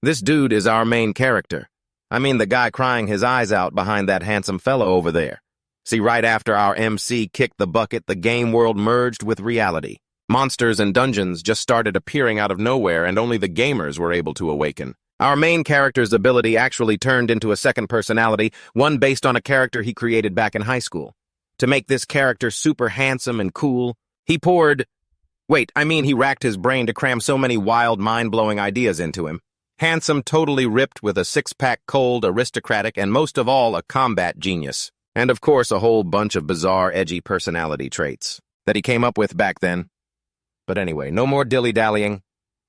This dude is our main character. I mean the guy crying his eyes out behind that handsome fellow over there. See, right after our MC kicked the bucket, the game world merged with reality. Monsters and dungeons just started appearing out of nowhere, and only the gamers were able to awaken. Our main character's ability actually turned into a second personality, one based on a character he created back in high school. To make this character super handsome and cool, he racked his brain to cram so many wild, mind-blowing ideas into him. Handsome, totally ripped, with a six-pack, cold, aristocratic, and most of all, a combat genius. And of course, a whole bunch of bizarre, edgy personality traits that he came up with back then. But anyway, no more dilly-dallying.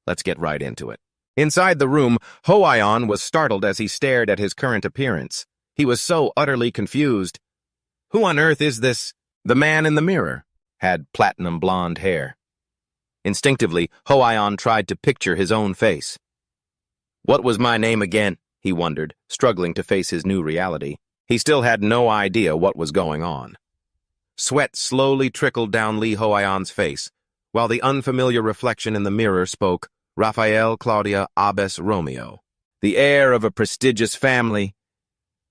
Let's get right into it. Inside the room, Hoayon was startled as he stared at his current appearance. He was so utterly confused. Who on earth is this? The man in the mirror had platinum blonde hair. Instinctively, Hoayon tried to picture his own face. What was my name again? He wondered, struggling to face his new reality. He still had no idea what was going on. Sweat slowly trickled down Lee Hoayon's face, while the unfamiliar reflection in the mirror spoke, Raphael Claudia Abes Romeo. The heir of a prestigious family.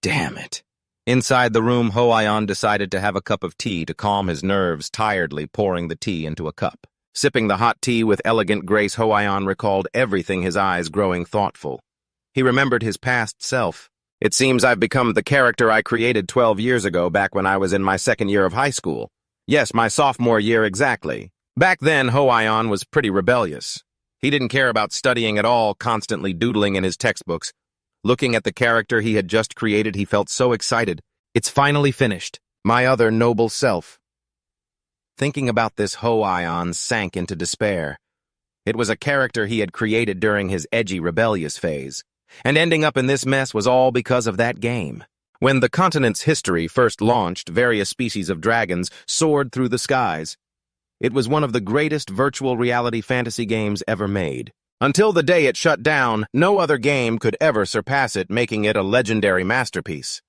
Damn it. Inside the room, Hoayon decided to have a cup of tea to calm his nerves, tiredly pouring the tea into a cup. Sipping the hot tea with elegant grace, Hoayon recalled everything, his eyes growing thoughtful. He remembered his past self. It seems I've become the character I created 12 years ago, back when I was in my second year of high school. Yes, my sophomore year exactly. Back then, Hoayon was pretty rebellious. He didn't care about studying at all, constantly doodling in his textbooks. Looking at the character he had just created, he felt so excited. It's finally finished. My other noble self. Thinking about this, Hoayon sank into despair. It was a character he had created during his edgy, rebellious phase. And ending up in this mess was all because of that game. When the continent's history first launched, various species of dragons soared through the skies. It was one of the greatest virtual reality fantasy games ever made. Until the day it shut down, no other game could ever surpass it, making it a legendary masterpiece.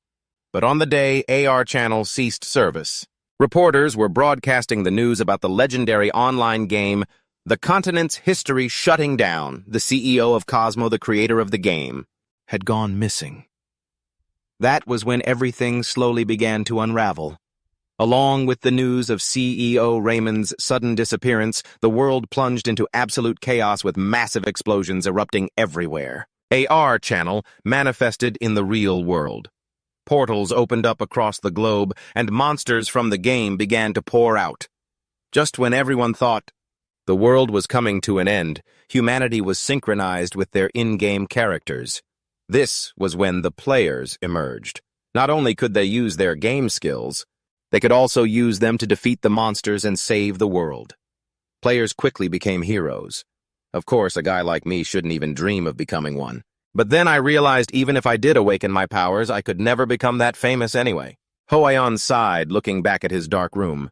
But on the day AR Channel ceased service, reporters were broadcasting the news about the legendary online game, The Continent's History shutting down. The CEO of Cosmo, the creator of the game, had gone missing. That was when everything slowly began to unravel. Along with the news of CEO Raymond's sudden disappearance, the world plunged into absolute chaos with massive explosions erupting everywhere. AR Channel manifested in the real world. Portals opened up across the globe, and monsters from the game began to pour out. Just when everyone thought the world was coming to an end, humanity was synchronized with their in-game characters. This was when the players emerged. Not only could they use their game skills, they could also use them to defeat the monsters and save the world. Players quickly became heroes. Of course, a guy like me shouldn't even dream of becoming one. But then I realized even if I did awaken my powers, I could never become that famous anyway. Hoayon sighed, looking back at his dark room.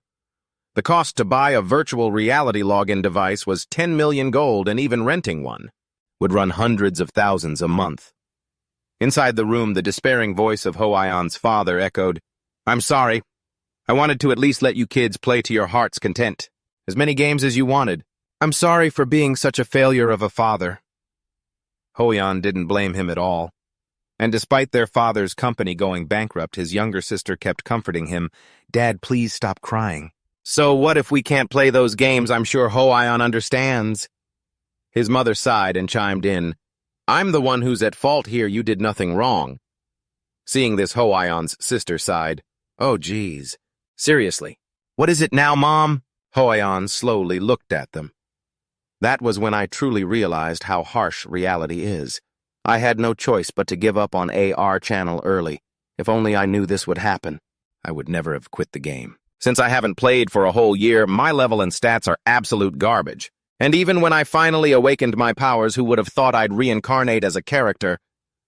The cost to buy a virtual reality login device was 10 million gold, and even renting one would run hundreds of thousands a month. Inside the room, the despairing voice of Hoayon's father echoed, "I'm sorry. I wanted to at least let you kids play to your heart's content. As many games as you wanted. I'm sorry for being such a failure of a father." Hoayon didn't blame him at all. And despite their father's company going bankrupt, his younger sister kept comforting him. "Dad, please stop crying." "So what if we can't play those games? I'm sure Hoayon understands." His mother sighed and chimed in, "I'm the one who's at fault here. You did nothing wrong." Seeing this, Hoayon's sister sighed. "Oh, geez. Seriously. What is it now, Mom?" Hoayon slowly looked at them. That was when I truly realized how harsh reality is. I had no choice but to give up on AR Channel early. If only I knew this would happen, I would never have quit the game. Since I haven't played for a whole year, my level and stats are absolute garbage. And even when I finally awakened my powers, who would have thought I'd reincarnate as a character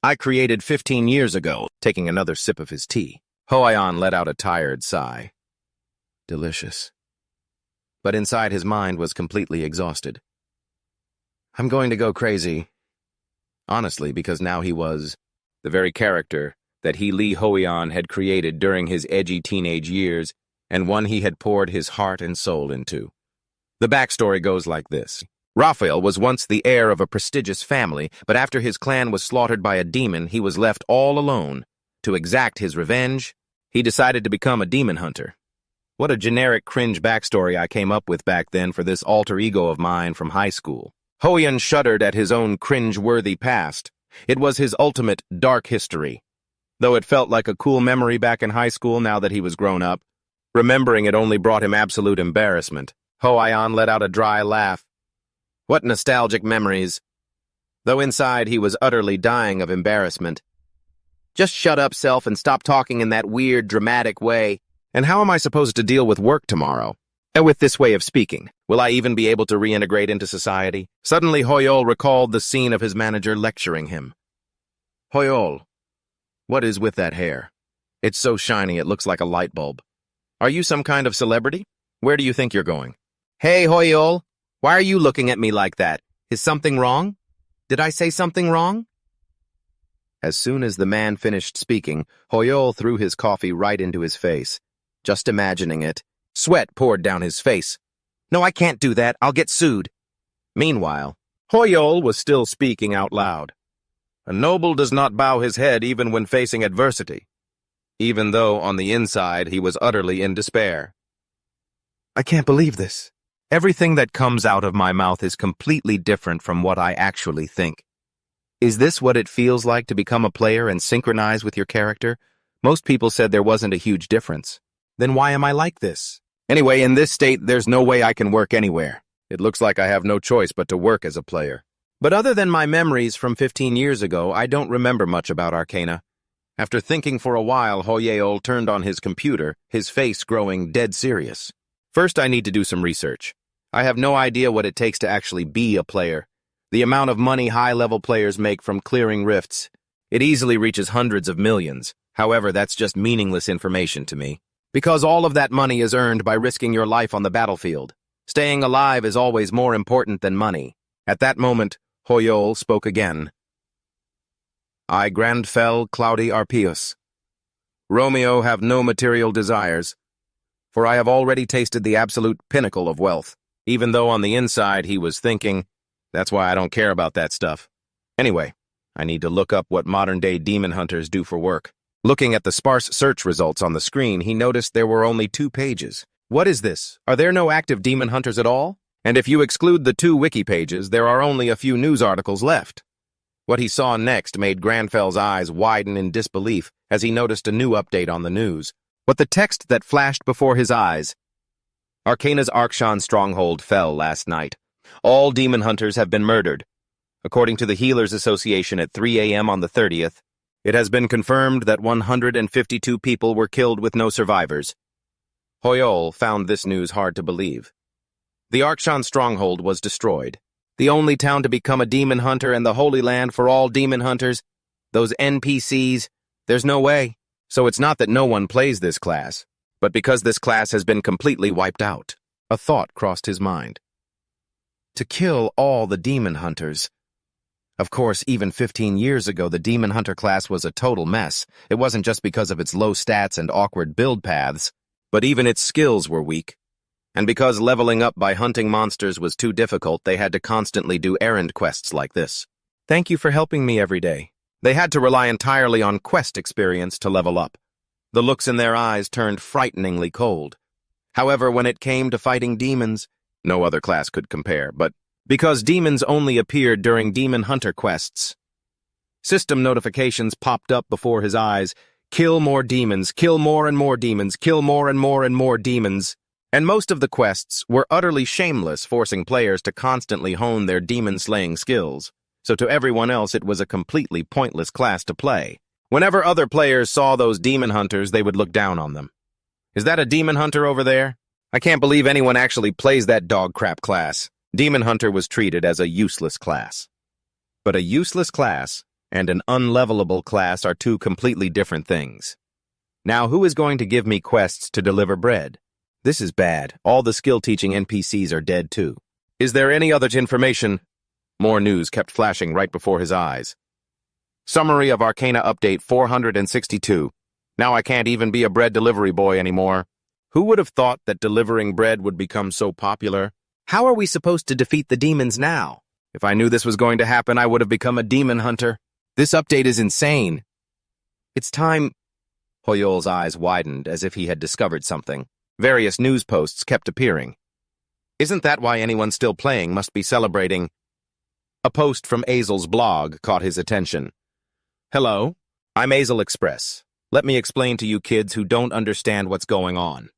I created 15 years ago? Taking another sip of his tea, Hoayon let out a tired sigh. Delicious. But inside his mind was completely exhausted. I'm going to go crazy. Honestly, because now he was the very character that Lee Hoayon had created during his edgy teenage years, and one he had poured his heart and soul into. The backstory goes like this. Raphael was once the heir of a prestigious family, but after his clan was slaughtered by a demon, he was left all alone. To exact his revenge, he decided to become a demon hunter. What a generic cringe backstory I came up with back then for this alter ego of mine from high school. Hoyun shuddered at his own cringe-worthy past. It was his ultimate dark history. Though it felt like a cool memory back in high school now that he was grown up, remembering it only brought him absolute embarrassment. Hoyun let out a dry laugh. What nostalgic memories. Though inside he was utterly dying of embarrassment. Just shut up, self, and stop talking in that weird, dramatic way. And how am I supposed to deal with work tomorrow? And with this way of speaking, will I even be able to reintegrate into society? Suddenly, Hoyol recalled the scene of his manager lecturing him. Hoyol, what is with that hair? It's so shiny it looks like a light bulb. Are you some kind of celebrity? Where do you think you're going? Hey, Hoyol, why are you looking at me like that? Is something wrong? Did I say something wrong? As soon as the man finished speaking, Hoyol threw his coffee right into his face. Just imagining it, sweat poured down his face. No, I can't do that. I'll get sued. Meanwhile, Hoyol was still speaking out loud. A noble does not bow his head even when facing adversity, even though on the inside he was utterly in despair. I can't believe this. Everything that comes out of my mouth is completely different from what I actually think. Is this what it feels like to become a player and synchronize with your character? Most people said there wasn't a huge difference. Then why am I like this? Anyway, in this state, there's no way I can work anywhere. It looks like I have no choice but to work as a player. But other than my memories from 15 years ago, I don't remember much about Arcana. After thinking for a while, Hoyol turned on his computer, his face growing dead serious. First, I need to do some research. I have no idea what it takes to actually be a player. The amount of money high-level players make from clearing rifts, it easily reaches hundreds of millions. However, that's just meaningless information to me. Because all of that money is earned by risking your life on the battlefield. Staying alive is always more important than money. At that moment, Hoyol spoke again. I Grandfell Cloudy Arpeus. Romeo have no material desires, for I have already tasted the absolute pinnacle of wealth, even though on the inside he was thinking, that's why I don't care about that stuff. Anyway, I need to look up what modern-day demon hunters do for work. Looking at the sparse search results on the screen, he noticed there were only 2 pages. What is this? Are there no active demon hunters at all? And if you exclude the 2 wiki pages, there are only a few news articles left. What he saw next made Granfell's eyes widen in disbelief as he noticed a new update on the news. But the text that flashed before his eyes. Arcana's Arkshan stronghold fell last night. All demon hunters have been murdered. According to the Healers Association at 3 a.m. on the 30th, it has been confirmed that 152 people were killed with no survivors. Hoyol found this news hard to believe. The Arkshan stronghold was destroyed. The only town to become a demon hunter and the Holy Land for all demon hunters. Those NPCs, there's no way. So it's not that no one plays this class, but because this class has been completely wiped out. A thought crossed his mind. To kill all the demon hunters. Of course, even 15 years ago, the demon hunter class was a total mess. It wasn't just because of its low stats and awkward build paths, but even its skills were weak. And because leveling up by hunting monsters was too difficult, they had to constantly do errand quests like this. Thank you for helping me every day. They had to rely entirely on quest experience to level up. The looks in their eyes turned frighteningly cold. However, when it came to fighting demons, no other class could compare, but because demons only appeared during demon hunter quests. System notifications popped up before his eyes. Kill more demons, kill more and more demons, kill more and more demons. And most of the quests were utterly shameless, forcing players to constantly hone their demon-slaying skills. So to everyone else, it was a completely pointless class to play. Whenever other players saw those demon hunters, they would look down on them. Is that a demon hunter over there? I can't believe anyone actually plays that dog crap class. Demon Hunter was treated as a useless class. But a useless class and an unlevelable class are 2 completely different things. Now, who is going to give me quests to deliver bread? This is bad. All the skill-teaching NPCs are dead, too. Is there any other information? More news kept flashing right before his eyes. Summary of Arcana Update 462. Now I can't even be a bread delivery boy anymore. Who would have thought that delivering bread would become so popular? How are we supposed to defeat the demons now? If I knew this was going to happen, I would have become a demon hunter. This update is insane. It's time. Hoyol's eyes widened as if he had discovered something. Various news posts kept appearing. Isn't that why anyone still playing must be celebrating? A post from Azel's blog caught his attention. Hello, I'm Azel Express. Let me explain to you kids who don't understand what's going on.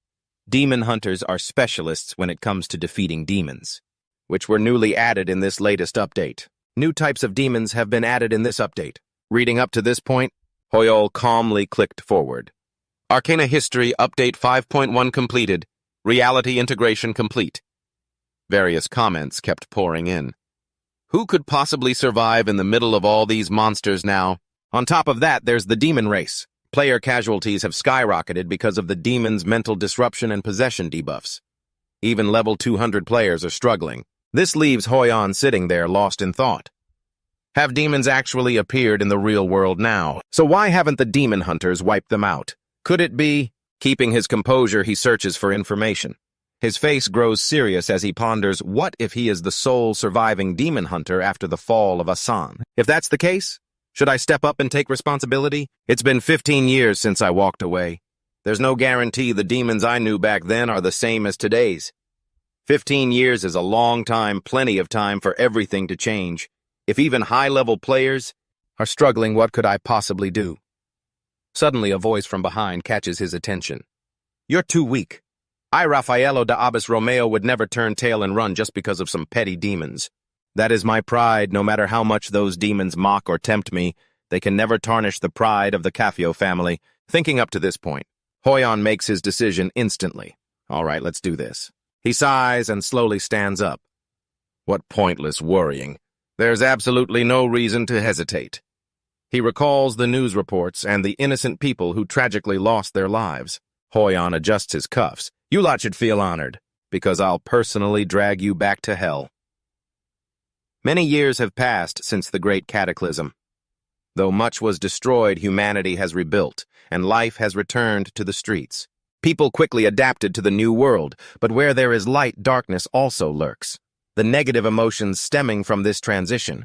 Demon hunters are specialists when it comes to defeating demons, which were newly added in this latest update. New types of demons have been added in this update. Reading up to this point, Hoyol calmly clicked forward. Arcana History Update 5.1 completed. Reality integration complete. Various comments kept pouring in. Who could possibly survive in the middle of all these monsters now? On top of that, there's the demon race. Player casualties have skyrocketed because of the demon's mental disruption and possession debuffs. Even level 200 players are struggling. This leaves Hoyon sitting there lost in thought. Have demons actually appeared in the real world now? So why haven't the demon hunters wiped them out? Could it be? Keeping his composure, he searches for information. His face grows serious as he ponders, what if he is the sole surviving demon hunter after the fall of Asan? If that's the case, should I step up and take responsibility? It's been 15 years since I walked away. There's no guarantee the demons I knew back then are the same as today's. 15 years is a long time, plenty of time for everything to change. If even high-level players are struggling, what could I possibly do? Suddenly, a voice from behind catches his attention. You're too weak. I, Yahello de Abbas Romeo, would never turn tail and run just because of some petty demons. That is my pride. No matter how much those demons mock or tempt me, they can never tarnish the pride of the Cafio family. Thinking up to this point, Hoyon makes his decision instantly. All right, let's do this. He sighs and slowly stands up. What pointless worrying. There's absolutely no reason to hesitate. He recalls the news reports and the innocent people who tragically lost their lives. Hoyon adjusts his cuffs. You lot should feel honored, because I'll personally drag you back to hell. Many years have passed since the Great Cataclysm. Though much was destroyed, humanity has rebuilt, and life has returned to the streets. People quickly adapted to the new world, but where there is light, darkness also lurks. The negative emotions stemming from this transition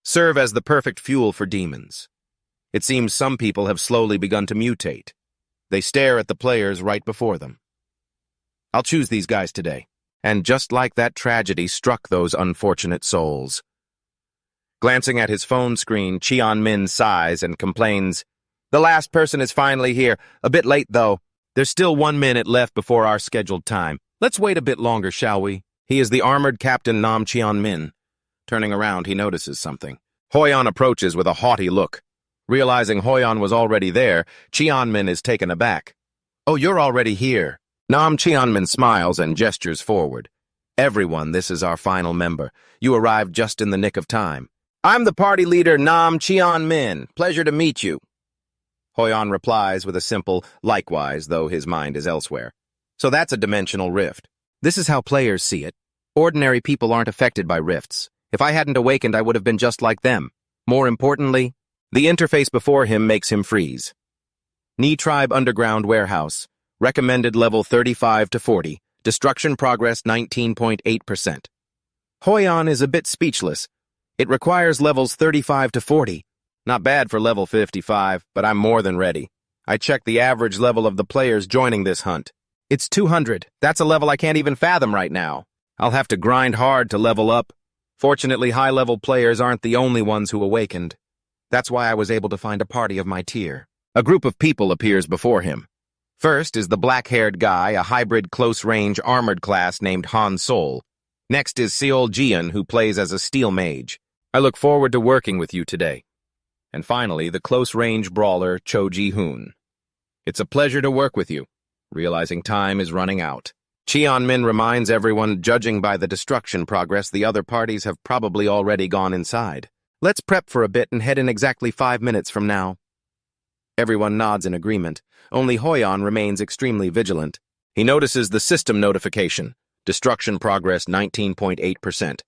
serve as the perfect fuel for demons. It seems some people have slowly begun to mutate. They stare at the players right before them. I'll choose these guys today. And just like that tragedy struck those unfortunate souls. Glancing at his phone screen, Cheon-min sighs and complains, The last person is finally here. A bit late, though. There's still 1 minute left before our scheduled time. Let's wait a bit longer, shall we? He is the armored Captain Nam Cheon-min. Turning around, he notices something. Hoyon approaches with a haughty look. Realizing Hoyon was already there, Cheon-min is taken aback. Oh, you're already here. Nam Cheon-min smiles and gestures forward. Everyone, this is our final member. You arrived just in the nick of time. I'm the party leader, Nam Cheon-min. Pleasure to meet you. Hoyon replies with a simple, likewise, though his mind is elsewhere. So that's a dimensional rift. This is how players see it. Ordinary people aren't affected by rifts. If I hadn't awakened, I would have been just like them. More importantly, the interface before him makes him freeze. Knee Tribe Underground Warehouse. Recommended level 35 to 40. Destruction progress 19.8%. Hoyon is a bit speechless. It requires levels 35 to 40. Not bad for level 55, but I'm more than ready. I checked the average level of the players joining this hunt. It's 200. That's a level I can't even fathom right now. I'll have to grind hard to level up. Fortunately, high-level players aren't the only ones who awakened. That's why I was able to find a party of my tier. A group of people appears before him. First is the black-haired guy, a hybrid close-range armored class named Han Sol. Next is Seol Jian, who plays as a steel mage. I look forward to working with you today. And finally, the close-range brawler Cho Ji-hoon. It's a pleasure to work with you, realizing time is running out. Cheon-min reminds everyone, judging by the destruction progress, the other parties have probably already gone inside. Let's prep for a bit and head in exactly 5 minutes from now. Everyone nods in agreement. Only Hoyon remains extremely vigilant. He notices the system notification. Destruction progress 19.8%.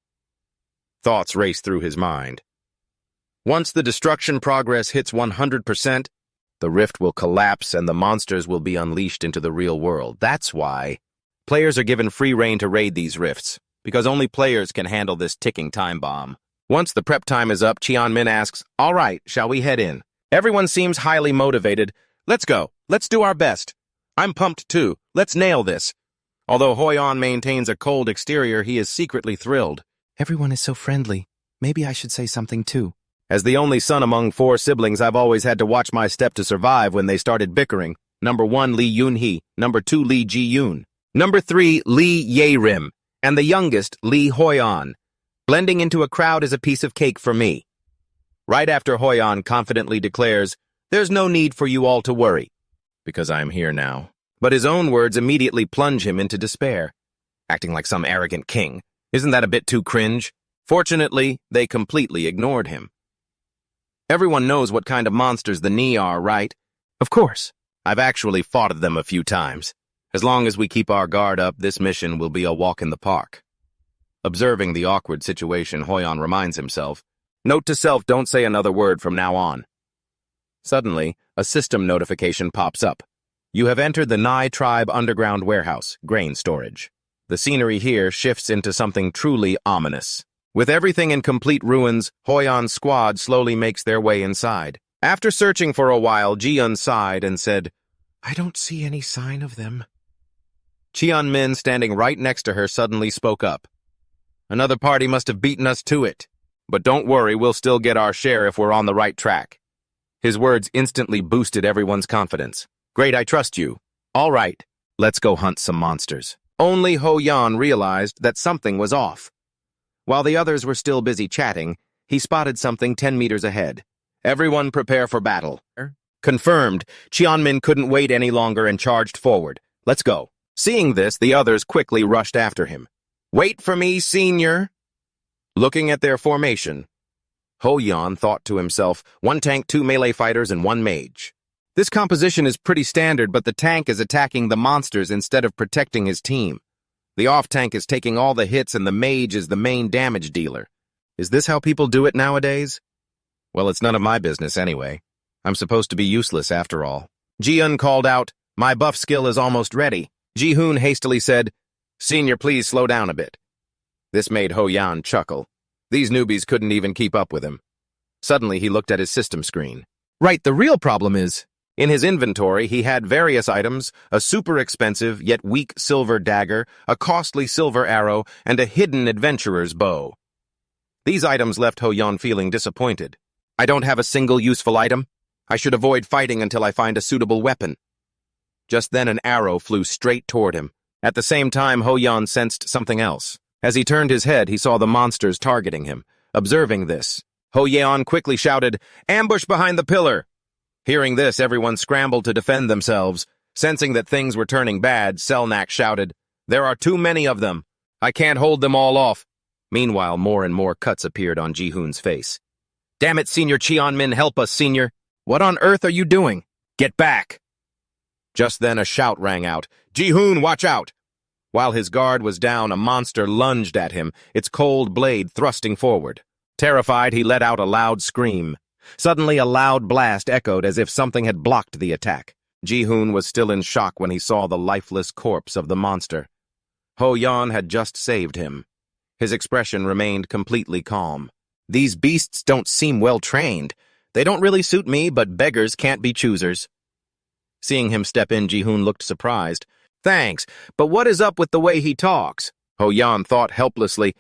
Thoughts race through his mind. Once the destruction progress hits 100%, the rift will collapse and the monsters will be unleashed into the real world. That's why Players are given free rein to raid these rifts, because only players can handle this ticking time bomb. Once the prep time is up, Cheon-min asks, "All right, shall we head in?" Everyone seems highly motivated. "Let's go. Let's do our best." "I'm pumped too. Let's nail this." Although Hoyon maintains a cold exterior, he is secretly thrilled. Everyone is so friendly. Maybe I should say something too. As the only son among 4 siblings, I've always had to watch my step to survive when they started bickering. Number 1, Lee Yoon-hee. Number 2, Lee Ji-yoon. Number 3, Lee Ye-rim. And the youngest, Lee Hoyon. Blending into a crowd is a piece of cake for me. Right after Hoyon confidently declares, "There's no need for you all to worry, because I'm here now." But his own words immediately plunge him into despair. Acting like some arrogant king. Isn't that a bit too cringe? Fortunately, they completely ignored him. Everyone knows what kind of monsters the Ni are, right? Of course. I've actually fought them a few times. As long as we keep our guard up, this mission will be a walk in the park. Observing the awkward situation, Hoyon reminds himself, "Note to self, don't say another word from now on." Suddenly, a system notification pops up. You have entered the Nai tribe underground warehouse, grain storage. The scenery here shifts into something truly ominous. With everything in complete ruins, Hoyon's squad slowly makes their way inside. After searching for a while, Ji-eun sighed and said, "I don't see any sign of them." Cheon-min, standing right next to her, suddenly spoke up. "Another party must have beaten us to it. But don't worry, we'll still get our share if we're on the right track." His words instantly boosted everyone's confidence. "Great, I trust you. All right, let's go hunt some monsters." Only Ho-yeon realized that something was off. While the others were still busy chatting, he spotted something 10 meters ahead. "Everyone prepare for battle." Confirmed, Cheon-min couldn't wait any longer and charged forward. "Let's go." Seeing this, the others quickly rushed after him. "Wait for me, senior." Looking at their formation, Ho-yeon thought to himself, 1 tank, 2 melee fighters, and 1 mage. This composition is pretty standard, but the tank is attacking the monsters instead of protecting his team. The off-tank is taking all the hits and the mage is the main damage dealer. Is this how people do it nowadays? Well, it's none of my business anyway. I'm supposed to be useless after all. Ji-eun called out, "My buff skill is almost ready." Ji-hoon hastily said, "Senior, please slow down a bit." This made Ho-yeon chuckle. These newbies couldn't even keep up with him. Suddenly, he looked at his system screen. Right, the real problem is, in his inventory, he had various items, a super expensive yet weak silver dagger, a costly silver arrow, and a hidden adventurer's bow. These items left Ho-yeon feeling disappointed. "I don't have a single useful item. I should avoid fighting until I find a suitable weapon." Just then an arrow flew straight toward him. At the same time, Ho-yeon sensed something else. As he turned his head, he saw the monsters targeting him. Observing this, Ho-yeon quickly shouted, "Ambush behind the pillar!" Hearing this, everyone scrambled to defend themselves. Sensing that things were turning bad, Selnak shouted, "There are too many of them. I can't hold them all off." Meanwhile, more and more cuts appeared on Ji-hoon's face. "Damn it, Senior Cheon-min, help us, Senior. What on earth are you doing? Get back!" Just then a shout rang out, "Ji-hoon, watch out!" While his guard was down, a monster lunged at him, its cold blade thrusting forward. Terrified, he let out a loud scream. Suddenly, a loud blast echoed as if something had blocked the attack. Ji-hoon was still in shock when he saw the lifeless corpse of the monster. Ho-yeon had just saved him. His expression remained completely calm. "These beasts don't seem well trained. They don't really suit me, but beggars can't be choosers." Seeing him step in, Ji-hoon looked surprised. "Thanks, but what is up with the way he talks?" Ho-yeon thought helplessly.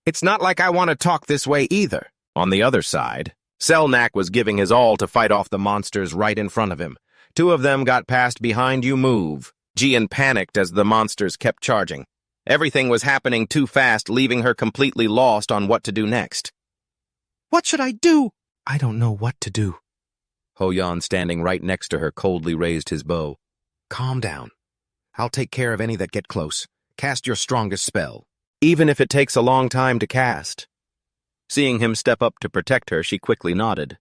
"It's not like I want to talk this way either." On the other side, Selnak was giving his all to fight off the monsters right in front of him. 2 of them got past behind you move. Ji-eun panicked as the monsters kept charging. Everything was happening too fast, leaving her completely lost on what to do next. "What should I do?" "I don't know what to do." Ho-yeon, standing right next to her, coldly raised his bow. "Calm down. I'll take care of any that get close. Cast your strongest spell, even if it takes a long time to cast." Seeing him step up to protect her, she quickly nodded.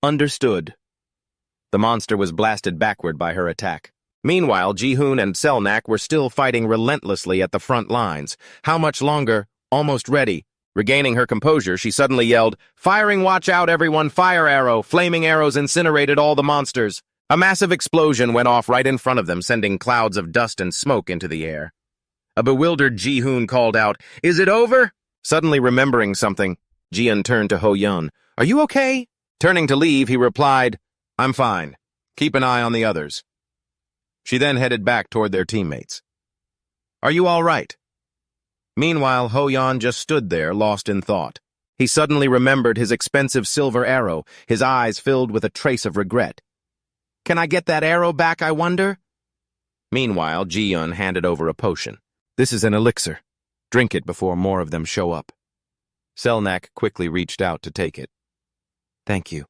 Understood. The monster was blasted backward by her attack. Meanwhile, Ji-hoon and Selnak were still fighting relentlessly at the front lines. How much longer? Almost ready. Regaining her composure, she suddenly yelled, "Firing, watch out, everyone, fire arrow!" Flaming arrows incinerated all the monsters. A massive explosion went off right in front of them, sending clouds of dust and smoke into the air. A bewildered Ji-hoon called out, "Is it over?" Suddenly remembering something, Ji-hoon turned to Ho-yeon. "Are you okay?" Turning to leave, he replied, "I'm fine. Keep an eye on the others." She then headed back toward their teammates. "Are you all right?" Meanwhile, Ho-yeon just stood there, lost in thought. He suddenly remembered his expensive silver arrow, his eyes filled with a trace of regret. "Can I get that arrow back, I wonder?" Meanwhile, Ji-hoon handed over a potion. "This is an elixir. Drink it before more of them show up." Selnak quickly reached out to take it. "Thank you."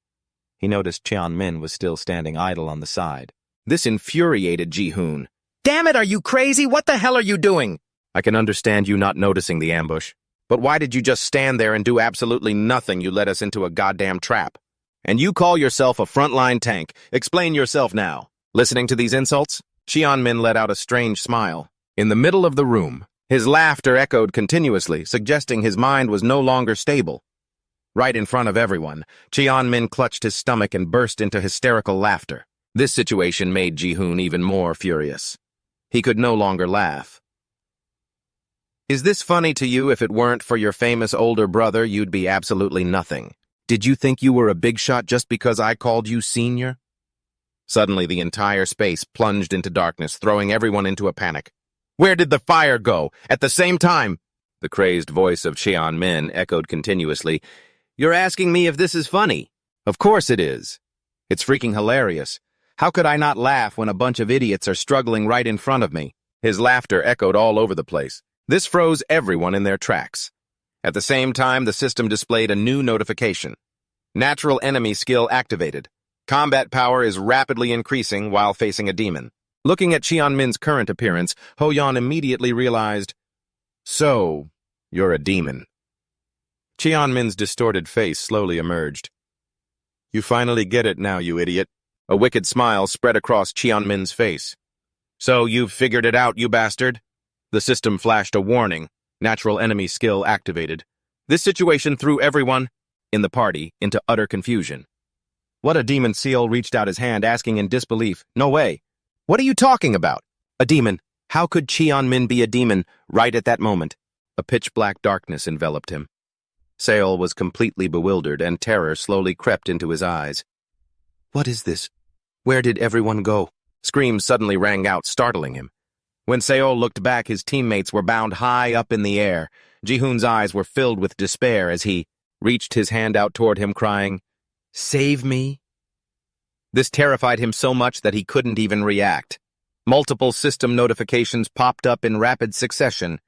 He noticed Cheon-min was still standing idle on the side. This infuriated Ji-hoon. "Damn it, are you crazy? What the hell are you doing?" "I can understand you not noticing the ambush. But why did you just stand there and do absolutely nothing? You led us into a goddamn trap. And you call yourself a frontline tank. Explain yourself now." Listening to these insults, Cheon-min let out a strange smile. In the middle of the room, his laughter echoed continuously, suggesting his mind was no longer stable. Right in front of everyone, Cheon-min clutched his stomach and burst into hysterical laughter. This situation made Ji-hoon even more furious. He could no longer laugh. "Is this funny to you? If it weren't for your famous older brother, you'd be absolutely nothing. Did you think you were a big shot just because I called you senior?" Suddenly, the entire space plunged into darkness, throwing everyone into a panic. "Where did the fire go? At the same time?" The crazed voice of Cheon-min echoed continuously. "You're asking me if this is funny? Of course it is. It's freaking hilarious. How could I not laugh when a bunch of idiots are struggling right in front of me?" His laughter echoed all over the place. This froze everyone in their tracks. At the same time, the system displayed a new notification. Natural enemy skill activated. Combat power is rapidly increasing while facing a demon. Looking at Cheon-min's current appearance, Ho-yeon immediately realized, "So, you're a demon." Cheon-min's distorted face slowly emerged. "You finally get it now, you idiot." A wicked smile spread across Cheon-min's face. "So you've figured it out, you bastard?" The system flashed a warning. Natural enemy skill activated. This situation threw everyone in the party into utter confusion. What a demon seal reached out his hand, asking in disbelief, "No way. What are you talking about? A demon? How could Cheon-min be a demon right at that moment?" A pitch-black darkness enveloped him. Seol was completely bewildered, and terror slowly crept into his eyes. "What is this? Where did everyone go?" Screams suddenly rang out, startling him. When Seol looked back, his teammates were bound high up in the air. Ji-hoon's eyes were filled with despair as he reached his hand out toward him, crying, "Save me." This terrified him so much that he couldn't even react. Multiple system notifications popped up in rapid succession.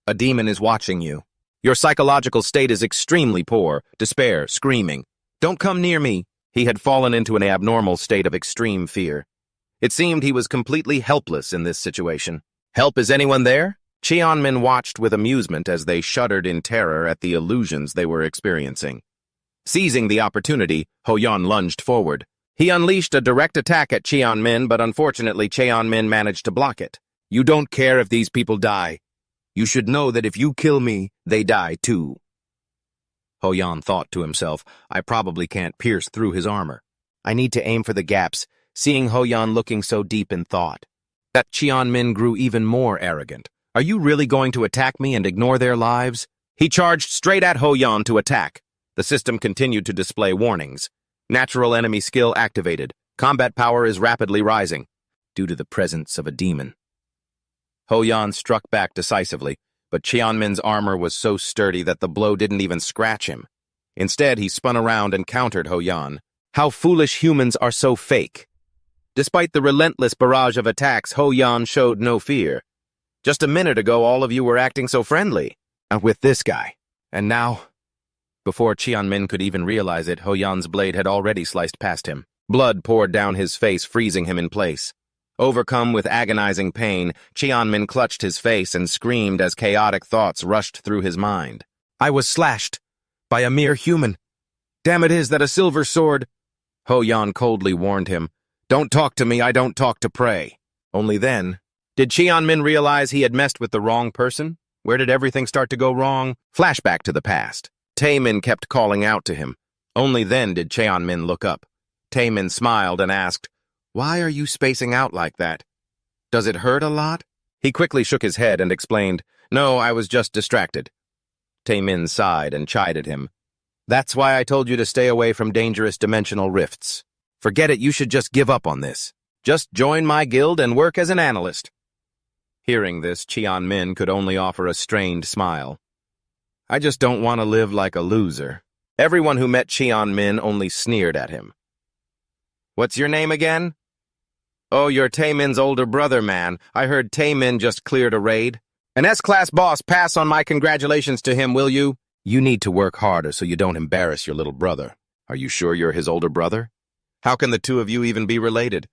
"A demon is watching you. Your psychological state is extremely poor. Despair, screaming. Don't come near me." He had fallen into an abnormal state of extreme fear. It seemed he was completely helpless in this situation. "Help, is anyone there?" Cheon-min watched with amusement as they shuddered in terror at the illusions they were experiencing. Seizing the opportunity, Ho-yeon lunged forward. He unleashed a direct attack at Cheon-min, but unfortunately Cheon-min managed to block it. "You don't care if these people die. You should know that if you kill me, they die too." Ho-yeon thought to himself, "I probably can't pierce through his armor. I need to aim for the gaps." Seeing Ho-yeon looking so deep in thought, that Cheon-min grew even more arrogant. "Are you really going to attack me and ignore their lives?" He charged straight at Ho-yeon to attack. The system continued to display warnings. Natural enemy skill activated. Combat power is rapidly rising due to the presence of a demon. Ho-yeon struck back decisively, but Cheon-min's armor was so sturdy that the blow didn't even scratch him. Instead, he spun around and countered Ho-yeon. How foolish humans are so fake. Despite the relentless barrage of attacks, Ho-yeon showed no fear. "Just a minute ago, all of you were acting so friendly. And with this guy. And now..." Before Cheon-min could even realize it, Ho-yeon's blade had already sliced past him. Blood poured down his face, freezing him in place. Overcome with agonizing pain, Cheon-min clutched his face and screamed as chaotic thoughts rushed through his mind. "I was slashed by a mere human. Damn it is that a silver sword..." Ho-yeon coldly warned him. "Don't talk to me, I don't talk to prey." Only then did Cheon-min realize he had messed with the wrong person. Where did everything start to go wrong? Flashback to the past. Taemin kept calling out to him. Only then did Cheon-min look up. Taemin smiled and asked, Why are you spacing out like that? Does it hurt a lot? He quickly shook his head and explained, No, I was just distracted. Taemin sighed and chided him. That's why I told you to stay away from dangerous dimensional rifts. Forget it, you should just give up on this. Just join my guild and work as an analyst. Hearing this, Cheon-min could only offer a strained smile. I just don't want to live like a loser. Everyone who met Cheon-min only sneered at him. What's your name again? Oh, you're Taemin's older brother, man. I heard Taemin just cleared a raid. An S-class boss, pass on my congratulations to him, will you? You need to work harder so you don't embarrass your little brother. Are you sure you're his older brother? How can the two of you even be related?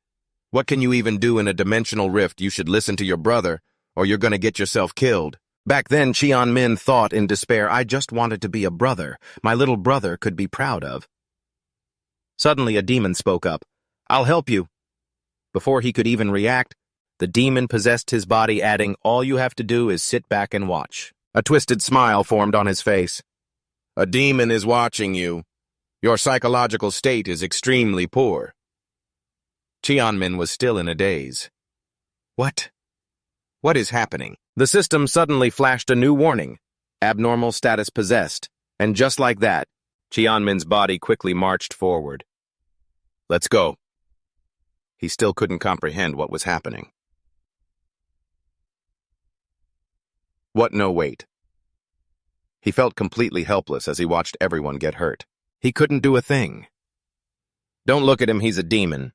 What can you even do in a dimensional rift? You should listen to your brother, or you're gonna get yourself killed. Back then, Cheon-min thought in despair, I just wanted to be a brother my little brother could be proud of. Suddenly, a demon spoke up. I'll help you. Before he could even react, the demon possessed his body, adding, all you have to do is sit back and watch. A twisted smile formed on his face. A demon is watching you. Your psychological state is extremely poor. Cheon-min was still in a daze. What? What is happening? The system suddenly flashed a new warning. Abnormal status possessed. And just like that, Cheon-min's body quickly marched forward. Let's go. He still couldn't comprehend what was happening. What? No, wait. He felt completely helpless as he watched everyone get hurt. He couldn't do a thing. Don't look at him, he's a demon.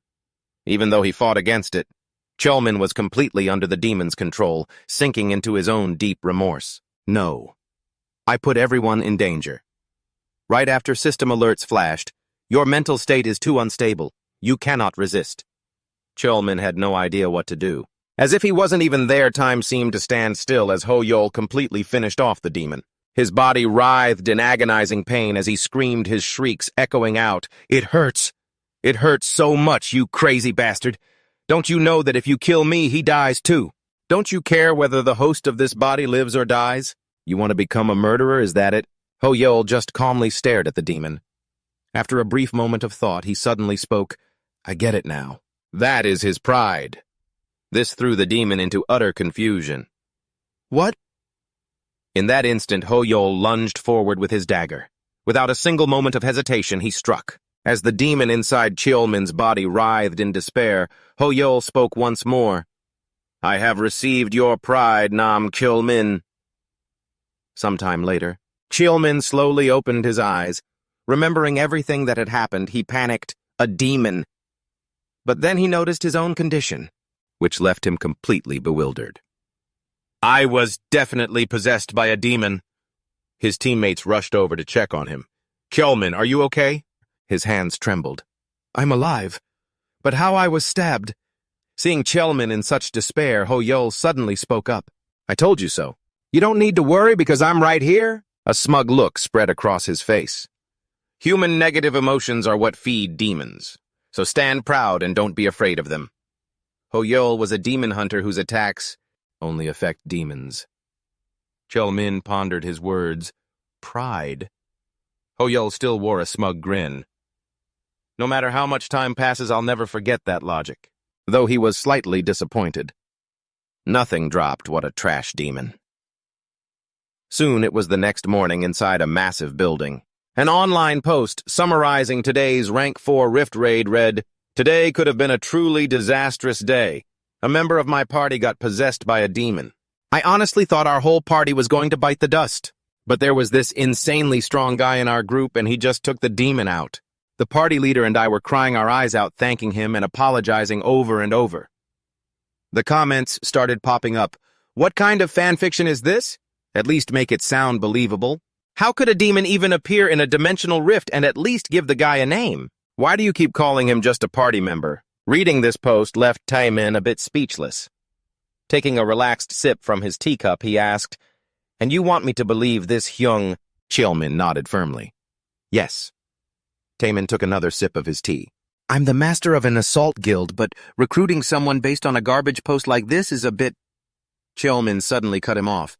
Even though he fought against it, Cheon-min was completely under the demon's control, sinking into his own deep remorse. No. I put everyone in danger. Right after system alerts flashed, your mental state is too unstable. You cannot resist. Cheon-min had no idea what to do. As if he wasn't even there, time seemed to stand still as Ho-Yol completely finished off the demon. His body writhed in agonizing pain as he screamed, his shrieks echoing out. It hurts. It hurts so much, you crazy bastard. Don't you know that if you kill me, he dies too? Don't you care whether the host of this body lives or dies? You want to become a murderer, is that it? Ho-Yol just calmly stared at the demon. After a brief moment of thought, he suddenly spoke, I get it now. That is his pride. This threw the demon into utter confusion. What? In that instant, Ho-Yol lunged forward with his dagger. Without a single moment of hesitation, he struck. As the demon inside Cheon-min's body writhed in despair, Ho-Yol spoke once more. I have received your pride, Nam Cheon-min. Sometime later, Cheon-min slowly opened his eyes. Remembering everything that had happened, he panicked. A demon. But then he noticed his own condition, which left him completely bewildered. I was definitely possessed by a demon. His teammates rushed over to check on him. Cheon-min, are you okay? His hands trembled. I'm alive. But how I was stabbed. Seeing Cheon-min in such despair, Ho-Yol suddenly spoke up. I told you so. You don't need to worry because I'm right here. A smug look spread across his face. Human negative emotions are what feed demons. So stand proud and don't be afraid of them. Ho-Yol was a demon hunter whose attacks only affect demons. Cheon-min pondered his words. Pride. Ho-Yol still wore a smug grin. No matter how much time passes, I'll never forget that logic. Though he was slightly disappointed. Nothing dropped what a trash demon. Soon it was the next morning inside a massive building. An online post summarizing today's Rank 4 Rift Raid read, Today could have been a truly disastrous day. A member of my party got possessed by a demon. I honestly thought our whole party was going to bite the dust. But there was this insanely strong guy in our group and he just took the demon out. The party leader and I were crying our eyes out thanking him and apologizing over and over. The comments started popping up. What kind of fanfiction is this? At least make it sound believable. How could a demon even appear in a dimensional rift and at least give the guy a name? Why do you keep calling him just a party member? Reading this post left Taemin a bit speechless. Taking a relaxed sip from his teacup, he asked, And you want me to believe this Hyung? Cheon-min nodded firmly. Yes. Taemin took another sip of his tea. I'm the master of an assault guild, but recruiting someone based on a garbage post like this is a bit... Cheon-min suddenly cut him off.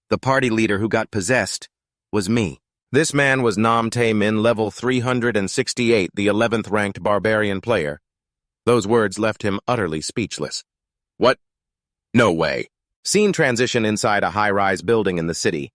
The party leader who got possessed was me. This man was Nam Taemin, level 368, the 11th ranked barbarian player. Those words left him utterly speechless. What? No way. Scene transition inside a high-rise building in the city.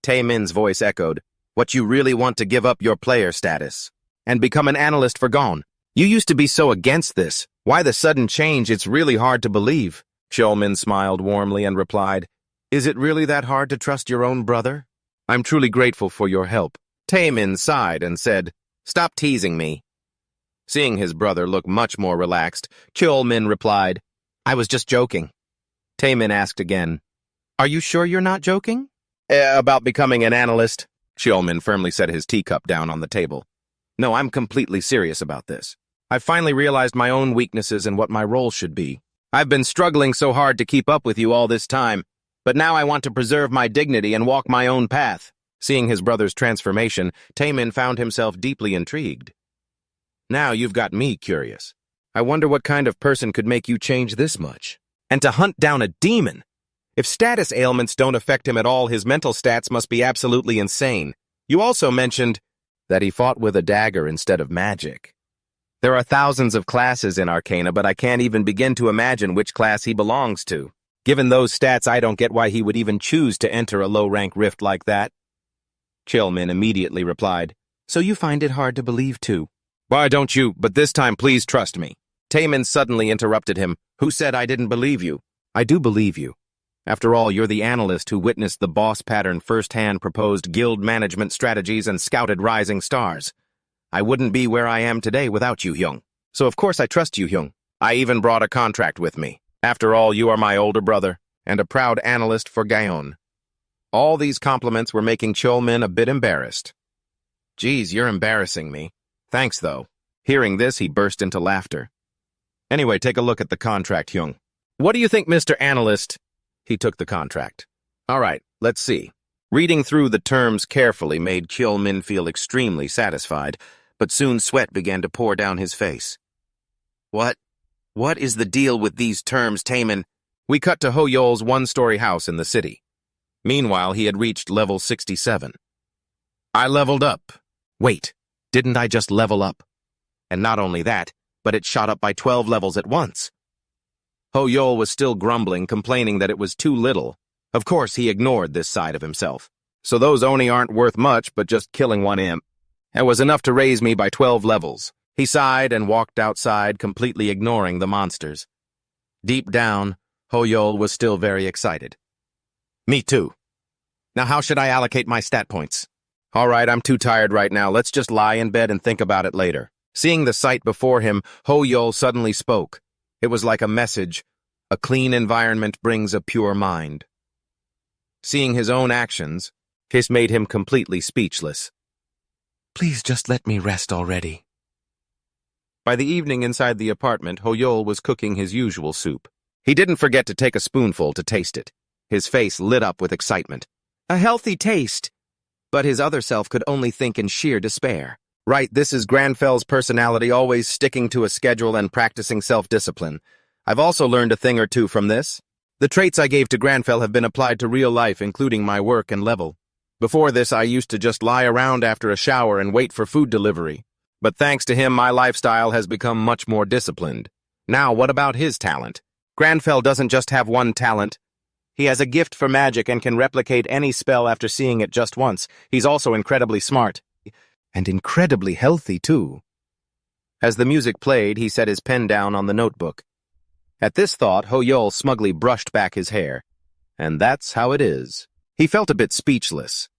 Tae-min's voice echoed, What, you really want to give up your player status and become an analyst for Gon? You used to be so against this. Why the sudden change? It's really hard to believe. Cheolmin smiled warmly and replied, Is it really that hard to trust your own brother? I'm truly grateful for your help. Tae-min sighed and said, Stop teasing me. Seeing his brother look much more relaxed, Cheolmin replied, I was just joking. Tae-min asked again, Are you sure you're not joking? About becoming an analyst. Cheolmin firmly set his teacup down on the table. No, I'm completely serious about this. I've finally realized my own weaknesses and what my role should be. I've been struggling so hard to keep up with you all this time, but now I want to preserve my dignity and walk my own path. Seeing his brother's transformation, Tae-min found himself deeply intrigued. Now you've got me curious. I wonder what kind of person could make you change this much. And to hunt down a demon! If status ailments don't affect him at all, his mental stats must be absolutely insane. You also mentioned that he fought with a dagger instead of magic. There are thousands of classes in Arcana, but I can't even begin to imagine which class he belongs to. Given those stats, I don't get why he would even choose to enter a low-rank rift like that. Cheolmin immediately replied, So you find it hard to believe too? Why don't you, but this time please trust me. Tae-min suddenly interrupted him. Who said I didn't believe you? I do believe you. After all, you're the analyst who witnessed the boss pattern firsthand, proposed guild management strategies, and scouted rising stars. I wouldn't be where I am today without you, Hyung. So of course I trust you, Hyung. I even brought a contract with me. After all, you are my older brother, and a proud analyst for Gaon. All these compliments were making Cheolmin a bit embarrassed. Geez, you're embarrassing me. Thanks, though. Hearing this, he burst into laughter. Anyway, take a look at the contract, Hyung. What do you think, Mr. Analyst? He took the contract. All right, let's see. Reading through the terms carefully made Cheolmin feel extremely satisfied, but soon sweat began to pour down his face. What is the deal with these terms, Tae-min? We cut to Ho-Yol's one-story house in the city. Meanwhile, he had reached level 67. I leveled up. Wait, didn't I just level up? And not only that, but it shot up by 12 levels at once. Ho-Yol was still grumbling, complaining that it was too little. Of course, he ignored this side of himself. So those Oni aren't worth much, but just killing one imp. It was enough to raise me by 12 levels. He sighed and walked outside, completely ignoring the monsters. Deep down, Ho-Yol was still very excited. Me too. Now how should I allocate my stat points? All right, I'm too tired right now. Let's just lie in bed and think about it later. Seeing the sight before him, Ho-Yol suddenly spoke. It was like a message. A clean environment brings a pure mind. Seeing his own actions, this made him completely speechless. Please just let me rest already. By the evening inside the apartment, Ho-Yol was cooking his usual soup. He didn't forget to take a spoonful to taste it. His face lit up with excitement. A healthy taste! But his other self could only think in sheer despair. Right, this is Granfel's personality, always sticking to a schedule and practicing self-discipline. I've also learned a thing or two from this. The traits I gave to Granfell have been applied to real life, including my work and level. Before this, I used to just lie around after a shower and wait for food delivery. But thanks to him, my lifestyle has become much more disciplined. Now, what about his talent? Granfell doesn't just have one talent. He has a gift for magic and can replicate any spell after seeing it just once. He's also incredibly smart. And incredibly healthy, too. As the music played, he set his pen down on the notebook. At this thought, Ho-Yol smugly brushed back his hair. And that's how it is. He felt a bit speechless.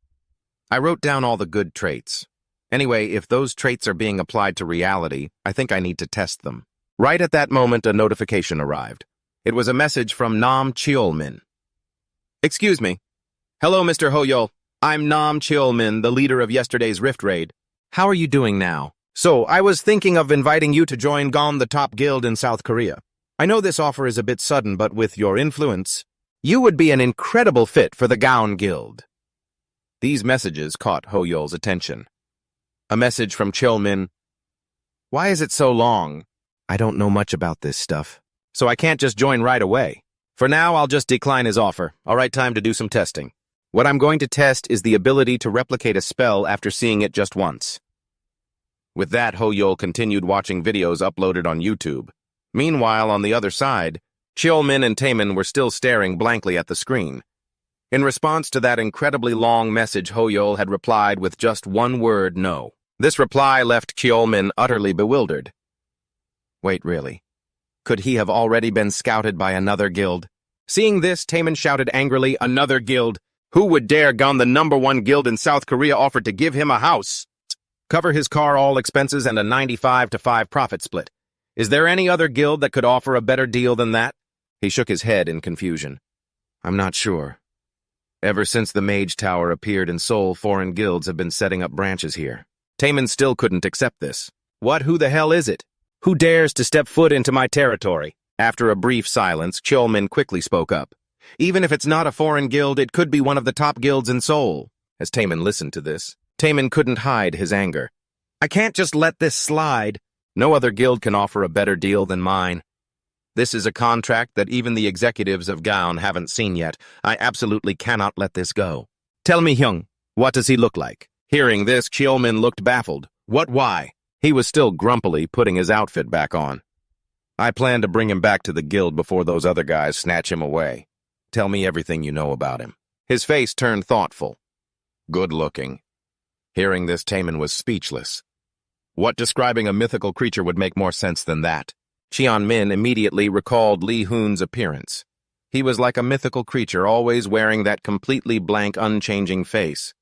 I wrote down all the good traits. Anyway, if those traits are being applied to reality, I think I need to test them. Right at that moment, a notification arrived. It was a message from Nam Cheolmin. Excuse me. Hello, Mr. Ho-Yol. I'm Nam Cheolmin, the leader of yesterday's Rift Raid. How are you doing now? So, I was thinking of inviting you to join Gon, the top guild in South Korea. I know this offer is a bit sudden, but with your influence, you would be an incredible fit for the Gaon Guild. These messages caught Ho-Yol's attention. A message from Cheolmin. Why is it so long? I don't know much about this stuff, so I can't just join right away. For now, I'll just decline his offer. All right, time to do some testing. What I'm going to test is the ability to replicate a spell after seeing it just once. With that, Ho-Yol continued watching videos uploaded on YouTube. Meanwhile, on the other side, Cheolmin and Taemin were still staring blankly at the screen. In response to that incredibly long message, Hoyol had replied with just one word, no. This reply left Cheolmin utterly bewildered. Wait, really? Could he have already been scouted by another guild? Seeing this, Taemin shouted angrily, another guild? Who would dare gun the #1 guild in South Korea offered to give him a house? Cover his car, all expenses, and a 95-5 profit split. Is there any other guild that could offer a better deal than that? He shook his head in confusion. I'm not sure. Ever since the Mage Tower appeared in Seoul, foreign guilds have been setting up branches here. Taemin still couldn't accept this. What? Who the hell is it? Who dares to step foot into my territory? After a brief silence, Cheolmin quickly spoke up. Even if it's not a foreign guild, it could be one of the top guilds in Seoul. As Taemin listened to this, Taemin couldn't hide his anger. I can't just let this slide. No other guild can offer a better deal than mine. This is a contract that even the executives of Gaon haven't seen yet. I absolutely cannot let this go. Tell me, Hyung, what does he look like? Hearing this, Cheolmin looked baffled. What, why? He was still grumpily putting his outfit back on. I plan to bring him back to the guild before those other guys snatch him away. Tell me everything you know about him. His face turned thoughtful. Good-looking. Hearing this, Taemin was speechless. What describing a mythical creature would make more sense than that? Cheon-min immediately recalled Lee Hoon's appearance. He was like a mythical creature, always wearing that completely blank, unchanging face.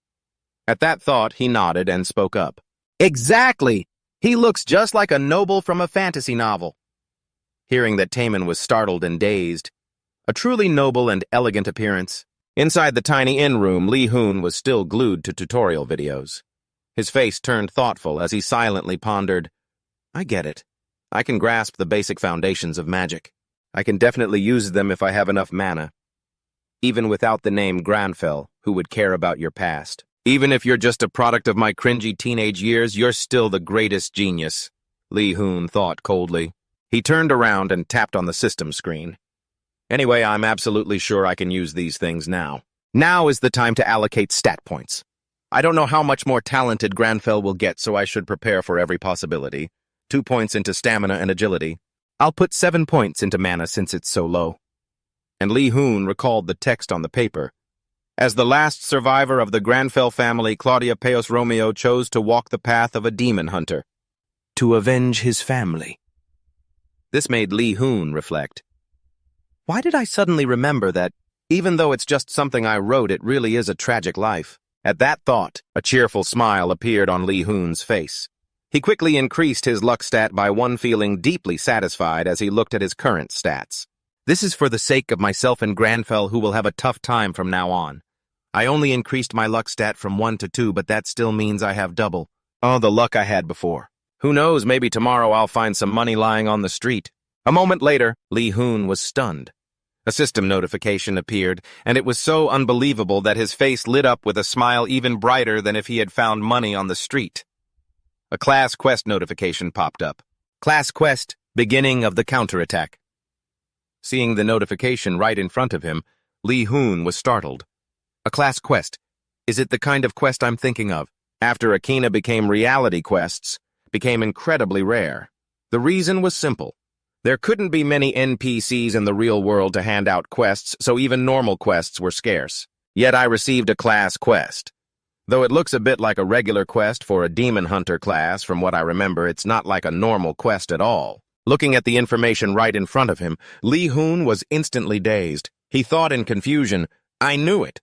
At that thought, he nodded and spoke up. Exactly! He looks just like a noble from a fantasy novel. Hearing that Taemin was startled and dazed. A truly noble and elegant appearance. Inside the tiny inn room, Lee Hoon was still glued to tutorial videos. His face turned thoughtful as he silently pondered, I get it. I can grasp the basic foundations of magic. I can definitely use them if I have enough mana. Even without the name Granfell, who would care about your past? Even if you're just a product of my cringy teenage years, you're still the greatest genius, Lee Hoon thought coldly. He turned around and tapped on the system screen. Anyway, I'm absolutely sure I can use these things now. Now is the time to allocate stat points. I don't know how much more talented Granfell will get, so I should prepare for every possibility. 2 points into stamina and agility. I'll put 7 points into mana since it's so low. And Lee Hoon recalled the text on the paper. As the last survivor of the Granfell family, Claudia Peos Romeo chose to walk the path of a demon hunter. To avenge his family. This made Lee Hoon reflect. Why did I suddenly remember that, even though it's just something I wrote, it really is a tragic life? At that thought, a cheerful smile appeared on Lee Hoon's face. He quickly increased his luck stat by 1, feeling deeply satisfied as he looked at his current stats. This is for the sake of myself and Granfell, who will have a tough time from now on. I only increased my luck stat from 1 to 2, but that still means I have double. Oh, the luck I had before. Who knows, maybe tomorrow I'll find some money lying on the street. A moment later, Lee Hoon was stunned. A system notification appeared, and it was so unbelievable that his face lit up with a smile even brighter than if he had found money on the street. A class quest notification popped up. Class quest, beginning of the counterattack. Seeing the notification right in front of him, Lee Hoon was startled. A class quest. Is it the kind of quest I'm thinking of? After Akina became reality quests, became incredibly rare. The reason was simple. There couldn't be many NPCs in the real world to hand out quests, so even normal quests were scarce. Yet I received a class quest. Though it looks a bit like a regular quest for a demon hunter class, from what I remember, it's not like a normal quest at all. Looking at the information right in front of him, Lee Hoon was instantly dazed. He thought in confusion, I knew it.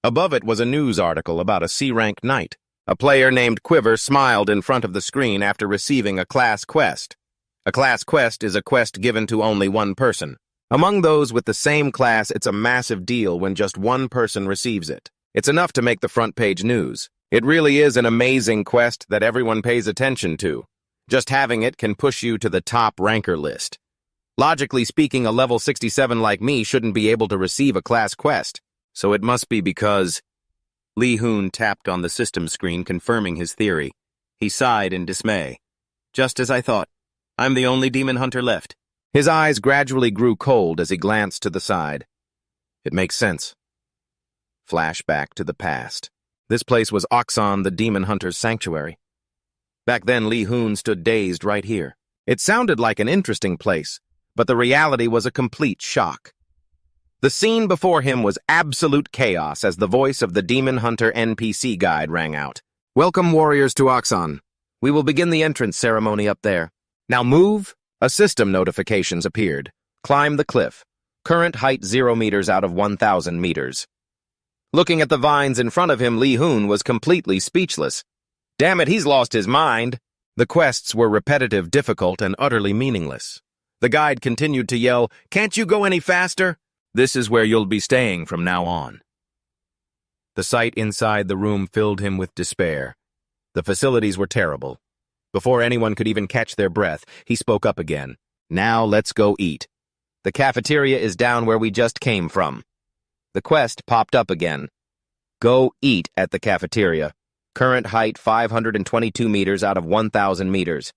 Above it was a news article about a C-rank knight. A player named Quiver smiled in front of the screen after receiving a class quest. A class quest is a quest given to only one person. Among those with the same class, it's a massive deal when just one person receives it. It's enough to make the front page news. It really is an amazing quest that everyone pays attention to. Just having it can push you to the top ranker list. Logically speaking, a level 67 like me shouldn't be able to receive a class quest. So it must be because... Lee Hoon tapped on the system screen, confirming his theory. He sighed in dismay. Just as I thought. I'm the only demon hunter left. His eyes gradually grew cold as he glanced to the side. It makes sense. Flashback to the past. This place was Oxon, the demon hunter's sanctuary. Back then, Lee Hoon stood dazed right here. It sounded like an interesting place, but the reality was a complete shock. The scene before him was absolute chaos as the voice of the Demon Hunter NPC guide rang out. "Welcome, warriors, to Oxon. We will begin the entrance ceremony up there. Now move." A system notifications appeared. "Climb the cliff. Current height 0 meters out of 1,000 meters. Looking at the vines in front of him, Lee Hoon was completely speechless. Damn it, he's lost his mind. The quests were repetitive, difficult, and utterly meaningless. The guide continued to yell, "Can't you go any faster? This is where you'll be staying from now on." The sight inside the room filled him with despair. The facilities were terrible. Before anyone could even catch their breath, he spoke up again. "Now let's go eat. The cafeteria is down where we just came from." The quest popped up again. "Go eat at the cafeteria. Current height 522 meters out of 1,000 meters.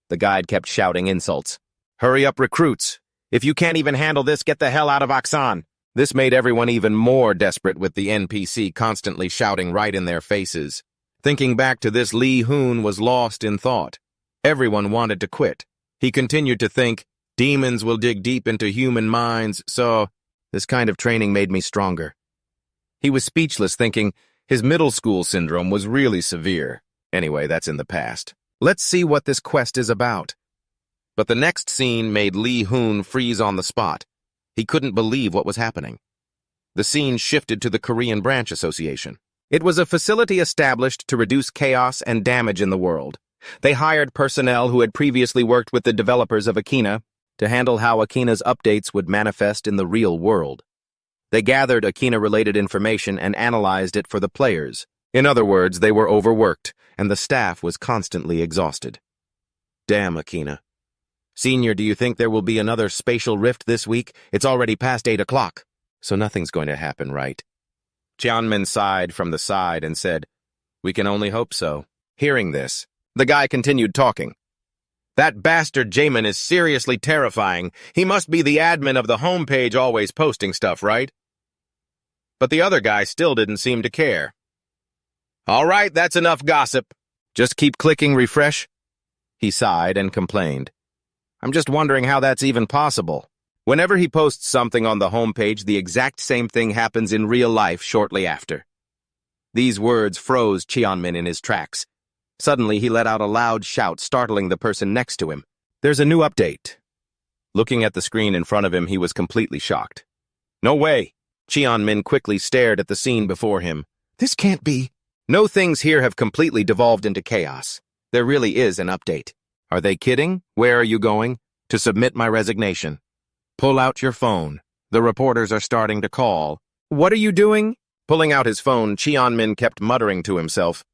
The guide kept shouting insults. "Hurry up, recruits. If you can't even handle this, get the hell out of Oxon." This made everyone even more desperate with the NPC constantly shouting right in their faces. Thinking back to this, Lee Hoon was lost in thought. Everyone wanted to quit. He continued to think, demons will dig deep into human minds, so this kind of training made me stronger. He was speechless, thinking his middle school syndrome was really severe. Anyway, that's in the past. Let's see what this quest is about. But the next scene made Lee Hoon freeze on the spot. He couldn't believe what was happening. The scene shifted to the Korean Branch Association. It was a facility established to reduce chaos and damage in the world. They hired personnel who had previously worked with the developers of Akina to handle how Akina's updates would manifest in the real world. They gathered Akina-related information and analyzed it for the players. In other words, they were overworked, and the staff was constantly exhausted. Damn, Akina. Senior, do you think there will be another spatial rift this week? It's already past 8 o'clock, so nothing's going to happen, right? Jianmin sighed from the side and said, "We can only hope so." Hearing this, the guy continued talking. "That bastard Jamin is seriously terrifying. He must be the admin of the homepage always posting stuff, right?" But the other guy still didn't seem to care. "All right, that's enough gossip. Just keep clicking refresh." He sighed and complained. "I'm just wondering how that's even possible. Whenever he posts something on the homepage, the exact same thing happens in real life shortly after." These words froze Jianmin in his tracks. Suddenly, he let out a loud shout, startling the person next to him. "There's a new update." Looking at the screen in front of him, he was completely shocked. "No way!" Jianmin quickly stared at the scene before him. This can't be. "No, things here have completely devolved into chaos. There really is an update." "Are they kidding? Where are you going?" "To submit my resignation." "Pull out your phone. The reporters are starting to call." "What are you doing?" Pulling out his phone, Jianmin kept muttering to himself.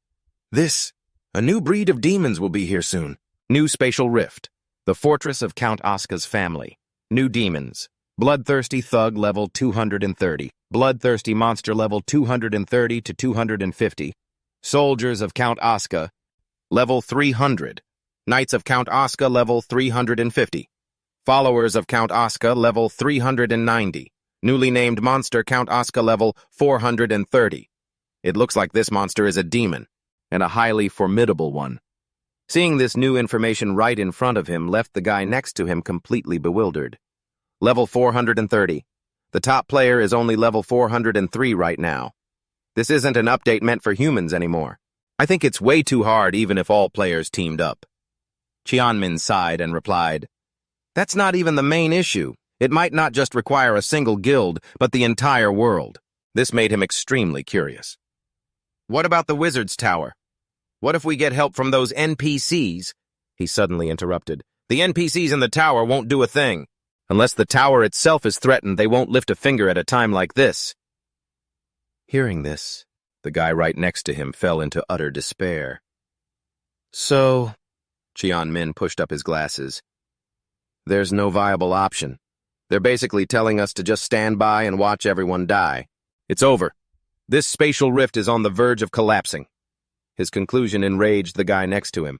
A new breed of demons will be here soon. New spatial rift. The fortress of Count Asuka's family. New demons. Bloodthirsty thug level 230. Bloodthirsty monster level 230 to 250. Soldiers of Count Asuka level 300. Knights of Count Asuka level 350. Followers of Count Asuka level 390. Newly named monster Count Asuka level 430. It looks like this monster is a demon, and a highly formidable one. Seeing this new information right in front of him left the guy next to him completely bewildered. Level 430. The top player is only level 403 right now. This isn't an update meant for humans anymore. I think it's way too hard even if all players teamed up. Jianmin sighed and replied, "That's not even the main issue. It might not just require a single guild, but the entire world." This made him extremely curious. "What about the Wizard's Tower? What if we get help from those NPCs?" He suddenly interrupted. "The NPCs in the tower won't do a thing. Unless the tower itself is threatened, they won't lift a finger at a time like this." Hearing this, the guy right next to him fell into utter despair. "So," Jianmin pushed up his glasses, "there's no viable option. They're basically telling us to just stand by and watch everyone die. It's over. This spatial rift is on the verge of collapsing." His conclusion enraged the guy next to him.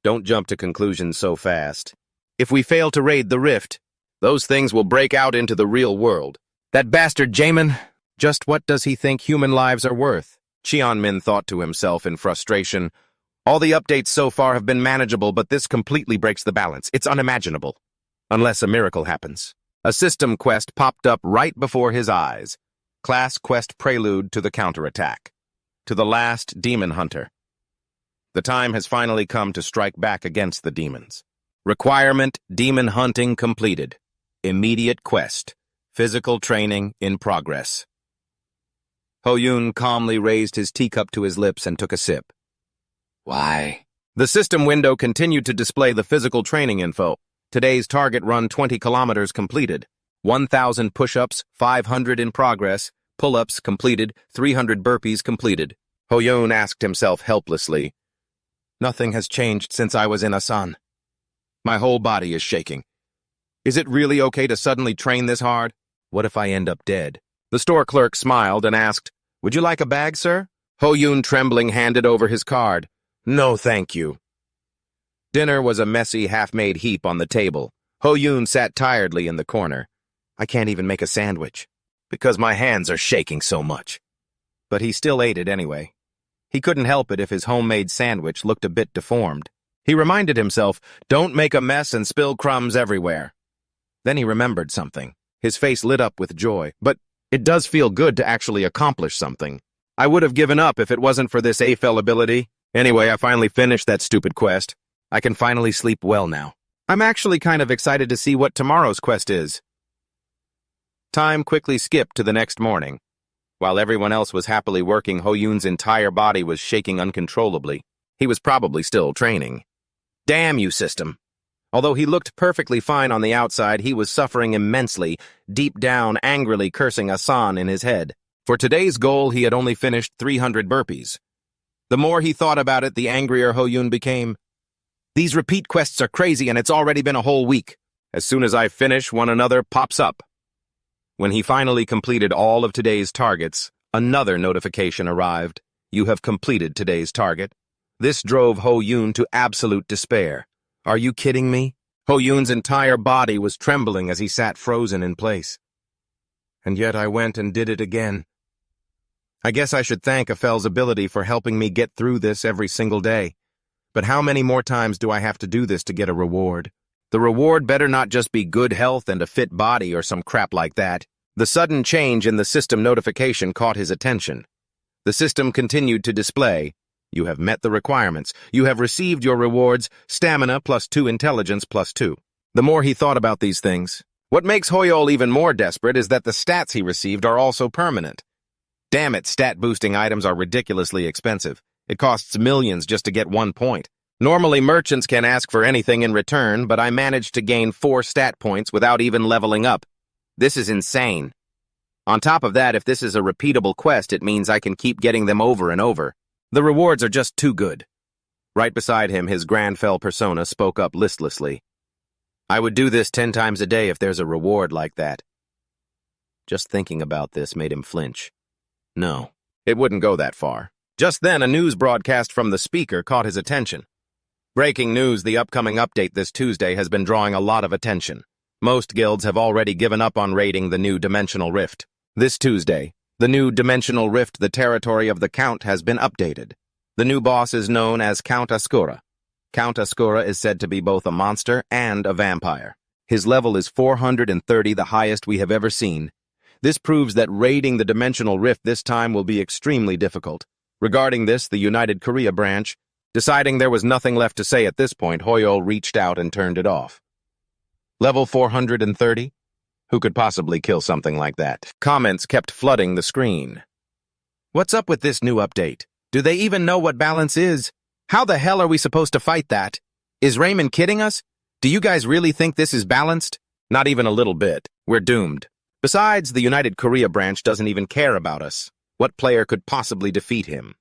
"Don't jump to conclusions so fast. If we fail to raid the rift, those things will break out into the real world. That bastard Jamin, just what does he think human lives are worth?" Jianmin thought to himself in frustration. All the updates so far have been manageable, but this completely breaks the balance. It's unimaginable. Unless a miracle happens. A system quest popped up right before his eyes. Class quest prelude to the counterattack. To the last demon hunter. The time has finally come to strike back against the demons. Requirement: demon hunting completed. Immediate quest. Physical training in progress. Ho-Yoon calmly raised his teacup to his lips and took a sip. Why? The system window continued to display the physical training info. Today's target run 20 kilometers completed. 1,000 push-ups, 500 in progress. Pull-ups completed, 300 burpees completed. Ho-Yoon asked himself helplessly, "Nothing has changed since I was in Asan. My whole body is shaking. Is it really okay to suddenly train this hard? What if I end up dead?" The store clerk smiled and asked, "Would you like a bag, sir?" Ho-Yoon, trembling, handed over his card. "No, thank you." Dinner was a messy, half-made heap on the table. Ho-Yoon sat tiredly in the corner. "I can't even make a sandwich, because my hands are shaking so much." But he still ate it anyway. He couldn't help it if his homemade sandwich looked a bit deformed. He reminded himself, "Don't make a mess and spill crumbs everywhere." Then he remembered something. His face lit up with joy. "But it does feel good to actually accomplish something. I would have given up if it wasn't for this AFL ability. Anyway, I finally finished that stupid quest. I can finally sleep well now. I'm actually kind of excited to see what tomorrow's quest is." Time quickly skipped to the next morning. While everyone else was happily working, Ho-Yoon's entire body was shaking uncontrollably. He was probably still training. Damn you, system. Although he looked perfectly fine on the outside, he was suffering immensely, deep down angrily cursing Asan in his head. For today's goal, he had only finished 300 burpees. The more he thought about it, the angrier Ho-Yoon became. "These repeat quests are crazy, and it's already been a whole week. As soon as I finish, one another pops up." When he finally completed all of today's targets, another notification arrived. "You have completed today's target." This drove Ho-Yoon to absolute despair. Are you kidding me? Ho-Yoon's entire body was trembling as he sat frozen in place. And yet I went and did it again. I guess I should thank Afel's ability for helping me get through this every single day. But how many more times do I have to do this to get a reward? The reward better not just be good health and a fit body or some crap like that. The sudden change in the system notification caught his attention. The system continued to display, "You have met the requirements. You have received your rewards, stamina +2, intelligence +2. The more he thought about these things, what makes Hoyol even more desperate is that the stats he received are also permanent. Damn it, stat-boosting items are ridiculously expensive. It costs millions just to get 1 point. Normally, merchants can ask for anything in return, but I managed to gain 4 stat points without even leveling up. This is insane. On top of that, if this is a repeatable quest, it means I can keep getting them over and over. The rewards are just too good." Right beside him, his Granfell persona spoke up listlessly. "I would do this 10 times a day if there's a reward like that." Just thinking about this made him flinch. No, it wouldn't go that far. Just then, a news broadcast from the speaker caught his attention. Breaking news, the upcoming update this Tuesday has been drawing a lot of attention. Most guilds have already given up on raiding the new Dimensional Rift. This Tuesday, the new Dimensional Rift, the territory of the Count, has been updated. The new boss is known as Count Asura. Count Asura is said to be both a monster and a vampire. His level is 430, the highest we have ever seen. This proves that raiding the Dimensional Rift this time will be extremely difficult. Regarding this, the United Korea branch, deciding there was nothing left to say at this point, Hoyol reached out and turned it off. Level 430? Who could possibly kill something like that? Comments kept flooding the screen. What's up with this new update? Do they even know what balance is? How the hell are we supposed to fight that? Is Raymond kidding us? Do you guys really think this is balanced? Not even a little bit. We're doomed. Besides, the United Korea branch doesn't even care about us. What player could possibly defeat him?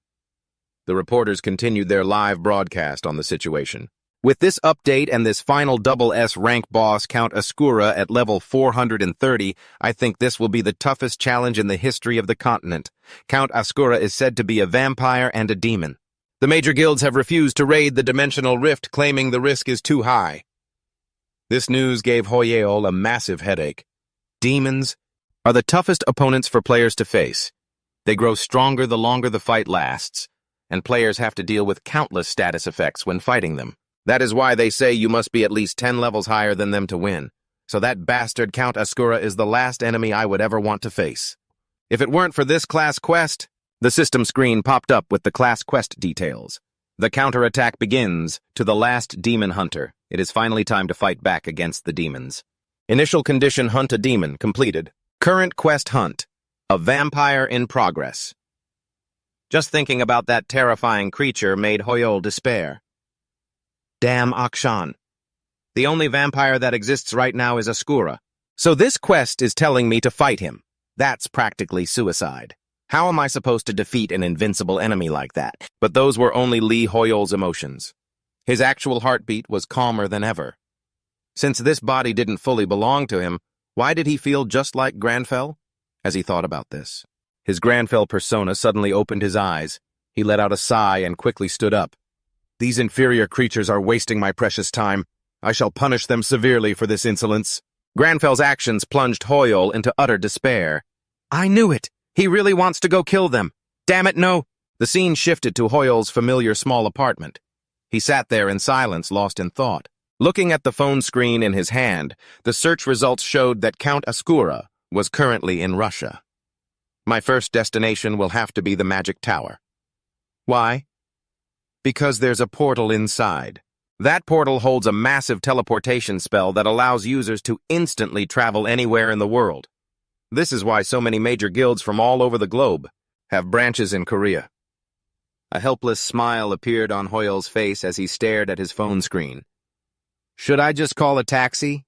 The reporters continued their live broadcast on the situation. With this update and this final SS rank boss, Count Asura, at level 430, I think this will be the toughest challenge in the history of the continent. Count Asura is said to be a vampire and a demon. The major guilds have refused to raid the Dimensional Rift, claiming the risk is too high. This news gave Hoyol a massive headache. Demons are the toughest opponents for players to face. They grow stronger the longer the fight lasts, and players have to deal with countless status effects when fighting them. That is why they say you must be at least 10 levels higher than them to win. So that bastard Count Asura is the last enemy I would ever want to face. If it weren't for this class quest, the system screen popped up with the class quest details. The counterattack begins to the last demon hunter. It is finally time to fight back against the demons. Initial condition: hunt a demon, completed. Current quest: hunt a vampire in progress. Just thinking about that terrifying creature made Hoyol despair. Damn Akshan. The only vampire that exists right now is Asura. So this quest is telling me to fight him. That's practically suicide. How am I supposed to defeat an invincible enemy like that? But those were only Lee Hoyol's emotions. His actual heartbeat was calmer than ever. Since this body didn't fully belong to him, why did he feel just like Granfell? As he thought about this, his Granfell persona suddenly opened his eyes. He let out a sigh and quickly stood up. These inferior creatures are wasting my precious time. I shall punish them severely for this insolence. Granfell's actions plunged Hoyol into utter despair. I knew it! He really wants to go kill them! Damn it, no! The scene shifted to Hoyol's familiar small apartment. He sat there in silence, lost in thought. Looking at the phone screen in his hand, the search results showed that Count Asura was currently in Russia. My first destination will have to be the Magic Tower. Why? Because there's a portal inside. That portal holds a massive teleportation spell that allows users to instantly travel anywhere in the world. This is why so many major guilds from all over the globe have branches in Korea. A helpless smile appeared on Hoyol's face as he stared at his phone screen. Should I just call a taxi?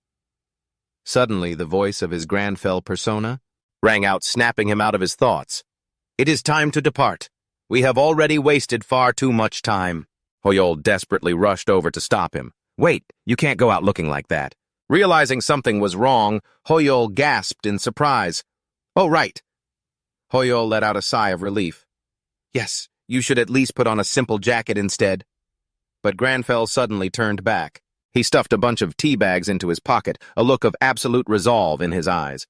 Suddenly, the voice of his Granfell persona rang out, snapping him out of his thoughts. It is time to depart. We have already wasted far too much time. Hoyol desperately rushed over to stop him. Wait, you can't go out looking like that. Realizing something was wrong, Hoyol gasped in surprise. Oh, right. Hoyol let out a sigh of relief. Yes, you should at least put on a simple jacket instead. But Granfell suddenly turned back. He stuffed a bunch of tea bags into his pocket, a look of absolute resolve in his eyes.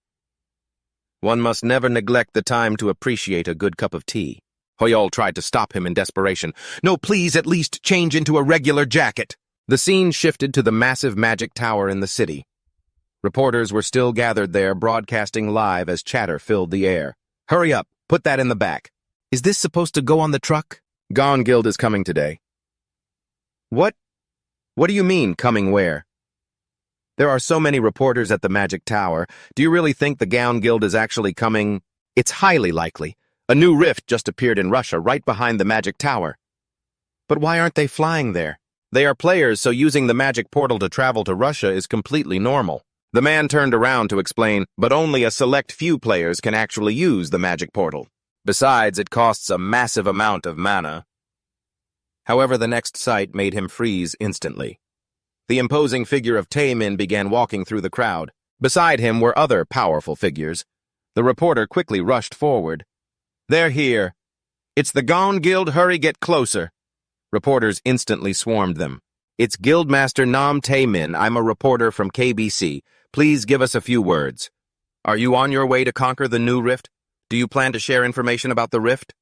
One must never neglect the time to appreciate a good cup of tea. Hoyol tried to stop him in desperation. No, please, at least change into a regular jacket. The scene shifted to the massive magic tower in the city. Reporters were still gathered there, broadcasting live as chatter filled the air. Hurry up, put that in the back. Is this supposed to go on the truck? Gone Guild is coming today. What do you mean, coming where? There are so many reporters at the Magic Tower. Do you really think the Gown Guild is actually coming? It's highly likely. A new rift just appeared in Russia, right behind the Magic Tower. But why aren't they flying there? They are players, so using the magic portal to travel to Russia is completely normal. The man turned around to explain, but only a select few players can actually use the magic portal. Besides, it costs a massive amount of mana. However, the next sight made him freeze instantly. The imposing figure of Taemin began walking through the crowd. Beside him were other powerful figures. The reporter quickly rushed forward. They're here. It's the Gone Guild, hurry, get closer. Reporters instantly swarmed them. It's Guildmaster Nam Taemin, I'm a reporter from KBC. Please give us a few words. Are you on your way to conquer the new rift? Do you plan to share information about the rift?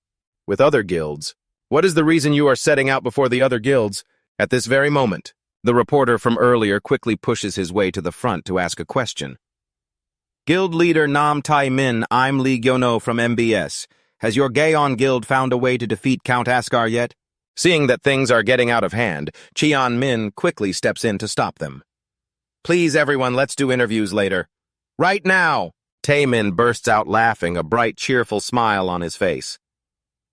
With other guilds? What is the reason you are setting out before the other guilds at this very moment? The reporter from earlier quickly pushes his way to the front to ask a question. Guild leader Nam Taemin, I'm Lee Gyono from MBS. Has your Gaon Guild found a way to defeat Count Asgar yet? Seeing that things are getting out of hand, Cheon Min quickly steps in to stop them. Please, everyone, let's do interviews later. Right now! Taemin bursts out laughing, a bright, cheerful smile on his face.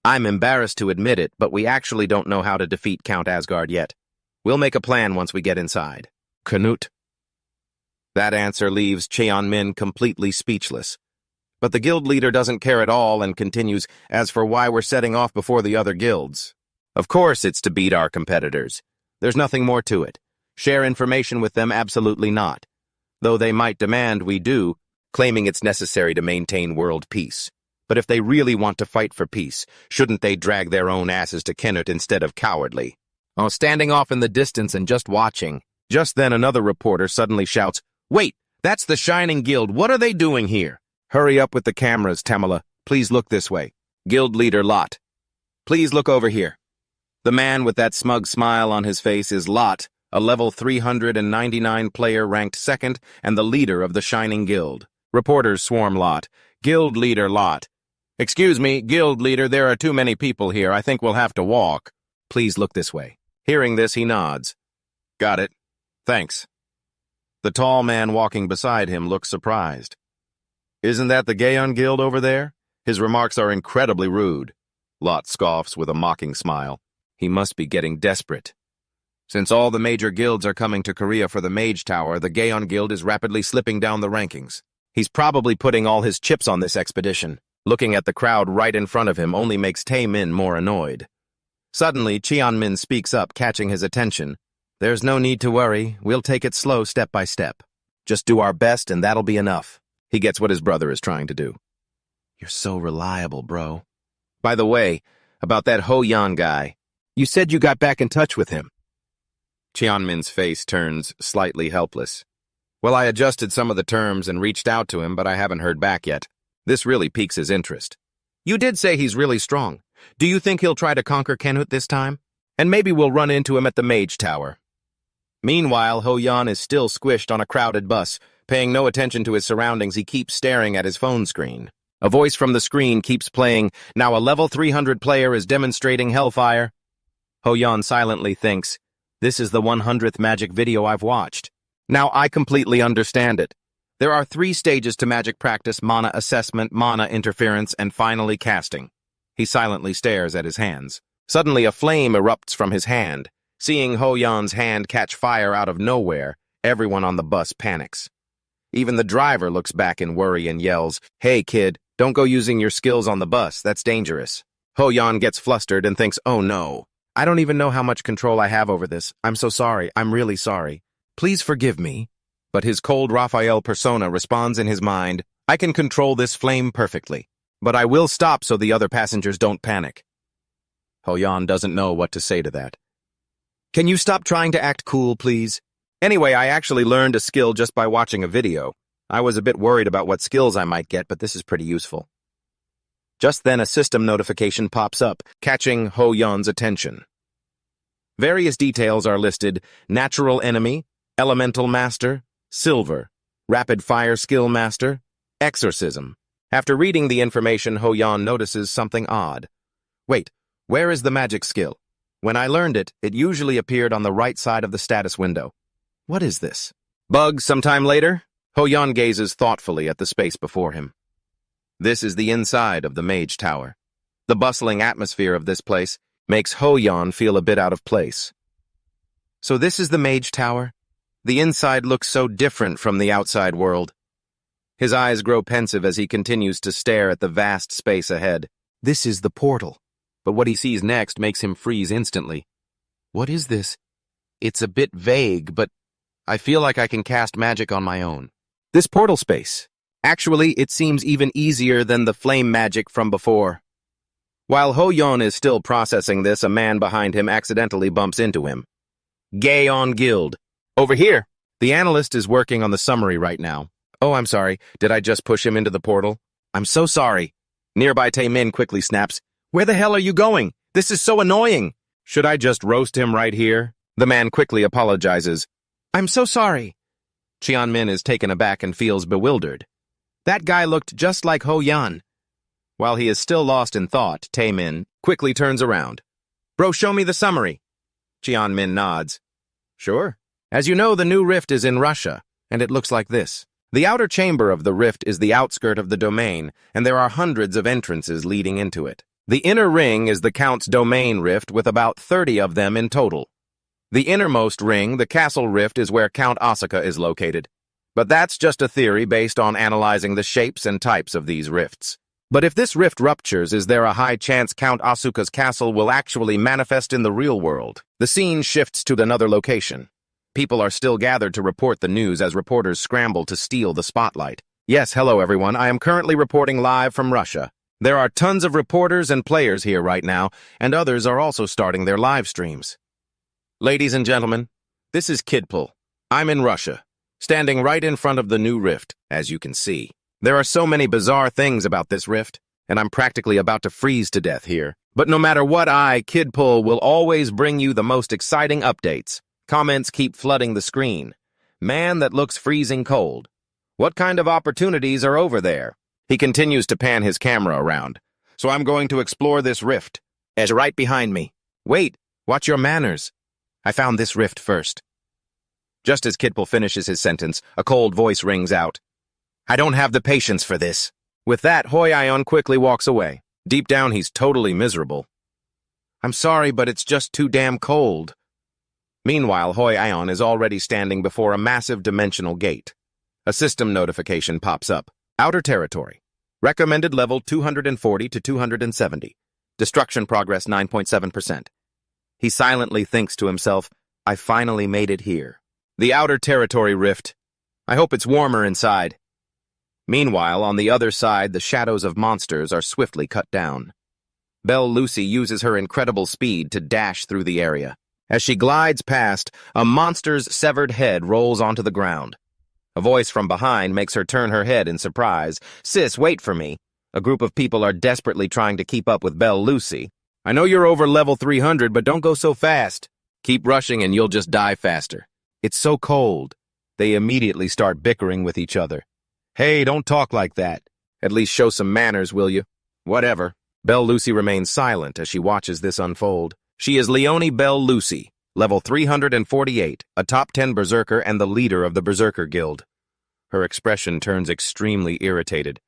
I'm embarrassed to admit it, but we actually don't know how to defeat Count Asgard yet. We'll make a plan once we get inside. Canute. That answer leaves Cheon Min completely speechless. But the guild leader doesn't care at all and continues, as for why we're setting off before the other guilds. Of course it's to beat our competitors. There's nothing more to it. Share information with them, absolutely not. Though they might demand we do, claiming it's necessary to maintain world peace. But if they really want to fight for peace, shouldn't they drag their own asses to Kennet instead of cowardly? Oh, standing off in the distance and just watching. Just then another reporter suddenly shouts, Wait, that's the Shining Guild. What are they doing here? Hurry up with the cameras, Tamala. Please look this way. Guild leader Lot. Please look over here. The man with that smug smile on his face is Lot, a level 399 player ranked second and the leader of the Shining Guild. Reporters swarm Lot. Guild leader Lot. "Excuse me, guild leader, there are too many people here. I think we'll have to walk. Please look this way." Hearing this, he nods. "Got it. Thanks." The tall man walking beside him looks surprised. "Isn't that the Gaon Guild over there?" His remarks are incredibly rude. Lot scoffs with a mocking smile. He must be getting desperate. Since all the major guilds are coming to Korea for the Mage Tower, the Gaon Guild is rapidly slipping down the rankings. He's probably putting all his chips on this expedition. Looking at the crowd right in front of him only makes Tae-min more annoyed. Suddenly, Cheon-min speaks up, catching his attention. "There's no need to worry. We'll take it slow, step by step. Just do our best and that'll be enough." He gets what his brother is trying to do. "You're so reliable, bro. By the way, about that Ho-Yan guy, you said you got back in touch with him." Cheon-min's face turns slightly helpless. "Well, I adjusted some of the terms and reached out to him, but I haven't heard back yet. This really piques his interest. You did say he's really strong. Do you think he'll try to conquer Kenhut this time? And maybe we'll run into him at the Mage Tower." Meanwhile, Ho-Yan is still squished on a crowded bus. Paying no attention to his surroundings, he keeps staring at his phone screen. A voice from the screen keeps playing. Now a level 300 player is demonstrating Hellfire. Ho-Yan silently thinks, "This is the 100th magic video I've watched. Now I completely understand it. There are 3 stages to magic practice: mana assessment, mana interference, and finally casting." He silently stares at his hands. Suddenly a flame erupts from his hand. Seeing Ho-Yan's hand catch fire out of nowhere, everyone on the bus panics. Even the driver looks back in worry and yells, "Hey kid, don't go using your skills on the bus, that's dangerous." Ho-Yan gets flustered and thinks, "Oh no. I don't even know how much control I have over this. I'm so sorry, I'm really sorry. Please forgive me." But his cold Raphael persona responds in his mind, "I can control this flame perfectly, but I will stop so the other passengers don't panic." Ho-Yan doesn't know what to say to that. "Can you stop trying to act cool, please? Anyway, I actually learned a skill just by watching a video. I was a bit worried about what skills I might get, but this is pretty useful." Just then a system notification pops up, catching Ho-Yan's attention. Various details are listed: Natural Enemy, Elemental Master, Silver, Rapid Fire Skill Master, Exorcism. After reading the information, Ho-Yan notices something odd. Wait, where is the magic skill? When I learned it, it usually appeared on the right side of the status window. What is this? Bug sometime later? Ho-Yan gazes thoughtfully at the space before him. This is the inside of the Mage Tower. The bustling atmosphere of this place makes Ho-Yan feel a bit out of place. So this is the Mage Tower? The inside looks so different from the outside world. His eyes grow pensive as he continues to stare at the vast space ahead. This is the portal. But what he sees next makes him freeze instantly. What is this? It's a bit vague, but I feel like I can cast magic on my own. This portal space. Actually, it seems even easier than the flame magic from before. While Ho-Yan is still processing this, a man behind him accidentally bumps into him. Gaon Guild. Over here. The analyst is working on the summary right now. Oh, I'm sorry. Did I just push him into the portal? I'm so sorry. Nearby Tae-min quickly snaps. Where the hell are you going? This is so annoying. Should I just roast him right here? The man quickly apologizes. I'm so sorry. Cheon-min is taken aback and feels bewildered. That guy looked just like Ho-Yan. While he is still lost in thought, Tae-min quickly turns around. Bro, show me the summary. Cheon-min nods. Sure. As you know, the new rift is in Russia, and it looks like this. The outer chamber of the rift is the outskirt of the domain, and there are hundreds of entrances leading into it. The inner ring is the Count's domain rift, with about 30 of them in total. The innermost ring, the castle rift, is where Count Asuka is located. But that's just a theory based on analyzing the shapes and types of these rifts. But if this rift ruptures, is there a high chance Count Asuka's castle will actually manifest in the real world? The scene shifts to another location. People are still gathered to report the news as reporters scramble to steal the spotlight. Yes, hello everyone, I am currently reporting live from Russia. There are tons of reporters and players here right now, and others are also starting their live streams. Ladies and gentlemen, this is Kidpool. I'm in Russia, standing right in front of the new rift, as you can see. There are so many bizarre things about this rift, and I'm practically about to freeze to death here. But no matter what, Kidpull, will always bring you the most exciting updates. Comments keep flooding the screen. Man that looks freezing cold. What kind of opportunities are over there? He continues to pan his camera around. So I'm going to explore this rift. As right behind me. Wait, watch your manners. I found this rift first. Just as Kidpull finishes his sentence, a cold voice rings out. I don't have the patience for this. With that, Hoi-Ion quickly walks away. Deep down, he's totally miserable. I'm sorry, but it's just too damn cold. Meanwhile, Hoi-Ion is already standing before a massive dimensional gate. A system notification pops up. Outer Territory. Recommended level 240 to 270. Destruction progress 9.7%. He silently thinks to himself, I finally made it here. The Outer Territory rift. I hope it's warmer inside. Meanwhile, on the other side, the shadows of monsters are swiftly cut down. Belle Lucy uses her incredible speed to dash through the area. As she glides past, a monster's severed head rolls onto the ground. A voice from behind makes her turn her head in surprise. Sis, wait for me. A group of people are desperately trying to keep up with Belle Lucy. I know you're over level 300, but don't go so fast. Keep rushing and you'll just die faster. It's so cold. They immediately start bickering with each other. Hey, don't talk like that. At least show some manners, will you? Whatever. Belle Lucy remains silent as she watches this unfold. She is Leonie Belle Lucy, level 348, a top 10 berserker and the leader of the Berserker Guild. Her expression turns extremely irritated.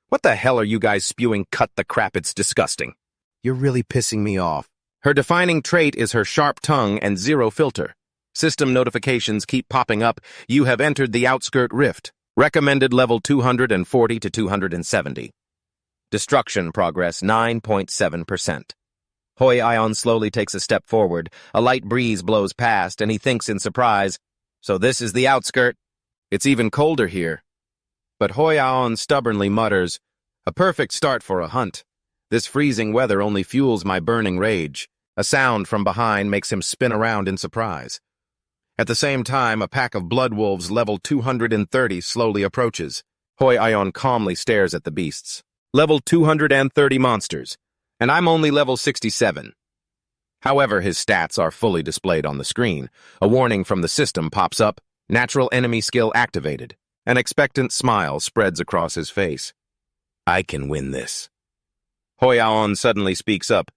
What the hell are you guys spewing? Cut the crap, it's disgusting. You're really pissing me off. Her defining trait is her sharp tongue and zero filter. System notifications keep popping up. You have entered the Outskirt Rift. Recommended level 240 to 270. Destruction progress 9.7%. Hoi-Ion slowly takes a step forward. A light breeze blows past, and he thinks in surprise, so this is the outskirt. It's even colder here. But Hoi-Ion stubbornly mutters, a perfect start for a hunt. This freezing weather only fuels my burning rage. A sound from behind makes him spin around in surprise. At the same time, a pack of blood wolves level 230 slowly approaches. Hoi-Ion calmly stares at the beasts. Level 230 monsters, and I'm only level 67. However, his stats are fully displayed on the screen. A warning from the system pops up. Natural enemy skill activated. An expectant smile spreads across his face. I can win this. Hoi-Ion suddenly speaks up.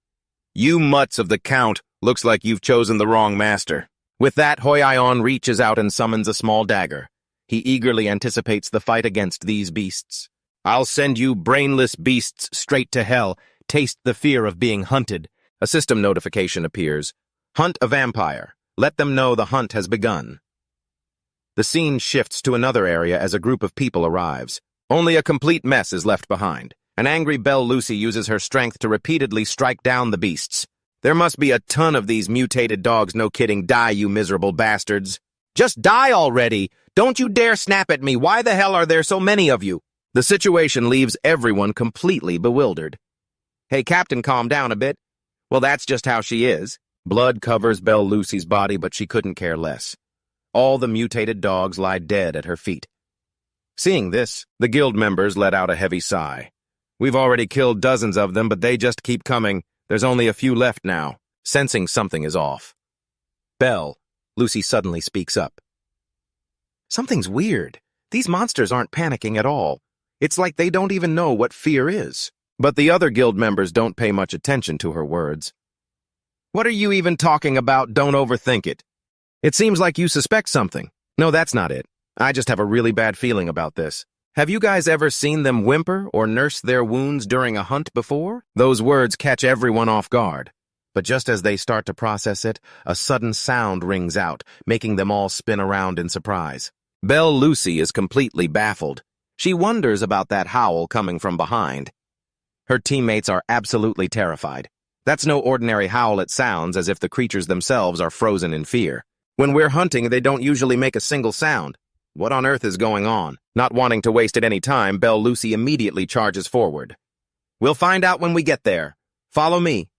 You mutts of the Count, looks like you've chosen the wrong master. With that, Hoi-Ion reaches out and summons a small dagger. He eagerly anticipates the fight against these beasts. I'll send you brainless beasts straight to hell. Taste the fear of being hunted. A system notification appears. Hunt a vampire. Let them know the hunt has begun. The scene shifts to another area as a group of people arrives. Only a complete mess is left behind. An angry Belle Lucy uses her strength to repeatedly strike down the beasts. There must be a ton of these mutated dogs, no kidding. Die, you miserable bastards. Just die already! Don't you dare snap at me! Why the hell are there so many of you? The situation leaves everyone completely bewildered. Hey, Captain, calm down a bit. Well, that's just how she is. Blood covers Belle Lucy's body, but she couldn't care less. All the mutated dogs lie dead at her feet. Seeing this, the guild members let out a heavy sigh. We've already killed dozens of them, but they just keep coming. There's only a few left now. Sensing something is off. Belle, Lucy suddenly speaks up. Something's weird. These monsters aren't panicking at all. It's like they don't even know what fear is. But the other guild members don't pay much attention to her words. What are you even talking about? Don't overthink it. It seems like you suspect something. No, that's not it. I just have a really bad feeling about this. Have you guys ever seen them whimper or nurse their wounds during a hunt before? Those words catch everyone off guard. But just as they start to process it, a sudden sound rings out, making them all spin around in surprise. Belle Lucy is completely baffled. She wonders about that howl coming from behind. Her teammates are absolutely terrified. That's no ordinary howl. It sounds as if the creatures themselves are frozen in fear. When we're hunting, they don't usually make a single sound. What on earth is going on? Not wanting to waste any time, Belle Lucy immediately charges forward. We'll find out when we get there. Follow me.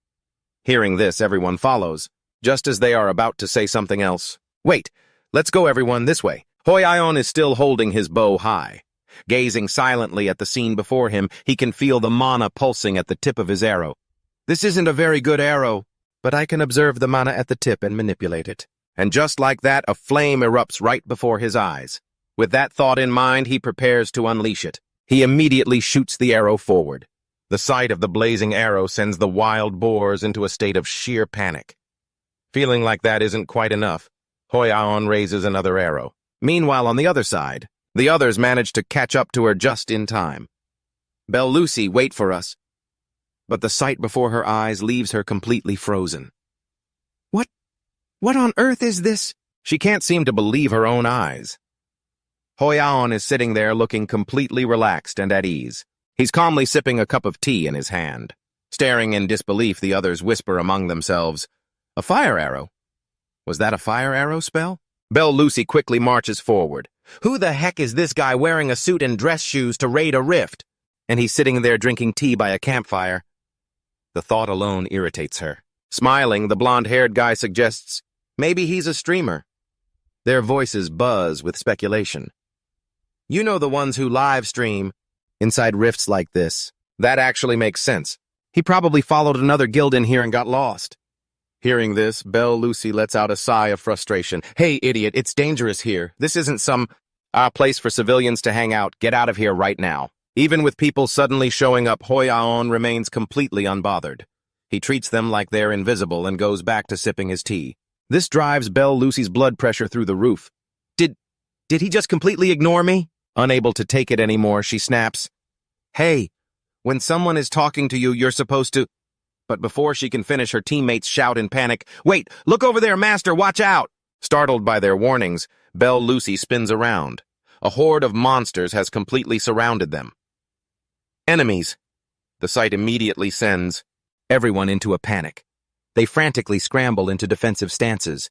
Hearing this, everyone follows, just as they are about to say something else. Wait, let's go everyone this way. Hoi-Ion is still holding his bow high. Gazing silently at the scene before him, he can feel the mana pulsing at the tip of his arrow. This isn't a very good arrow, but I can observe the mana at the tip and manipulate it. And just like that, a flame erupts right before his eyes. With that thought in mind, he prepares to unleash it. He immediately shoots the arrow forward. The sight of the blazing arrow sends the wild boars into a state of sheer panic. Feeling like that isn't quite enough, Hoyaon raises another arrow. Meanwhile, on the other side, the others manage to catch up to her just in time. Belle Lucy, wait for us. But the sight before her eyes leaves her completely frozen. What on earth is this? She can't seem to believe her own eyes. Hoyaon is sitting there looking completely relaxed and at ease. He's calmly sipping a cup of tea in his hand. Staring in disbelief, the others whisper among themselves, "A fire arrow? Was that a fire arrow spell?" Belle Lucy quickly marches forward. Who the heck is this guy wearing a suit and dress shoes to raid a rift? And he's sitting there drinking tea by a campfire. The thought alone irritates her. Smiling, the blonde-haired guy suggests, maybe he's a streamer. Their voices buzz with speculation. You know the ones who live stream inside rifts like this. That actually makes sense. He probably followed another guild in here and got lost. Hearing this, Belle Lucy lets out a sigh of frustration. Hey, idiot, it's dangerous here. This isn't some place for civilians to hang out. Get out of here right now. Even with people suddenly showing up, Hoyaon remains completely unbothered. He treats them like they're invisible and goes back to sipping his tea. This drives Belle Lucy's blood pressure through the roof. Did he just completely ignore me? Unable to take it anymore, she snaps. Hey, when someone is talking to you, you're supposed to... But before she can finish, her teammates shout in panic, Wait, look over there, master, watch out! Startled by their warnings, Belle Lucy spins around. A horde of monsters has completely surrounded them. Enemies! The sight immediately sends everyone into a panic. They frantically scramble into defensive stances.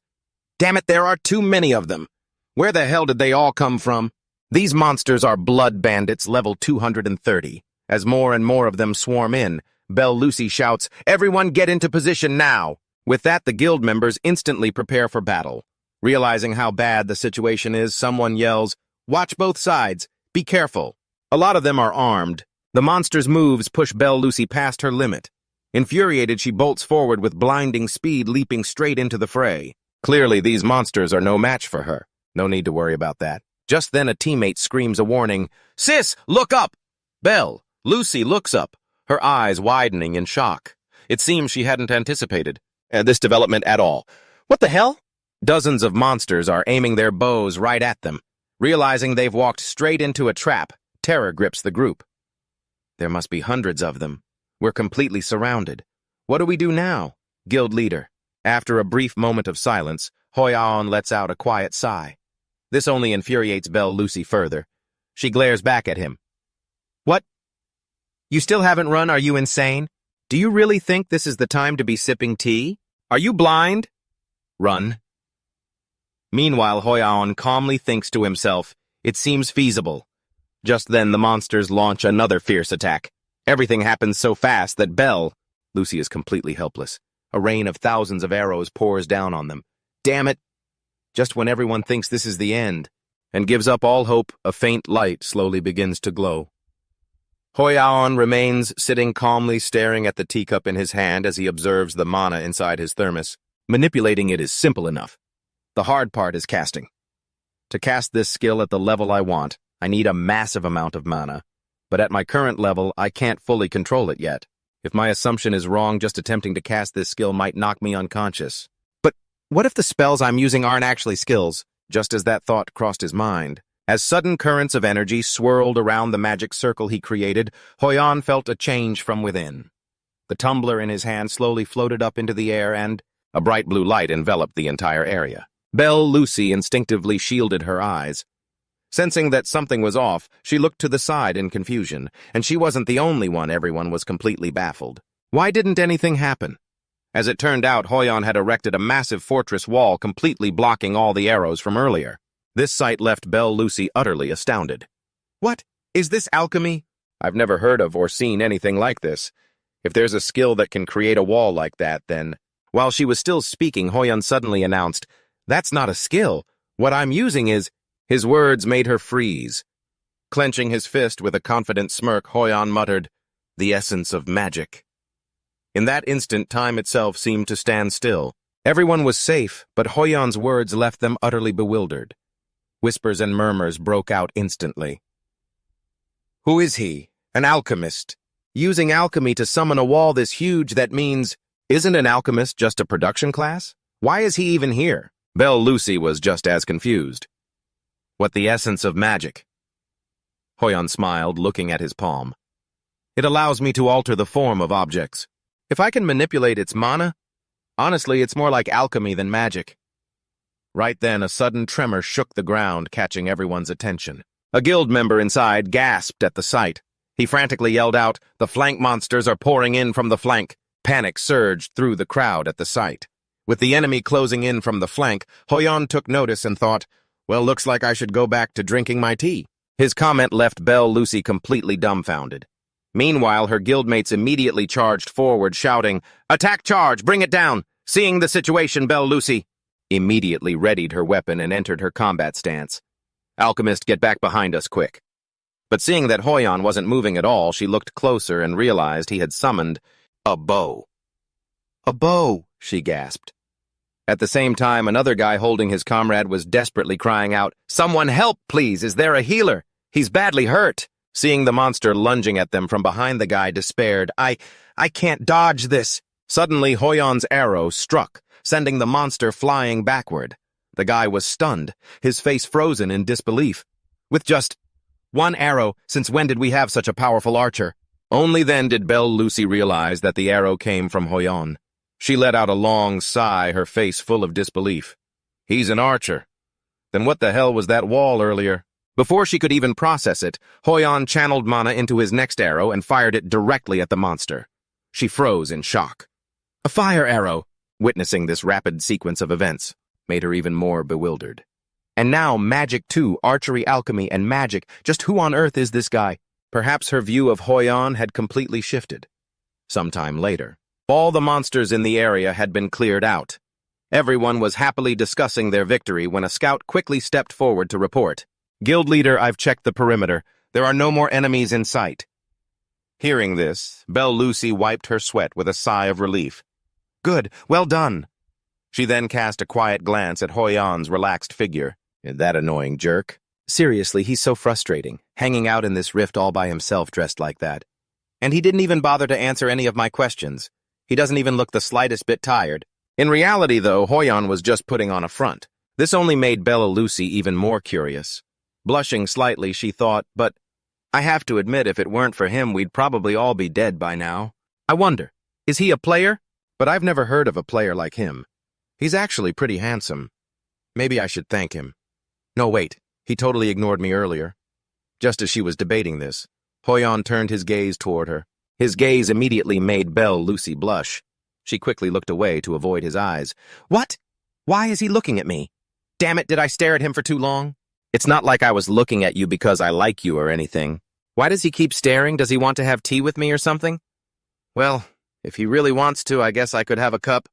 Damn it, there are too many of them! Where the hell did they all come from? These monsters are blood bandits level 230. As more and more of them swarm in, Belle Lucy shouts, Everyone get into position now! With that, the guild members instantly prepare for battle. Realizing how bad the situation is, someone yells, Watch both sides! Be careful! A lot of them are armed. The monster's moves push Belle Lucy past her limit. Infuriated, she bolts forward with blinding speed, leaping straight into the fray. Clearly, these monsters are no match for her. No need to worry about that. Just then, a teammate screams a warning, Sis, look up! Belle Lucy looks up, her eyes widening in shock. It seems she hadn't anticipated this development at all. What the hell? Dozens of monsters are aiming their bows right at them. Realizing they've walked straight into a trap, terror grips the group. There must be hundreds of them. We're completely surrounded. What do we do now? Guild leader. After a brief moment of silence, Hoyaon lets out a quiet sigh. This only infuriates Belle Lucy further. She glares back at him. What? You still haven't run? Are you insane? Do you really think this is the time to be sipping tea? Are you blind? Run. Meanwhile, Hoyaon calmly thinks to himself, it seems feasible. Just then, the monsters launch another fierce attack. Everything happens so fast that Belle Lucy is completely helpless. A rain of thousands of arrows pours down on them. Damn it! Just when everyone thinks this is the end, and gives up all hope, a faint light slowly begins to glow. Hoyaon remains sitting calmly staring at the teacup in his hand as he observes the mana inside his thermos. Manipulating it is simple enough. The hard part is casting. To cast this skill at the level I want, I need a massive amount of mana. But at my current level, I can't fully control it yet. If my assumption is wrong, just attempting to cast this skill might knock me unconscious. But what if the spells I'm using aren't actually skills? Just as that thought crossed his mind, as sudden currents of energy swirled around the magic circle he created, Hoyaon felt a change from within. The tumbler in his hand slowly floated up into the air and a bright blue light enveloped the entire area. Belle Lucy instinctively shielded her eyes. Sensing that something was off, she looked to the side in confusion, and she wasn't the only one. Everyone was completely baffled. Why didn't anything happen? As it turned out, Hoyaon had erected a massive fortress wall completely blocking all the arrows from earlier. This sight left Belle Lucy utterly astounded. What? Is this alchemy? I've never heard of or seen anything like this. If there's a skill that can create a wall like that, then... While she was still speaking, Hoyaon suddenly announced, That's not a skill. What I'm using is... His words made her freeze. Clenching his fist with a confident smirk, Hoyaon muttered, The essence of magic. In that instant, time itself seemed to stand still. Everyone was safe, but Hoyon's words left them utterly bewildered. Whispers and murmurs broke out instantly. Who is he? An alchemist. Using alchemy to summon a wall this huge, that means, isn't an alchemist just a production class? Why is he even here? Belle Lucy was just as confused. What the essence of magic? Hoyon smiled, looking at his palm. It allows me to alter the form of objects. If I can manipulate its mana, honestly, it's more like alchemy than magic. Right then, a sudden tremor shook the ground, catching everyone's attention. A guild member inside gasped at the sight. He frantically yelled out, "The flank monsters are pouring in from the flank." Panic surged through the crowd at the sight. With the enemy closing in from the flank, Hoyon took notice and thought, well, looks like I should go back to drinking my tea. His comment left Belle Lucy completely dumbfounded. Meanwhile, her guildmates immediately charged forward, shouting, "Attack charge! Bring it down!" Seeing the situation, Belle Lucy immediately readied her weapon and entered her combat stance. "Alchemist, get back behind us, quick." But seeing that Hoyon wasn't moving at all, she looked closer and realized he had summoned a bow. "A bow," she gasped. At the same time, another guy holding his comrade was desperately crying out, "Someone help, please! Is there a healer? He's badly hurt!" Seeing the monster lunging at them from behind, the guy despaired, I can't dodge this." Suddenly, Hoyon's arrow struck, sending the monster flying backward. The guy was stunned, his face frozen in disbelief. With just one arrow, since when did we have such a powerful archer? Only then did Belle Lucy realize that the arrow came from Hoyon. She let out a long sigh, her face full of disbelief. He's an archer. Then what the hell was that wall earlier? Before she could even process it, Hoyon channeled mana into his next arrow and fired it directly at the monster. She froze in shock. A fire arrow! Witnessing this rapid sequence of events made her even more bewildered. And now magic too, archery, alchemy, and magic. Just who on earth is this guy? Perhaps her view of Hoyon had completely shifted. Sometime later, all the monsters in the area had been cleared out. Everyone was happily discussing their victory when a scout quickly stepped forward to report. "Guild leader, I've checked the perimeter. There are no more enemies in sight." Hearing this, Belle Lucy wiped her sweat with a sigh of relief. "Good, well done." She then cast a quiet glance at Hoyon's relaxed figure. That annoying jerk. Seriously, he's so frustrating, hanging out in this rift all by himself dressed like that. And he didn't even bother to answer any of my questions. He doesn't even look the slightest bit tired. In reality, though, Hoyon was just putting on a front. This only made Belle Lucy even more curious. Blushing slightly, she thought, but I have to admit, if it weren't for him, we'd probably all be dead by now. I wonder, is he a player? But I've never heard of a player like him. He's actually pretty handsome. Maybe I should thank him. No, wait, he totally ignored me earlier. Just as she was debating this, Hoyon turned his gaze toward her. His gaze immediately made Belle Lucy blush. She quickly looked away to avoid his eyes. What? Why is he looking at me? Damn it, did I stare at him for too long? It's not like I was looking at you because I like you or anything. Why does he keep staring? Does he want to have tea with me or something? Well, if he really wants to, I guess I could have a cup.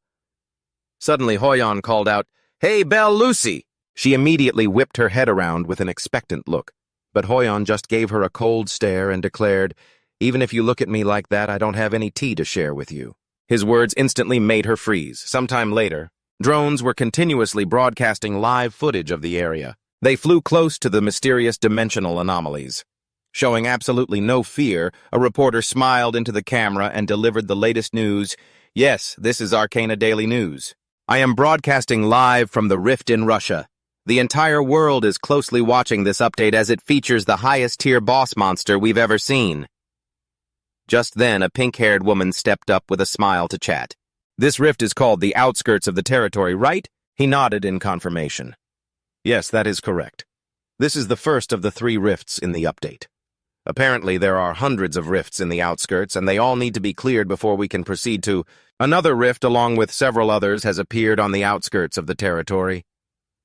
Suddenly, Hoyon called out, "Hey, Belle Lucy!" She immediately whipped her head around with an expectant look. But Hoyon just gave her a cold stare and declared, "Even if you look at me like that, I don't have any tea to share with you." His words instantly made her freeze. Sometime later, drones were continuously broadcasting live footage of the area. They flew close to the mysterious dimensional anomalies. Showing absolutely no fear, a reporter smiled into the camera and delivered the latest news. "Yes, this is Arcana Daily News. I am broadcasting live from the rift in Russia. The entire world is closely watching this update as it features the highest-tier boss monster we've ever seen." Just then, a pink-haired woman stepped up with a smile to chat. "This rift is called the outskirts of the territory, right?" He nodded in confirmation. "Yes, that is correct. This is the first of the 3 rifts in the update. Apparently, there are hundreds of rifts in the outskirts, and they all need to be cleared before we can proceed to... Another rift, along with several others, has appeared on the outskirts of the territory.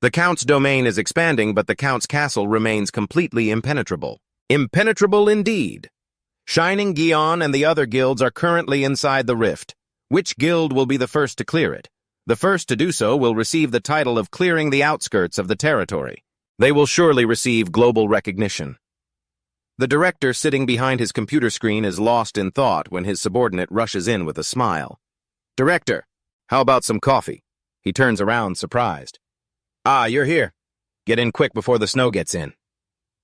The Count's domain is expanding, but the Count's castle remains completely impenetrable. Impenetrable indeed. Shining Gion and the other guilds are currently inside the rift. Which guild will be the first to clear it? The first to do so will receive the title of clearing the outskirts of the territory. They will surely receive global recognition." The director sitting behind his computer screen is lost in thought when his subordinate rushes in with a smile. "Director, how about some coffee?" He turns around, surprised. "Ah, you're here. Get in quick before the snow gets in."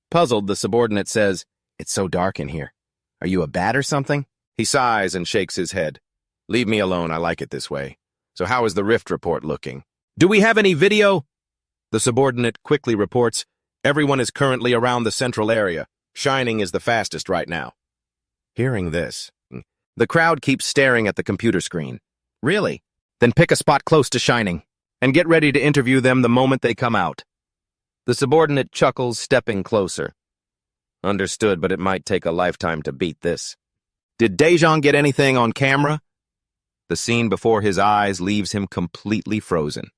Puzzled, the subordinate says, "It's so dark in here. Are you a bat or something?" He sighs and shakes his head. "Leave me alone, I like it this way. So how is the rift report looking?" "Do we have any video?" The subordinate quickly reports, "Everyone is currently around the central area. Shining is the fastest right now." Hearing this, the crowd keeps staring at the computer screen. "Really? Then pick a spot close to Shining, and get ready to interview them the moment they come out." The subordinate chuckles, stepping closer. "Understood, but it might take a lifetime to beat this." "Did Daejeon get anything on camera?" The scene before his eyes leaves him completely frozen.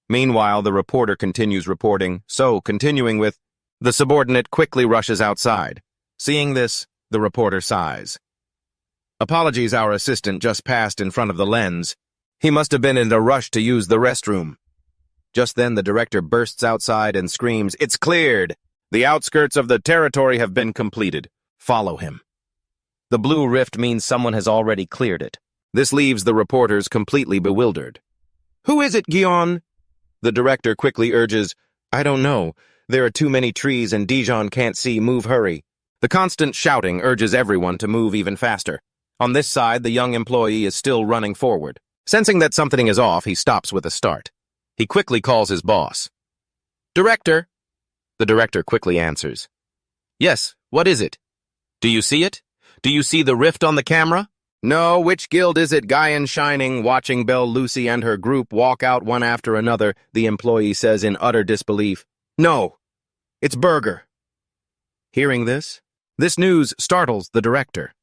Meanwhile, the reporter continues reporting, continuing with, the subordinate quickly rushes outside. Seeing this, the reporter sighs. "Apologies, our assistant just passed in front of the lens. He must have been in a rush to use the restroom." Just then, the director bursts outside and screams, "It's cleared! The outskirts of the territory have been completed. Follow him." The blue rift means someone has already cleared it. This leaves the reporters completely bewildered. "Who is it, Gion?" The director quickly urges, "I don't know. There are too many trees and Daejeon can't see. Move, hurry." The constant shouting urges everyone to move even faster. On this side, the young employee is still running forward. Sensing that something is off, he stops with a start. He quickly calls his boss. "Director?" The director quickly answers. "Yes, what is it? Do you see it? Do you see the rift on the camera?" "No, which guild is it, Guy in Shining?" Watching Belle Lucy and her group walk out one after another, the employee says in utter disbelief. "No, it's Burger." Hearing this news startles the director.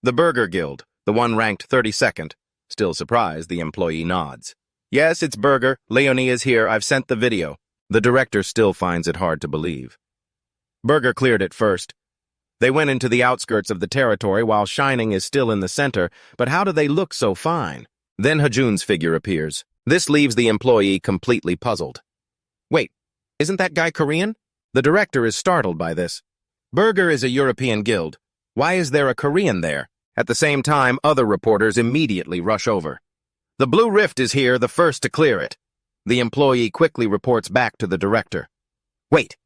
"The Burger Guild, the one ranked 32nd. Still surprised, the employee nods. "Yes, it's Burger. Leonie is here. I've sent the video." The director still finds it hard to believe. Burger cleared it first. They went into the outskirts of the territory while Shining is still in the center, but how do they look so fine? Then Hajun's figure appears. This leaves the employee completely puzzled. "Wait, isn't that guy Korean?" The director is startled by this. Burger is a European guild. Why is there a Korean there? At the same time, other reporters immediately rush over. "The Blue Rift is here, the first to clear it." The employee quickly reports back to the director. Wait!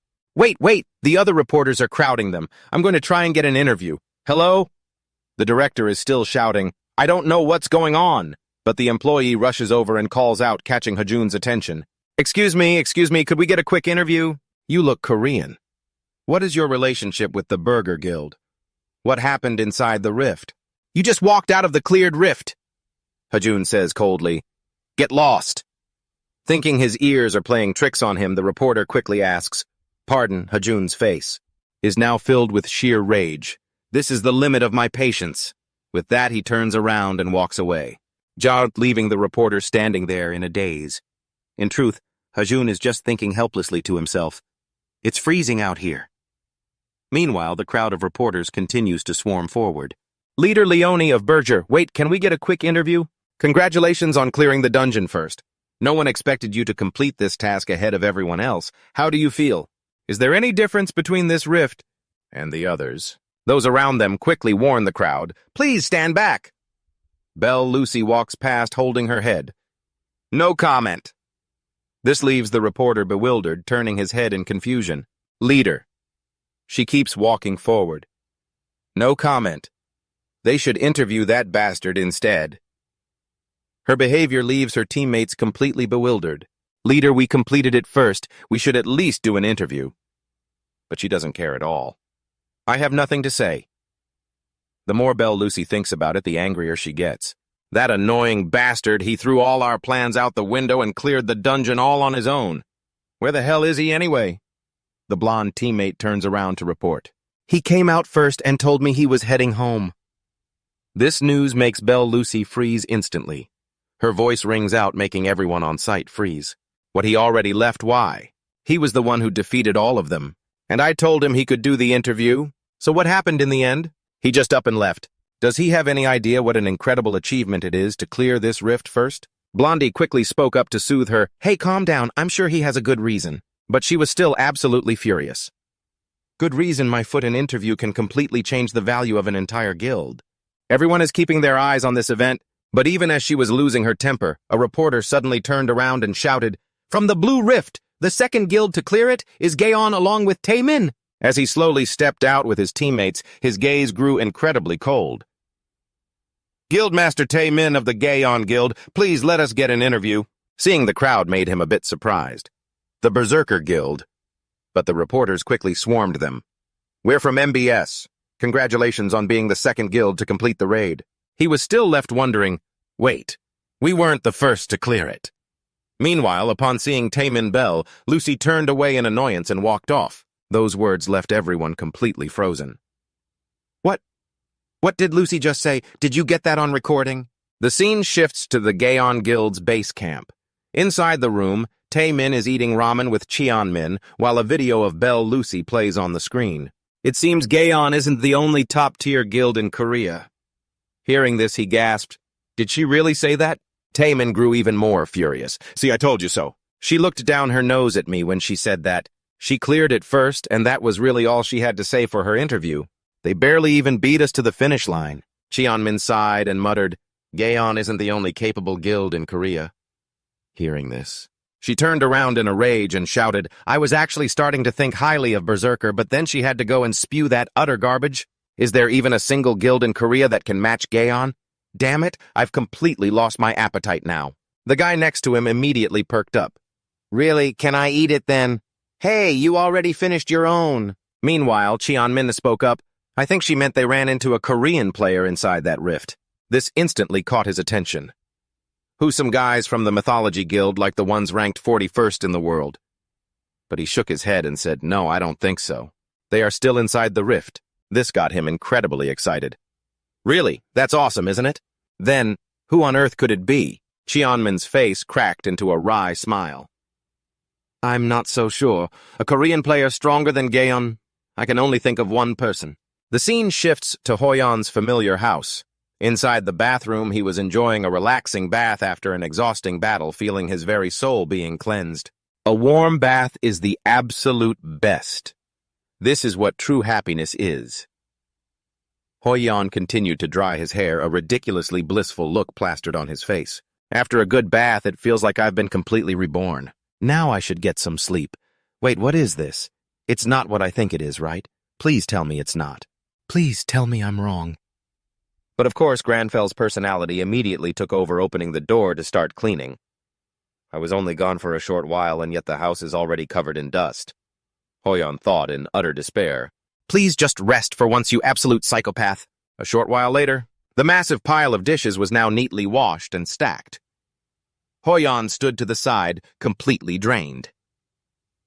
The other reporters are crowding them. I'm going to try and get an interview. Hello?" The director is still shouting, "I don't know what's going on." But the employee rushes over and calls out, catching Hajun's attention. Excuse me, could we get a quick interview?" "You look Korean. What is your relationship with the Burger Guild? What happened inside the rift?" "You just walked out of the cleared rift," Hajun says coldly. "Get lost." Thinking his ears are playing tricks on him, the reporter quickly asks, "Pardon." Hajun's face is now filled with sheer rage. "This is the limit of my patience." With that, he turns around and walks away, leaving the reporter standing there in a daze. In truth, Hajun is just thinking helplessly to himself, "It's freezing out here." Meanwhile, the crowd of reporters continues to swarm forward. "Leader Leonie of Berger, wait, can we get a quick interview? Congratulations on clearing the dungeon first. No one expected you to complete this task ahead of everyone else. How do you feel? Is there any difference between this rift and the others?" Those around them quickly warn the crowd, "Please stand back." Belle Lucy walks past holding her head. "No comment." This leaves the reporter bewildered, turning his head in confusion. "Leader." She keeps walking forward. "No comment. They should interview that bastard instead." Her behavior leaves her teammates completely bewildered. "Leader, we completed it first. We should at least do an interview." But she doesn't care at all. "I have nothing to say." The more Belle Lucy thinks about it, the angrier she gets. "That annoying bastard, he threw all our plans out the window and cleared the dungeon all on his own. Where the hell is he anyway?" The blonde teammate turns around to report. "He came out first and told me he was heading home." This news makes Belle Lucy freeze instantly. Her voice rings out, making everyone on site freeze. What, he already left? Why? He was the one who defeated all of them. And I told him he could do the interview. So what happened in the end? He just up and left. Does he have any idea what an incredible achievement it is to clear this rift first? Blondie quickly spoke up to soothe her. "Hey, calm down. I'm sure he has a good reason." But she was still absolutely furious. Good reason my foot in interview can completely change the value of an entire guild. Everyone is keeping their eyes on this event, but even as she was losing her temper, a reporter suddenly turned around and shouted, "From the Blue Rift, the second guild to clear it is Gaon along with Taemin." As he slowly stepped out with his teammates, his gaze grew incredibly cold. "Guildmaster Taemin of the Gaon Guild, please let us get an interview." Seeing the crowd made him a bit surprised. The Berserker Guild. But the reporters quickly swarmed them. "We're from MBS. Congratulations on being the second guild to complete the raid." He was still left wondering, wait, we weren't the first to clear it. Meanwhile, upon seeing Taemin Bell, Lucy turned away in annoyance and walked off. Those words left everyone completely frozen. What did Lucy just say? Did you get that on recording? The scene shifts to the Gaon Guild's base camp. Inside the room, Taemin is eating ramen with Cheonmin, while a video of Belle Lucy plays on the screen. It seems Gaon isn't the only top-tier guild in Korea. Hearing this, he gasped, "Did she really say that?" Taemin grew even more furious. "See, I told you so." She looked down her nose at me when she said that. She cleared it first, and that was really all she had to say for her interview. They barely even beat us to the finish line. Cheonmin sighed and muttered, "Gaon isn't the only capable guild in Korea." Hearing this, she turned around in a rage and shouted, "I was actually starting to think highly of Berserker, but then she had to go and spew that utter garbage. Is there even a single guild in Korea that can match Gaon? Damn it, I've completely lost my appetite now." The guy next to him immediately perked up. "Really, can I eat it then?" "Hey, you already finished your own." Meanwhile, Cheonmin spoke up. I think she meant they ran into a Korean player inside that rift. This instantly caught his attention. "Who's some guys from the Mythology Guild like the ones ranked 41st in the world?" But he shook his head and said, "No, I don't think so. They are still inside the rift." This got him incredibly excited. "Really? That's awesome, isn't it? Then, who on earth could it be?" Cheonmin's face cracked into a wry smile. "I'm not so sure. A Korean player stronger than Gaon? I can only think of one person." The scene shifts to Hoyeon's familiar house. Inside the bathroom, he was enjoying a relaxing bath after an exhausting battle, feeling his very soul being cleansed. A warm bath is the absolute best. This is what true happiness is. Hoyeon continued to dry his hair, a ridiculously blissful look plastered on his face. "After a good bath, it feels like I've been completely reborn. Now I should get some sleep. Wait, what is this? It's not what I think it is, right? Please tell me it's not. Please tell me I'm wrong." But of course, Granfell's personality immediately took over, opening the door to start cleaning. "I was only gone for a short while, and yet the house is already covered in dust." Hoyeon thought in utter despair. "Please just rest for once, you absolute psychopath." A short while later, the massive pile of dishes was now neatly washed and stacked. Hoyeon stood to the side, completely drained.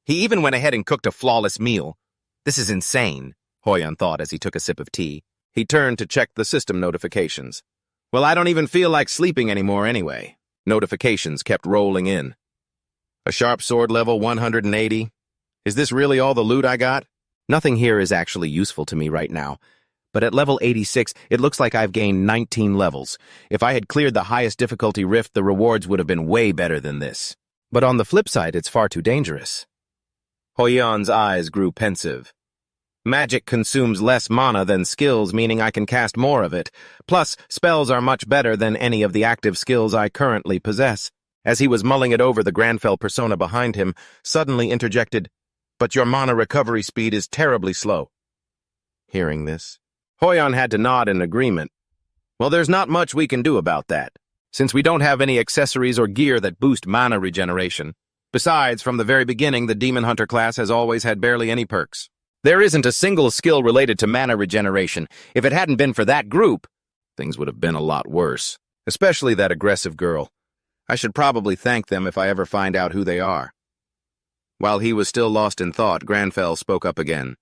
He even went ahead and cooked a flawless meal. "This is insane," Hoyeon thought as he took a sip of tea. He turned to check the system notifications. "Well, I don't even feel like sleeping anymore anyway." Notifications kept rolling in. "A sharp sword level 180. Is this really all the loot I got? Nothing here is actually useful to me right now. But at level 86, it looks like I've gained 19 levels. If I had cleared the highest difficulty rift, the rewards would have been way better than this. But on the flip side, it's far too dangerous." Hoyeon's eyes grew pensive. "Magic consumes less mana than skills, meaning I can cast more of it. Plus, spells are much better than any of the active skills I currently possess." As he was mulling it over, the Granfell persona behind him suddenly interjected, "But your mana recovery speed is terribly slow." Hearing this, Hoyeon had to nod in agreement. "Well, there's not much we can do about that, since we don't have any accessories or gear that boost mana regeneration. Besides, from the very beginning, the Demon Hunter class has always had barely any perks. There isn't a single skill related to mana regeneration. If it hadn't been for that group, things would have been a lot worse. Especially that aggressive girl. I should probably thank them if I ever find out who they are." While he was still lost in thought, Granfell spoke up again.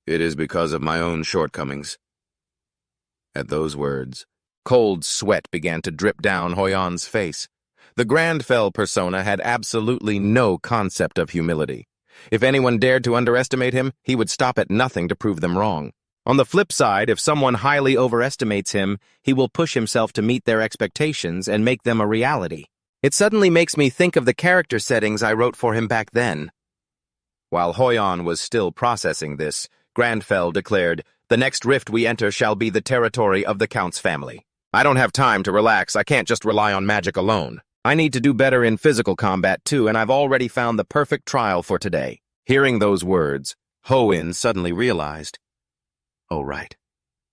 "It is because of my own shortcomings." At those words, cold sweat began to drip down Hoyeon's face. The Granfell persona had absolutely no concept of humility. If anyone dared to underestimate him, he would stop at nothing to prove them wrong. On the flip side, if someone highly overestimates him, he will push himself to meet their expectations and make them a reality. It suddenly makes me think of the character settings I wrote for him back then. While Hoyon was still processing this, Grandfell declared, "The next rift we enter shall be the territory of the Count's family. I don't have time to relax. I can't just rely on magic alone. I need to do better in physical combat too, and I've already found the perfect trial for today." Hearing those words, Hoin suddenly realized, "Oh, right.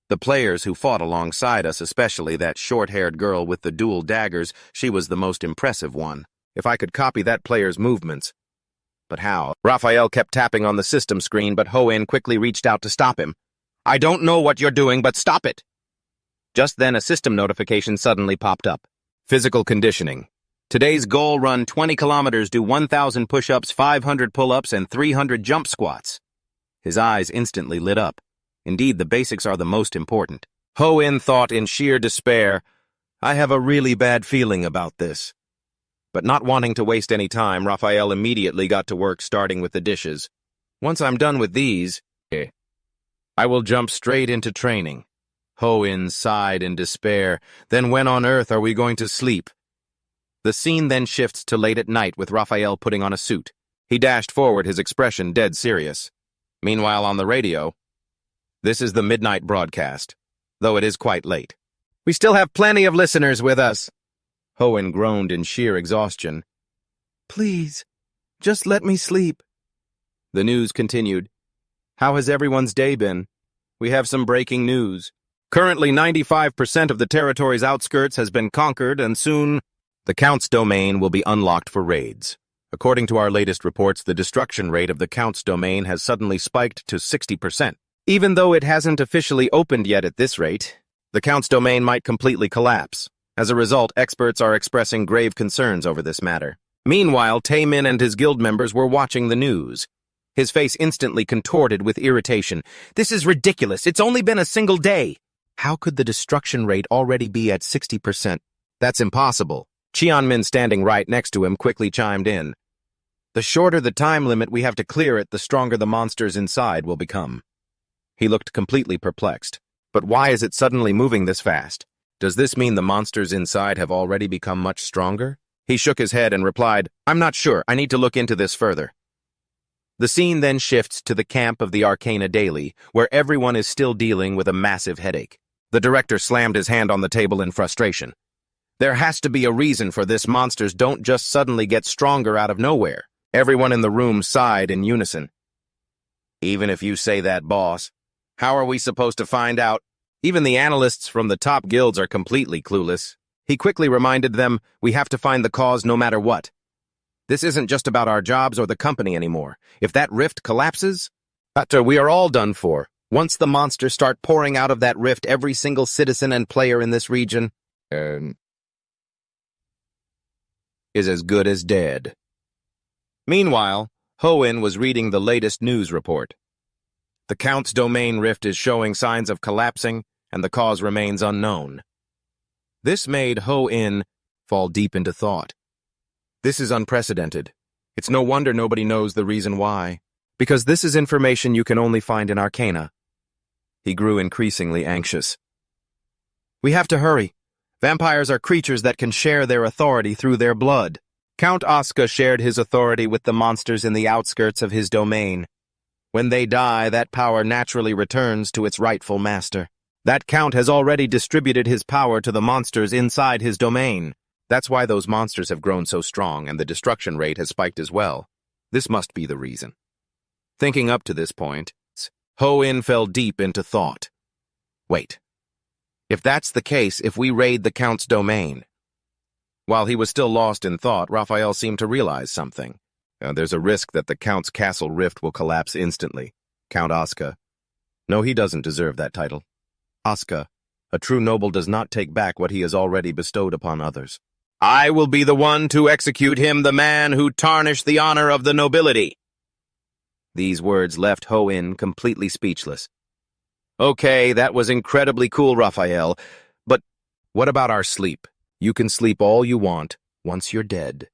The players who fought alongside us, especially that short-haired girl with the dual daggers, she was the most impressive one. If I could copy that player's movements." But how? Raphael kept tapping on the system screen, but Hoin quickly reached out to stop him. "I don't know what you're doing, but stop it!" Just then, a system notification suddenly popped up. Physical conditioning. Today's goal: run 20 kilometers, do 1,000 push-ups, 500 pull-ups, and 300 jump squats. His eyes instantly lit up. Indeed, the basics are the most important. Hoin thought in sheer despair, "I have a really bad feeling about this." But not wanting to waste any time, Raphael immediately got to work starting with the dishes. "Once I'm done with these, I will jump straight into training." Hoin sighed in despair. "Then when on earth are we going to sleep?" The scene then shifts to late at night with Raphael putting on a suit. He dashed forward, his expression dead serious. Meanwhile, on the radio, this is the midnight broadcast, though it is quite late. "We still have plenty of listeners with us." Hoin groaned in sheer exhaustion. "Please, just let me sleep." The news continued. "How has everyone's day been? We have some breaking news. Currently, 95% of the territory's outskirts has been conquered, and soon the Count's domain will be unlocked for raids. According to our latest reports, the destruction rate of the Count's domain has suddenly spiked to 60%. Even though it hasn't officially opened yet at this rate, the Count's domain might completely collapse. As a result, experts are expressing grave concerns over this matter. Meanwhile, Taemin and his guild members were watching the news. His face instantly contorted with irritation. "This is ridiculous. It's only been a single day. How could the destruction rate already be at 60%? That's impossible." Cheonmin, standing right next to him, quickly chimed in. "The shorter the time limit we have to clear it, the stronger the monsters inside will become." He looked completely perplexed. But why is it suddenly moving this fast? Does this mean the monsters inside have already become much stronger? He shook his head and replied, "I'm not sure. I need to look into this further." The scene then shifts to the camp of the Arcana Daily, where everyone is still dealing with a massive headache. The director slammed his hand on the table in frustration. "There has to be a reason for this. Monsters don't just suddenly get stronger out of nowhere." Everyone in the room sighed in unison. "Even if you say that, boss, how are we supposed to find out? Even the analysts from the top guilds are completely clueless." He quickly reminded them, "We have to find the cause no matter what. This isn't just about our jobs or the company anymore. If that rift collapses, we are all done for. Once the monsters start pouring out of that rift, every single citizen and player in this region is as good as dead." Meanwhile, Hoin was reading the latest news report. The Count's domain rift is showing signs of collapsing, and the cause remains unknown. This made Hoin fall deep into thought. This is unprecedented. It's no wonder nobody knows the reason why, because this is information you can only find in Arcana. He grew increasingly anxious. "We have to hurry. Vampires are creatures that can share their authority through their blood. Count Asura shared his authority with the monsters in the outskirts of his domain. When they die, that power naturally returns to its rightful master. That Count has already distributed his power to the monsters inside his domain. That's why those monsters have grown so strong, and the destruction rate has spiked as well. This must be the reason." Thinking up to this point, Hoin fell deep into thought. Wait. If that's the case, if we raid the Count's domain... While he was still lost in thought, Raphael seemed to realize something. There's a risk that the Count's castle rift will collapse instantly. Count Asura. No, he doesn't deserve that title. Asura, a true noble, does not take back what he has already bestowed upon others. I will be the one to execute him, the man who tarnished the honor of the nobility. These words left Hoin completely speechless. Okay, that was incredibly cool, Raphael, but what about our sleep? You can sleep all you want once you're dead.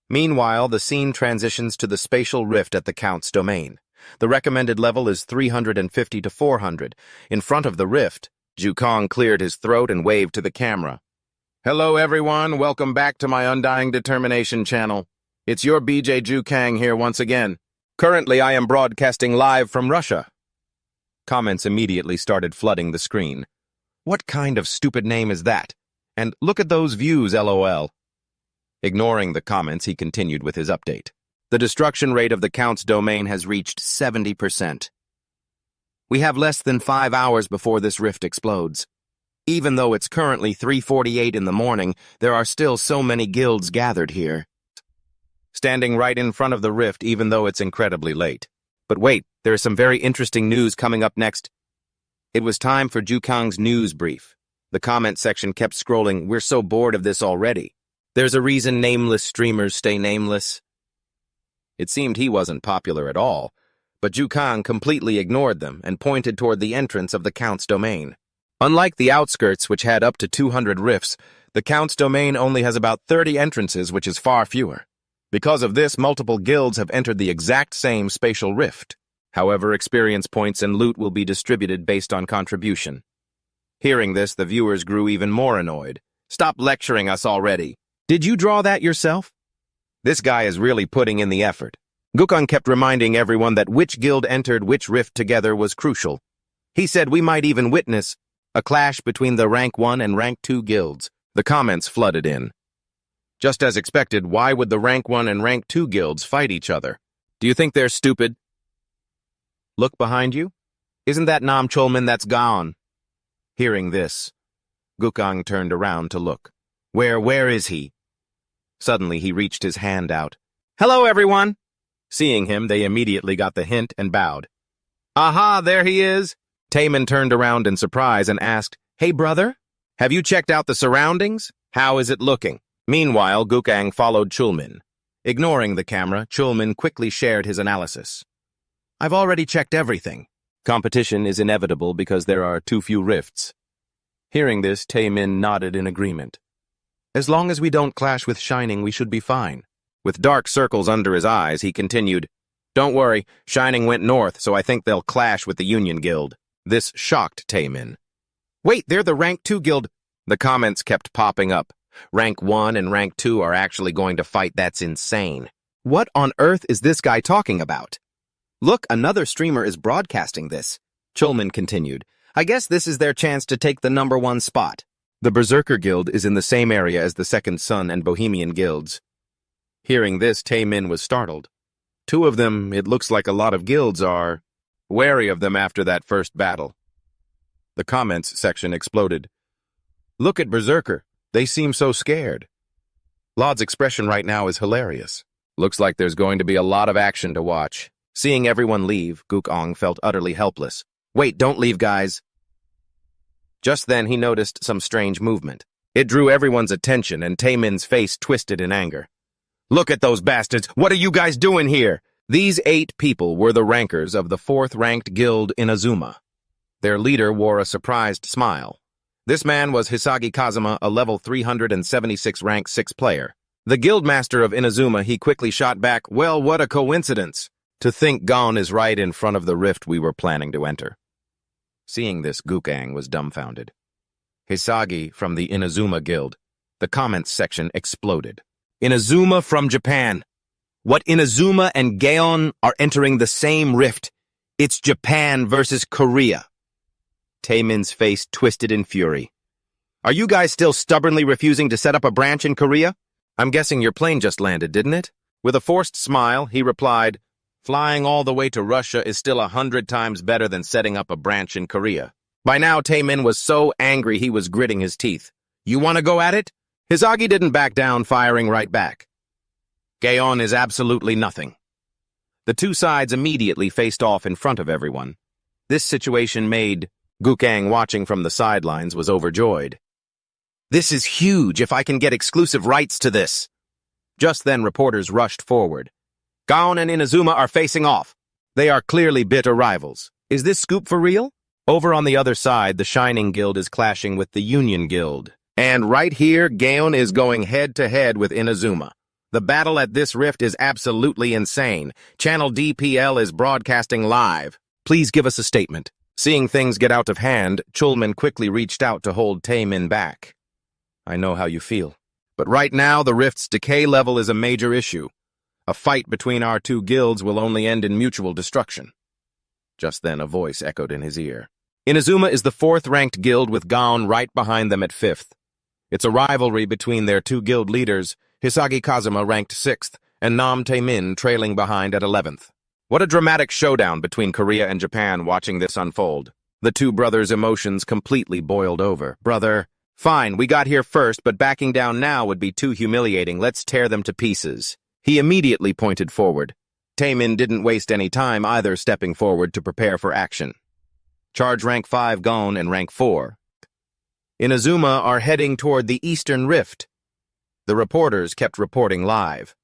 Meanwhile, the scene transitions to the spatial rift at the Count's domain. The recommended level is 350 to 400. In front of the rift, Jukong cleared his throat and waved to the camera. Hello everyone, welcome back to my Undying Determination channel. It's your BJ Jukang here once again. Currently, I am broadcasting live from Russia. Comments immediately started flooding the screen. What kind of stupid name is that? And look at those views, LOL. Ignoring the comments, he continued with his update. The destruction rate of the count's domain has reached 70%. We have less than 5 hours before this rift explodes. Even though it's currently 3:48 in the morning, there are still so many guilds gathered here. Standing right in front of the rift even though it's incredibly late. But wait, there is some very interesting news coming up next. It was time for Jukang's news brief. The comment section kept scrolling. We're so bored of this already. There's a reason nameless streamers stay nameless. It seemed he wasn't popular at all, but Jukang completely ignored them and pointed toward the entrance of the Count's domain. Unlike the outskirts, which had up to 200 rifts, the Count's domain only has about 30 entrances, which is far fewer. Because of this, multiple guilds have entered the exact same spatial rift. However, experience points and loot will be distributed based on contribution. Hearing this, the viewers grew even more annoyed. Stop lecturing us already. Did you draw that yourself? This guy is really putting in the effort. Jukang kept reminding everyone that which guild entered which rift together was crucial. He said we might even witness a clash between the rank 1 and rank 2 guilds. The comments flooded in. Just as expected, why would the rank 1 and rank 2 guilds fight each other? Do you think they're stupid? Look behind you. Isn't that Nam Cholman that's gone? Hearing this, Jukang turned around to look. Where is he? Suddenly he reached his hand out. Hello, everyone! Seeing him, they immediately got the hint and bowed. Aha, there he is! Taemin turned around in surprise and asked, Hey, brother? Have you checked out the surroundings? How is it looking? Meanwhile, Jukang followed Chulmin. Ignoring the camera, Chulmin quickly shared his analysis. I've already checked everything. Competition is inevitable because there are too few rifts. Hearing this, Taemin nodded in agreement. As long as we don't clash with Shining, we should be fine. With dark circles under his eyes, he continued, Don't worry, Shining went north, so I think they'll clash with the Union Guild. This shocked Taemin. Wait, they're the Rank 2 Guild. The comments kept popping up. Rank 1 and Rank 2 are actually going to fight. That's insane. What on earth is this guy talking about? Look, another streamer is broadcasting this. Chulman continued. I guess this is their chance to take the #1 spot. The Berserker Guild is in the same area as the Second Sun and Bohemian Guilds. Hearing this, Taemin was startled. 2 of them, it looks like a lot of guilds are wary of them after that first battle. The comments section exploded. Look at Berserker. They seem so scared. Laud's expression right now is hilarious. Looks like there's going to be a lot of action to watch. Seeing everyone leave, Jukang felt utterly helpless. Wait, don't leave, guys. Just then, he noticed some strange movement. It drew everyone's attention, and Taemin's face twisted in anger. Look at those bastards! What are you guys doing here? These 8 people were the rankers of the 4th-ranked guild in Azuma. Their leader wore a surprised smile. This man was Hisagi Kazuma, a level 376 rank 6 player. The guildmaster of Inazuma, he quickly shot back, Well, what a coincidence! To think Gon is right in front of the rift we were planning to enter. Seeing this, Jukang was dumbfounded. Hisagi from the Inazuma Guild. The comments section exploded. Inazuma from Japan. What Inazuma and Gaon are entering the same rift. It's Japan versus Korea. Taemin's face twisted in fury. Are you guys still stubbornly refusing to set up a branch in Korea? I'm guessing your plane just landed, didn't it? With a forced smile, he replied, Flying all the way to Russia is still 100 times better than setting up a branch in Korea. By now, Taemin was so angry he was gritting his teeth. You want to go at it? Hisagi didn't back down, firing right back. Gaon is absolutely nothing. The 2 sides immediately faced off in front of everyone. This situation made Jukang, watching from the sidelines, was overjoyed. This is huge if I can get exclusive rights to this. Just then, reporters rushed forward. Gaon and Inazuma are facing off. They are clearly bitter rivals. Is this scoop for real? Over on the other side, the Shining Guild is clashing with the Union Guild. And right here, Gaon is going head-to-head with Inazuma. The battle at this rift is absolutely insane. Channel DPL is broadcasting live. Please give us a statement. Seeing things get out of hand, Chulman quickly reached out to hold Taemin back. I know how you feel. But right now, the rift's decay level is a major issue. A fight between our two guilds will only end in mutual destruction. Just then a voice echoed in his ear. Inazuma is the 4th-ranked guild with Gaon right behind them at 5th. It's a rivalry between their two guild leaders, Hisagi Kazuma ranked 6th, and Nam Tae-min trailing behind at 11th. What a dramatic showdown between Korea and Japan watching this unfold. The two brothers' emotions completely boiled over. Brother, fine, we got here first, but backing down now would be too humiliating. Let's tear them to pieces. He immediately pointed forward. Tae-min didn't waste any time either, stepping forward to prepare for action. Charge rank 5 Gon and rank 4. Inazuma are heading toward the Eastern Rift. The reporters kept reporting live.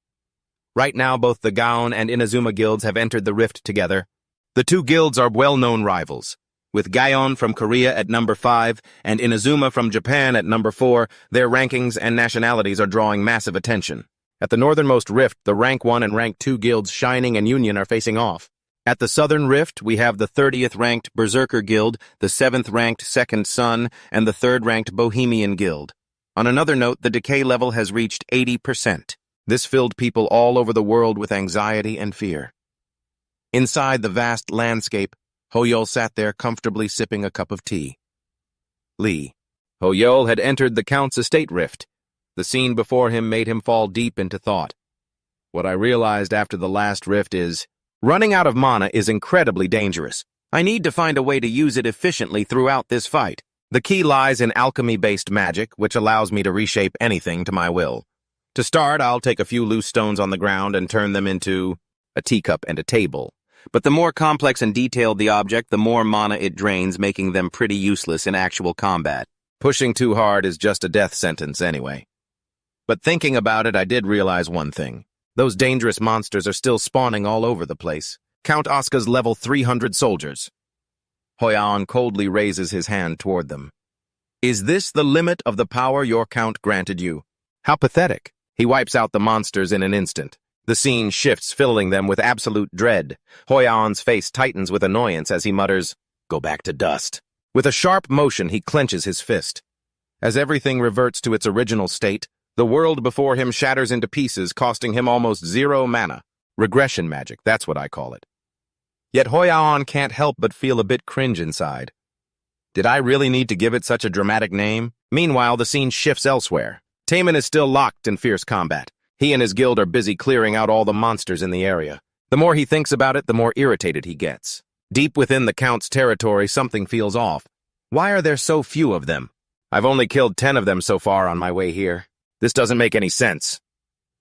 Right now, both the Gaon and Inazuma guilds have entered the rift together. The two guilds are well-known rivals. With Gaon from Korea at number 5 and Inazuma from Japan at number 4, their rankings and nationalities are drawing massive attention. At the northernmost rift, the rank 1 and rank 2 guilds Shining and Union are facing off. At the southern rift, we have the 30th-ranked Berserker Guild, the 7th-ranked Second Sun, and the 3rd-ranked Bohemian Guild. On another note, the decay level has reached 80%. This filled people all over the world with anxiety and fear. Inside the vast landscape, Hoyol sat there comfortably sipping a cup of tea. Lee. Hoyol had entered the Count's estate rift. The scene before him made him fall deep into thought. What I realized after the last rift is, running out of mana is incredibly dangerous. I need to find a way to use it efficiently throughout this fight. The key lies in alchemy-based magic, which allows me to reshape anything to my will. To start, I'll take a few loose stones on the ground and turn them into a teacup and a table. But the more complex and detailed the object, the more mana it drains, making them pretty useless in actual combat. Pushing too hard is just a death sentence anyway. But thinking about it, I did realize one thing. Those dangerous monsters are still spawning all over the place. Count Asuka's level 300 soldiers. Hoyan coldly raises his hand toward them. Is this the limit of the power your count granted you? How pathetic. He wipes out the monsters in an instant. The scene shifts, filling them with absolute dread. Hoyan's face tightens with annoyance as he mutters, "Go back to dust." With a sharp motion, he clenches his fist. As everything reverts to its original state, the world before him shatters into pieces, costing him almost 0 mana. Regression magic, that's what I call it. Yet Hoyan can't help but feel a bit cringe inside. Did I really need to give it such a dramatic name? Meanwhile, the scene shifts elsewhere. Taemin is still locked in fierce combat. He and his guild are busy clearing out all the monsters in the area. The more he thinks about it, the more irritated he gets. Deep within the Count's territory, something feels off. Why are there so few of them? I've only killed 10 of them so far on my way here. This doesn't make any sense.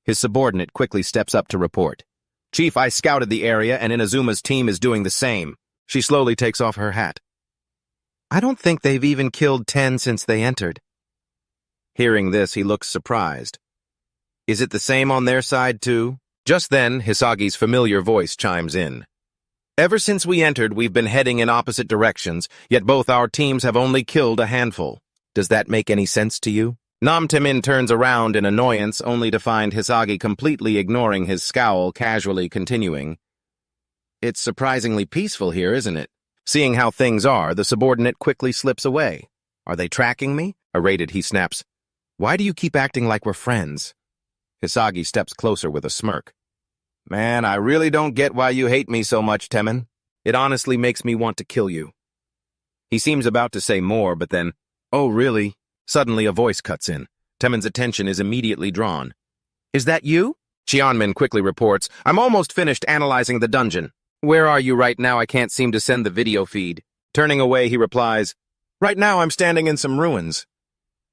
His subordinate quickly steps up to report. Chief, I scouted the area, and Inazuma's team is doing the same. She slowly takes off her hat. I don't think they've even killed 10 since they entered. Hearing this, he looks surprised. Is it the same on their side, too? Just then, Hisagi's familiar voice chimes in. Ever since we entered, we've been heading in opposite directions, yet both our teams have only killed a handful. Does that make any sense to you? Nam Tae-min turns around in annoyance, only to find Hisagi completely ignoring his scowl, casually continuing. It's surprisingly peaceful here, isn't it? Seeing how things are, the subordinate quickly slips away. Are they tracking me? Irritated, he snaps. Why do you keep acting like we're friends? Hisagi steps closer with a smirk. Man, I really don't get why you hate me so much, Taemin. It honestly makes me want to kill you. He seems about to say more, but then, oh really? Suddenly a voice cuts in. Taemin's attention is immediately drawn. Is that you? Cheonmin quickly reports, I'm almost finished analyzing the dungeon. Where are you right now? I can't seem to send the video feed. Turning away, he replies, Right now I'm standing in some ruins.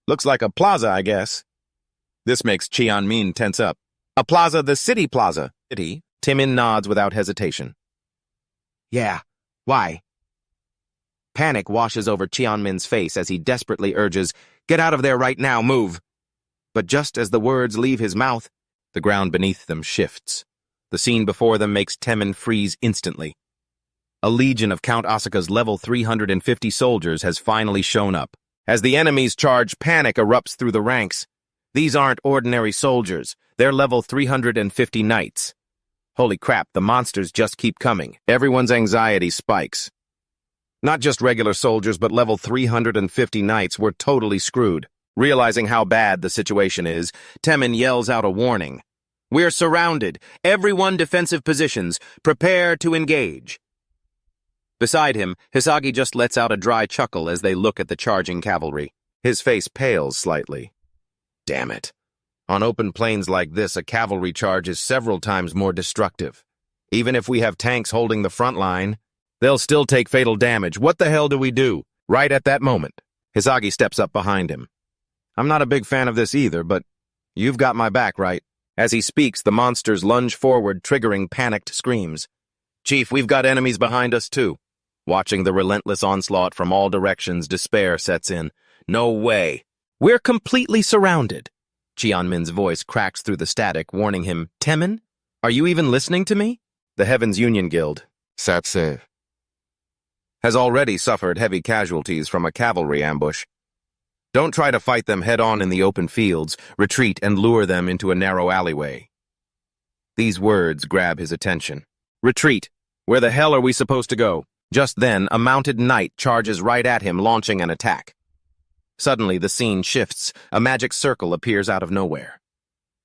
Looks like a plaza, I guess. This makes Cheonmin tense up. A plaza, the city plaza. Taemin nods without hesitation. Yeah, why? Panic washes over Cheonmin's face as he desperately urges, Get out of there right now, move. But just as the words leave his mouth, the ground beneath them shifts. The scene before them makes Taemin freeze instantly. A legion of Count Asuka's level 350 soldiers has finally shown up. As the enemy's charge, panic erupts through the ranks. These aren't ordinary soldiers. They're level 350 knights. Holy crap, the monsters just keep coming. Everyone's anxiety spikes. Not just regular soldiers, but level 350 knights were totally screwed. Realizing how bad the situation is, Taemin yells out a warning. We're surrounded. Everyone defensive positions. Prepare to engage. Beside him, Hisagi just lets out a dry chuckle as they look at the charging cavalry. His face pales slightly. Damn it. On open plains like this, a cavalry charge is several times more destructive. Even if we have tanks holding the front line, they'll still take fatal damage. What the hell do we do? Right at that moment, Hisagi steps up behind him. I'm not a big fan of this either, but you've got my back, right? As he speaks, the monsters lunge forward, triggering panicked screams. Chief, we've got enemies behind us too. Watching the relentless onslaught from all directions, despair sets in. No way. We're completely surrounded. Cheonmin's voice cracks through the static, warning him, Temin, are you even listening to me? The Heavens Union Guild, Satse, has already suffered heavy casualties from a cavalry ambush. Don't try to fight them head-on in the open fields. Retreat and lure them into a narrow alleyway. These words grab his attention. Retreat. Where the hell are we supposed to go? Just then, a mounted knight charges right at him, launching an attack. Suddenly, the scene shifts. A magic circle appears out of nowhere.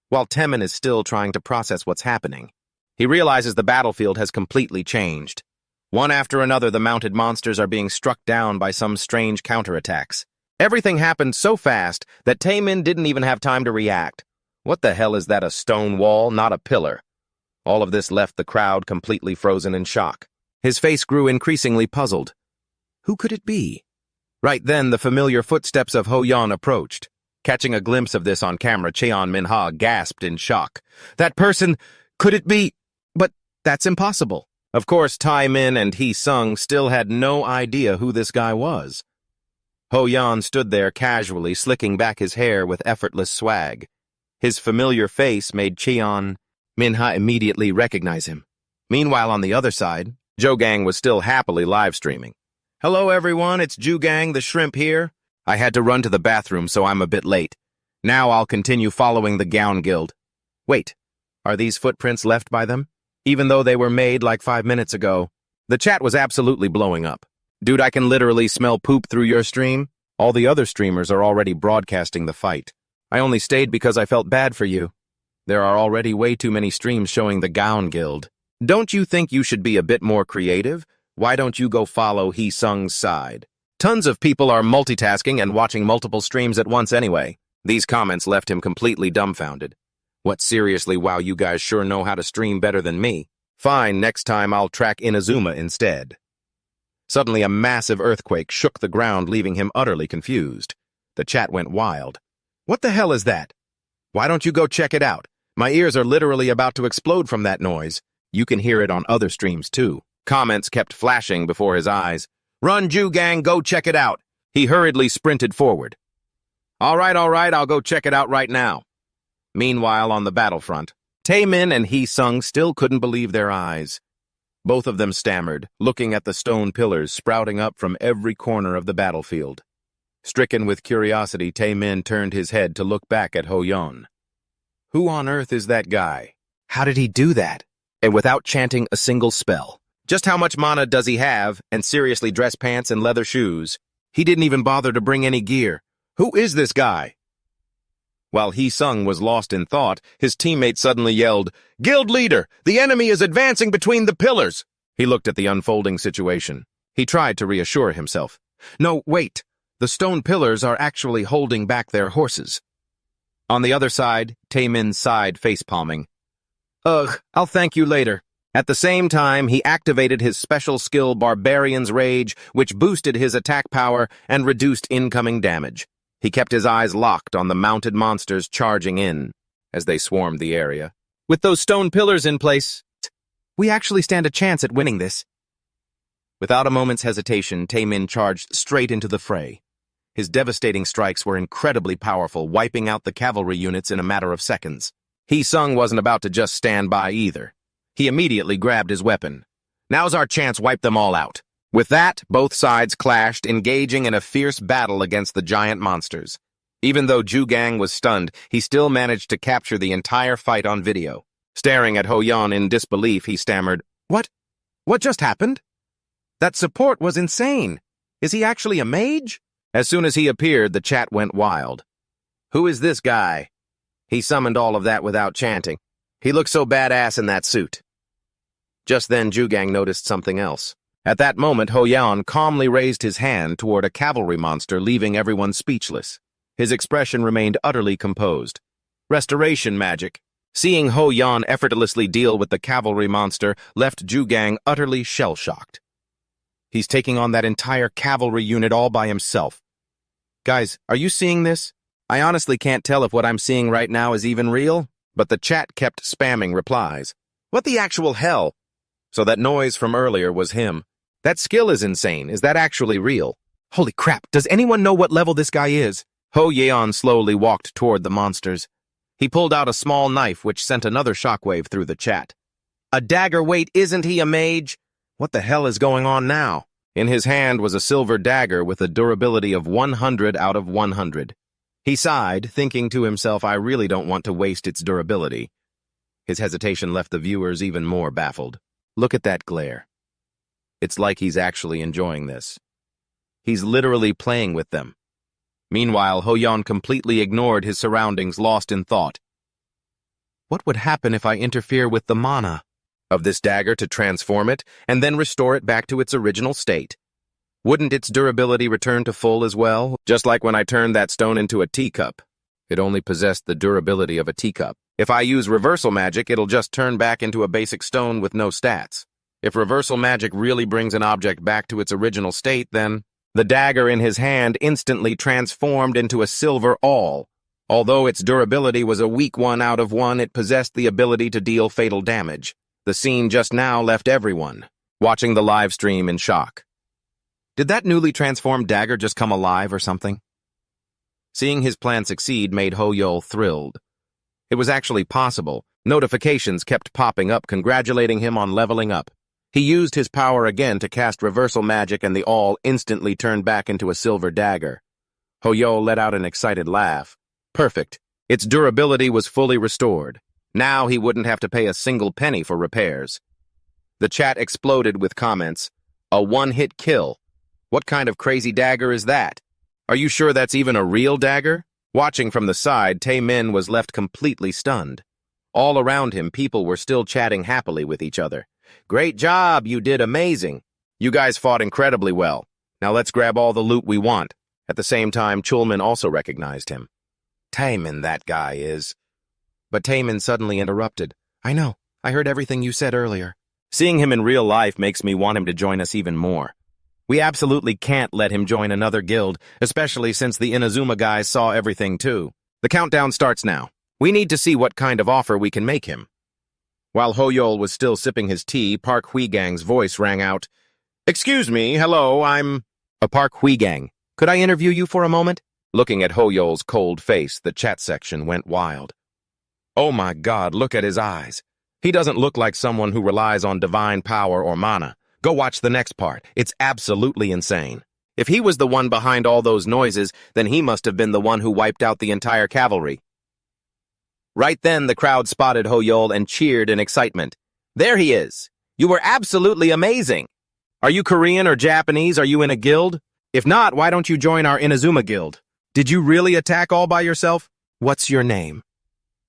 While Temin is still trying to process what's happening, he realizes the battlefield has completely changed. One after another, the mounted monsters are being struck down by some strange counterattacks. Everything happened so fast that Temin didn't even have time to react. What the hell is that, a stone wall, not a pillar? All of this left the crowd completely frozen in shock. His face grew increasingly puzzled. Who could it be? Right then, the familiar footsteps of Ho-Yan approached. Catching a glimpse of this on camera, Cheon-Min-ha gasped in shock. That person, could it be? But that's impossible. Of course, Tai-Min and Hee-Sung still had no idea who this guy was. Ho-Yan stood there casually, slicking back his hair with effortless swag. His familiar face made Cheon-Min-ha immediately recognize him. Meanwhile, on the other side, Jogang was still happily live-streaming. Hello, everyone, it's Jugang the Shrimp here. I had to run to the bathroom, so I'm a bit late. Now I'll continue following the Gown Guild. Wait, are these footprints left by them? Even though they were made like 5 minutes ago. The chat was absolutely blowing up. Dude, I can literally smell poop through your stream. All the other streamers are already broadcasting the fight. I only stayed because I felt bad for you. There are already way too many streams showing the Gown Guild. Don't you think you should be a bit more creative? Why don't you go follow Hee-Sung's side? Tons of people are multitasking and watching multiple streams at once anyway. These comments left him completely dumbfounded. What, seriously? Wow, you guys sure know how to stream better than me. Fine, next time I'll track Inazuma instead. Suddenly, a massive earthquake shook the ground, leaving him utterly confused. The chat went wild. What the hell is that? Why don't you go check it out? My ears are literally about to explode from that noise. You can hear it on other streams too. Comments kept flashing before his eyes. Run, Jugang, go check it out. He hurriedly sprinted forward. All right, I'll go check it out right now. Meanwhile, on the battlefront, Taemin and Hee-Sung still couldn't believe their eyes. Both of them stammered, looking at the stone pillars sprouting up from every corner of the battlefield. Stricken with curiosity, Taemin turned his head to look back at Ho-Yan. Who on earth is that guy? How did he do that? And without chanting a single spell. Just how much mana does he have, and seriously dress pants and leather shoes? He didn't even bother to bring any gear. Who is this guy? While Hee-Sung was lost in thought, his teammate suddenly yelled, Guild leader, the enemy is advancing between the pillars. He looked at the unfolding situation. He tried to reassure himself. No, wait. The stone pillars are actually holding back their horses. On the other side, Taemin sighed, face-palming. Ugh, I'll thank you later. At the same time, he activated his special skill Barbarian's Rage, which boosted his attack power and reduced incoming damage. He kept his eyes locked on the mounted monsters charging in as they swarmed the area. With those stone pillars in place, we actually stand a chance at winning this. Without a moment's hesitation, Taemin charged straight into the fray. His devastating strikes were incredibly powerful, wiping out the cavalry units in a matter of seconds. Hee-Sung wasn't about to just stand by either. He immediately grabbed his weapon. Now's our chance, wipe them all out. With that, both sides clashed, engaging in a fierce battle against the giant monsters. Even though Jugang was stunned, he still managed to capture the entire fight on video. Staring at Ho-Yan in disbelief, he stammered, What? What just happened? That support was insane. Is he actually a mage? As soon as he appeared, the chat went wild. Who is this guy? He summoned all of that without chanting. He looked so badass in that suit. Just then, Jugang noticed something else. At that moment, Ho Yan calmly raised his hand toward a cavalry monster, leaving everyone speechless. His expression remained utterly composed. Restoration magic. Seeing Ho Yan effortlessly deal with the cavalry monster left Jugang utterly shell-shocked. He's taking on that entire cavalry unit all by himself. Guys, are you seeing this? I honestly can't tell if what I'm seeing right now is even real, but the chat kept spamming replies. What the actual hell? So that noise from earlier was him. That skill is insane. Is that actually real? Holy crap, does anyone know what level this guy is? Ho Yan slowly walked toward the monsters. He pulled out a small knife which sent another shockwave through the chat. A dagger, wait, isn't he a mage? What the hell is going on now? In his hand was a silver dagger with a durability of 100 out of 100. He sighed, thinking to himself, I really don't want to waste its durability. His hesitation left the viewers even more baffled. Look at that glare. It's like he's actually enjoying this. He's literally playing with them. Meanwhile, Ho Yan completely ignored his surroundings, lost in thought. What would happen if I interfere with the mana of this dagger to transform it and then restore it back to its original state? Wouldn't its durability return to full as well? Just like when I turned that stone into a teacup. It only possessed the durability of a teacup. If I use reversal magic, it'll just turn back into a basic stone with no stats. If reversal magic really brings an object back to its original state, then the dagger in his hand instantly transformed into a silver awl. Although its durability was a weak 1 out of 1, it possessed the ability to deal fatal damage. The scene just now left everyone watching the live stream in shock. Did that newly transformed dagger just come alive or something? Seeing his plan succeed made Ho Yan thrilled. It was actually possible. Notifications kept popping up congratulating him on leveling up. He used his power again to cast reversal magic and the awl instantly turned back into a silver dagger. Ho Yan let out an excited laugh. Perfect. Its durability was fully restored. Now he wouldn't have to pay a single penny for repairs. The chat exploded with comments. A one-hit kill. What kind of crazy dagger is that? Are you sure that's even a real dagger? Watching from the side, Tae-min was left completely stunned. All around him, people were still chatting happily with each other. Great job, you did amazing. You guys fought incredibly well. Now let's grab all the loot we want. At the same time, Chulman also recognized him. Tae-min, that guy is. But Tae-min suddenly interrupted. I know, I heard everything you said earlier. Seeing him in real life makes me want him to join us even more. We absolutely can't let him join another guild, especially since the Inazuma guys saw everything too. The countdown starts now. We need to see what kind of offer we can make him. While Ho Yan was still sipping his tea, Park Hui-gang's voice rang out. Excuse me, hello, I'm... Park Hui-gang. Could I interview you for a moment? Looking at Ho Yan's cold face, the chat section went wild. Oh my God, look at his eyes. He doesn't look like someone who relies on divine power or mana. Go watch the next part. It's absolutely insane. If he was the one behind all those noises, then he must have been the one who wiped out the entire cavalry. Right then, the crowd spotted Ho Yan and cheered in excitement. There he is. You were absolutely amazing. Are you Korean or Japanese? Are you in a guild? If not, why don't you join our Inazuma guild? Did you really attack all by yourself? What's your name?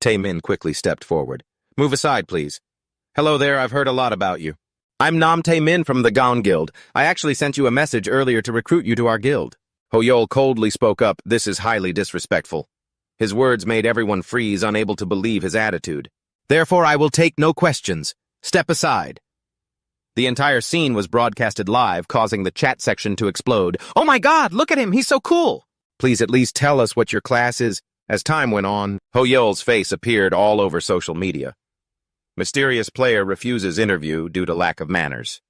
Tae-min quickly stepped forward. Move aside, please. Hello there, I've heard a lot about you. I'm Nam Tae-min from the Gaon Guild. I actually sent you a message earlier to recruit you to our guild. Ho Yan coldly spoke up. This is highly disrespectful. His words made everyone freeze, unable to believe his attitude. Therefore, I will take no questions. Step aside. The entire scene was broadcasted live, causing the chat section to explode. Oh my God, look at him, he's so cool! Please at least tell us what your class is. As time went on, Ho Yan's face appeared all over social media. Mysterious player refuses interview due to lack of manners.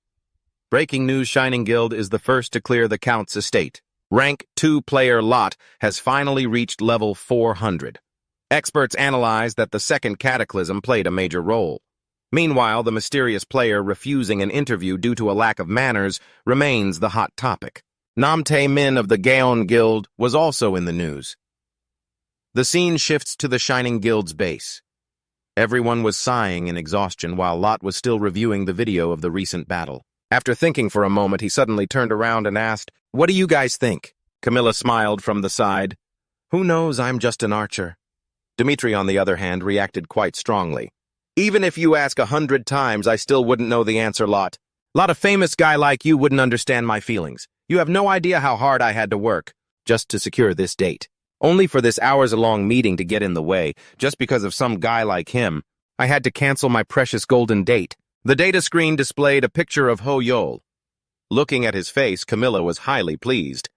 Breaking news, Shining Guild is the first to clear the Count's estate. Rank 2 player Lot has finally reached level 400. Experts analyze that the second cataclysm played a major role. Meanwhile, the mysterious player refusing an interview due to a lack of manners remains the hot topic. Nam Tae-min of the Gaon Guild was also in the news. The scene shifts to the Shining Guild's base. Everyone was sighing in exhaustion while Lot was still reviewing the video of the recent battle. After thinking for a moment, he suddenly turned around and asked, "What do you guys think?" Camilla smiled from the side. "Who knows, I'm just an archer." Dmitri, on the other hand, reacted quite strongly. Even if you ask 100 times, I still wouldn't know the answer, Lot. Lot of famous guy like you wouldn't understand my feelings. You have no idea how hard I had to work just to secure this date. Only for this hours-long meeting to get in the way, just because of some guy like him. I had to cancel my precious golden date. The data screen displayed a picture of Hoyol. Looking at his face, Camilla was highly pleased.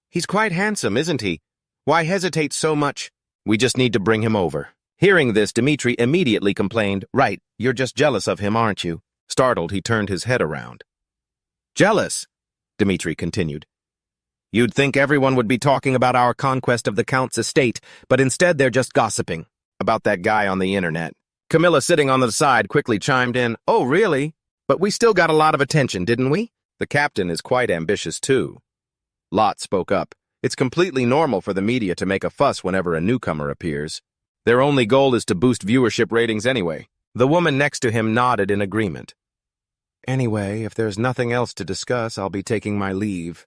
He's quite handsome, isn't he? Why hesitate so much? We just need to bring him over. Hearing this, Dmitri immediately complained, Right, you're just jealous of him, aren't you? Startled, he turned his head around. Jealous? Dmitri continued. You'd think everyone would be talking about our conquest of the Count's estate, but instead they're just gossiping about that guy on the internet. Camilla, sitting on the side, quickly chimed in, Oh, really? But we still got a lot of attention, didn't we? The captain is quite ambitious, too. Lot spoke up. It's completely normal for the media to make a fuss whenever a newcomer appears. Their only goal is to boost viewership ratings anyway. The woman next to him nodded in agreement. Anyway, if there's nothing else to discuss, I'll be taking my leave,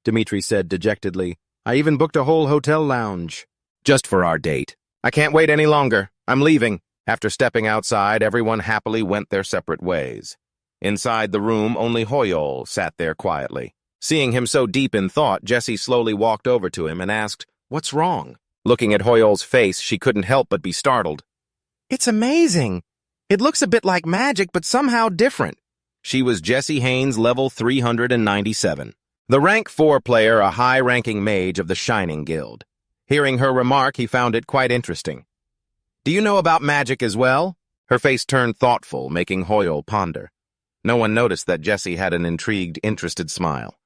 Dmitri said dejectedly. I even booked a whole hotel lounge. Just for our date. I can't wait any longer. I'm leaving. After stepping outside, everyone happily went their separate ways. Inside the room, only Hoyol sat there quietly. Seeing him so deep in thought, Jessie slowly walked over to him and asked, What's wrong? Looking at Hoyol's face, she couldn't help but be startled. It's amazing. It looks a bit like magic, but somehow different. She was Jessie Haynes, level 397. The rank 4 player, a high-ranking mage of the Shining Guild. Hearing her remark, he found it quite interesting. Do you know about magic as well? Her face turned thoughtful, making Hoyol ponder. No one noticed that Jessie had an intrigued, interested smile.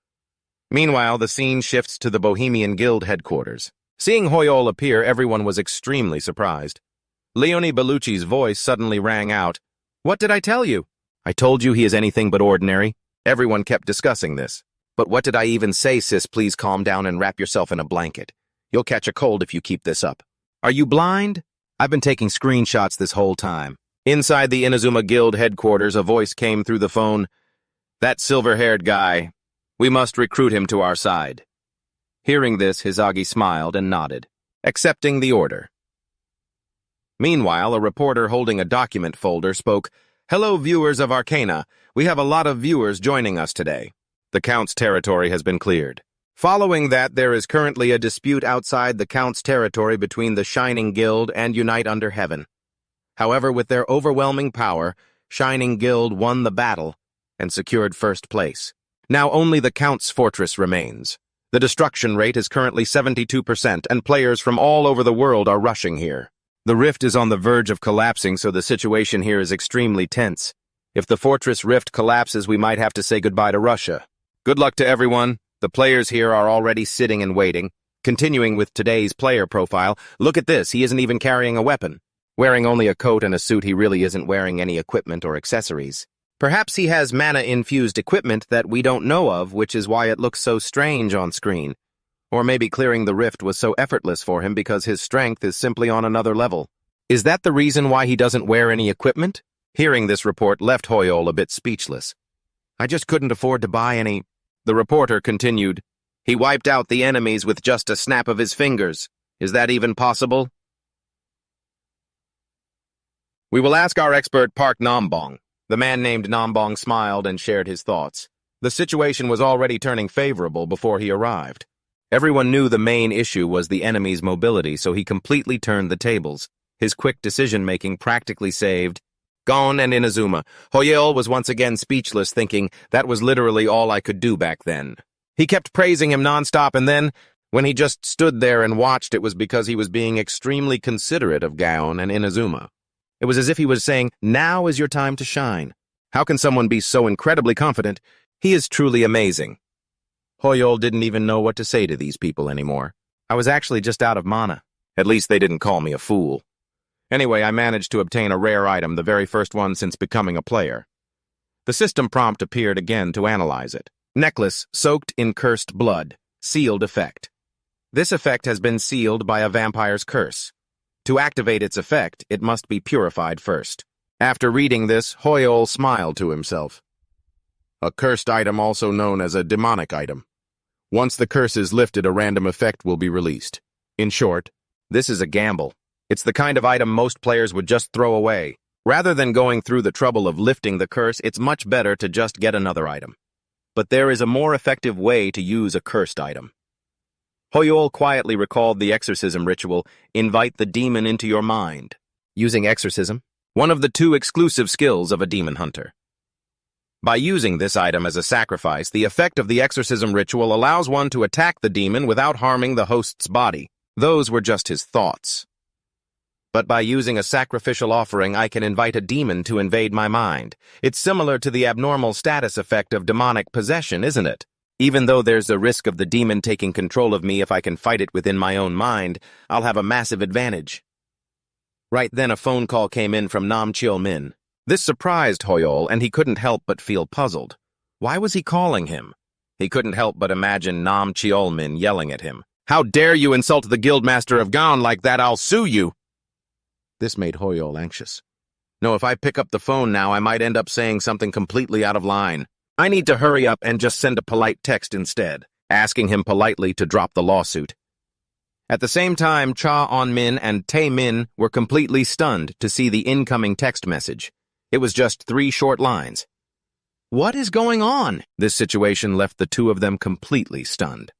Meanwhile, the scene shifts to the Bohemian Guild headquarters. Seeing Hoyol appear, everyone was extremely surprised. Leonie Bellucci's voice suddenly rang out. What did I tell you? I told you he is anything but ordinary. Everyone kept discussing this. But what did I even say, sis? Please calm down and wrap yourself in a blanket. You'll catch a cold if you keep this up. Are you blind? I've been taking screenshots this whole time. Inside the Inazuma Guild headquarters, a voice came through the phone. That silver-haired guy. We must recruit him to our side. Hearing this, Hisagi smiled and nodded, accepting the order. Meanwhile, a reporter holding a document folder spoke, Hello, viewers of Arcana. We have a lot of viewers joining us today. The Count's territory has been cleared. Following that, there is currently a dispute outside the Count's territory between the Shining Guild and Unite Under Heaven. However, with their overwhelming power, Shining Guild won the battle and secured first place. Now only the Count's fortress remains. The destruction rate is currently 72%, and players from all over the world are rushing here. The rift is on the verge of collapsing, so the situation here is extremely tense. If the fortress rift collapses, we might have to say goodbye to Russia. Good luck to everyone. The players here are already sitting and waiting. Continuing with today's player profile, look at this, he isn't even carrying a weapon. Wearing only a coat and a suit, he really isn't wearing any equipment or accessories. Perhaps he has mana-infused equipment that we don't know of, which is why it looks so strange on screen. Or maybe clearing the rift was so effortless for him because his strength is simply on another level. Is that the reason why he doesn't wear any equipment? Hearing this report left Hoyol a bit speechless. I just couldn't afford to buy any. The reporter continued, He wiped out the enemies with just a snap of his fingers. Is that even possible? We will ask our expert Park Nambong. The man named Nambong smiled and shared his thoughts. The situation was already turning favorable before he arrived. Everyone knew the main issue was the enemy's mobility, so he completely turned the tables. His quick decision-making practically saved Gon and Inazuma. Hoyol was once again speechless, thinking that was literally all I could do back then. He kept praising him nonstop, and then, when he just stood there and watched, it was because he was being extremely considerate of Gon and Inazuma. It was as if he was saying, now is your time to shine. How can someone be so incredibly confident? He is truly amazing. Hoyol didn't even know what to say to these people anymore. I was actually just out of mana. At least they didn't call me a fool. Anyway, I managed to obtain a rare item, the very first one since becoming a player. The system prompt appeared again to analyze it. Necklace soaked in cursed blood. Sealed effect. This effect has been sealed by a vampire's curse. To activate its effect, it must be purified first. After reading this, Hoyol smiled to himself. A cursed item, also known as a demonic item. Once the curse is lifted, a random effect will be released. In short, this is a gamble. It's the kind of item most players would just throw away. Rather than going through the trouble of lifting the curse, it's much better to just get another item. But there is a more effective way to use a cursed item. Hoyol quietly recalled the exorcism ritual, invite the demon into your mind. Using exorcism, one of the two exclusive skills of a demon hunter. By using this item as a sacrifice, the effect of the exorcism ritual allows one to attack the demon without harming the host's body. Those were just his thoughts. But by using a sacrificial offering, I can invite a demon to invade my mind. It's similar to the abnormal status effect of demonic possession, isn't it? Even though there's a risk of the demon taking control of me if I can fight it within my own mind, I'll have a massive advantage. Right then a phone call came in from Nam Cheol-min. This surprised Hoyol, and he couldn't help but feel puzzled. Why was he calling him? He couldn't help but imagine Nam Cheol-min yelling at him. How dare you insult the Guildmaster of Gaon like that? I'll sue you! This made Hoyol anxious. No, if I pick up the phone now, I might end up saying something completely out of line. I need to hurry up and just send a polite text instead, asking him politely to drop the lawsuit. At the same time, Cha On-min and Tae-min were completely stunned to see the incoming text message. It was just 3 short lines. What is going on? This situation left the two of them completely stunned.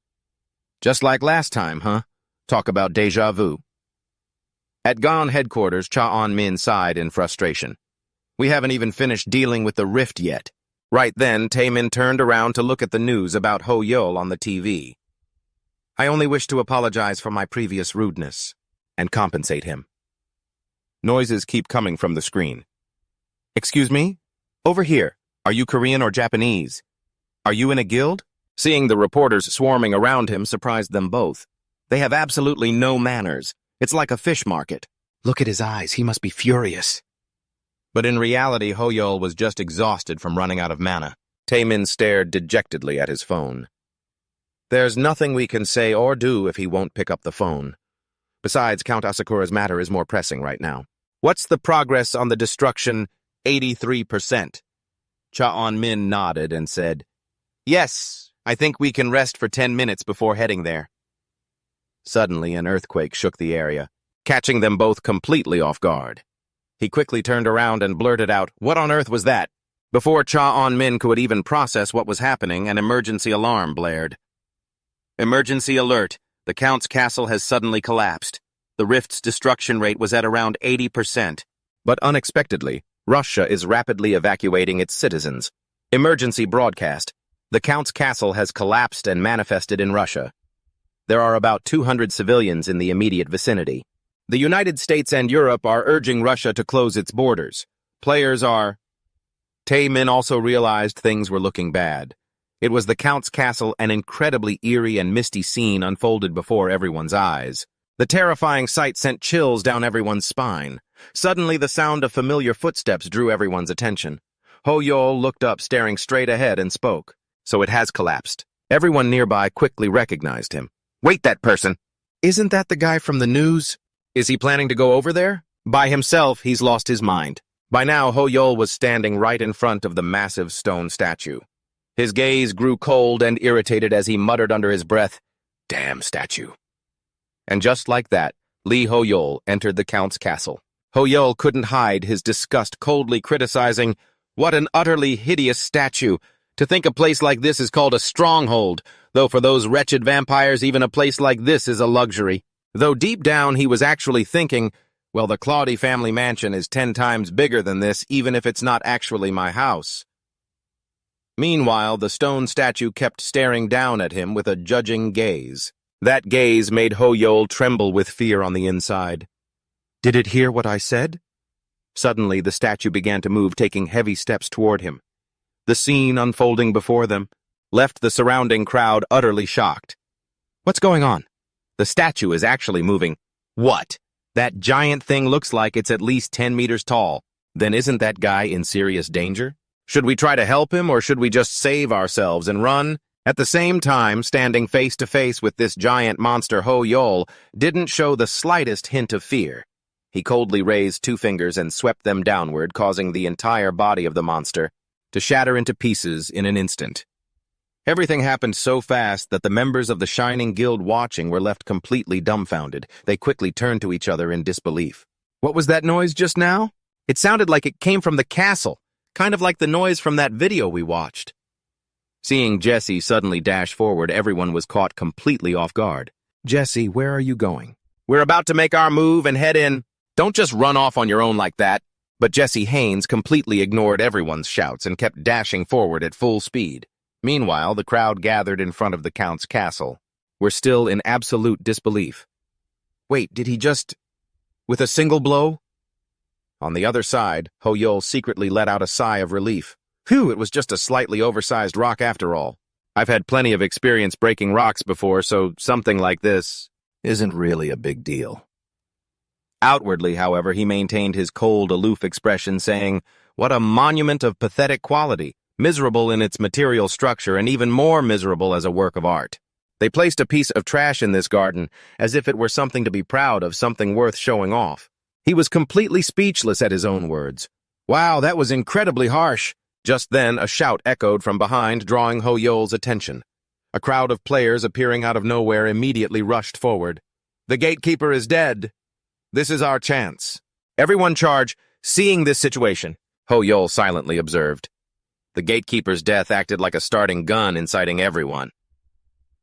Just like last time, huh? Talk about déjà vu. At Gaon headquarters, Cha On-min sighed in frustration. We haven't even finished dealing with the rift yet. Right then, Tae-min turned around to look at the news about Hoyol on the TV. I only wish to apologize for my previous rudeness and compensate him. Noises keep coming from the screen. Excuse me? Over here. Are you Korean or Japanese? Are you in a guild? Seeing the reporters swarming around him surprised them both. They have absolutely no manners. It's like a fish market. Look at his eyes. He must be furious. But in reality, Hoyol was just exhausted from running out of mana. Tae-min stared dejectedly at his phone. There's nothing we can say or do if he won't pick up the phone. Besides, Count Asakura's matter is more pressing right now. What's the progress on the destruction? 83%. Cha On-min nodded and said, Yes, I think we can rest for 10 minutes before heading there. Suddenly, an earthquake shook the area, catching them both completely off guard. He quickly turned around and blurted out, What on earth was that? Before Cha On-min could even process what was happening, an emergency alarm blared. Emergency alert. The Count's castle has suddenly collapsed. The rift's destruction rate was at around 80%. But unexpectedly, Russia is rapidly evacuating its citizens. Emergency broadcast. The Count's castle has collapsed and manifested in Russia. There are about 200 civilians in the immediate vicinity. The United States and Europe are urging Russia to close its borders. Players are... Tae-min also realized things were looking bad. It was the Count's castle, an incredibly eerie and misty scene unfolded before everyone's eyes. The terrifying sight sent chills down everyone's spine. Suddenly, the sound of familiar footsteps drew everyone's attention. Hoyol looked up, staring straight ahead, and spoke. So it has collapsed. Everyone nearby quickly recognized him. Wait, that person! Isn't that the guy from the news? Is he planning to go over there? By himself, he's lost his mind. By now, Hoyol was standing right in front of the massive stone statue. His gaze grew cold and irritated as he muttered under his breath, Damn statue. And just like that, Lee Hoyol entered the Count's castle. Hoyol couldn't hide his disgust, coldly criticizing, What an utterly hideous statue! To think a place like this is called a stronghold, though for those wretched vampires even a place like this is a luxury. Though deep down he was actually thinking, well, the Claudy family mansion is 10 times bigger than this, even if it's not actually my house. Meanwhile, the stone statue kept staring down at him with a judging gaze. That gaze made Hoyol tremble with fear on the inside. Did it hear what I said? Suddenly, the statue began to move, taking heavy steps toward him. The scene unfolding before them left the surrounding crowd utterly shocked. What's going on? The statue is actually moving. What? That giant thing looks like it's at least 10 meters tall. Then isn't that guy in serious danger? Should we try to help him, or should we just save ourselves and run? At the same time, standing face to face with this giant monster, Hoyol didn't show the slightest hint of fear. He coldly raised 2 fingers and swept them downward, causing the entire body of the monster to shatter into pieces in an instant. Everything happened so fast that the members of the Shining Guild watching were left completely dumbfounded. They quickly turned to each other in disbelief. What was that noise just now? It sounded like it came from the castle, kind of like the noise from that video we watched. Seeing Jesse suddenly dash forward, everyone was caught completely off guard. Jesse, where are you going? We're about to make our move and head in. Don't just run off on your own like that. But Jesse Haynes completely ignored everyone's shouts and kept dashing forward at full speed. Meanwhile, the crowd gathered in front of the Count's castle were still in absolute disbelief. Wait, did he just... with a single blow? On the other side, Ho-Yul secretly let out a sigh of relief. Phew, it was just a slightly oversized rock after all. I've had plenty of experience breaking rocks before, so something like this isn't really a big deal. Outwardly, however, he maintained his cold, aloof expression, saying, "What a monument of pathetic quality, miserable in its material structure and even more miserable as a work of art." They placed a piece of trash in this garden as if it were something to be proud of, something worth showing off. He was completely speechless at his own words. Wow, that was incredibly harsh. Just then, a shout echoed from behind, drawing Ho-Yul's attention. A crowd of players appearing out of nowhere immediately rushed forward. "The gatekeeper is dead. This is our chance. Everyone charge." Seeing this situation, Ho-Yul silently observed. The gatekeeper's death acted like a starting gun, inciting everyone.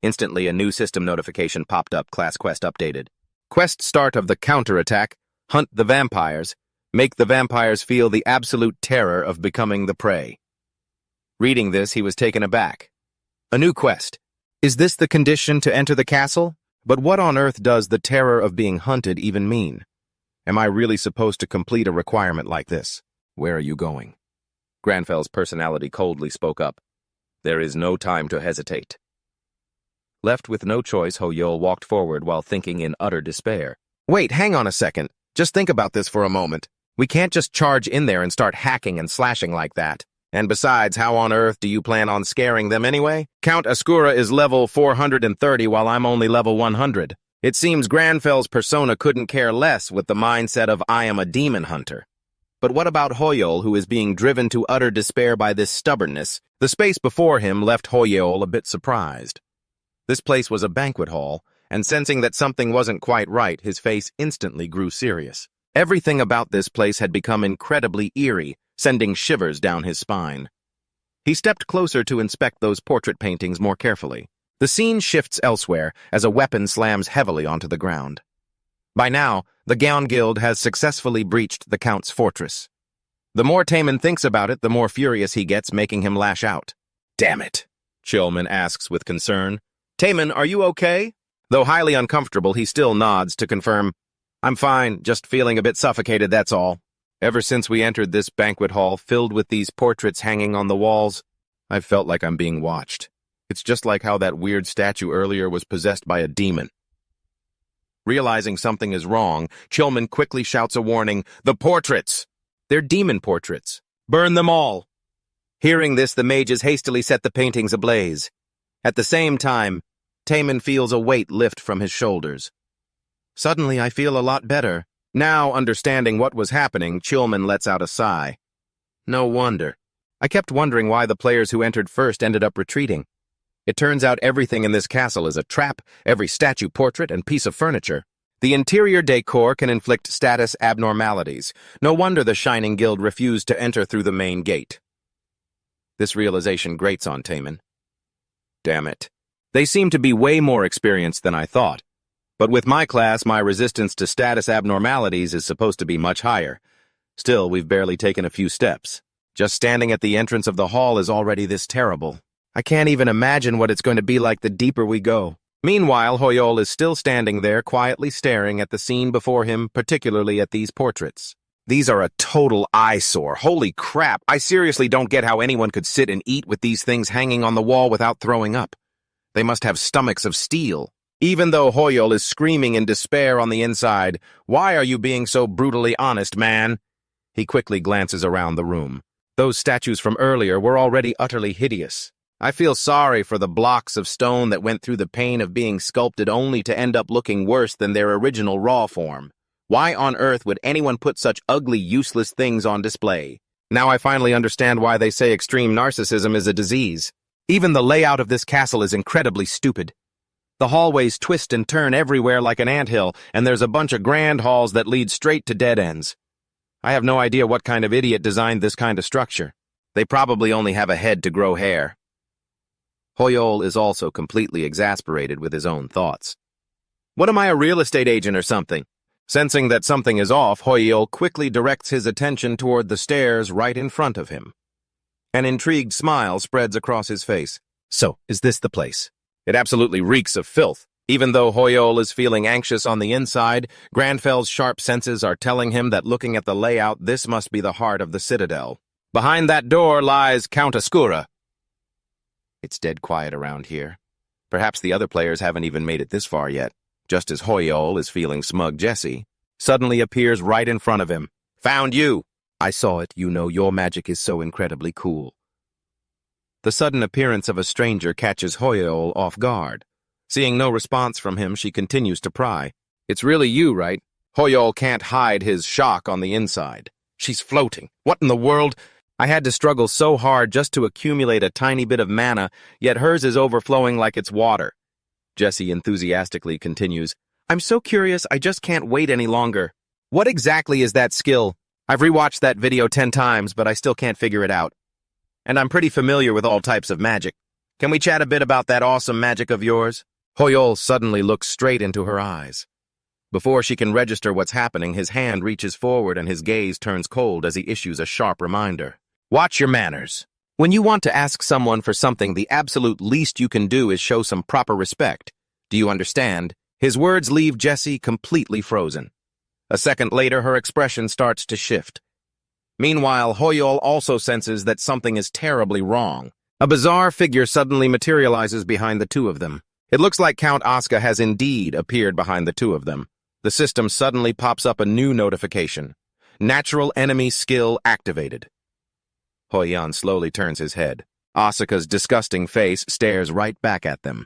Instantly, a new system notification popped up. Class quest updated. Quest start of the counterattack. Hunt the vampires. Make the vampires feel the absolute terror of becoming the prey. Reading this, he was taken aback. A new quest. Is this the condition to enter the castle? But what on earth does the terror of being hunted even mean? Am I really supposed to complete a requirement like this? Where are you going? Granfel's personality coldly spoke up. There is no time to hesitate. Left with no choice, Ho-Yul walked forward while thinking in utter despair. Wait, hang on a second. Just think about this for a moment. We can't just charge in there and start hacking and slashing like that. And besides, how on earth do you plan on scaring them anyway? Count Asura is level 430 while I'm only level 100. It seems Granfel's persona couldn't care less with the mindset of I am a demon hunter. But what about Ho-Yul, who is being driven to utter despair by this stubbornness? The space before him left Ho-Yul a bit surprised. This place was a banquet hall, and sensing that something wasn't quite right, his face instantly grew serious. Everything about this place had become incredibly eerie, sending shivers down his spine. He stepped closer to inspect those portrait paintings more carefully. The scene shifts elsewhere as a weapon slams heavily onto the ground. By now, the Gown Guild has successfully breached the Count's fortress. The more Taemin thinks about it, the more furious he gets, making him lash out. Damn it, Chillman asks with concern. Taemin, are you okay? Though highly uncomfortable, he still nods to confirm. I'm fine, just feeling a bit suffocated, that's all. Ever since we entered this banquet hall filled with these portraits hanging on the walls, I've felt like I'm being watched. It's just like how that weird statue earlier was possessed by a demon. Realizing something is wrong, Chillman quickly shouts a warning. The portraits! They're demon portraits. Burn them all! Hearing this, the mages hastily set the paintings ablaze. At the same time, Taemin feels a weight lift from his shoulders. Suddenly, I feel a lot better. Now, understanding what was happening, Chillman lets out a sigh. No wonder. I kept wondering why the players who entered first ended up retreating. It turns out everything in this castle is a trap, every statue, portrait, and piece of furniture. The interior decor can inflict status abnormalities. No wonder the Shining Guild refused to enter through the main gate. This realization grates on Taemin. Damn it. They seem to be way more experienced than I thought. But with my class, my resistance to status abnormalities is supposed to be much higher. Still, we've barely taken a few steps. Just standing at the entrance of the hall is already this terrible. I can't even imagine what it's going to be like the deeper we go. Meanwhile, Ho-Yul is still standing there, quietly staring at the scene before him, particularly at these portraits. These are a total eyesore. Holy crap, I seriously don't get how anyone could sit and eat with these things hanging on the wall without throwing up. They must have stomachs of steel. Even though Ho-Yul is screaming in despair on the inside, "Why are you being so brutally honest, man?" He quickly glances around the room. Those statues from earlier were already utterly hideous. I feel sorry for the blocks of stone that went through the pain of being sculpted only to end up looking worse than their original raw form. Why on earth would anyone put such ugly, useless things on display? Now I finally understand why they say extreme narcissism is a disease. Even the layout of this castle is incredibly stupid. The hallways twist and turn everywhere like an anthill, and there's a bunch of grand halls that lead straight to dead ends. I have no idea what kind of idiot designed this kind of structure. They probably only have a head to grow hair. Hoyol is also completely exasperated with his own thoughts. What am I, a real estate agent or something? Sensing that something is off, Hoyol quickly directs his attention toward the stairs right in front of him. An intrigued smile spreads across his face. So, is this the place? It absolutely reeks of filth. Even though Hoyol is feeling anxious on the inside, Granfel's sharp senses are telling him that looking at the layout, this must be the heart of the citadel. Behind that door lies Count Asura. It's dead quiet around here. Perhaps the other players haven't even made it this far yet. Just as Hoyol is feeling smug, Jesse suddenly appears right in front of him. Found you! I saw it. You know, your magic is so incredibly cool. The sudden appearance of a stranger catches Hoyol off guard. Seeing no response from him, she continues to pry. It's really you, right? Hoyol can't hide his shock on the inside. She's floating. What in the world? I had to struggle so hard just to accumulate a tiny bit of mana, yet hers is overflowing like it's water. Jesse enthusiastically continues. I'm so curious, I just can't wait any longer. What exactly is that skill? I've rewatched that video 10 times, but I still can't figure it out. And I'm pretty familiar with all types of magic. Can we chat a bit about that awesome magic of yours? Hoyol suddenly looks straight into her eyes. Before she can register what's happening, his hand reaches forward and his gaze turns cold as he issues a sharp reminder. Watch your manners. When you want to ask someone for something, the absolute least you can do is show some proper respect. Do you understand? His words leave Jessie completely frozen. A second later, her expression starts to shift. Meanwhile, Hoyol also senses that something is terribly wrong. A bizarre figure suddenly materializes behind the two of them. It looks like Count Asuka has indeed appeared behind the two of them. The system suddenly pops up a new notification. Natural enemy skill activated. Hoyan slowly turns his head. Asuka's disgusting face stares right back at them.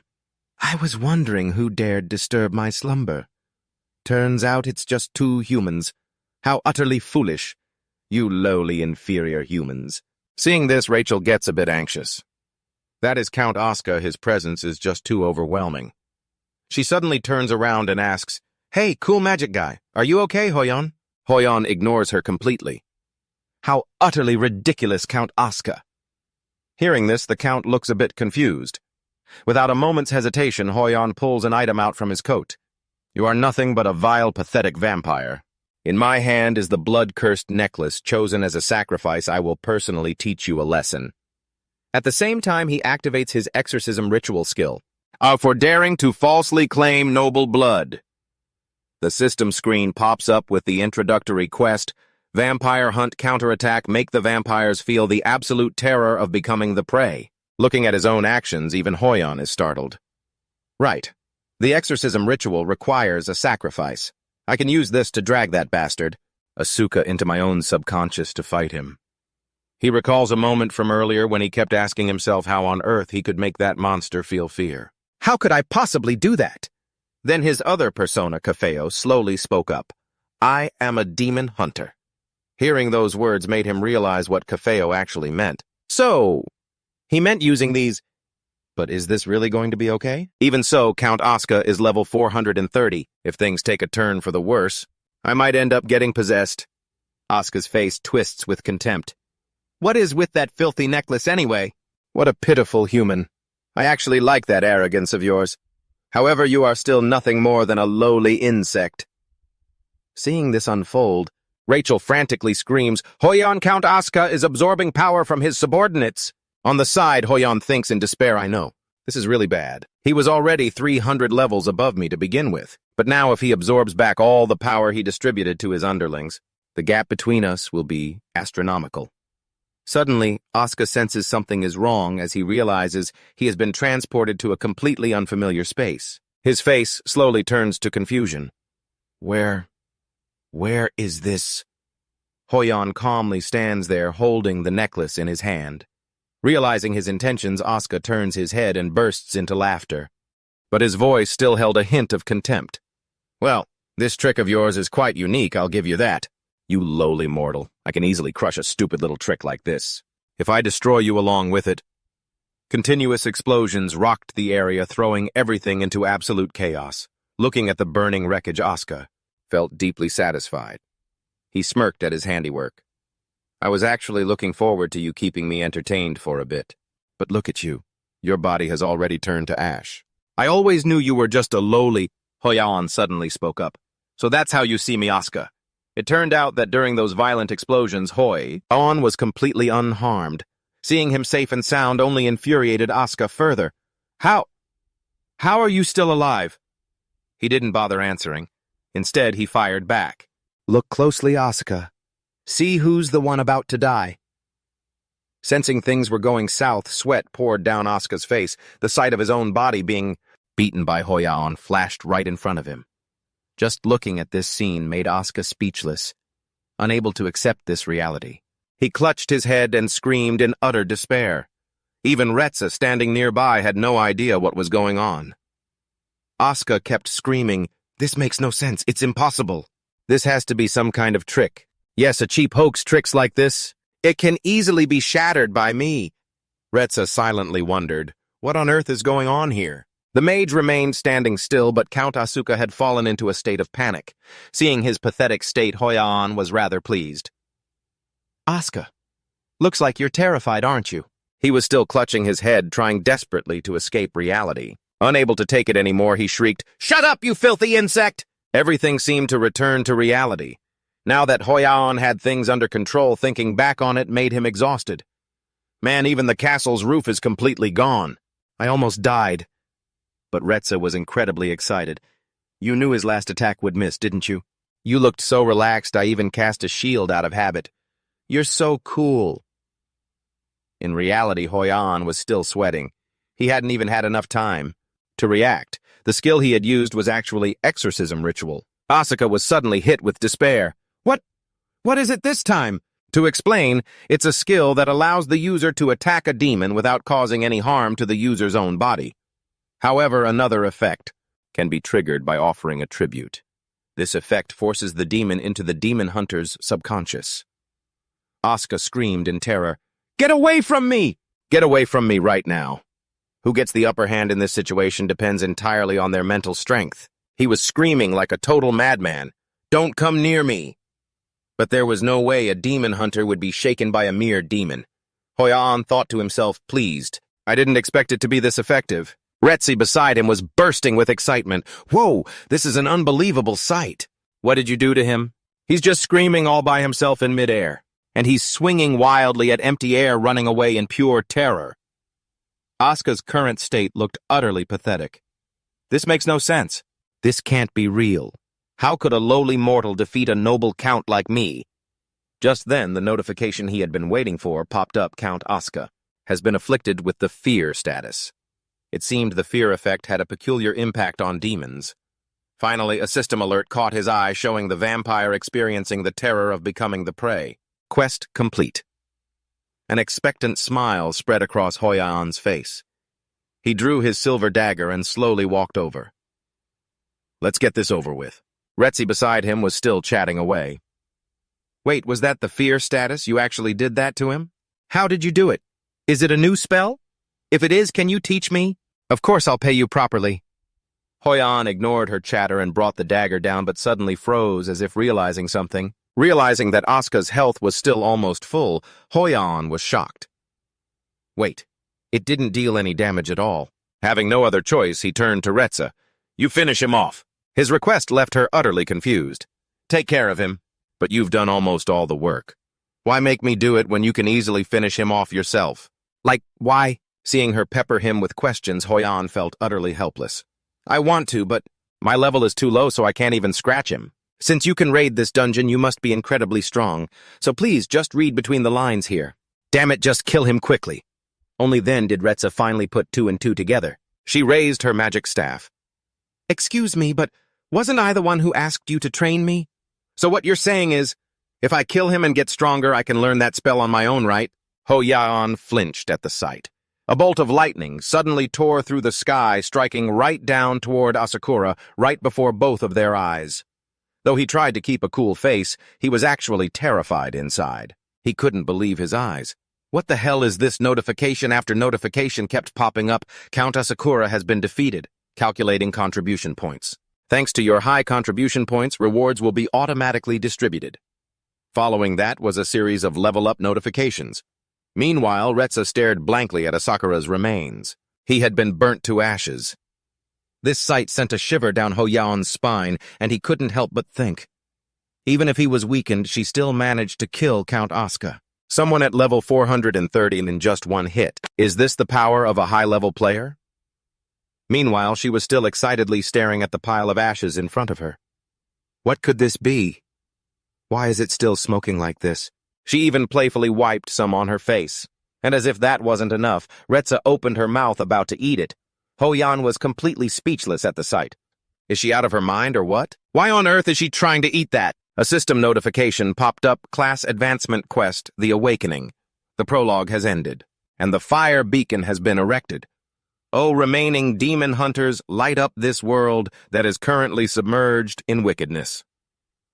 I was wondering who dared disturb my slumber. Turns out it's just two humans. How utterly foolish. You lowly, inferior humans. Seeing this, Rachel gets a bit anxious. That is Count Asuka. His presence is just too overwhelming. She suddenly turns around and asks, Hey, cool magic guy, are you okay, Hoyan? Hoyan ignores her completely. How utterly ridiculous, Count Asuka. Hearing this, the Count looks a bit confused. Without a moment's hesitation, Hoyan pulls an item out from his coat. You are nothing but a vile, pathetic vampire. In my hand is the blood-cursed necklace chosen as a sacrifice. I will personally teach you a lesson. At the same time, he activates his exorcism ritual skill. For daring to falsely claim noble blood. The system screen pops up with the introductory quest, Vampire Hunt Counterattack. Make the vampires feel the absolute terror of becoming the prey. Looking at his own actions, even Hoyan is startled. Right. The exorcism ritual requires a sacrifice. I can use this to drag that bastard, Asuka, into my own subconscious to fight him. He recalls a moment from earlier when he kept asking himself how on earth he could make that monster feel fear. How could I possibly do that? Then his other persona, Cafeo, slowly spoke up. I am a demon hunter. Hearing those words made him realize what Cafeo actually meant. So, he meant using these. But is this really going to be okay? Even so, Count Asuka is level 430. If things take a turn for the worse, I might end up getting possessed. Asuka's face twists with contempt. What is with that filthy necklace anyway? What a pitiful human. I actually like that arrogance of yours. However, you are still nothing more than a lowly insect. Seeing this unfold, Rachel frantically screams, Hoyan, Count Asuka is absorbing power from his subordinates. On the side, Hoyan thinks in despair, I know. This is really bad. He was already 300 levels above me to begin with. But now if he absorbs back all the power he distributed to his underlings, the gap between us will be astronomical. Suddenly, Asuka senses something is wrong as he realizes he has been transported to a completely unfamiliar space. His face slowly turns to confusion. Where is this? Hoyan calmly stands there holding the necklace in his hand. Realizing his intentions, Asuka turns his head and bursts into laughter. But his voice still held a hint of contempt. Well, this trick of yours is quite unique, I'll give you that. You lowly mortal, I can easily crush a stupid little trick like this. If I destroy you along with it. Continuous explosions rocked the area, throwing everything into absolute chaos. Looking at the burning wreckage, Asuka felt deeply satisfied. He smirked at his handiwork. I was actually looking forward to you keeping me entertained for a bit. But look at you. Your body has already turned to ash. I always knew you were just a lowly... Hoyaon suddenly spoke up. So that's how you see me, Asuka. It turned out that during those violent explosions, Hoyaon was completely unharmed. Seeing him safe and sound only infuriated Asuka further. How are you still alive? He didn't bother answering. Instead, he fired back. Look closely, Asuka. See who's the one about to die. Sensing things were going south, sweat poured down Asuka's face. The sight of his own body being beaten by Hoyaon flashed right in front of him. Just looking at this scene made Asuka speechless, unable to accept this reality. He clutched his head and screamed in utter despair. Even Retsa, standing nearby, had no idea what was going on. Asuka kept screaming, "This makes no sense. It's impossible. This has to be some kind of trick. Yes, a cheap hoax tricks like this. It can easily be shattered by me." Retsa silently wondered, what on earth is going on here? The mage remained standing still, but Count Asuka had fallen into a state of panic. Seeing his pathetic state, Hoyaon was rather pleased. Asuka, looks like you're terrified, aren't you? He was still clutching his head, trying desperately to escape reality. Unable to take it anymore, he shrieked, "Shut up, you filthy insect!" Everything seemed to return to reality. Now that Hoyaon had things under control, thinking back on it made him exhausted. Man, even the castle's roof is completely gone. I almost died. But Retsa was incredibly excited. You knew his last attack would miss, didn't you? You looked so relaxed I even cast a shield out of habit. You're so cool. In reality, Hoyaon was still sweating. He hadn't even had enough time to react. The skill he had used was actually exorcism ritual. Asuka was suddenly hit with despair. What is it this time? To explain, it's a skill that allows the user to attack a demon without causing any harm to the user's own body. However, another effect can be triggered by offering a tribute. This effect forces the demon into the demon hunter's subconscious. Asuka screamed in terror, "Get away from me! Get away from me right now!" Who gets the upper hand in this situation depends entirely on their mental strength. He was screaming like a total madman, "Don't come near me!" But there was no way a demon hunter would be shaken by a mere demon. Hoyaon thought to himself, pleased. I didn't expect it to be this effective. Retsi beside him was bursting with excitement. Whoa, this is an unbelievable sight. What did you do to him? He's just screaming all by himself in midair, and he's swinging wildly at empty air, running away in pure terror. Asuka's current state looked utterly pathetic. This makes no sense. This can't be real. How could a lowly mortal defeat a noble count like me? Just then, the notification he had been waiting for popped up. Count Asuka has been afflicted with the fear status. It seemed the fear effect had a peculiar impact on demons. Finally, a system alert caught his eye, showing the vampire experiencing the terror of becoming the prey. Quest complete. An expectant smile spread across Hoyaon's face. He drew his silver dagger and slowly walked over. Let's get this over with. Retsi beside him was still chatting away. Wait, was that the fear status? You actually did that to him? How did you do it? Is it a new spell? If it is, can you teach me? Of course I'll pay you properly. Hoyaon ignored her chatter and brought the dagger down, but suddenly froze as if realizing something. Realizing that Asuka's health was still almost full, Hoyaon was shocked. Wait, it didn't deal any damage at all. Having no other choice, he turned to Retsa. You finish him off. His request left her utterly confused. Take care of him, but you've done almost all the work. Why make me do it when you can easily finish him off yourself? Like, why? Seeing her pepper him with questions, Hoyaon felt utterly helpless. I want to, but my level is too low so I can't even scratch him. Since you can raid this dungeon, you must be incredibly strong, so please just read between the lines here. Damn it, just kill him quickly. Only then did Retsa finally put two and two together. She raised her magic staff. Excuse me, but wasn't I the one who asked you to train me? So what you're saying is, if I kill him and get stronger, I can learn that spell on my own, right? Hoyaon flinched at the sight. A bolt of lightning suddenly tore through the sky, striking right down toward Asakura, right before both of their eyes. Though he tried to keep a cool face, he was actually terrified inside. He couldn't believe his eyes. What the hell is this? Notification after notification kept popping up. Count Asakura has been defeated. Calculating contribution points. Thanks to your high contribution points, rewards will be automatically distributed. Following that was a series of level-up notifications. Meanwhile, Retsa stared blankly at Asakura's remains. He had been burnt to ashes. This sight sent a shiver down Ho-Yaon's spine, and he couldn't help but think. Even if he was weakened, she still managed to kill Count Asuka. Someone at level 430 in just one hit. Is this the power of a high-level player? Meanwhile, she was still excitedly staring at the pile of ashes in front of her. What could this be? Why is it still smoking like this? She even playfully wiped some on her face. And as if that wasn't enough, Retsa opened her mouth about to eat it. Ho-Yan was completely speechless at the sight. Is she out of her mind or what? Why on earth is she trying to eat that? A system notification popped up, Class Advancement Quest, The Awakening. The prologue has ended, and the fire beacon has been erected. O remaining demon hunters, light up this world that is currently submerged in wickedness.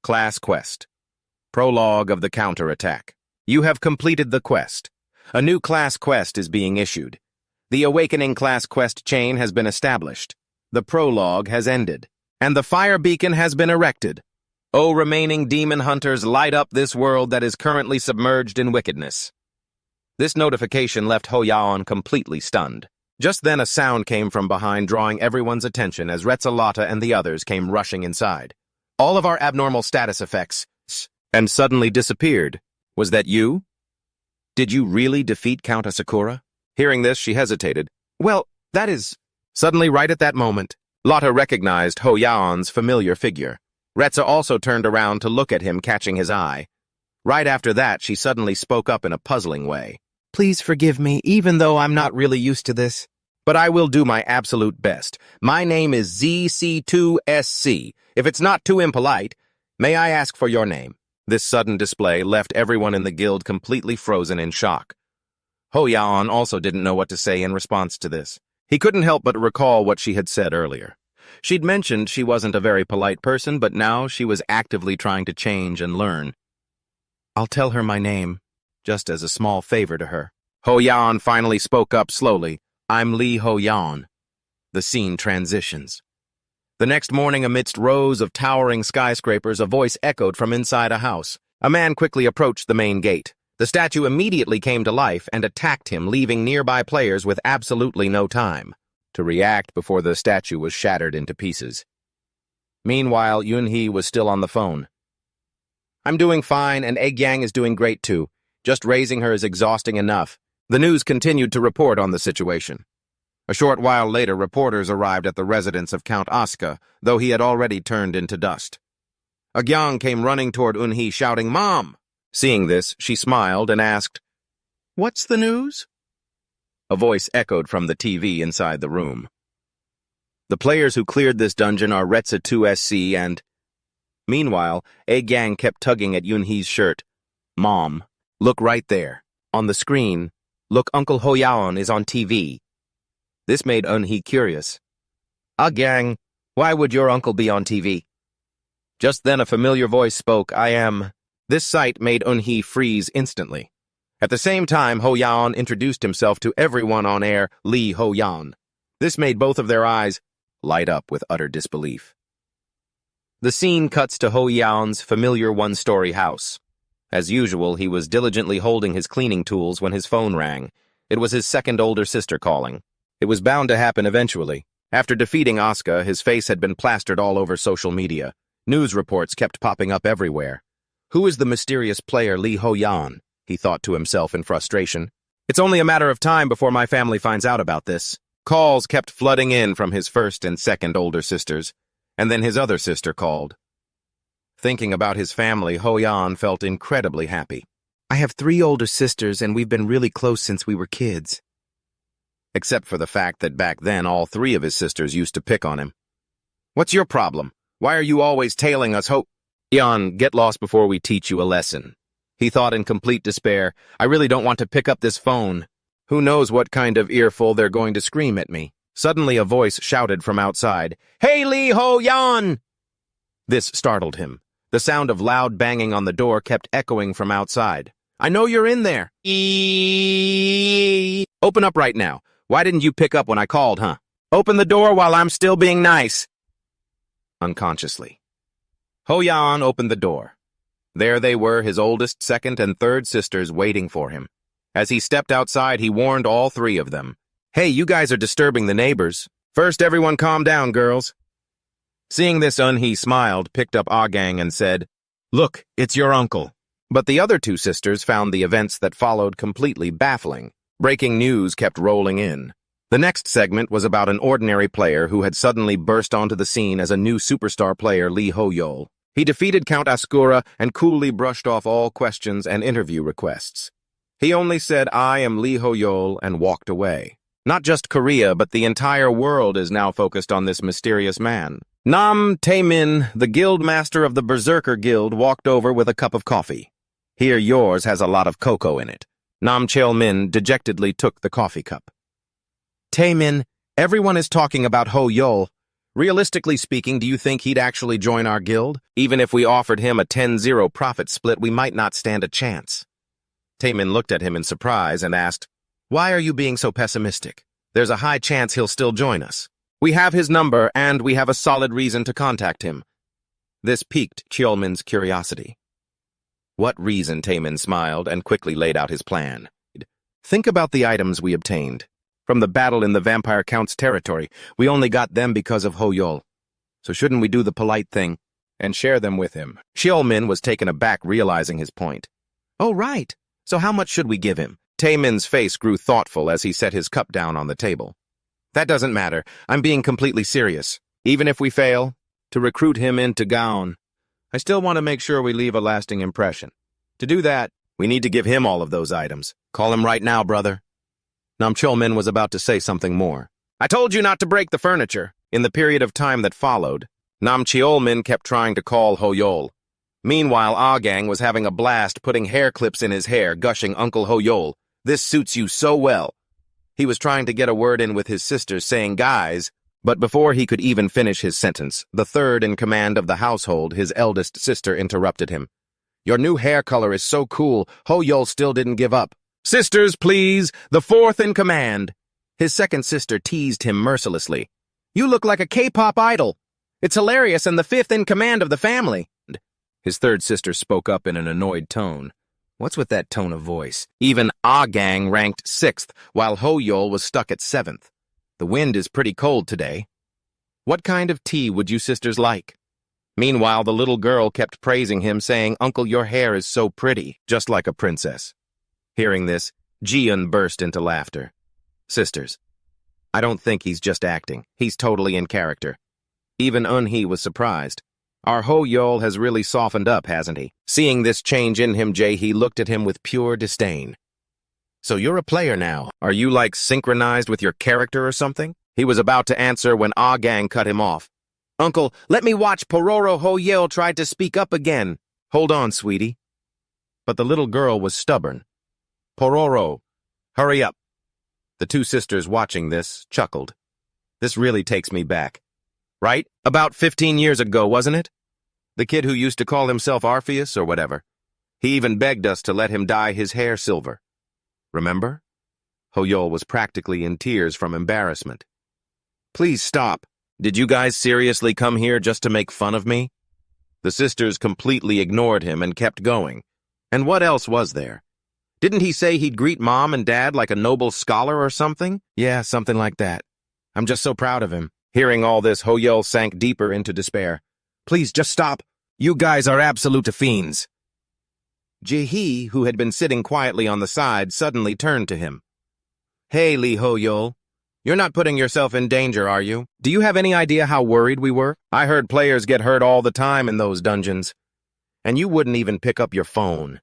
Class Quest. Prologue of the counterattack. You have completed the quest. A new class quest is being issued. The Awakening class quest chain has been established. The prologue has ended, and the fire beacon has been erected. O remaining demon hunters, light up this world that is currently submerged in wickedness. This notification left Ho-Yaon completely stunned. Just then a sound came from behind, drawing everyone's attention as Retzalata and the others came rushing inside. All of our abnormal status effects and suddenly disappeared. Was that you? Did you really defeat Count Asakura? Hearing this, she hesitated. Well, that is... Suddenly, right at that moment, Lotta recognized Ho-Yaon's familiar figure. Retsa also turned around to look at him, catching his eye. Right after that, she suddenly spoke up in a puzzling way. Please forgive me, even though I'm not really used to this. But I will do my absolute best. My name is ZC2SC. If it's not too impolite, may I ask for your name? This sudden display left everyone in the guild completely frozen in shock. Ho-Yaon also didn't know what to say in response to this. He couldn't help but recall what she had said earlier. She'd mentioned she wasn't a very polite person, but now she was actively trying to change and learn. I'll tell her my name, just as a small favor to her. Ho-Yaon finally spoke up slowly. I'm Lee Ho-Yaon. The scene transitions. The next morning, amidst rows of towering skyscrapers, a voice echoed from inside a house. A man quickly approached the main gate. The statue immediately came to life and attacked him, leaving nearby players with absolutely no time to react before the statue was shattered into pieces. Meanwhile, Yunhee was still on the phone. I'm doing fine, and Egg-Yang is doing great too. Just raising her is exhausting enough. The news continued to report on the situation. A short while later, reporters arrived at the residence of Count Asuka, though he had already turned into dust. Egg-Yang came running toward Eunhee, shouting, Mom! Seeing this, she smiled and asked, What's the news? A voice echoed from the TV inside the room. The players who cleared this dungeon are Retsa 2SC and... Meanwhile, Egg-Yang kept tugging at Yunhee's shirt. Mom, look right there. On the screen, look, Uncle Ho-Yaon is on TV. This made Eunhee curious. Egg-Yang, why would your uncle be on TV? Just then a familiar voice spoke, I am... This sight made Eunhee freeze instantly. At the same time, Ho-Yaon introduced himself to everyone on air, Lee Ho-Yaon. This made both of their eyes light up with utter disbelief. The scene cuts to Ho-Yaon's familiar one-story house. As usual, he was diligently holding his cleaning tools when his phone rang. It was his second older sister calling. It was bound to happen eventually. After defeating Asuka, his face had been plastered all over social media. News reports kept popping up everywhere. Who is the mysterious player Lee Ho-Yaon? He thought to himself in frustration. It's only a matter of time before my family finds out about this. Calls kept flooding in from his first and second older sisters, and then his other sister called. Thinking about his family, Ho-Yaon felt incredibly happy. I have 3 older sisters, and we've been really close since we were kids. Except for the fact that back then all 3 of his sisters used to pick on him. What's your problem? Why are you always tailing us, Yaon, get lost before we teach you a lesson. He thought in complete despair, I really don't want to pick up this phone. Who knows what kind of earful they're going to scream at me. Suddenly a voice shouted from outside, Hey, Lee Ho-Yaon! This startled him. The sound of loud banging on the door kept echoing from outside. I know you're in there. Open up right now. Why didn't you pick up when I called, huh? Open the door while I'm still being nice. Unconsciously. Ho-Yaon opened the door. There they were, his oldest, second, and third sisters waiting for him. As he stepped outside, he warned all three of them. "Hey, you guys are disturbing the neighbors. First, everyone calm down, girls." Seeing this, Eunhee smiled, picked up Agang, and said, "Look, it's your uncle." But the other two sisters found the events that followed completely baffling. Breaking news kept rolling in. The next segment was about an ordinary player who had suddenly burst onto the scene as a new superstar player, Lee Ho-yeol. He defeated Count Asura and coolly brushed off all questions and interview requests. He only said, "I am Lee Ho-yeol," and walked away. Not just Korea, but the entire world is now focused on this mysterious man. Nam Tae-min, the guild master of the Berserker Guild, walked over with a cup of coffee. "Here, yours has a lot of cocoa in it." Nam Cheol-min dejectedly took the coffee cup. "Tae-min, everyone is talking about Ho-yeol. Realistically speaking, do you think he'd actually join our guild? Even if we offered him a 10-0 profit split, we might not stand a chance." Tae-min looked at him in surprise and asked, "Why are you being so pessimistic? There's a high chance he'll still join us. We have his number, and we have a solid reason to contact him." This piqued Cheol-min's curiosity. "What reason?" Tae-min smiled and quickly laid out his plan. "Think about the items we obtained. From the battle in the Vampire Count's territory, we only got them because of Ho-yeol. So shouldn't we do the polite thing and share them with him?" Cheol-min was taken aback, realizing his point. "Oh, right. So how much should we give him?" Tae-min's face grew thoughtful as he set his cup down on the table. "That doesn't matter. I'm being completely serious. Even if we fail to recruit him into Gaon, I still want to make sure we leave a lasting impression. To do that, we need to give him all of those items. Call him right now, brother." Nam Cheol-min was about to say something more. "I told you not to break the furniture." In the period of time that followed, Nam Cheol-min kept trying to call Ho-yeol. Meanwhile, Agang was having a blast putting hair clips in his hair, gushing, "Uncle Ho-yeol, this suits you so well." He was trying to get a word in with his sisters, saying, "Guys," but before he could even finish his sentence, the third in command of the household, his eldest sister, interrupted him. "Your new hair color is so cool, Ho-yeol still didn't give up." "Sisters, please, the fourth in command." His second sister teased him mercilessly. "You look like a K-pop idol. It's hilarious and the fifth in command of the family." His third sister spoke up in an annoyed tone. What's with that tone of voice? Even Agang ranked 6th, while Ho-yeol was stuck at 7th. The wind is pretty cold today. What kind of tea would you sisters like? Meanwhile, the little girl kept praising him, saying, "Uncle, your hair is so pretty, just like a princess." Hearing this, Ji-eun burst into laughter. "Sisters, I don't think he's just acting. He's totally in character." Even Eunhee was surprised. "Our Ho-yeol has really softened up, hasn't he?" Seeing this change in him, Jae-hee looked at him with pure disdain. "So you're a player now. Are you, like, synchronized with your character or something?" He was about to answer when Agang cut him off. "Uncle, let me watch Pororo Ho-yeol tried to speak up again." "Hold on, sweetie." But the little girl was stubborn. "Pororo, hurry up." The two sisters watching this chuckled. This really takes me back. Right? About 15 years ago, wasn't it? The kid who used to call himself Orpheus or whatever. He even begged us to let him dye his hair silver. Remember? Ho-yeol was practically in tears from embarrassment. "Please stop. Did you guys seriously come here just to make fun of me?" The sisters completely ignored him and kept going. And what else was there? Didn't he say he'd greet Mom and Dad like a noble scholar or something? Yeah, something like that. I'm just so proud of him. Hearing all this, Ho-yeol sank deeper into despair. "Please, just stop. You guys are absolute fiends." Jae-hee, who had been sitting quietly on the side, suddenly turned to him. "Hey, Lee Ho-yeol. You're not putting yourself in danger, are you? Do you have any idea how worried we were? I heard players get hurt all the time in those dungeons. And you wouldn't even pick up your phone.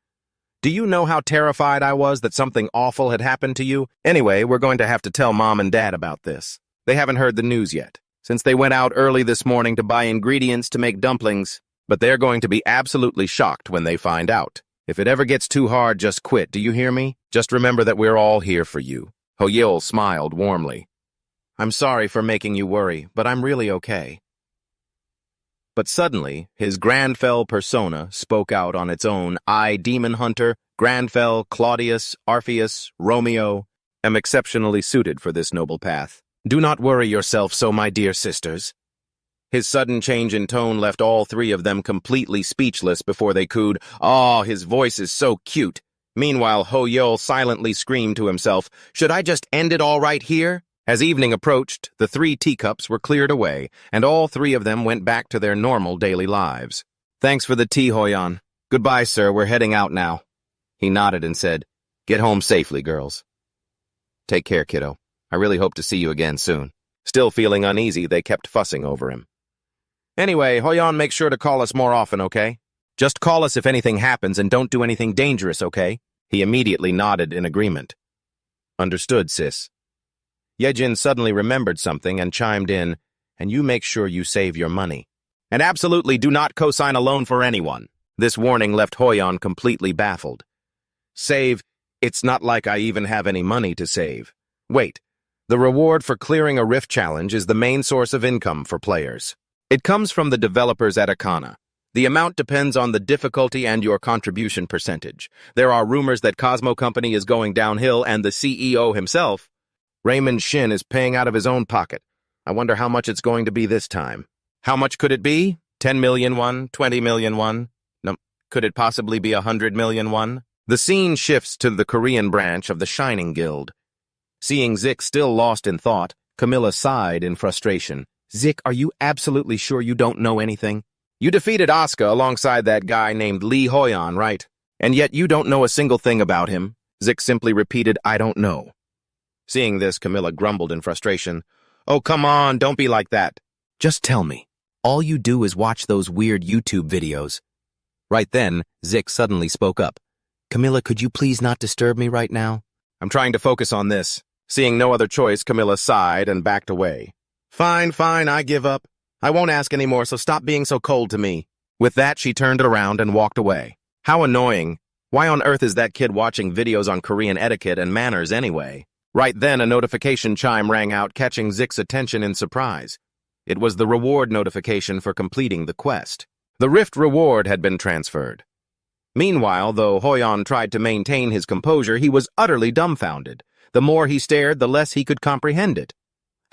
Do you know how terrified I was that something awful had happened to you? Anyway, we're going to have to tell Mom and Dad about this. They haven't heard the news yet, since they went out early this morning to buy ingredients to make dumplings, but they're going to be absolutely shocked when they find out. If it ever gets too hard, just quit, do you hear me? Just remember that we're all here for you." Ho-yeol smiled warmly. "I'm sorry for making you worry, but I'm really okay." But suddenly, his Grandfell persona spoke out on its own. "I, Demon Hunter, Grandfell, Claudius, Orpheus, Romeo, am exceptionally suited for this noble path. Do not worry yourself so, my dear sisters." His sudden change in tone left all three of them completely speechless before they cooed, "Aw, his voice is so cute." Meanwhile, Ho-Yeol silently screamed to himself, "Should I just end it all right here?" As evening approached, the 3 teacups were cleared away, and all 3 of them went back to their normal daily lives. "Thanks for the tea, Ho-Yeon. Goodbye, sir, we're heading out now." He nodded and said, "Get home safely, girls." "Take care, kiddo. I really hope to see you again soon." Still feeling uneasy, they kept fussing over him. "Anyway, Ho-Yeon, make sure to call us more often, okay? Just call us if anything happens and don't do anything dangerous, okay?" He immediately nodded in agreement. "Understood, sis." Yejin suddenly remembered something and chimed in, "And you make sure you save your money. And absolutely do not co-sign a loan for anyone." This warning left Ho-Yeon completely baffled. "Save? It's not like I even have any money to save." Wait, the reward for clearing a rift challenge is the main source of income for players. It comes from the developers at Akana. The amount depends on the difficulty and your contribution percentage. There are rumors that Cosmo Company is going downhill and the CEO himself, Raymond Shin, is paying out of his own pocket. I wonder how much it's going to be this time. How much could it be? 10 million won? 20 million won? No, could it possibly be 100 million won? The scene shifts to the Korean branch of the Shining Guild. Seeing Zik still lost in thought, Camilla sighed in frustration. "Zik, are you absolutely sure you don't know anything? You defeated Asuka alongside that guy named Lee Hoyan, right? And yet you don't know a single thing about him." Zik simply repeated, "I don't know." Seeing this, Camilla grumbled in frustration. "Oh, come on, don't be like that. Just tell me. All you do is watch those weird YouTube videos." Right then, Zik suddenly spoke up. "Camilla, could you please not disturb me right now? I'm trying to focus on this." Seeing no other choice, Camilla sighed and backed away. Fine, I give up. I won't ask anymore, so stop being so cold to me." With that, she turned around and walked away. How annoying. Why on earth is that kid watching videos on Korean etiquette and manners anyway? Right then, a notification chime rang out, catching Zik's attention in surprise. It was the reward notification for completing the quest. The Rift reward had been transferred. Meanwhile, though Hoyan tried to maintain his composure, he was utterly dumbfounded. The more he stared, the less he could comprehend it.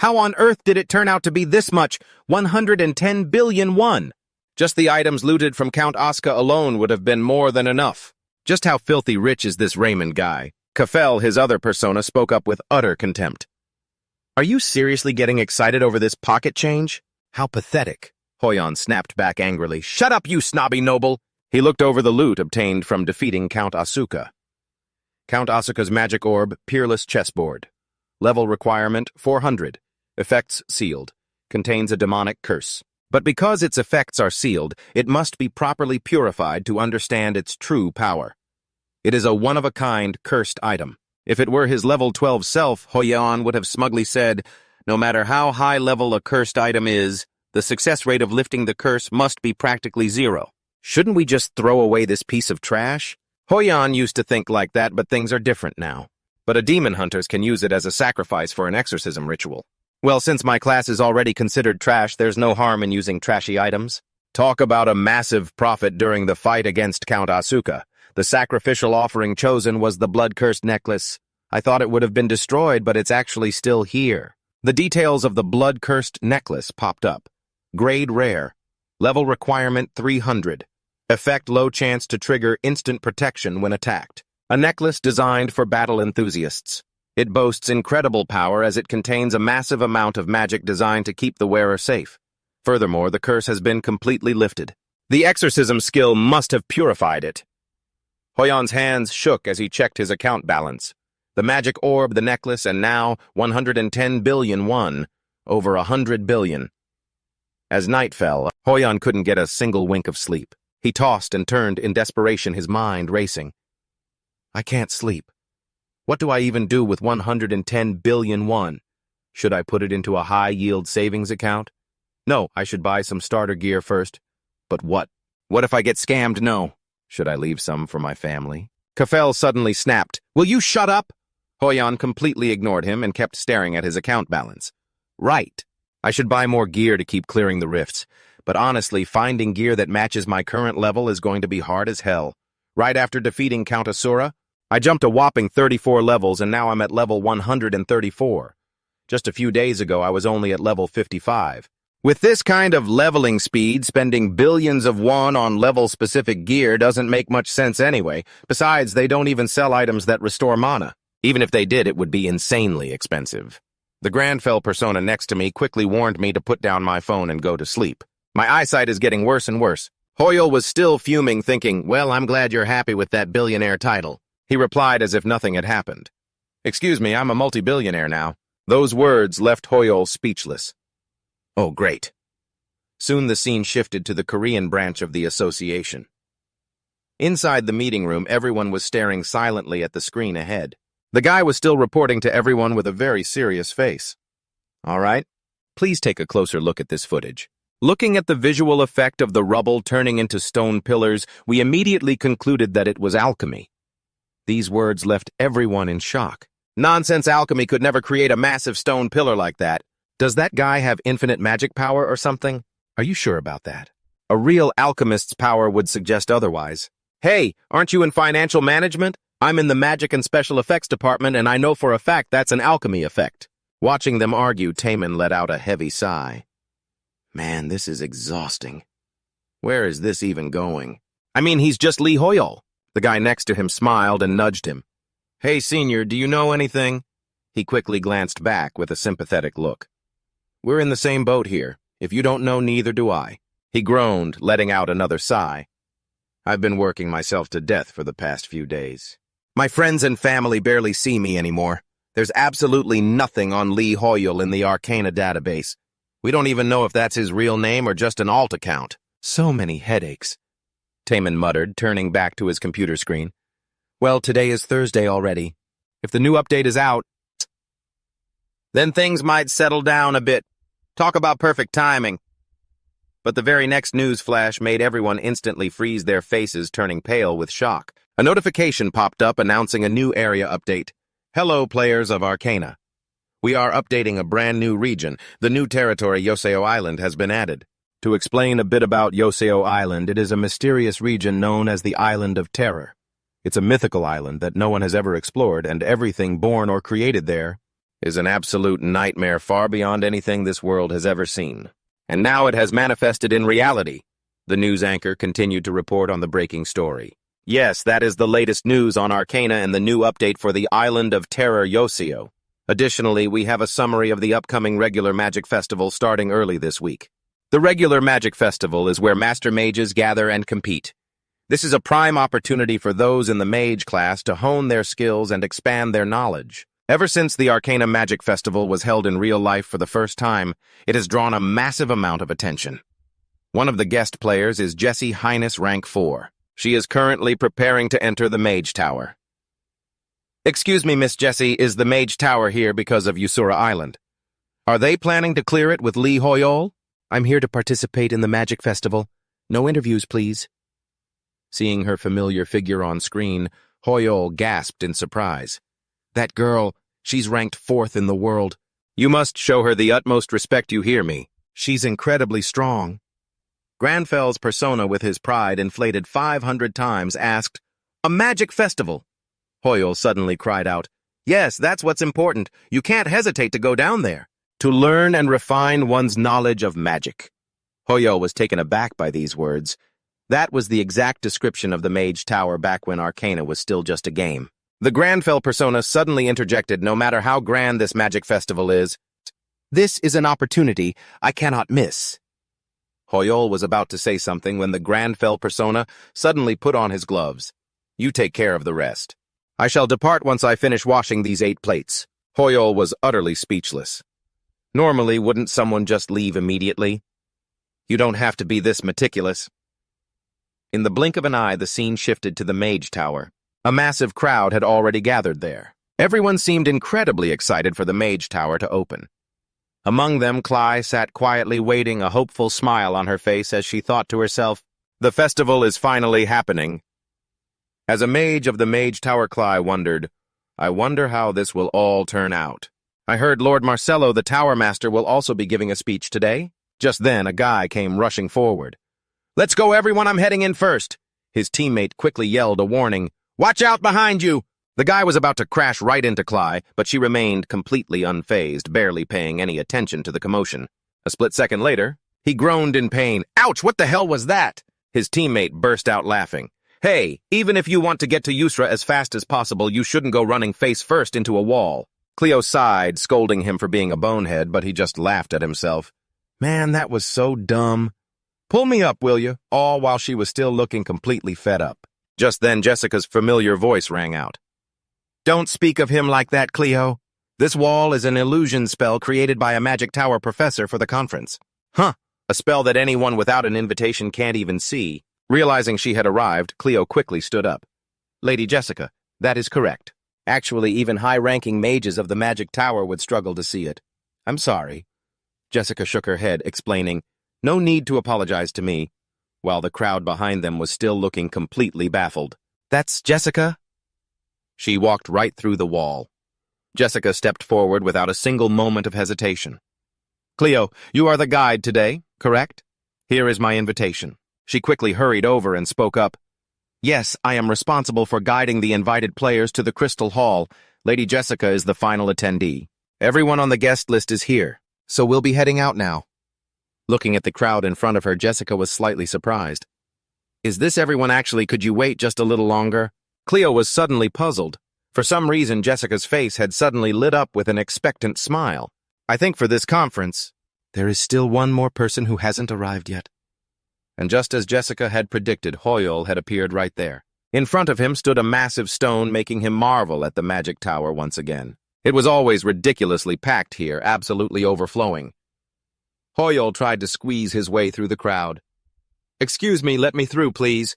How on earth did it turn out to be this much? 110 billion won! Just the items looted from Count Asuka alone would have been more than enough. Just how filthy rich is this Raymond guy? Kafel, his other persona, spoke up with utter contempt. "Are you seriously getting excited over this pocket change? How pathetic." Hoyan snapped back angrily. "Shut up, you snobby noble!" He looked over the loot obtained from defeating Count Asuka. Count Asuka's magic orb, Peerless Chessboard. Level requirement, 400. Effects sealed. Contains a demonic curse. But because its effects are sealed, it must be properly purified to understand its true power. It is a one-of-a-kind cursed item. If it were his level 12 self, Hoyan would have smugly said, "No matter how high level a cursed item is, the success rate of lifting the curse must be practically 0. Shouldn't we just throw away this piece of trash?" Hoyan used to think like that, but things are different now. But a demon hunters can use it as a sacrifice for an exorcism ritual. Well, since my class is already considered trash, there's no harm in using trashy items. Talk about a massive profit during the fight against Count Asuka. The sacrificial offering chosen was the blood-cursed necklace. I thought it would have been destroyed, but it's actually still here. The details of the blood-cursed necklace popped up. Grade rare. Level requirement 300. Effect low chance to trigger instant protection when attacked. A necklace designed for battle enthusiasts. It boasts incredible power as it contains a massive amount of magic designed to keep the wearer safe. Furthermore, the curse has been completely lifted. The exorcism skill must have purified it. Hoyan's hands shook as he checked his account balance. The magic orb, the necklace, and now 110 billion won, over 100 billion. As night fell, Hoyan couldn't get a single wink of sleep. He tossed and turned in desperation, his mind racing. I can't sleep. What do I even do with 110 billion won? Should I put it into a high-yield savings account? No, I should buy some starter gear first. But what? What if I get scammed? No. Should I leave some for my family? Kafel suddenly snapped. Will you shut up? Hoyan completely ignored him and kept staring at his account balance. Right. I should buy more gear to keep clearing the rifts. But honestly, finding gear that matches my current level is going to be hard as hell. Right after defeating Count Asura, I jumped a whopping 34 levels and now I'm at level 134. Just a few days ago, I was only at level 55. With this kind of leveling speed, spending billions of won on level-specific gear doesn't make much sense anyway. Besides, they don't even sell items that restore mana. Even if they did, it would be insanely expensive. The Grandfell persona next to me quickly warned me to put down my phone and go to sleep. My eyesight is getting worse and worse. Hoyle was still fuming, thinking, well, I'm glad you're happy with that billionaire title. He replied as if nothing had happened. Excuse me, I'm a multi-billionaire now. Those words left Hoyle speechless. Oh, great. Soon the scene shifted to the Korean branch of the association. Inside the meeting room, everyone was staring silently at the screen ahead. The guy was still reporting to everyone with a very serious face. All right, please take a closer look at this footage. Looking at the visual effect of the rubble turning into stone pillars, we immediately concluded that it was alchemy. These words left everyone in shock. Nonsense, alchemy could never create a massive stone pillar like that. Does that guy have infinite magic power or something? Are you sure about that? A real alchemist's power would suggest otherwise. Hey, aren't you in financial management? I'm in the magic and special effects department, and I know for a fact that's an alchemy effect. Watching them argue, Taemin let out a heavy sigh. Man, this is exhausting. Where is this even going? I mean, he's just Lee Hoyle. The guy next to him smiled and nudged him. Hey, senior, do you know anything? He quickly glanced back with a sympathetic look. We're in the same boat here. If you don't know, neither do I. He groaned, letting out another sigh. I've been working myself to death for the past few days. My friends and family barely see me anymore. There's absolutely nothing on Lee Hoyle in the Arcana database. We don't even know if that's his real name or just an alt account. So many headaches. Taemin muttered, turning back to his computer screen. Well, today is Thursday already. If the new update is out, then things might settle down a bit. Talk about perfect timing. But the very next news flash made everyone instantly freeze their faces, turning pale with shock. A notification popped up announcing a new area update. Hello, players of Arcana. We are updating a brand new region. The new territory, Yoseo Island, has been added. To explain a bit about Yoseo Island, it is a mysterious region known as the Island of Terror. It's a mythical island that no one has ever explored, and everything born or created there is an absolute nightmare far beyond anything this world has ever seen. And now it has manifested in reality. The news anchor continued to report on the breaking story. Yes, that is the latest news on Arcana and the new update for the Island of Terror Yoseo. Additionally, we have a summary of the upcoming regular Magic Festival starting early this week. The regular Magic Festival is where Master Mages gather and compete. This is a prime opportunity for those in the Mage class to hone their skills and expand their knowledge. Ever since the Arcana Magic Festival was held in real life for the first time, it has drawn a massive amount of attention. One of the guest players is Jessie Highness Rank 4. She is currently preparing to enter the Mage Tower. Excuse me, Miss Jessie, is the Mage Tower here because of Asura Island? Are they planning to clear it with Lee Hoyle? I'm here to participate in the Magic Festival. No interviews, please. Seeing her familiar figure on screen, Hoyle gasped in surprise. That girl, she's ranked 4th in the world. You must show her the utmost respect, you hear me. She's incredibly strong. Grandfell's persona with his pride inflated 500 times asked, A magic festival? Hoyle suddenly cried out, Yes, that's what's important. You can't hesitate to go down there. To learn and refine one's knowledge of magic. Hoyle was taken aback by these words. That was the exact description of the Mage Tower back when Arcana was still just a game. The Grandfell persona suddenly interjected, no matter how grand this magic festival is. This is an opportunity I cannot miss. Hoyle was about to say something when the Grandfell persona suddenly put on his gloves. You take care of the rest. I shall depart once I finish washing these 8 plates. Hoyle was utterly speechless. Normally, wouldn't someone just leave immediately? You don't have to be this meticulous. In the blink of an eye, the scene shifted to the Mage Tower. A massive crowd had already gathered there. Everyone seemed incredibly excited for the Mage Tower to open. Among them, Cly sat quietly waiting, a hopeful smile on her face as she thought to herself, The festival is finally happening. As a mage of the Mage Tower, Cly wondered, I wonder how this will all turn out. I heard Lord Marcello, the Tower Master, will also be giving a speech today. Just then, a guy came rushing forward. Let's go, everyone, I'm heading in first. His teammate quickly yelled a warning. Watch out behind you! The guy was about to crash right into Cly, but she remained completely unfazed, barely paying any attention to the commotion. A split second later, he groaned in pain. Ouch, what the hell was that? His teammate burst out laughing. Hey, even if you want to get to Yusra as fast as possible, you shouldn't go running face first into a wall. Cleo sighed, scolding him for being a bonehead, but he just laughed at himself. Man, that was so dumb. Pull me up, will you? All while she was still looking completely fed up. Just then, Jessica's familiar voice rang out. Don't speak of him like that, Cleo. This wall is an illusion spell created by a magic tower professor for the conference. Huh, a spell that anyone without an invitation can't even see. Realizing she had arrived, Cleo quickly stood up. Lady Jessica, that is correct. Actually, even high-ranking mages of the magic tower would struggle to see it. I'm sorry. Jessica shook her head, explaining, no need to apologize to me, while the crowd behind them was still looking completely baffled. That's Jessica? She walked right through the wall. Jessica stepped forward without a single moment of hesitation. Cleo, you are the guide today, correct? Here is my invitation. She quickly hurried over and spoke up. Yes, I am responsible for guiding the invited players to the Crystal Hall. Lady Jessica is the final attendee. Everyone on the guest list is here, so we'll be heading out now. Looking at the crowd in front of her, Jessica was slightly surprised. Is this everyone actually? Could you wait just a little longer? Cleo was suddenly puzzled. For some reason, Jessica's face had suddenly lit up with an expectant smile. I think for this conference, there is still one more person who hasn't arrived yet. And just as Jessica had predicted, Hoyle had appeared right there. In front of him stood a massive stone, making him marvel at the magic tower once again. It was always ridiculously packed here, absolutely overflowing. Hoyle tried to squeeze his way through the crowd. Excuse me, let me through, please.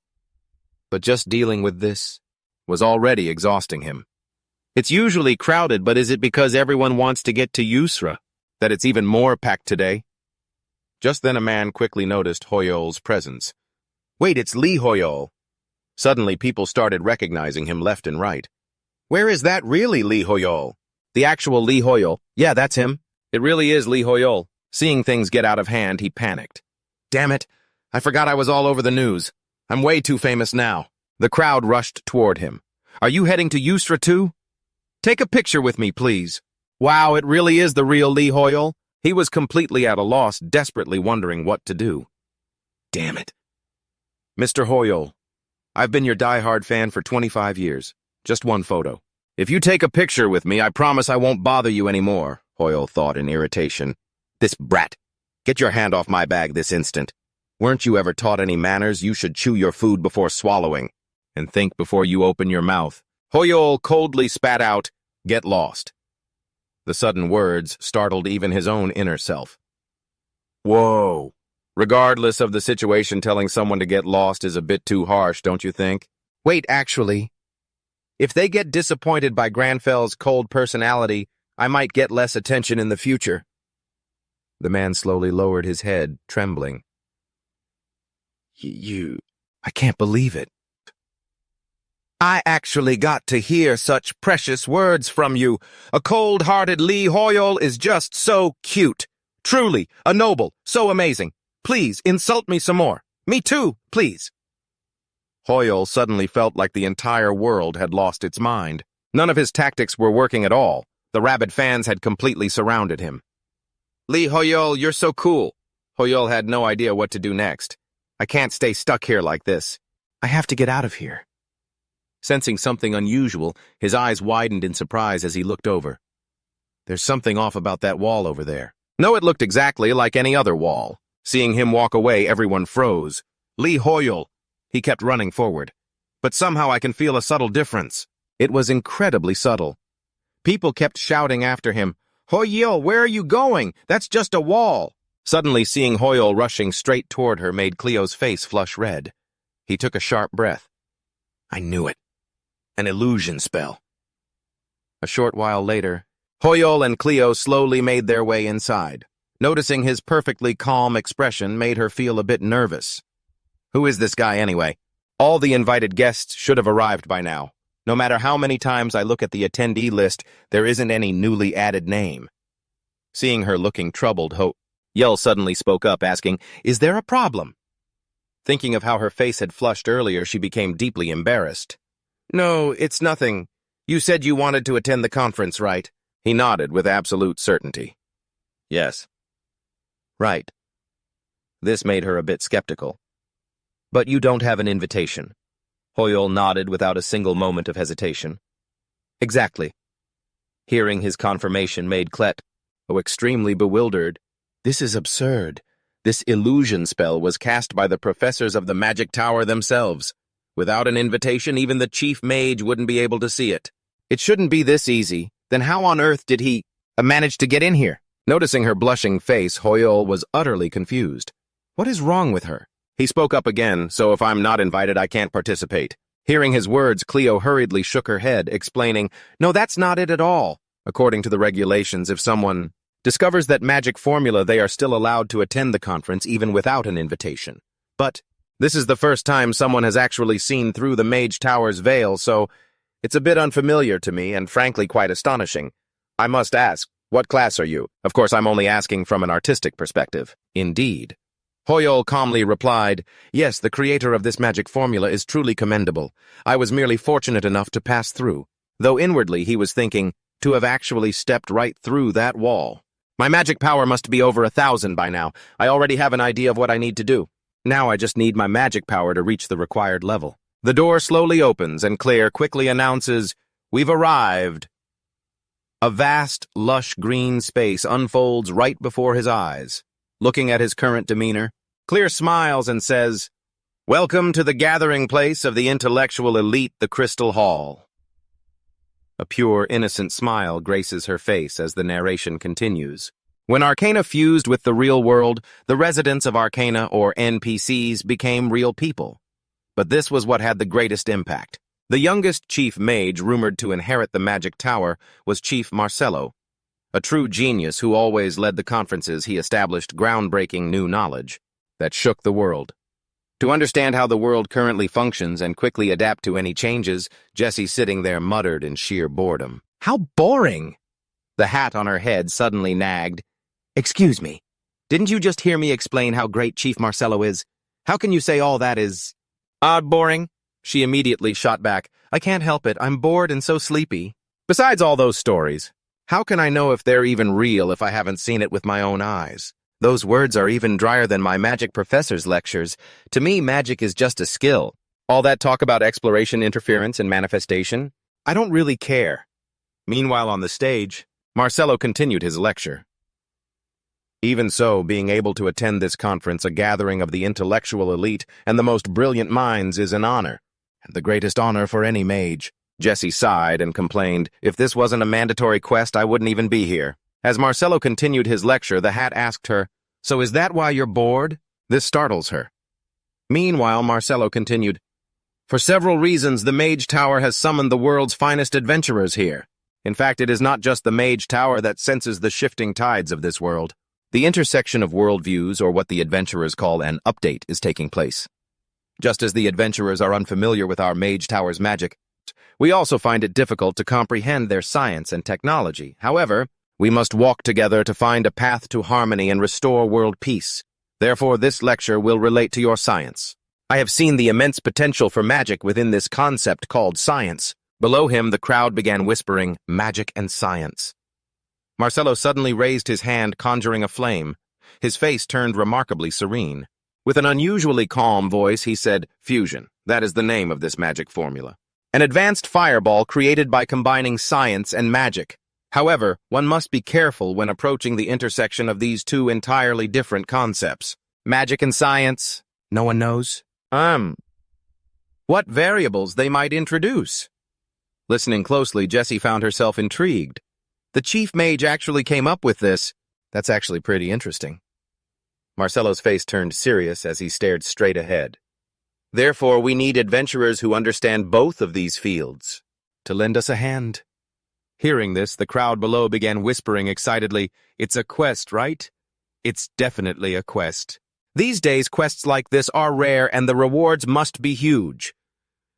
But just dealing with this was already exhausting him. It's usually crowded, but is it because everyone wants to get to Yusra that it's even more packed today? Just then a man quickly noticed Hoyol's presence. Wait, it's Lee Hoyol. Suddenly people started recognizing him left and right. Where is that really Lee Hoyol? The actual Lee Hoyol. Yeah, that's him. It really is Lee Hoyol. Seeing things get out of hand, he panicked. Damn it, I forgot I was all over the news. I'm way too famous now. The crowd rushed toward him. Are you heading to Yusra too? Take a picture with me, please. Wow, it really is the real Lee Hoyol. He was completely at a loss, desperately wondering what to do. Damn it. Mr. Hoyol, I've been your die-hard fan for 25 years. Just one photo. If you take a picture with me, I promise I won't bother you anymore, Hoyol thought in irritation. This brat. Get your hand off my bag this instant. Weren't you ever taught any manners? You should chew your food before swallowing. And think before you open your mouth. Hoyol coldly spat out, get lost. The sudden words startled even his own inner self. Whoa. Regardless of the situation, telling someone to get lost is a bit too harsh, don't you think? Wait, actually. If they get disappointed by Granfell's cold personality, I might get less attention in the future. The man slowly lowered his head, trembling. I can't believe it. I actually got to hear such precious words from you. A cold-hearted Lee Hoyol is just so cute. Truly, a noble, so amazing. Please, insult me some more. Me too, please. Hoyol suddenly felt like the entire world had lost its mind. None of his tactics were working at all. The rabid fans had completely surrounded him. Lee Hoyol, you're so cool. Hoyol had no idea what to do next. I can't stay stuck here like this. I have to get out of here. Sensing something unusual, his eyes widened in surprise as he looked over. There's something off about that wall over there. No, it looked exactly like any other wall. Seeing him walk away, everyone froze. Lee Hoyol. He kept running forward. But somehow I can feel a subtle difference. It was incredibly subtle. People kept shouting after him, Hoyol, where are you going? That's just a wall. Suddenly, seeing Hoyol rushing straight toward her made Cleo's face flush red. He took a sharp breath. I knew it. An illusion spell. A short while later, Hoyol and Cleo slowly made their way inside. Noticing his perfectly calm expression made her feel a bit nervous. Who is this guy anyway? All the invited guests should have arrived by now. No matter how many times I look at the attendee list, there isn't any newly added name. Seeing her looking troubled, Hoyol suddenly spoke up, asking, Is there a problem? Thinking of how her face had flushed earlier, she became deeply embarrassed. No, it's nothing. You said you wanted to attend the conference, right? He nodded with absolute certainty. Yes. Right. This made her a bit skeptical. But you don't have an invitation. Hoyol nodded without a single moment of hesitation. Exactly. Hearing his confirmation made Clet extremely bewildered. This is absurd. This illusion spell was cast by the professors of the Magic Tower themselves. Without an invitation, even the chief mage wouldn't be able to see it. It shouldn't be this easy. Then how on earth did he manage to get in here? Noticing her blushing face, Hoyol was utterly confused. What is wrong with her? He spoke up again, so if I'm not invited, I can't participate. Hearing his words, Cleo hurriedly shook her head, explaining, No, that's not it at all. According to the regulations, if someone discovers that magic formula, they are still allowed to attend the conference even without an invitation. But this is the first time someone has actually seen through the Mage Tower's veil, so it's a bit unfamiliar to me and frankly quite astonishing. I must ask, what class are you? Of course, I'm only asking from an artistic perspective. Indeed. Hoyol calmly replied, Yes, the creator of this magic formula is truly commendable. I was merely fortunate enough to pass through. Though inwardly he was thinking, to have actually stepped right through that wall. My magic power must be over 1,000 by now. I already have an idea of what I need to do. Now I just need my magic power to reach the required level. The door slowly opens and Claire quickly announces, We've arrived. A vast, lush green space unfolds right before his eyes. Looking at his current demeanor, Claire smiles and says, Welcome to the gathering place of the intellectual elite, the Crystal Hall. A pure, innocent smile graces her face as the narration continues. When Arcana fused with the real world, the residents of Arcana, or NPCs, became real people. But this was what had the greatest impact. The youngest chief mage rumored to inherit the Magic Tower was Chief Marcello. A true genius who always led the conferences, he established groundbreaking new knowledge that shook the world. To understand how the world currently functions and quickly adapt to any changes, Jessie sitting there muttered in sheer boredom. How boring! The hat on her head suddenly nagged. Excuse me, didn't you just hear me explain how great Chief Marcello is? How can you say all that is boring? She immediately shot back. I can't help it, I'm bored and so sleepy. Besides all those stories, how can I know if they're even real if I haven't seen it with my own eyes? Those words are even drier than my magic professor's lectures. To me, magic is just a skill. All that talk about exploration, interference, and manifestation, I don't really care. Meanwhile, on the stage, Marcello continued his lecture. Even so, being able to attend this conference, a gathering of the intellectual elite and the most brilliant minds, is an honor, and the greatest honor for any mage. Jessie sighed and complained, If this wasn't a mandatory quest, I wouldn't even be here. As Marcello continued his lecture, the hat asked her, So is that why you're bored? This startles her. Meanwhile, Marcello continued, For several reasons, the Mage Tower has summoned the world's finest adventurers here. In fact, it is not just the Mage Tower that senses the shifting tides of this world. The intersection of worldviews, or what the adventurers call an update, is taking place. Just as the adventurers are unfamiliar with our Mage Tower's magic, we also find it difficult to comprehend their science and technology. However, we must walk together to find a path to harmony and restore world peace. Therefore, this lecture will relate to your science. I have seen the immense potential for magic within this concept called science. Below him, the crowd began whispering, Magic and science. Marcello suddenly raised his hand, conjuring a flame. His face turned remarkably serene. With an unusually calm voice, he said, Fusion. That is the name of this magic formula. An advanced fireball created by combining science and magic. However, one must be careful when approaching the intersection of these two entirely different concepts. Magic and science, no one knows. What variables they might introduce? Listening closely, Jessie found herself intrigued. The chief mage actually came up with this. That's actually pretty interesting. Marcello's face turned serious as he stared straight ahead. Therefore, we need adventurers who understand both of these fields to lend us a hand. Hearing this, the crowd below began whispering excitedly, It's a quest, right? It's definitely a quest. These days, quests like this are rare and the rewards must be huge.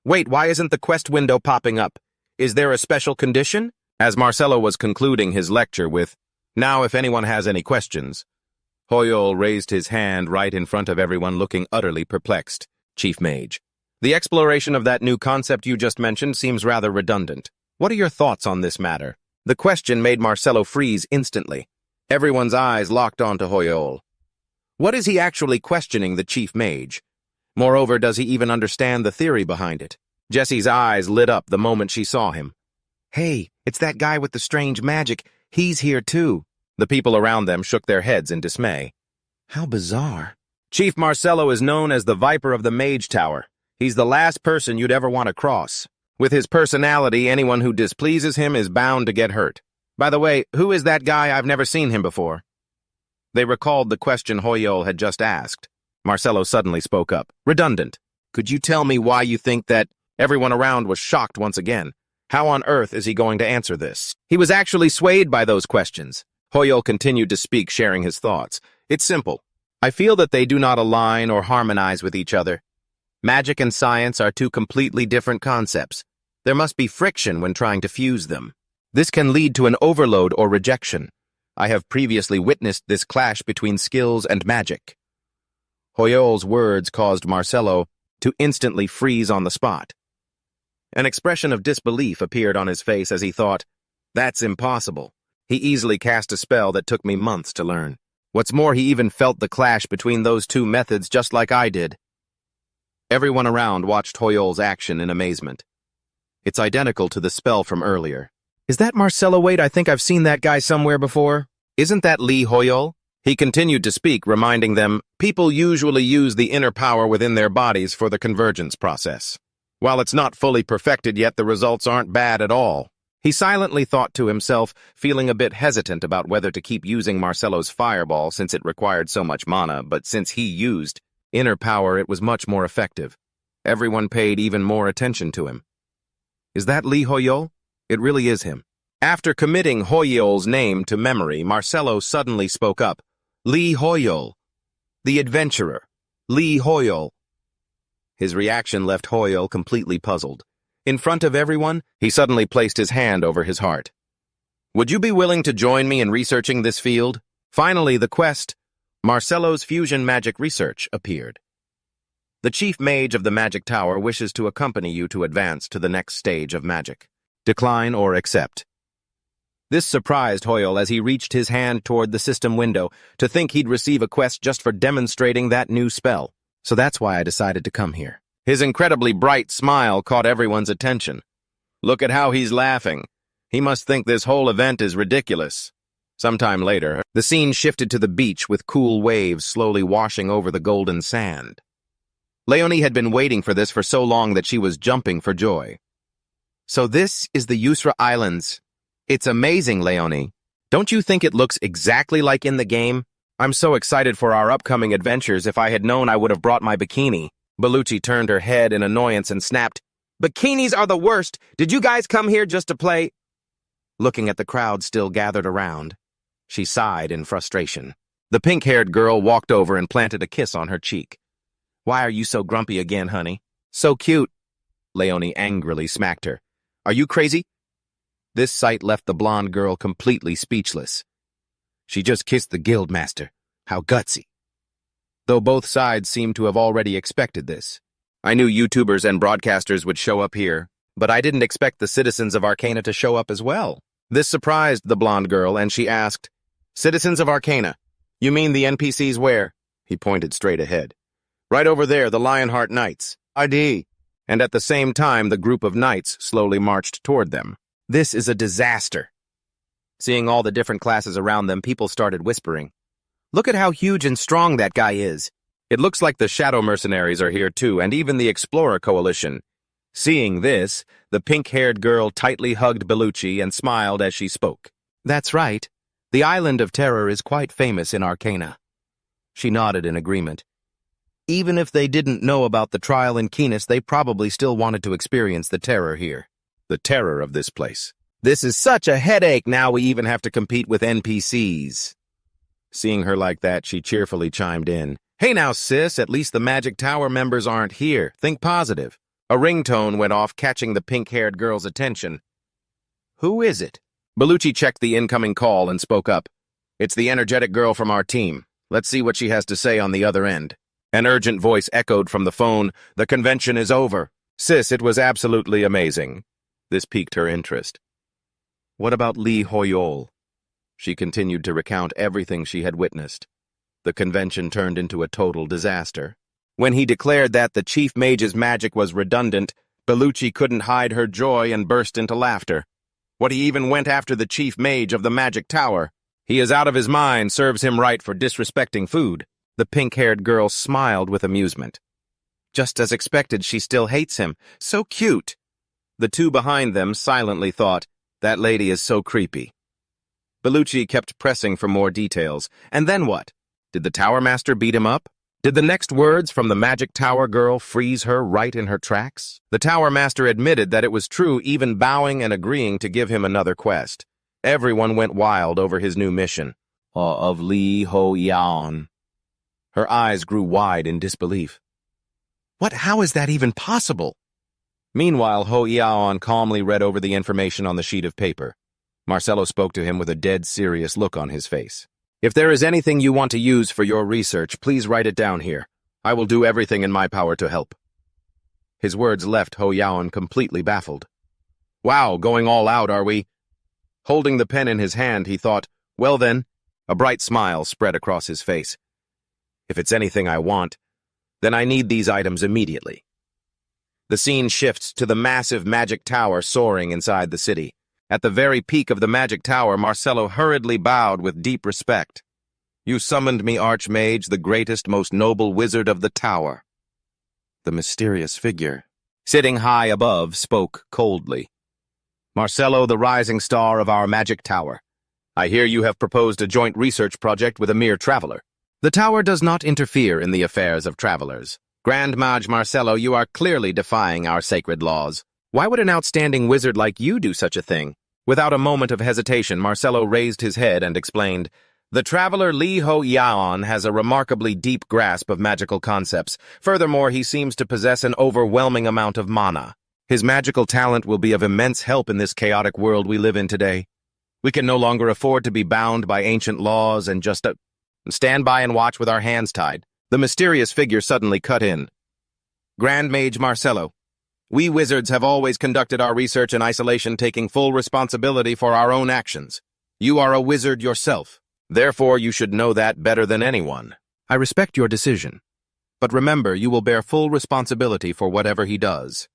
Wait, why isn't the quest window popping up? Is there a special condition? As Marcello was concluding his lecture with, Now if anyone has any questions, Hoyol raised his hand right in front of everyone, looking utterly perplexed. Chief Mage, the exploration of that new concept you just mentioned seems rather redundant. What are your thoughts on this matter? The question made Marcello freeze instantly. Everyone's eyes locked onto Hoyol. What is he actually questioning the chief mage? Moreover, does he even understand the theory behind it? Jessie's eyes lit up the moment she saw him. Hey, it's that guy with the strange magic. He's here too. The people around them shook their heads in dismay. How bizarre. Chief Marcello is known as the Viper of the Mage Tower. He's the last person you'd ever want to cross. With his personality, anyone who displeases him is bound to get hurt. By the way, who is that guy? I've never seen him before. They recalled the question Hoyol had just asked. Marcello suddenly spoke up. Redundant. Could you tell me why you think that? Everyone around was shocked once again. How on earth is he going to answer this? He was actually swayed by those questions. Hoyol continued to speak, sharing his thoughts. It's simple. I feel that they do not align or harmonize with each other. Magic and science are two completely different concepts. There must be friction when trying to fuse them. This can lead to an overload or rejection. I have previously witnessed this clash between skills and magic. Hoyol's words caused Marcello to instantly freeze on the spot. An expression of disbelief appeared on his face as he thought, that's impossible. He easily cast a spell that took me months to learn. What's more, he even felt the clash between those two methods just like I did. Everyone around watched Hoyol's action in amazement. It's identical to the spell from earlier. Is that Marcello? Wait, I think I've seen that guy somewhere before. Isn't that Lee Hoyol? He continued to speak, reminding them, people usually use the inner power within their bodies for the convergence process. While it's not fully perfected yet, the results aren't bad at all. He silently thought to himself, feeling a bit hesitant about whether to keep using Marcello's fireball since it required so much mana, but since he used inner power, it was much more effective. Everyone paid even more attention to him. Is that Lee Hoyol? It really is him. After committing Hoyol's name to memory, Marcello suddenly spoke up. Lee Hoyol. The adventurer. Lee Hoyol. His reaction left Hoyol completely puzzled. In front of everyone, he suddenly placed his hand over his heart. Would you be willing to join me in researching this field? Finally, the quest, Marcello's fusion magic research, appeared. The chief mage of the magic tower wishes to accompany you to advance to the next stage of magic. Decline or accept. This surprised Hoyol as he reached his hand toward the system window to think he'd receive a quest just for demonstrating that new spell. So that's why I decided to come here. His incredibly bright smile caught everyone's attention. Look at how he's laughing. He must think this whole event is ridiculous. Sometime later, the scene shifted to the beach with cool waves slowly washing over the golden sand. Leonie had been waiting for this for so long that she was jumping for joy. So this is the Yusra Islands. It's amazing, Leonie. Don't you think it looks exactly like in the game? I'm so excited for our upcoming adventures. If I had known, I would have brought my bikini. Bellucci turned her head in annoyance and snapped, Bikinis are the worst. Did you guys come here just to play? Looking at the crowd still gathered around, she sighed in frustration. The pink-haired girl walked over and planted a kiss on her cheek. Why are you so grumpy again, honey? So cute. Leonie angrily smacked her. Are you crazy? This sight left the blonde girl completely speechless. She just kissed the guildmaster. How gutsy. Though both sides seemed to have already expected this. I knew YouTubers and broadcasters would show up here, but I didn't expect the citizens of Arcana to show up as well. This surprised the blonde girl, and she asked, Citizens of Arcana, you mean the NPCs where? He pointed straight ahead. Right over there, the Lionheart Knights. ID. And at the same time, the group of knights slowly marched toward them. This is a disaster. Seeing all the different classes around them, people started whispering. Look at how huge and strong that guy is. It looks like the Shadow Mercenaries are here too, and even the Explorer Coalition. Seeing this, the pink-haired girl tightly hugged Bellucci and smiled as she spoke. That's right. The Island of Terror is quite famous in Arcana. She nodded in agreement. Even if they didn't know about the trial in Keenis, they probably still wanted to experience the terror here. The terror of this place. This is such a headache, now we even have to compete with NPCs. Seeing her like that, she cheerfully chimed in. Hey now, sis, at least the Magic Tower members aren't here. Think positive. A ringtone went off, catching the pink-haired girl's attention. Who is it? Bellucci checked the incoming call and spoke up. It's the energetic girl from our team. Let's see what she has to say on the other end. An urgent voice echoed from the phone. The convention is over. Sis, it was absolutely amazing. This piqued her interest. What about Lee Hoyol? She continued to recount everything she had witnessed. The convention turned into a total disaster. When he declared that the chief mage's magic was redundant, Bellucci couldn't hide her joy and burst into laughter. What, he even went after the chief mage of the magic tower? He is out of his mind, serves him right for disrespecting food. The pink-haired girl smiled with amusement. Just as expected, she still hates him. So cute. The two behind them silently thought, that lady is so creepy. Bellucci kept pressing for more details. And then what? Did the Tower Master beat him up? Did the next words from the Magic Tower girl freeze her right in her tracks? The Tower Master admitted that it was true, even bowing and agreeing to give him another quest. Everyone went wild over his new mission. Of Li Ho Yan. Her eyes grew wide in disbelief. How is that even possible? Meanwhile, Ho Yaon calmly read over the information on the sheet of paper. Marcelo spoke to him with a dead serious look on his face. If there is anything you want to use for your research, please write it down here. I will do everything in my power to help. His words left Ho Yaon completely baffled. Wow, going all out, are we? Holding the pen in his hand, he thought, well then, a bright smile spread across his face. If it's anything I want, then I need these items immediately. The scene shifts to the massive magic tower soaring inside the city. At the very peak of the magic tower, Marcelo hurriedly bowed with deep respect. You summoned me, Archmage, the greatest, most noble wizard of the tower. The mysterious figure, sitting high above, spoke coldly. Marcelo, the rising star of our magic tower. I hear you have proposed a joint research project with a mere traveler. The tower does not interfere in the affairs of travelers. Grand Mage Marcelo, you are clearly defying our sacred laws. Why would an outstanding wizard like you do such a thing? Without a moment of hesitation, Marcelo raised his head and explained, the traveler Li Ho Yaon has a remarkably deep grasp of magical concepts. Furthermore, he seems to possess an overwhelming amount of mana. His magical talent will be of immense help in this chaotic world we live in today. We can no longer afford to be bound by ancient laws and just stand by and watch with our hands tied. The mysterious figure suddenly cut in. Grand Mage Marcelo, we wizards have always conducted our research in isolation, taking full responsibility for our own actions. You are a wizard yourself. Therefore, you should know that better than anyone. I respect your decision. But remember, you will bear full responsibility for whatever he does.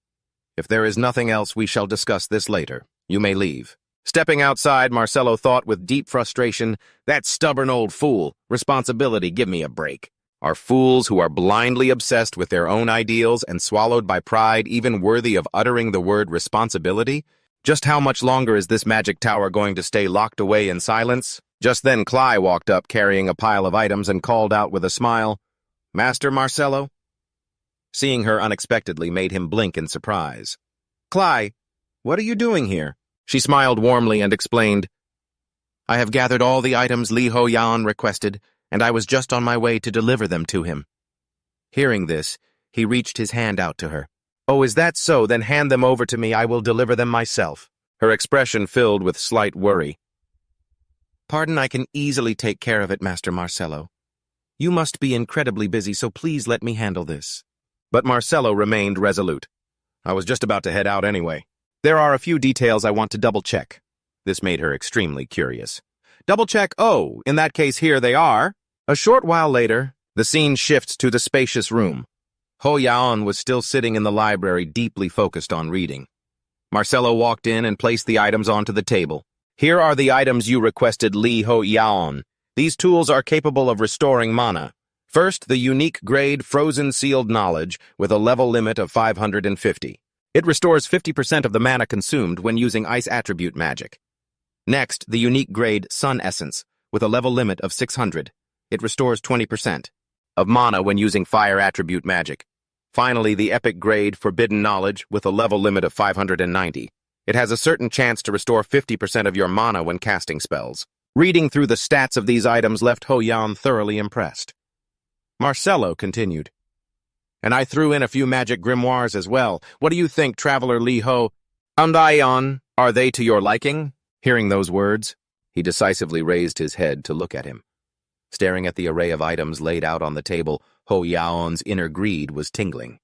If there is nothing else, we shall discuss this later. You may leave. Stepping outside, Marcelo thought with deep frustration, that stubborn old fool. Responsibility, give me a break. Are fools who are blindly obsessed with their own ideals and swallowed by pride even worthy of uttering the word responsibility? Just how much longer is this magic tower going to stay locked away in silence? Just then Cly walked up carrying a pile of items and called out with a smile, Master Marcelo? Seeing her unexpectedly made him blink in surprise. Cly, what are you doing here? She smiled warmly and explained, I have gathered all the items Li Ho Yan requested, and I was just on my way to deliver them to him. Hearing this, he reached his hand out to her. Oh, is that so? Then hand them over to me. I will deliver them myself. Her expression filled with slight worry. Pardon, I can easily take care of it, Master Marcelo. You must be incredibly busy, so please let me handle this. But Marcelo remained resolute. I was just about to head out anyway. There are a few details I want to double-check. This made her extremely curious. Double-check, oh, in that case here they are. A short while later, the scene shifts to the spacious room. Ho Yaon was still sitting in the library, deeply focused on reading. Marcelo walked in and placed the items onto the table. Here are the items you requested, Li Ho Yaon. These tools are capable of restoring mana. First, the unique grade Frozen Sealed Knowledge with a level limit of 550. It restores 50% of the mana consumed when using Ice Attribute magic. Next, the unique grade Sun Essence with a level limit of 600. It restores 20% of mana when using Fire Attribute magic. Finally, the epic grade Forbidden Knowledge with a level limit of 590. It has a certain chance to restore 50% of your mana when casting spells. Reading through the stats of these items left Ho Yan thoroughly impressed. Marcelo continued. And I threw in a few magic grimoires as well. What do you think, Traveler Li Ho? Andayon, are they to your liking? Hearing those words, he decisively raised his head to look at him. Staring at the array of items laid out on the table, Ho Yaon's inner greed was tingling.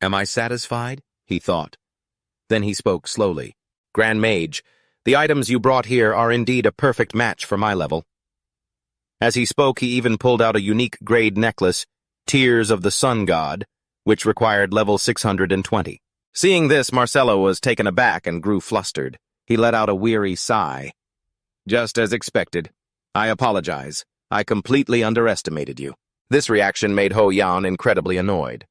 Am I satisfied? He thought. Then he spoke slowly. Grand Mage, the items you brought here are indeed a perfect match for my level. As he spoke, he even pulled out a unique grade necklace, Tears of the Sun God, which required level 620. Seeing this, Marcelo was taken aback and grew flustered. He let out a weary sigh. Just as expected. I apologize. I completely underestimated you. This reaction made Ho Yan incredibly annoyed.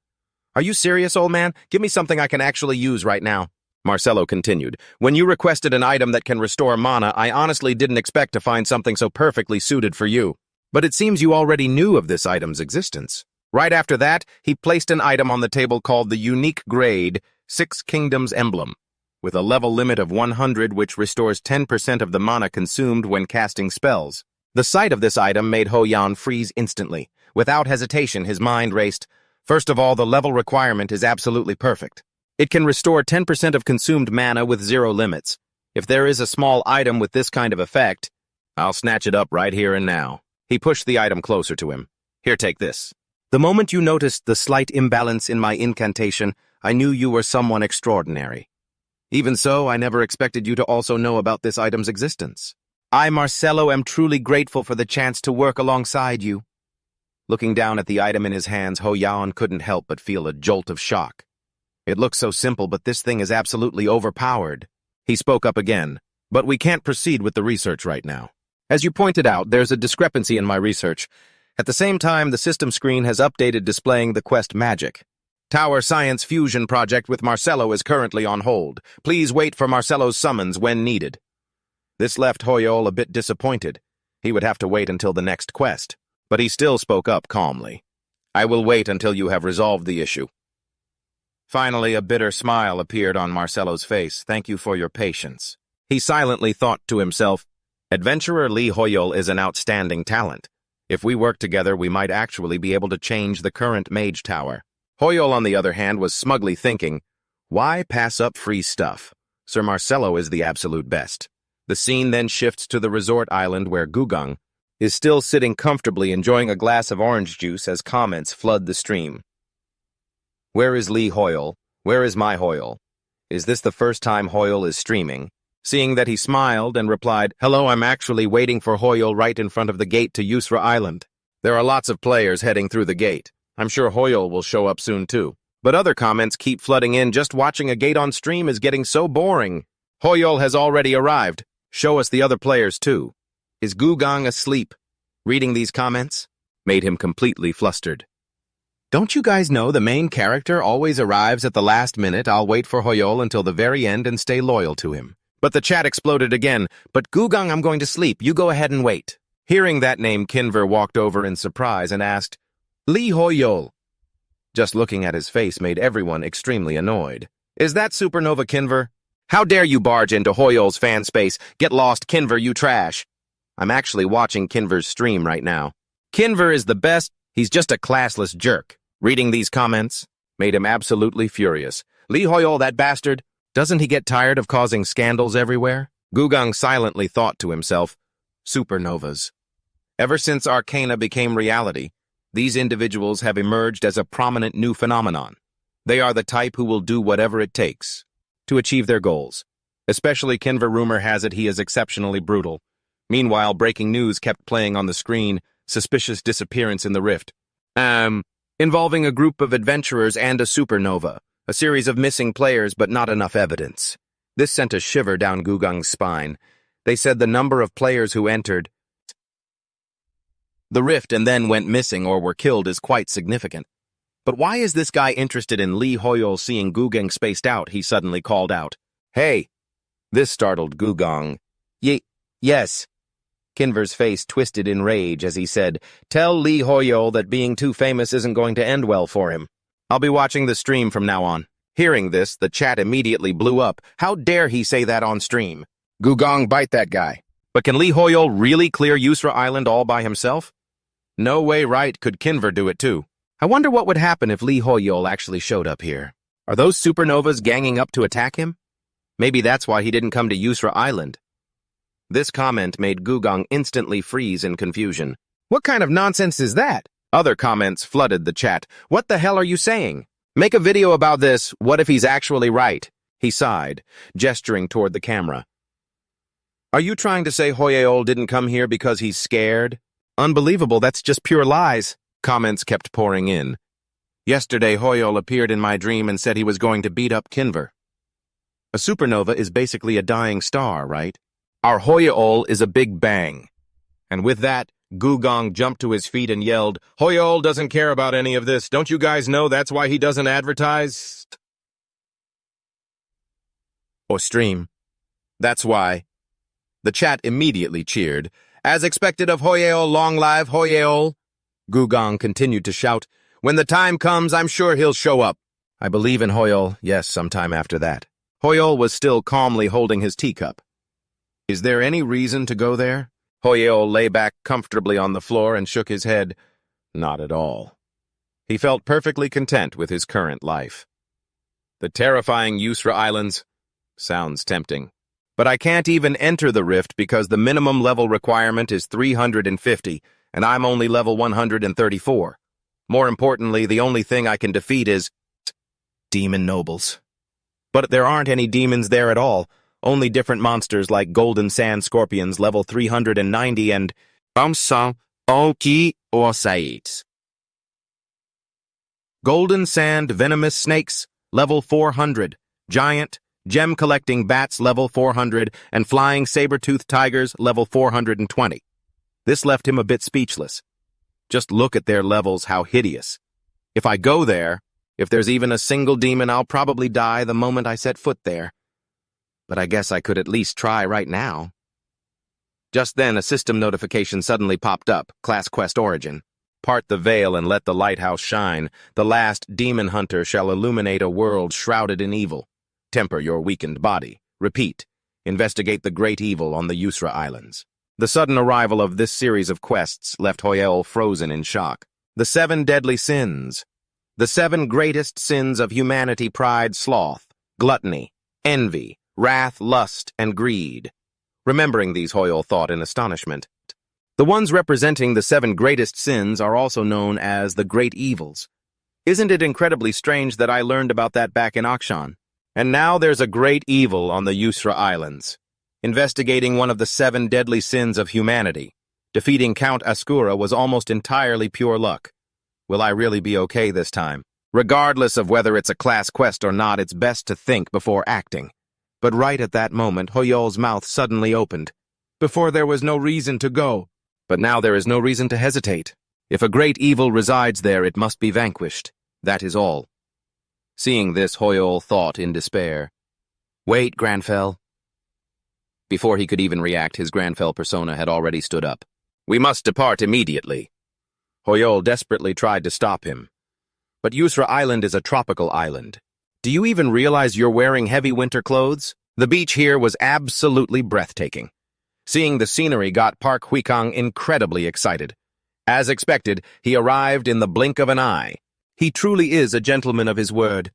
Are you serious, old man? Give me something I can actually use right now. Marcelo continued. When you requested an item that can restore mana, I honestly didn't expect to find something so perfectly suited for you. But it seems you already knew of this item's existence. Right after that, he placed an item on the table called the unique grade Six Kingdoms Emblem, with a level limit of 100 which restores 10% of the mana consumed when casting spells. The sight of this item made Ho Yan freeze instantly. Without hesitation, his mind raced. First of all, the level requirement is absolutely perfect. It can restore 10% of consumed mana with 0 limits. If there is a small item with this kind of effect, I'll snatch it up right here and now. He pushed the item closer to him. Here, take this. The moment you noticed the slight imbalance in my incantation, I knew you were someone extraordinary. Even so, I never expected you to also know about this item's existence. I, Marcelo, am truly grateful for the chance to work alongside you. Looking down at the item in his hands, Ho Yan couldn't help but feel a jolt of shock. It looks so simple, but this thing is absolutely overpowered. He spoke up again. But we can't proceed with the research right now. As you pointed out, there's a discrepancy in my research. At the same time, the system screen has updated displaying the quest magic. Tower Science Fusion project with Marcelo is currently on hold. Please wait for Marcelo's summons when needed. This left Hoyol a bit disappointed. He would have to wait until the next quest. But he still spoke up calmly. I will wait until you have resolved the issue. Finally, a bitter smile appeared on Marcelo's face. Thank you for your patience. He silently thought to himself, Adventurer Lee Hoyol is an outstanding talent. If we work together, we might actually be able to change the current mage tower. Hoyol, on the other hand, was smugly thinking, why pass up free stuff? Sir Marcelo is the absolute best. The scene then shifts to the resort island where Gugang is still sitting comfortably enjoying a glass of orange juice as comments flood the stream. Where is Lee Hoyol? Where is my Hoyol? Is this the first time Hoyol is streaming? Seeing that he smiled and replied, Hello, I'm actually waiting for Hoyol right in front of the gate to Asura Island. There are lots of players heading through the gate. I'm sure Hoyol will show up soon too. But other comments keep flooding in. Just watching a gate on stream is getting so boring. Hoyol has already arrived. Show us the other players too. Is Gugang asleep? Reading these comments made him completely flustered. Don't you guys know the main character always arrives at the last minute? I'll wait for Hoyol until the very end and stay loyal to him. But the chat exploded again. But Gugang, I'm going to sleep. You go ahead and wait. Hearing that name, Kinver walked over in surprise and asked, Lee Hoyol. Just looking at his face made everyone extremely annoyed. Is that Supernova Kinver? How dare you barge into Hoyol's fan space? Get lost, Kinver, you trash. I'm actually watching Kinver's stream right now. Kinver is the best. He's just a classless jerk. Reading these comments made him absolutely furious. Lee Hoyol, that bastard. Doesn't he get tired of causing scandals everywhere? Gugang silently thought to himself, Supernovas. Ever since Arcana became reality, these individuals have emerged as a prominent new phenomenon. They are the type who will do whatever it takes to achieve their goals. Especially Kinver, rumor has it he is exceptionally brutal. Meanwhile, breaking news kept playing on the screen, suspicious disappearance in the rift. Involving a group of adventurers and a supernova. A series of missing players, but not enough evidence. This sent a shiver down Gugang's spine. They said the number of players who entered the rift and then went missing or were killed is quite significant. But why is this guy interested in Lee Hoyol seeing Gugang spaced out? He suddenly called out. Hey! This startled Gugang. Yes. Kinver's face twisted in rage as he said, Tell Lee Hoyol that being too famous isn't going to end well for him. I'll be watching the stream from now on. Hearing this, the chat immediately blew up. How dare he say that on stream? Gugang, bite that guy. But can Lee Hoyol really clear Asura Island all by himself? No way right could Kinver do it too. I wonder what would happen if Lee Hoyol actually showed up here. Are those supernovas ganging up to attack him? Maybe that's why he didn't come to Asura Island. This comment made Gugang instantly freeze in confusion. What kind of nonsense is that? Other comments flooded the chat. What the hell are you saying? Make a video about this. What if he's actually right? He sighed, gesturing toward the camera. Are you trying to say Hoyol didn't come here because he's scared? Unbelievable, that's just pure lies. Comments kept pouring in. Yesterday, Hoyol appeared in my dream and said he was going to beat up Kinver. A supernova is basically a dying star, right? Our Hoyol is a big bang. And with that, Gugong jumped to his feet and yelled, Hoyol doesn't care about any of this. Don't you guys know that's why he doesn't advertise? Or stream. That's why. The chat immediately cheered. As expected of Hoyol, long live Hoyol. Gugong continued to shout, when the time comes, I'm sure he'll show up. I believe in Hoyol, yes, sometime after that. Hoyol was still calmly holding his teacup. Is there any reason to go there? Hoyol lay back comfortably on the floor and shook his head. Not at all. He felt perfectly content with his current life. The terrifying Yusra Islands? Sounds tempting. But I can't even enter the rift because the minimum level requirement is 350, and I'm only level 134. More importantly, the only thing I can defeat is demon nobles. But there aren't any demons there at all, only different monsters like golden sand scorpions level 390 and Bamsa Oki Osaites. Golden sand venomous snakes level 400, giant gem-collecting bats level 400, and flying saber-toothed tigers level 420. This left him a bit speechless. Just look at their levels, how hideous. If I go there, if there's even a single demon, I'll probably die the moment I set foot there. But I guess I could at least try right now. Just then, a system notification suddenly popped up, Class Quest Origin. Part the veil and let the lighthouse shine. The last demon hunter shall illuminate a world shrouded in evil. Temper your weakened body. Repeat. Investigate the great evil on the Yusra Islands. The sudden arrival of this series of quests left Hoyol frozen in shock. The 7 deadly sins. The 7 greatest sins of humanity: pride, sloth, gluttony, envy, wrath, lust, and greed. Remembering these, Hoyol thought in astonishment. The ones representing the 7 greatest sins are also known as the great evils. Isn't it incredibly strange that I learned about that back in Akshan? And now there's a great evil on the Yusra Islands. Investigating one of the 7 deadly sins of humanity. Defeating Count Asura was almost entirely pure luck. Will I really be okay this time? Regardless of whether it's a class quest or not, it's best to think before acting. But right at that moment, Hoyol's mouth suddenly opened. Before there was no reason to go. But now there is no reason to hesitate. If a great evil resides there, it must be vanquished. That is all. Seeing this, Hoyol thought in despair. Wait, Granfell. Before he could even react, his Granfell persona had already stood up. We must depart immediately. Hoyol desperately tried to stop him. But Yusra Island is a tropical island. Do you even realize you're wearing heavy winter clothes? The beach here was absolutely breathtaking. Seeing the scenery got Park Huikang incredibly excited. As expected, he arrived in the blink of an eye. He truly is a gentleman of his word.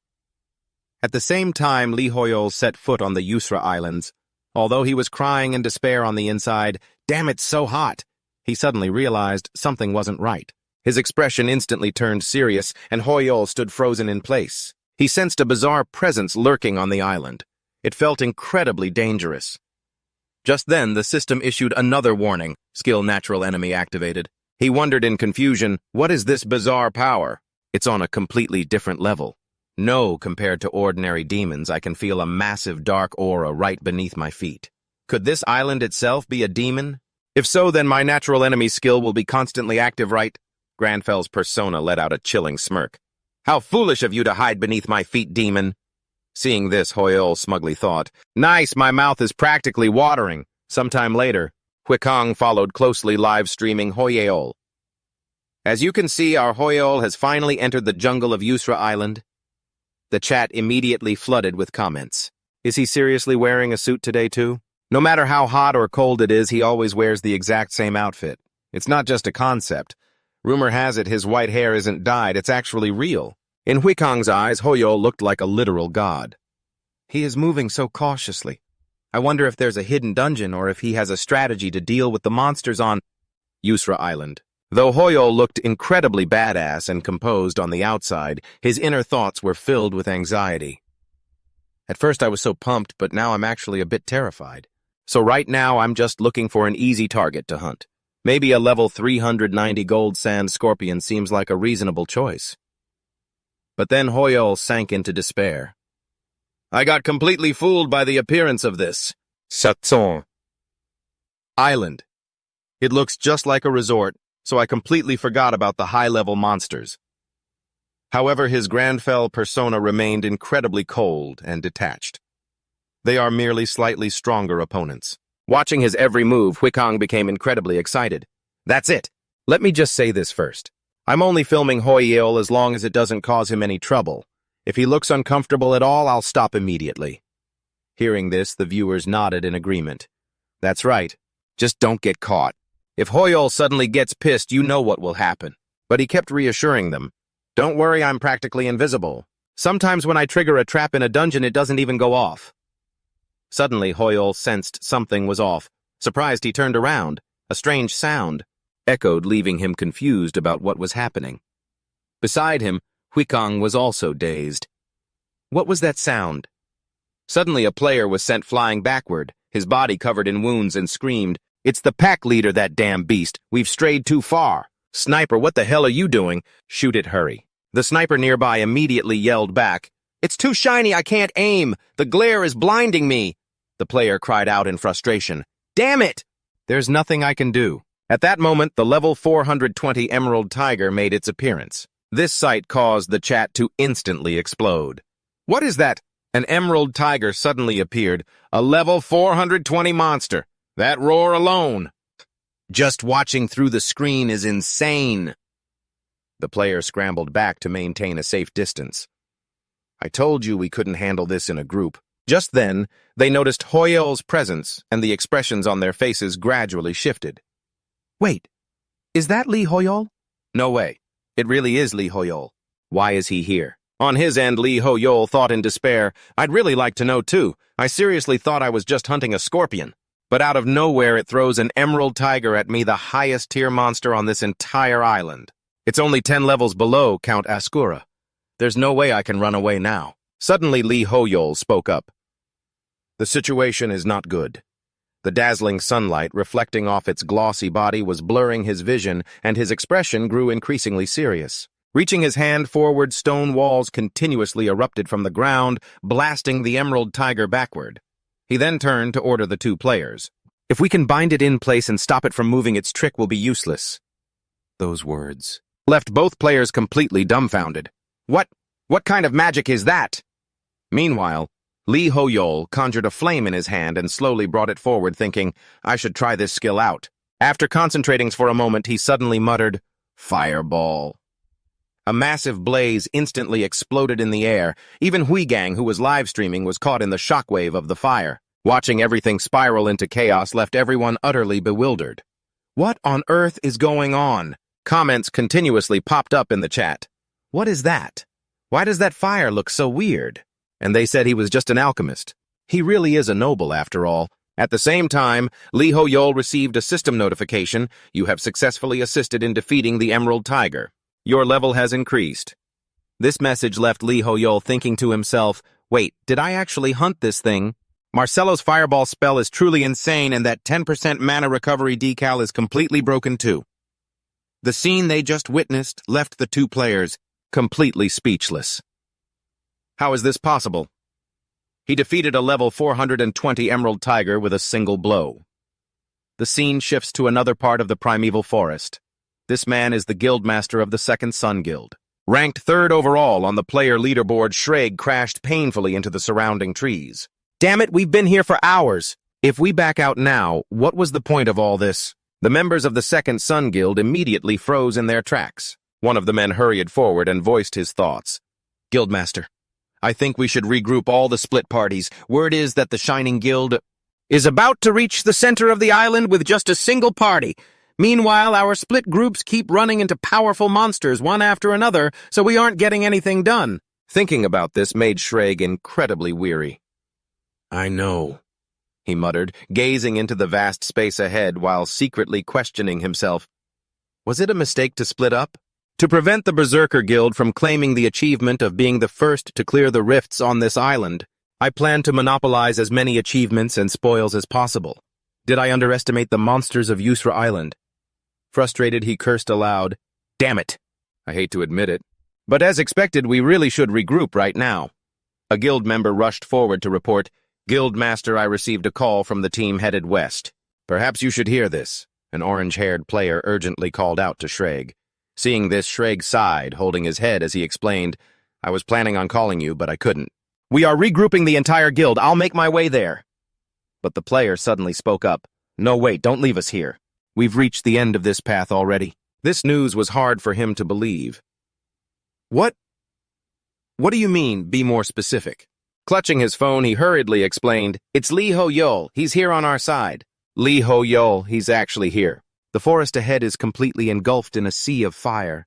At the same time Lee Hoyol set foot on the Yusra Islands, although he was crying in despair on the inside, damn it's so hot, he suddenly realized something wasn't right. His expression instantly turned serious, and Hoyol stood frozen in place. He sensed a bizarre presence lurking on the island. It felt incredibly dangerous. Just then, the system issued another warning, skill natural enemy activated. He wondered in confusion, what is this bizarre power? It's on a completely different level. No, compared to ordinary demons, I can feel a massive dark aura right beneath my feet. Could this island itself be a demon? If so, then my natural enemy skill will be constantly active, right? Granfell's persona let out a chilling smirk. How foolish of you to hide beneath my feet, demon. Seeing this, Hoyol smugly thought, nice, my mouth is practically watering. Sometime later, Huikang followed closely live streaming Hoyol. As you can see, our Hoyol has finally entered the jungle of Yusra Island. The chat immediately flooded with comments. Is he seriously wearing a suit today too? No matter how hot or cold it is, he always wears the exact same outfit. It's not just a concept. Rumor has it his white hair isn't dyed, it's actually real. In Huikang's eyes, Hoyol looked like a literal god. He is moving so cautiously. I wonder if there's a hidden dungeon or if he has a strategy to deal with the monsters on Yusra Island. Though Hoyol looked incredibly badass and composed on the outside, his inner thoughts were filled with anxiety. At first I was so pumped, but now I'm actually a bit terrified. So right now I'm just looking for an easy target to hunt. Maybe a level 390 gold sand scorpion seems like a reasonable choice. But then Hoyol sank into despair. I got completely fooled by the appearance of this island. It looks just like a resort, so I completely forgot about the high-level monsters. However, his Grandfell persona remained incredibly cold and detached. They are merely slightly stronger opponents. Watching his every move, Huikang became incredibly excited. That's it. Let me just say this first. I'm only filming Hoyol as long as it doesn't cause him any trouble. If he looks uncomfortable at all, I'll stop immediately. Hearing this, the viewers nodded in agreement. That's right. Just don't get caught. If Hoyol suddenly gets pissed, you know what will happen. But he kept reassuring them. Don't worry, I'm practically invisible. Sometimes when I trigger a trap in a dungeon, it doesn't even go off. Suddenly, Hoyol sensed something was off. Surprised, he turned around. A strange sound echoed, leaving him confused about what was happening. Beside him, Huikang was also dazed. What was that sound? Suddenly, a player was sent flying backward, his body covered in wounds, and screamed, "It's the pack leader, that damn beast! We've strayed too far! Sniper, what the hell are you doing? Shoot it, hurry!" The sniper nearby immediately yelled back, "It's too shiny, I can't aim! The glare is blinding me!" The player cried out in frustration, "Damn it! There's nothing I can do." At that moment, the level 420 Emerald Tiger made its appearance. This sight caused the chat to instantly explode. What is that? An Emerald Tiger suddenly appeared, a level 420 monster. That roar alone. Just watching through the screen is insane. The player scrambled back to maintain a safe distance. I told you we couldn't handle this in a group. Just then, they noticed Hoyol's presence, and the expressions on their faces gradually shifted. Wait, is that Lee Hoyol? No way. It really is Lee Hoyol. Why is he here? On his end, Lee Hoyol thought in despair, I'd really like to know too. I seriously thought I was just hunting a scorpion. But out of nowhere, it throws an Emerald Tiger at me, the highest tier monster on this entire island. It's only 10 levels below Count Asura. There's no way I can run away now. Suddenly, Lee Hoyol spoke up. The situation is not good. The dazzling sunlight reflecting off its glossy body was blurring his vision, and his expression grew increasingly serious. Reaching his hand forward, stone walls continuously erupted from the ground, blasting the Emerald Tiger backward. He then turned to order the two players. If we can bind it in place and stop it from moving, its trick will be useless. Those words left both players completely dumbfounded. What kind of magic is that? Meanwhile, Lee Hoyol conjured a flame in his hand and slowly brought it forward, thinking, I should try this skill out. After concentrating for a moment, he suddenly muttered, Fireball. A massive blaze instantly exploded in the air. Even Huigang, who was live streaming, was caught in the shockwave of the fire. Watching everything spiral into chaos left everyone utterly bewildered. What on earth is going on? Comments continuously popped up in the chat. What is that? Why does that fire look so weird? And they said he was just an alchemist. He really is a noble, after all. At the same time, Lee Hoyol received a system notification. You have successfully assisted in defeating the Emerald Tiger. Your level has increased. This message left Lee Hoyol thinking to himself, wait, did I actually hunt this thing? Marcelo's fireball spell is truly insane, and that 10% mana recovery decal is completely broken too. The scene they just witnessed left the two players completely speechless. How is this possible? He defeated a level 420 Emerald Tiger with a single blow. The scene shifts to another part of the primeval forest. This man is the guildmaster of the Second Sun Guild. Ranked 3rd overall on the player leaderboard, Shreg crashed painfully into the surrounding trees. Damn it, we've been here for hours. If we back out now, what was the point of all this? The members of the Second Sun Guild immediately froze in their tracks. One of the men hurried forward and voiced his thoughts. Guildmaster, I think we should regroup all the split parties. Word is that the Shining Guild is about to reach the center of the island with just a single party. Meanwhile, our split groups keep running into powerful monsters one after another, so we aren't getting anything done. Thinking about this made Shreg incredibly weary. I know, he muttered, gazing into the vast space ahead while secretly questioning himself. Was it a mistake to split up? To prevent the Berserker Guild from claiming the achievement of being the first to clear the rifts on this island, I plan to monopolize as many achievements and spoils as possible. Did I underestimate the monsters of Yusra Island? Frustrated, he cursed aloud. Damn it! I hate to admit it. But as expected, we really should regroup right now. A guild member rushed forward to report, Guildmaster, I received a call from the team headed west. Perhaps you should hear this, an orange-haired player urgently called out to Shreg. Seeing this, Shreg sighed, holding his head as he explained, I was planning on calling you, but I couldn't. We are regrouping the entire guild. I'll make my way there. But the player suddenly spoke up. No, wait, don't leave us here. We've reached the end of this path already. This news was hard for him to believe. What do you mean, be more specific? Clutching his phone, he hurriedly explained, It's Lee Ho-Yol. He's here on our side. Lee Ho-Yol, he's actually here. The forest ahead is completely engulfed in a sea of fire.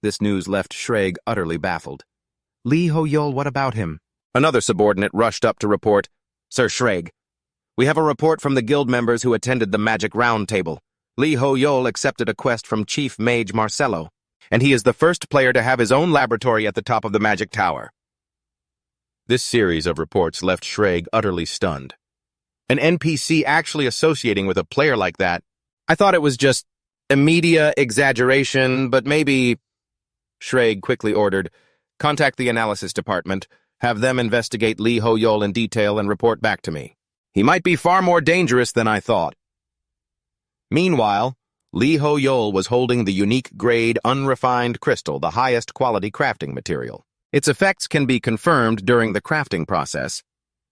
This news left Shreg utterly baffled. Lee Ho-Yol, what about him? Another subordinate rushed up to report, Sir Shreg, we have a report from the guild members who attended the Magic Round Table. Lee Ho-Yol accepted a quest from Chief Mage Marcello, and he is the first player to have his own laboratory at the top of the Magic Tower. This series of reports left Shreg utterly stunned. An NPC actually associating with a player like that? I thought it was just a media exaggeration, but maybe... Shreg quickly ordered, contact the analysis department, have them investigate Lee Ho-Yol in detail and report back to me. He might be far more dangerous than I thought. Meanwhile, Lee Ho-Yol was holding the unique grade unrefined crystal, the highest quality crafting material. Its effects can be confirmed during the crafting process.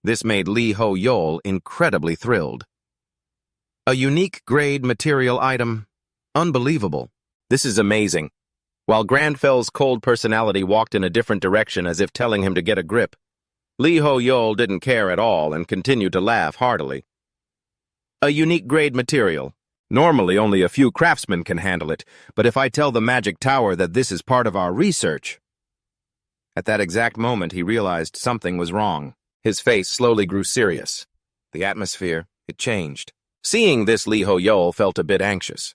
This made Lee Ho-Yol incredibly thrilled. A unique grade material item. Unbelievable. This is amazing. While Grandfell's cold personality walked in a different direction as if telling him to get a grip, Lee Ho-Yol didn't care at all and continued to laugh heartily. A unique grade material. Normally, only a few craftsmen can handle it, but if I tell the Magic Tower that this is part of our research... At that exact moment, he realized something was wrong. His face slowly grew serious. The atmosphere, it changed. Seeing this, Lee Ho-Yol felt a bit anxious.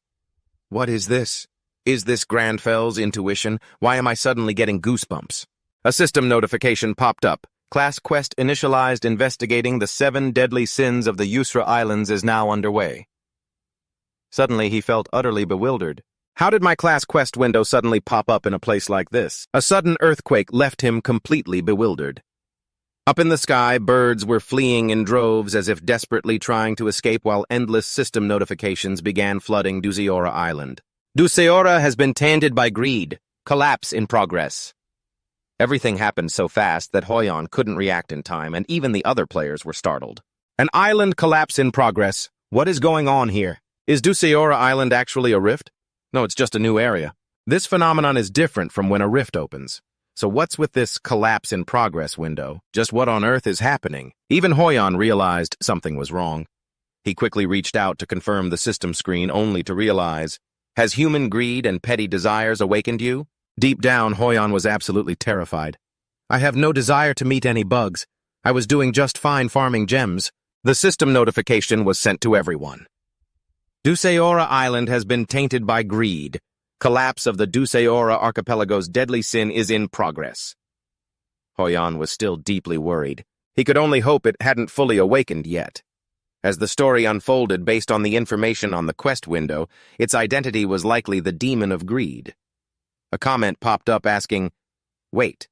What is this? Is this Grandfell's intuition? Why am I suddenly getting goosebumps? A system notification popped up. Class quest initialized investigating the 7 deadly sins of the Yusra Islands is now underway. Suddenly, he felt utterly bewildered. How did my class quest window suddenly pop up in a place like this? A sudden earthquake left him completely bewildered. Up in the sky, birds were fleeing in droves as if desperately trying to escape while endless system notifications began flooding Dulceora Island. Dulceora has been tainted by greed. Collapse in progress. Everything happened so fast that Hoyon couldn't react in time, and even the other players were startled. An island collapse in progress. What is going on here? Is Dulceora Island actually a rift? No, it's just a new area. This phenomenon is different from when a rift opens. So what's with this collapse in progress window? Just what on earth is happening? Even Hoyon realized something was wrong. He quickly reached out to confirm the system screen only to realize, has human greed and petty desires awakened you? Deep down, Hoyon was absolutely terrified. I have no desire to meet any bugs. I was doing just fine farming gems. The system notification was sent to everyone. Dulceora Island has been tainted by greed. Collapse of the Dulceora archipelago's deadly sin is in progress. Hoyon was still deeply worried. He could only hope it hadn't fully awakened yet. As the story unfolded based on the information on the quest window, its identity was likely the demon of greed. A comment popped up asking, wait,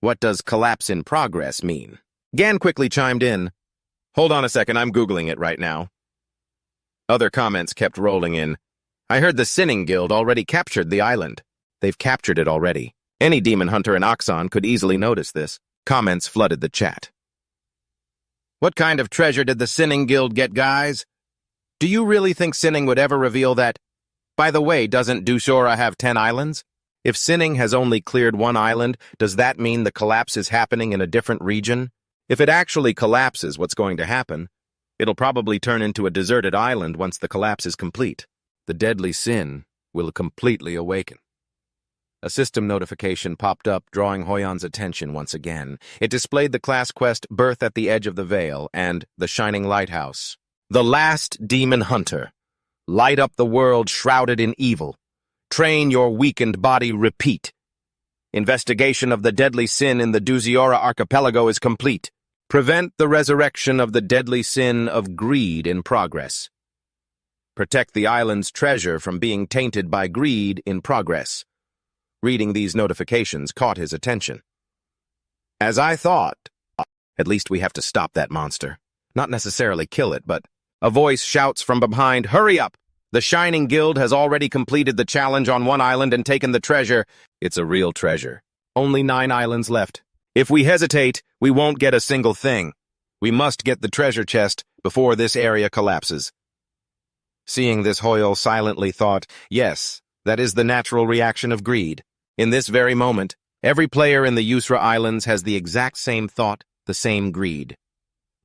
what does collapse in progress mean? Gan quickly chimed in. Hold on a second, I'm Googling it right now. Other comments kept rolling in. I heard the Sinning Guild already captured the island. They've captured it already. Any demon hunter in Oxon could easily notice this. Comments flooded the chat. What kind of treasure did the Sinning Guild get, guys? Do you really think Sinning would ever reveal that? By the way, doesn't Dulceora have 10 islands? If Sinning has only cleared 1 island, does that mean the collapse is happening in a different region? If it actually collapses, what's going to happen? It'll probably turn into a deserted island once the collapse is complete. The deadly sin will completely awaken. A system notification popped up, drawing Hoyon's attention once again. It displayed the class quest Birth at the Edge of the Veil and The Shining Lighthouse. The Last Demon Hunter. Light up the world shrouded in evil. Train your weakened body, repeat. Investigation of the deadly sin in the Dulceora archipelago is complete. Prevent the resurrection of the deadly sin of greed in progress. Protect the island's treasure from being tainted by greed in progress. Reading these notifications caught his attention. As I thought, at least we have to stop that monster. Not necessarily kill it, but a voice shouts from behind, "Hurry up! The Shining Guild has already completed the challenge on one island and taken the treasure. It's a real treasure. Only 9 islands left. If we hesitate, we won't get a single thing. We must get the treasure chest before this area collapses." Seeing this, Hoyle silently thought, yes, that is the natural reaction of greed. In this very moment, every player in the Yusra Islands has the exact same thought, the same greed.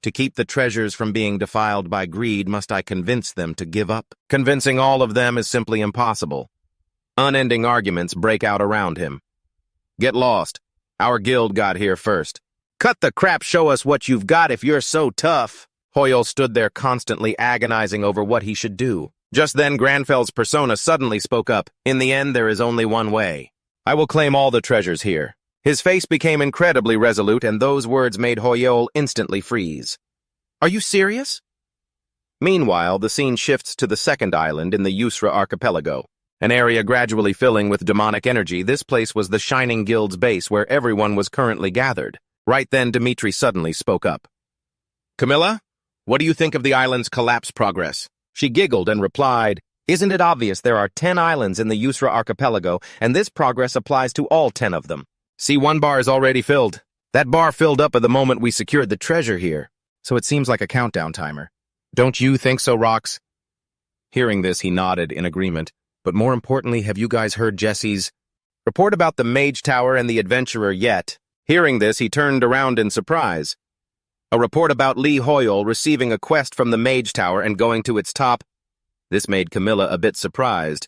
To keep the treasures from being defiled by greed, must I convince them to give up? Convincing all of them is simply impossible. Unending arguments break out around him. Get lost. Our guild got here first. Cut the crap, show us what you've got if you're so tough. Hoyle stood there constantly agonizing over what he should do. Just then, Granfel's persona suddenly spoke up. In the end, there is only one way. I will claim all the treasures here. His face became incredibly resolute, and those words made Hoyle instantly freeze. Are you serious? Meanwhile, the scene shifts to the second island in the Yusra archipelago. An area gradually filling with demonic energy, this place was the Shining Guild's base where everyone was currently gathered. Right then, Dimitri suddenly spoke up. Camilla, what do you think of the island's collapse progress? She giggled and replied, Isn't it obvious there are 10 islands in the Yusra archipelago, and this progress applies to all 10 of them? See, one bar is already filled. That bar filled up at the moment we secured the treasure here, so it seems like a countdown timer. Don't you think so, Rox? Hearing this, he nodded in agreement. But more importantly, have you guys heard Jesse's report about the Mage Tower and the adventurer yet? Hearing this, he turned around in surprise. A report about Lee Hoyle receiving a quest from the Mage Tower and going to its top. This made Camilla a bit surprised.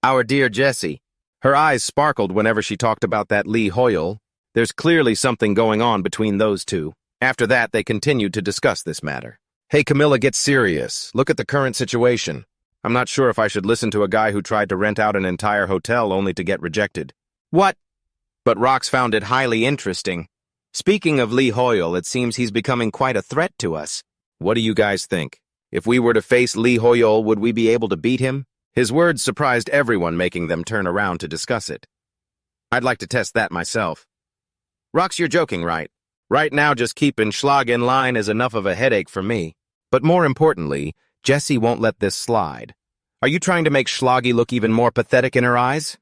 Our dear Jessie. Her eyes sparkled whenever she talked about that Lee Hoyle. There's clearly something going on between those two. After that, they continued to discuss this matter. Hey, Camilla, get serious. Look at the current situation. I'm not sure if I should listen to a guy who tried to rent out an entire hotel only to get rejected. What? But Rox found it highly interesting. Speaking of Lee Hoyle, it seems he's becoming quite a threat to us. What do you guys think? If we were to face Lee Hoyle, would we be able to beat him? His words surprised everyone, making them turn around to discuss it. I'd like to test that myself. Rox, you're joking, right? Right now, just keeping Schlag in line is enough of a headache for me. But more importantly, Jessie won't let this slide. Are you trying to make Schlaggy look even more pathetic in her eyes?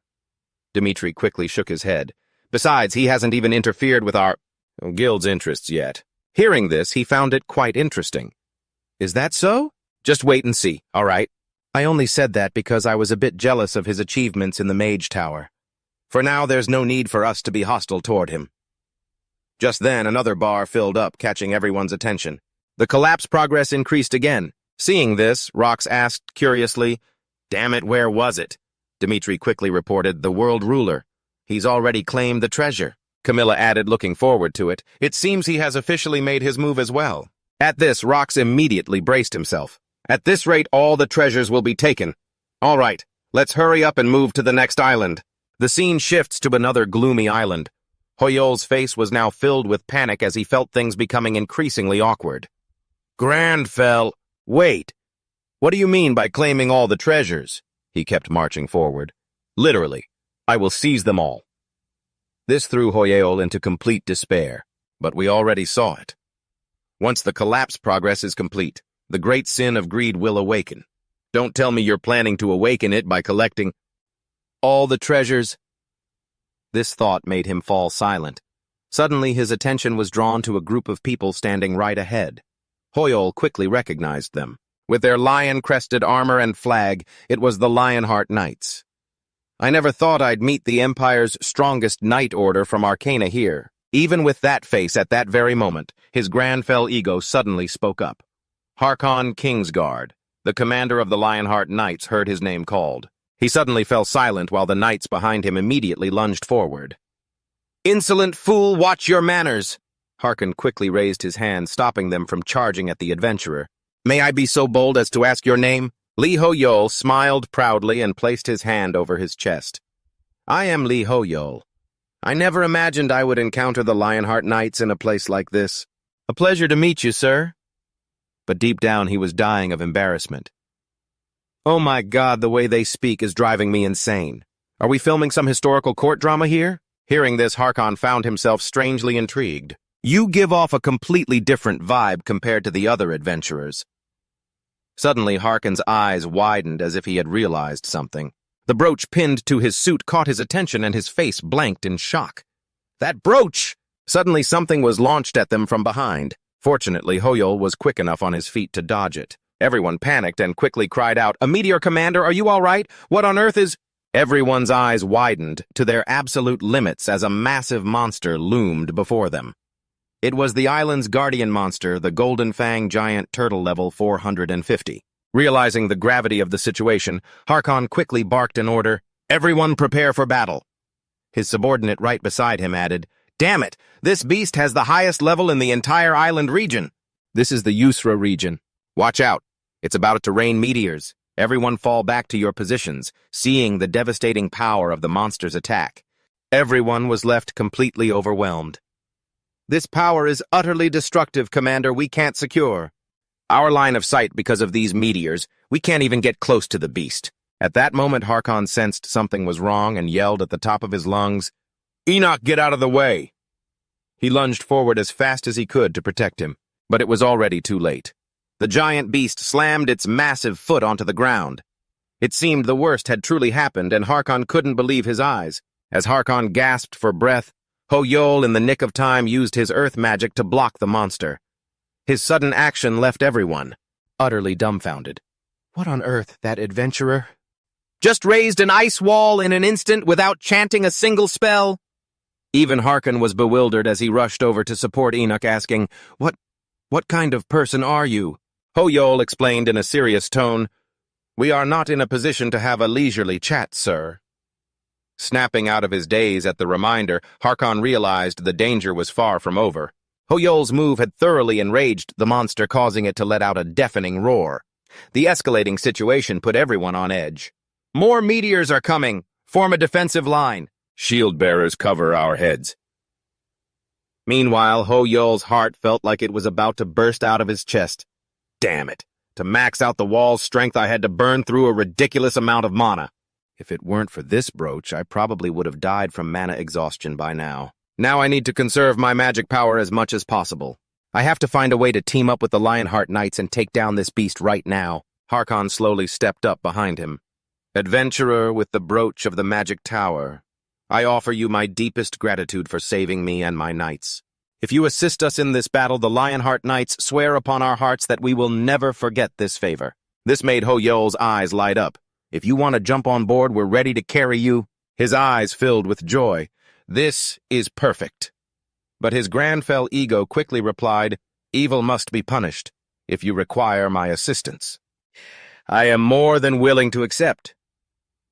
Dimitri quickly shook his head. Besides, he hasn't even interfered with our guild's interests yet. Hearing this, he found it quite interesting. Is that so? Just wait and see, all right? I only said that because I was a bit jealous of his achievements in the Mage Tower. For now, there's no need for us to be hostile toward him. Just then, another bar filled up, catching everyone's attention. The collapse progress increased again. Seeing this, Rox asked curiously, Damn it, where was it? Dimitri quickly reported, The world ruler. He's already claimed the treasure. Camilla added, looking forward to it. It seems he has officially made his move as well. At this, Rox immediately braced himself. At this rate, all the treasures will be taken. All right, let's hurry up and move to the next island. The scene shifts to another gloomy island. Hoyle's face was now filled with panic as he felt things becoming increasingly awkward. Grandfell, wait. What do you mean by claiming all the treasures? He kept marching forward. Literally, I will seize them all. This threw Hoyle into complete despair, but we already saw it. Once the collapse progress is complete, the great sin of greed will awaken. Don't tell me you're planning to awaken it by collecting all the treasures. This thought made him fall silent. Suddenly, his attention was drawn to a group of people standing right ahead. Hoyle quickly recognized them. With their lion-crested armor and flag, it was the Lionheart Knights. I never thought I'd meet the Empire's strongest knight order from Arcana here. Even with that face at that very moment, his Grandfell ego suddenly spoke up. Harkon Kingsguard, the commander of the Lionheart Knights, heard his name called. He suddenly fell silent while the knights behind him immediately lunged forward. Insolent fool, watch your manners! Harkon quickly raised his hand, stopping them from charging at the adventurer. May I be so bold as to ask your name? Lee Hoyle smiled proudly and placed his hand over his chest. I am Lee Hoyle. I never imagined I would encounter the Lionheart Knights in a place like this. A pleasure to meet you, sir. But deep down he was dying of embarrassment. Oh my God, the way they speak is driving me insane. Are we filming some historical court drama here? Hearing this, Harkon found himself strangely intrigued. You give off a completely different vibe compared to the other adventurers. Suddenly, Harkon's eyes widened as if he had realized something. The brooch pinned to his suit caught his attention and his face blanked in shock. That brooch! Suddenly, something was launched at them from behind. Fortunately, Hoyol was quick enough on his feet to dodge it. Everyone panicked and quickly cried out, "A meteor, Commander, are you all right? What on earth is—" Everyone's eyes widened to their absolute limits as a massive monster loomed before them. It was the island's guardian monster, the Golden Fang Giant Turtle level 450. Realizing the gravity of the situation, Harkon quickly barked an order, "Everyone prepare for battle." His subordinate right beside him added, "Damn it, this beast has the highest level in the entire island region." This is the Asura region. Watch out. It's about to rain meteors. Everyone fall back to your positions, seeing the devastating power of the monster's attack. Everyone was left completely overwhelmed. "This power is utterly destructive, Commander. We can't secure our line of sight because of these meteors. We can't even get close to the beast." At that moment, Harkon sensed something was wrong and yelled at the top of his lungs, "Enoch, get out of the way!" He lunged forward as fast as he could to protect him, but it was already too late. The giant beast slammed its massive foot onto the ground. It seemed the worst had truly happened, and Harkon couldn't believe his eyes. As Harkon gasped for breath, Hoyol in the nick of time used his earth magic to block the monster. His sudden action left everyone utterly dumbfounded. What on earth, that adventurer? Just raised an ice wall in an instant without chanting a single spell? Even Harkon was bewildered as he rushed over to support Enoch, asking, What kind of person are you?" Hoyol explained in a serious tone, "We are not in a position to have a leisurely chat, sir." Snapping out of his daze at the reminder, Harkon realized the danger was far from over. Hoyol's move had thoroughly enraged the monster, causing it to let out a deafening roar. The escalating situation put everyone on edge. "More meteors are coming! Form a defensive line! Shield bearers cover our heads!" Meanwhile, Hoyol's heart felt like it was about to burst out of his chest. Damn it! To max out the wall's strength, I had to burn through a ridiculous amount of mana. If it weren't for this brooch, I probably would have died from mana exhaustion by now. Now I need to conserve my magic power as much as possible. I have to find a way to team up with the Lionheart Knights and take down this beast right now. Harkon slowly stepped up behind him. "Adventurer with the brooch of the magic tower, I offer you my deepest gratitude for saving me and my knights. If you assist us in this battle, the Lionheart Knights swear upon our hearts that we will never forget this favor." This made Hoyol's eyes light up. "If you want to jump on board, we're ready to carry you." His eyes filled with joy. This is perfect. But his Granfell ego quickly replied, "Evil must be punished, if you require my assistance." "I am more than willing to accept."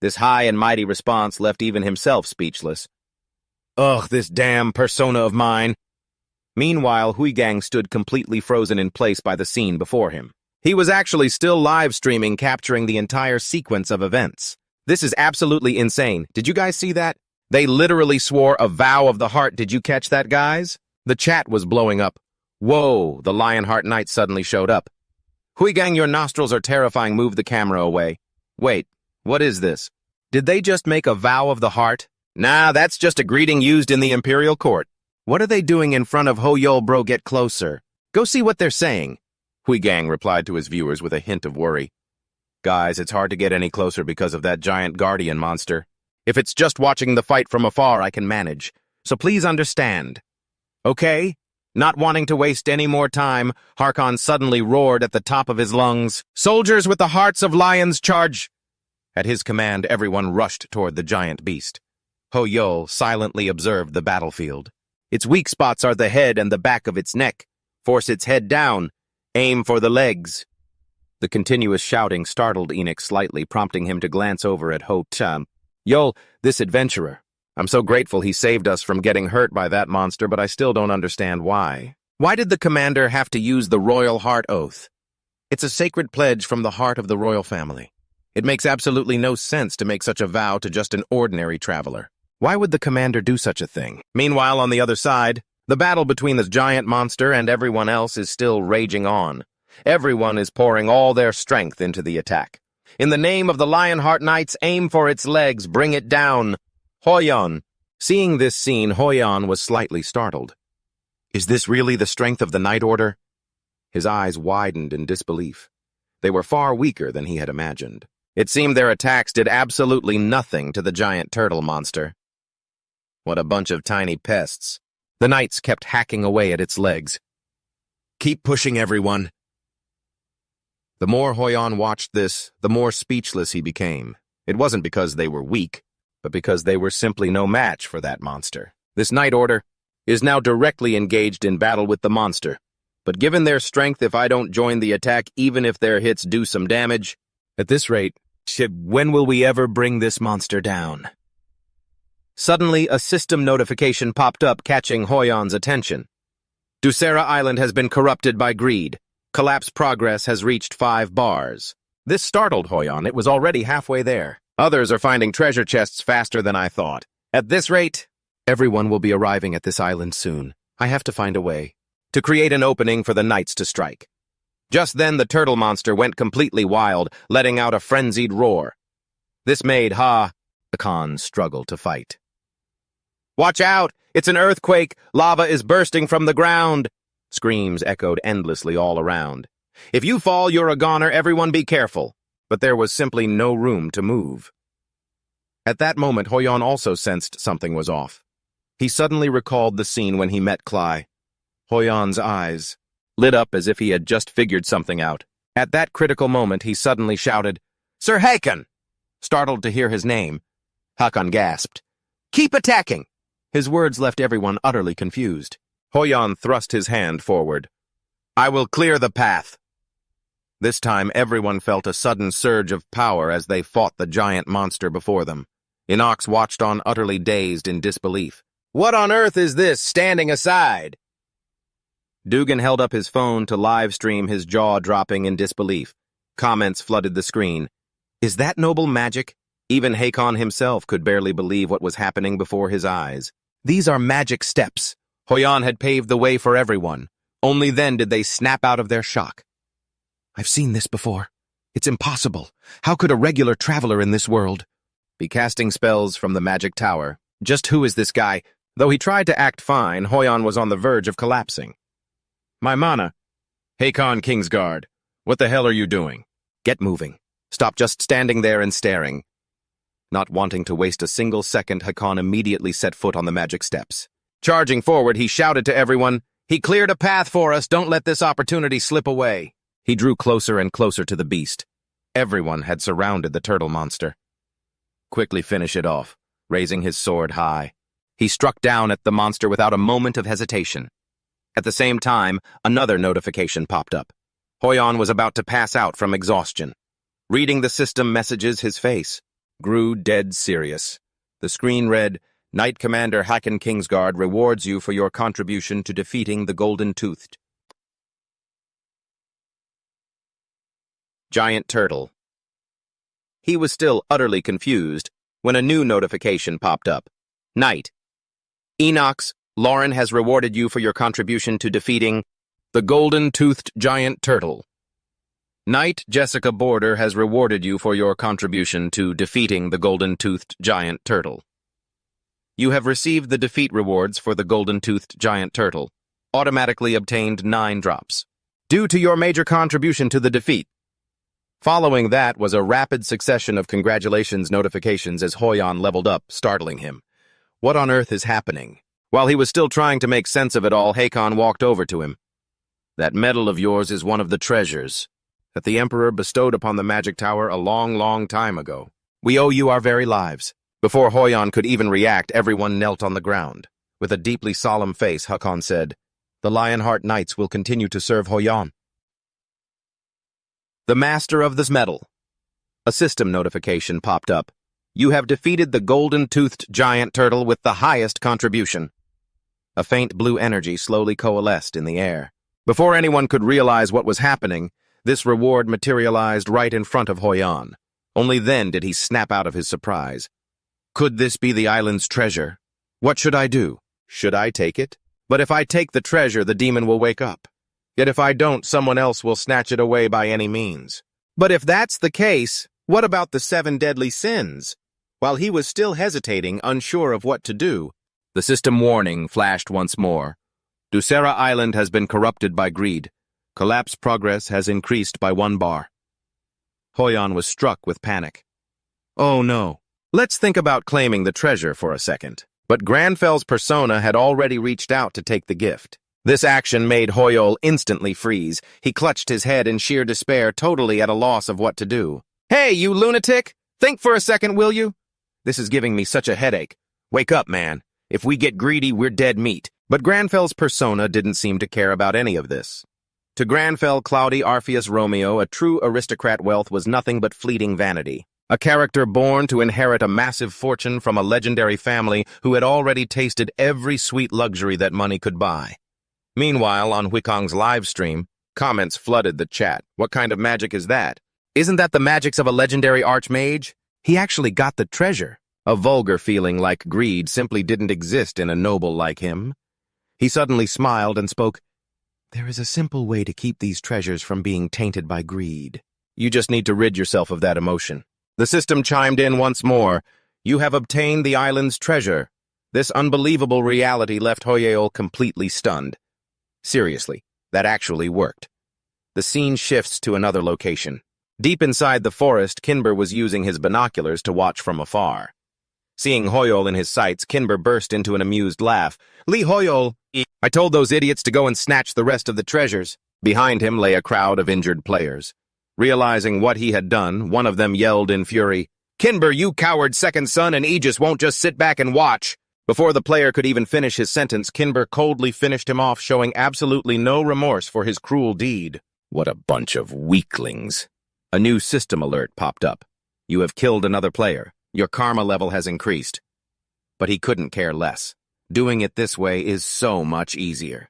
This high and mighty response left even himself speechless. Ugh, this damn persona of mine. Meanwhile, Huigang stood completely frozen in place by the scene before him. He was actually still live-streaming, capturing the entire sequence of events. This is absolutely insane. Did you guys see that? They literally swore a vow of the heart. Did you catch that, guys? The chat was blowing up. Whoa, the Lionheart Knight suddenly showed up. Huigang, your nostrils are terrifying. Move the camera away. Wait, what is this? Did they just make a vow of the heart? Nah, that's just a greeting used in the Imperial Court. What are they doing in front of Hoyol, bro? Get closer. Go see what they're saying. Huigang replied to his viewers with a hint of worry. Guys, it's hard to get any closer because of that giant guardian monster. If it's just watching the fight from afar, I can manage. So please understand. Okay? Not wanting to waste any more time, Harkon suddenly roared at the top of his lungs, "Soldiers with the hearts of lions, charge!" At his command, everyone rushed toward the giant beast. Hoyol silently observed the battlefield. Its weak spots are the head and the back of its neck. Force its head down. Aim for the legs. The continuous shouting startled Enoch slightly, prompting him to glance over at Ho-Cham. Yol, this adventurer. I'm so grateful he saved us from getting hurt by that monster, but I still don't understand why. Why did the commander have to use the Royal Heart Oath? It's a sacred pledge from the heart of the royal family. It makes absolutely no sense to make such a vow to just an ordinary traveler. Why would the commander do such a thing? Meanwhile, on the other side, the battle between this giant monster and everyone else is still raging on. Everyone is pouring all their strength into the attack. In the name of the Lionheart Knights, aim for its legs, bring it down. Hoyon. Seeing this scene, Hoyon was slightly startled. Is this really the strength of the Night Order? His eyes widened in disbelief. They were far weaker than he had imagined. It seemed their attacks did absolutely nothing to the giant turtle monster. What a bunch of tiny pests. The knights kept hacking away at its legs. Keep pushing, everyone. The more Hoyon watched this, the more speechless he became. It wasn't because they were weak, but because they were simply no match for that monster. This Night Order is now directly engaged in battle with the monster. But given their strength, if I don't join the attack, even if their hits do some damage, at this rate, when will we ever bring this monster down? Suddenly, a system notification popped up, catching Hoyon's attention. Dusera Island has been corrupted by greed. Collapse progress has reached 5 bars. This startled Hoyon. It was already halfway there. Others are finding treasure chests faster than I thought. At this rate, everyone will be arriving at this island soon. I have to find a way to create an opening for the knights to strike. Just then, the turtle monster went completely wild, letting out a frenzied roar. This made Hakan struggle to fight. Watch out! It's an earthquake! Lava is bursting from the ground! Screams echoed endlessly all around. If you fall, you're a goner, everyone be careful. But there was simply no room to move. At that moment, Hoyon also sensed something was off. He suddenly recalled the scene when he met Cly. Hoyon's eyes lit up as if he had just figured something out. At that critical moment, he suddenly shouted, "Sir Hakan!" Startled to hear his name, Hakan gasped, "Keep attacking!" His words left everyone utterly confused. Hoyon thrust his hand forward. "I will clear the path." This time, everyone felt a sudden surge of power as they fought the giant monster before them. Inox watched on, utterly dazed in disbelief. "What on earth is this, standing aside?" Dugan held up his phone to live stream, his jaw dropping in disbelief. Comments flooded the screen. Is that noble magic? Even Hakan himself could barely believe what was happening before his eyes. These are magic steps. Hoyon had paved the way for everyone. Only then did they snap out of their shock. I've seen this before. It's impossible. How could a regular traveler in this world be casting spells from the magic tower? Just who is this guy? Though he tried to act fine, Hoyon was on the verge of collapsing. My mana. Hakan Kingsguard, what the hell are you doing? Get moving. Stop just standing there and staring. Not wanting to waste a single second, Hakan immediately set foot on the magic steps. Charging forward, he shouted to everyone, "He cleared a path for us, don't let this opportunity slip away." He drew closer and closer to the beast. Everyone had surrounded the turtle monster. Quickly finish it off, raising his sword high. He struck down at the monster without a moment of hesitation. At the same time, another notification popped up. Hoyon was about to pass out from exhaustion. Reading the system messages, his face grew dead serious. The screen read, Knight Commander Hakan Kingsguard rewards you for your contribution to defeating the golden-toothed giant turtle. He was still utterly confused when a new notification popped up. Knight. Enox, Lauren has rewarded you for your contribution to defeating the golden-toothed giant turtle. Knight Jessica Border has rewarded you for your contribution to defeating the golden-toothed giant turtle. You have received the defeat rewards for the golden-toothed giant turtle. Automatically obtained 9 drops. Due to your major contribution to the defeat. Following that was a rapid succession of congratulations notifications as Hoyon leveled up, startling him. What on earth is happening? While he was still trying to make sense of it all, Hakan walked over to him. That medal of yours is one of the treasures that the Emperor bestowed upon the magic tower a long, long time ago. We owe you our very lives. Before Hoyon could even react, everyone knelt on the ground. With a deeply solemn face, Hakan said, The Lionheart Knights will continue to serve Hoyon. The Master of this medal. A system notification popped up. You have defeated the golden-toothed giant turtle with the highest contribution. A faint blue energy slowly coalesced in the air. Before anyone could realize what was happening, this reward materialized right in front of Hoyon. Only then did he snap out of his surprise. Could this be the island's treasure? What should I do? Should I take it? But if I take the treasure, the demon will wake up. Yet if I don't, someone else will snatch it away by any means. But if that's the case, What about the 7 deadly sins? While he was still hesitating, unsure of what to do, the system warning flashed once more. Dronzer Island has been corrupted by greed. Collapse progress has increased by 1 bar. Hoyon was struck with panic. Oh no. Let's think about claiming the treasure for a second. But Granfel's persona had already reached out to take the gift. This action made Hoyol instantly freeze. He clutched his head in sheer despair, totally at a loss of what to do. Hey, you lunatic! Think for a second, will you? This is giving me such a headache. Wake up, man. If we get greedy, we're dead meat. But Granfel's persona didn't seem to care about any of this. To Granfell Cloudy Arpheus Romeo, a true aristocrat wealth was nothing but fleeting vanity. A character born to inherit a massive fortune from a legendary family who had already tasted every sweet luxury that money could buy. Meanwhile, on Huikong's live stream, comments flooded the chat. What kind of magic is that? Isn't that the magics of a legendary archmage? He actually got the treasure. A vulgar feeling like greed simply didn't exist in a noble like him. He suddenly smiled and spoke, "There is a simple way to keep these treasures from being tainted by greed. You just need to rid yourself of that emotion." The system chimed in once more. "You have obtained the island's treasure." This unbelievable reality left Hoyol completely stunned. Seriously, that actually worked. The scene shifts to another location. Deep inside the forest, Kinber was using his binoculars to watch from afar. Seeing Hoyol in his sights, Kinber burst into an amused laugh. "Lee Hoyol, I told those idiots to go and snatch the rest of the treasures." Behind him lay a crowd of injured players. Realizing what he had done, one of them yelled in fury, "Kinber, you coward second son, and Aegis won't just sit back and watch." Before the player could even finish his sentence, Kinber coldly finished him off, showing absolutely no remorse for his cruel deed. What a bunch of weaklings. A new system alert popped up. You have killed another player. Your karma level has increased. But he couldn't care less. Doing it this way is so much easier.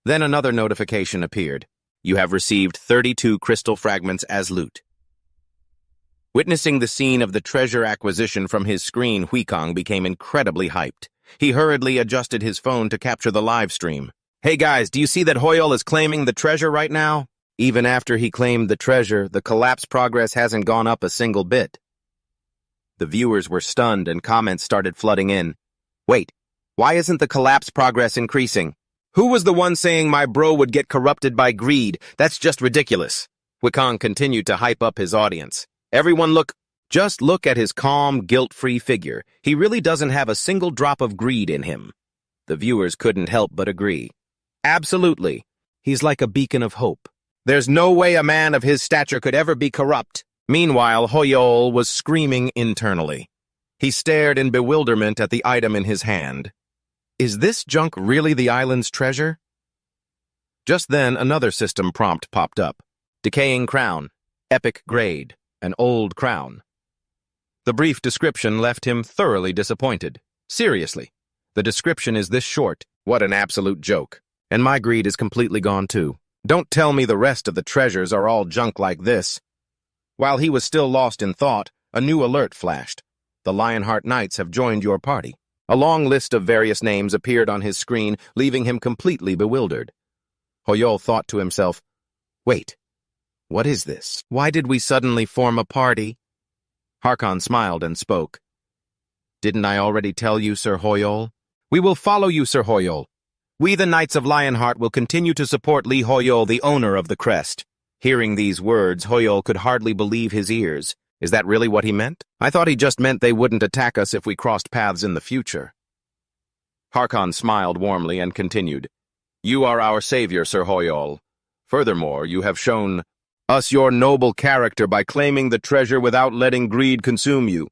Then another notification appeared. You have received 32 crystal fragments as loot. Witnessing the scene of the treasure acquisition from his screen, Huikong became incredibly hyped. He hurriedly adjusted his phone to capture the live stream. "Hey guys, do you see that Hoyol is claiming the treasure right now?" Even after he claimed the treasure, the collapse progress hasn't gone up a single bit. The viewers were stunned and comments started flooding in. "Wait, why isn't the collapse progress increasing? Who was the one saying my bro would get corrupted by greed? That's just ridiculous." Huikong continued to hype up his audience. "Everyone just look at his calm, guilt-free figure. He really doesn't have a single drop of greed in him." The viewers couldn't help but agree. Absolutely. He's like a beacon of hope. There's no way a man of his stature could ever be corrupt. Meanwhile, Hoyol was screaming internally. He stared in bewilderment at the item in his hand. Is this junk really the island's treasure? Just then, another system prompt popped up. Decaying crown. Epic grade. An old crown. The brief description left him thoroughly disappointed. Seriously, the description is this short. What an absolute joke. And my greed is completely gone too. Don't tell me the rest of the treasures are all junk like this. While he was still lost in thought, a new alert flashed. The Lionheart Knights have joined your party. A long list of various names appeared on his screen, leaving him completely bewildered. Hoyol thought to himself, "Wait, what is this? Why did we suddenly form a party?" Harkon smiled and spoke. "Didn't I already tell you, Sir Hoyol? We will follow you, Sir Hoyol. We, the Knights of Lionheart, will continue to support Lee Hoyol, the owner of the crest." Hearing these words, Hoyol could hardly believe his ears. Is that really what he meant? I thought he just meant they wouldn't attack us if we crossed paths in the future. Harkon smiled warmly and continued. "You are our savior, Sir Hoyol. Furthermore, you have shown us your noble character by claiming the treasure without letting greed consume you.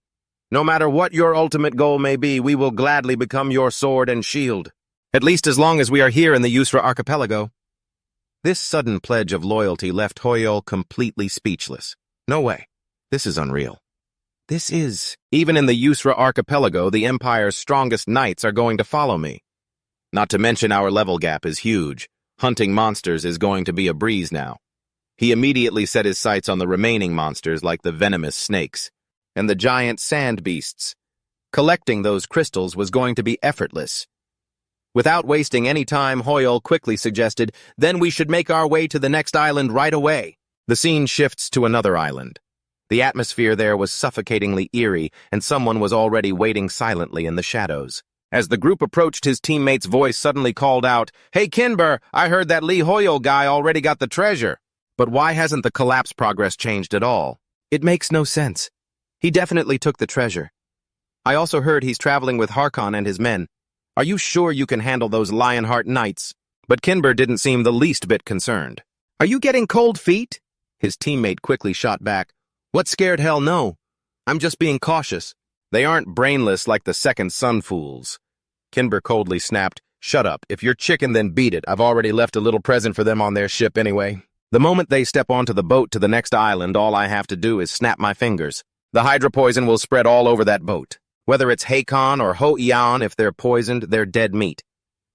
No matter what your ultimate goal may be, we will gladly become your sword and shield. At least as long as we are here in the Asura archipelago." This sudden pledge of loyalty left Hoyol completely speechless. No way. This is unreal. Even in the Asura archipelago, the Empire's strongest knights are going to follow me. Not to mention our level gap is huge. Hunting monsters is going to be a breeze now. He immediately set his sights on the remaining monsters like the venomous snakes and the giant sand beasts. Collecting those crystals was going to be effortless. Without wasting any time, Hoyol quickly suggested, "Then we should make our way to the next island right away." The scene shifts to another island. The atmosphere there was suffocatingly eerie, and someone was already waiting silently in the shadows. As the group approached, his teammate's voice suddenly called out, "Hey, Kinber, I heard that Lee Hoyo guy already got the treasure." But why hasn't the collapse progress changed at all? It makes no sense. He definitely took the treasure. I also heard he's traveling with Harkon and his men. Are you sure you can handle those Lionheart Knights? But Kinber didn't seem the least bit concerned. Are you getting cold feet? His teammate quickly shot back. What scared hell no? I'm just being cautious. They aren't brainless like the Second Sun fools. Kinber coldly snapped, "Shut up. If you're chicken, then beat it. I've already left a little present for them on their ship anyway." The moment they step onto the boat to the next island, all I have to do is snap my fingers. The hydra poison will spread all over that boat. Whether it's Hakon or Ho-Eon, if they're poisoned, they're dead meat.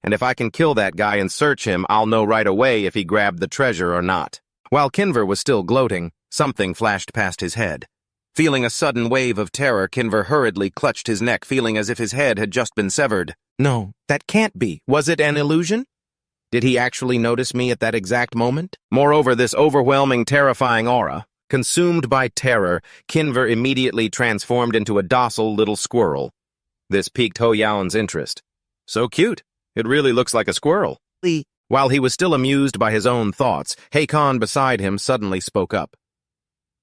And if I can kill that guy and search him, I'll know right away if he grabbed the treasure or not. While Kinver was still gloating, something flashed past his head. Feeling a sudden wave of terror, Kinver hurriedly clutched his neck, feeling as if his head had just been severed. No, that can't be. Was it an illusion? Did he actually notice me at that exact moment? Moreover, this overwhelming, terrifying aura. Consumed by terror, Kinver immediately transformed into a docile little squirrel. This piqued Ho-Yaon's interest. So cute. It really looks like a squirrel. While he was still amused by his own thoughts, Hakon beside him suddenly spoke up.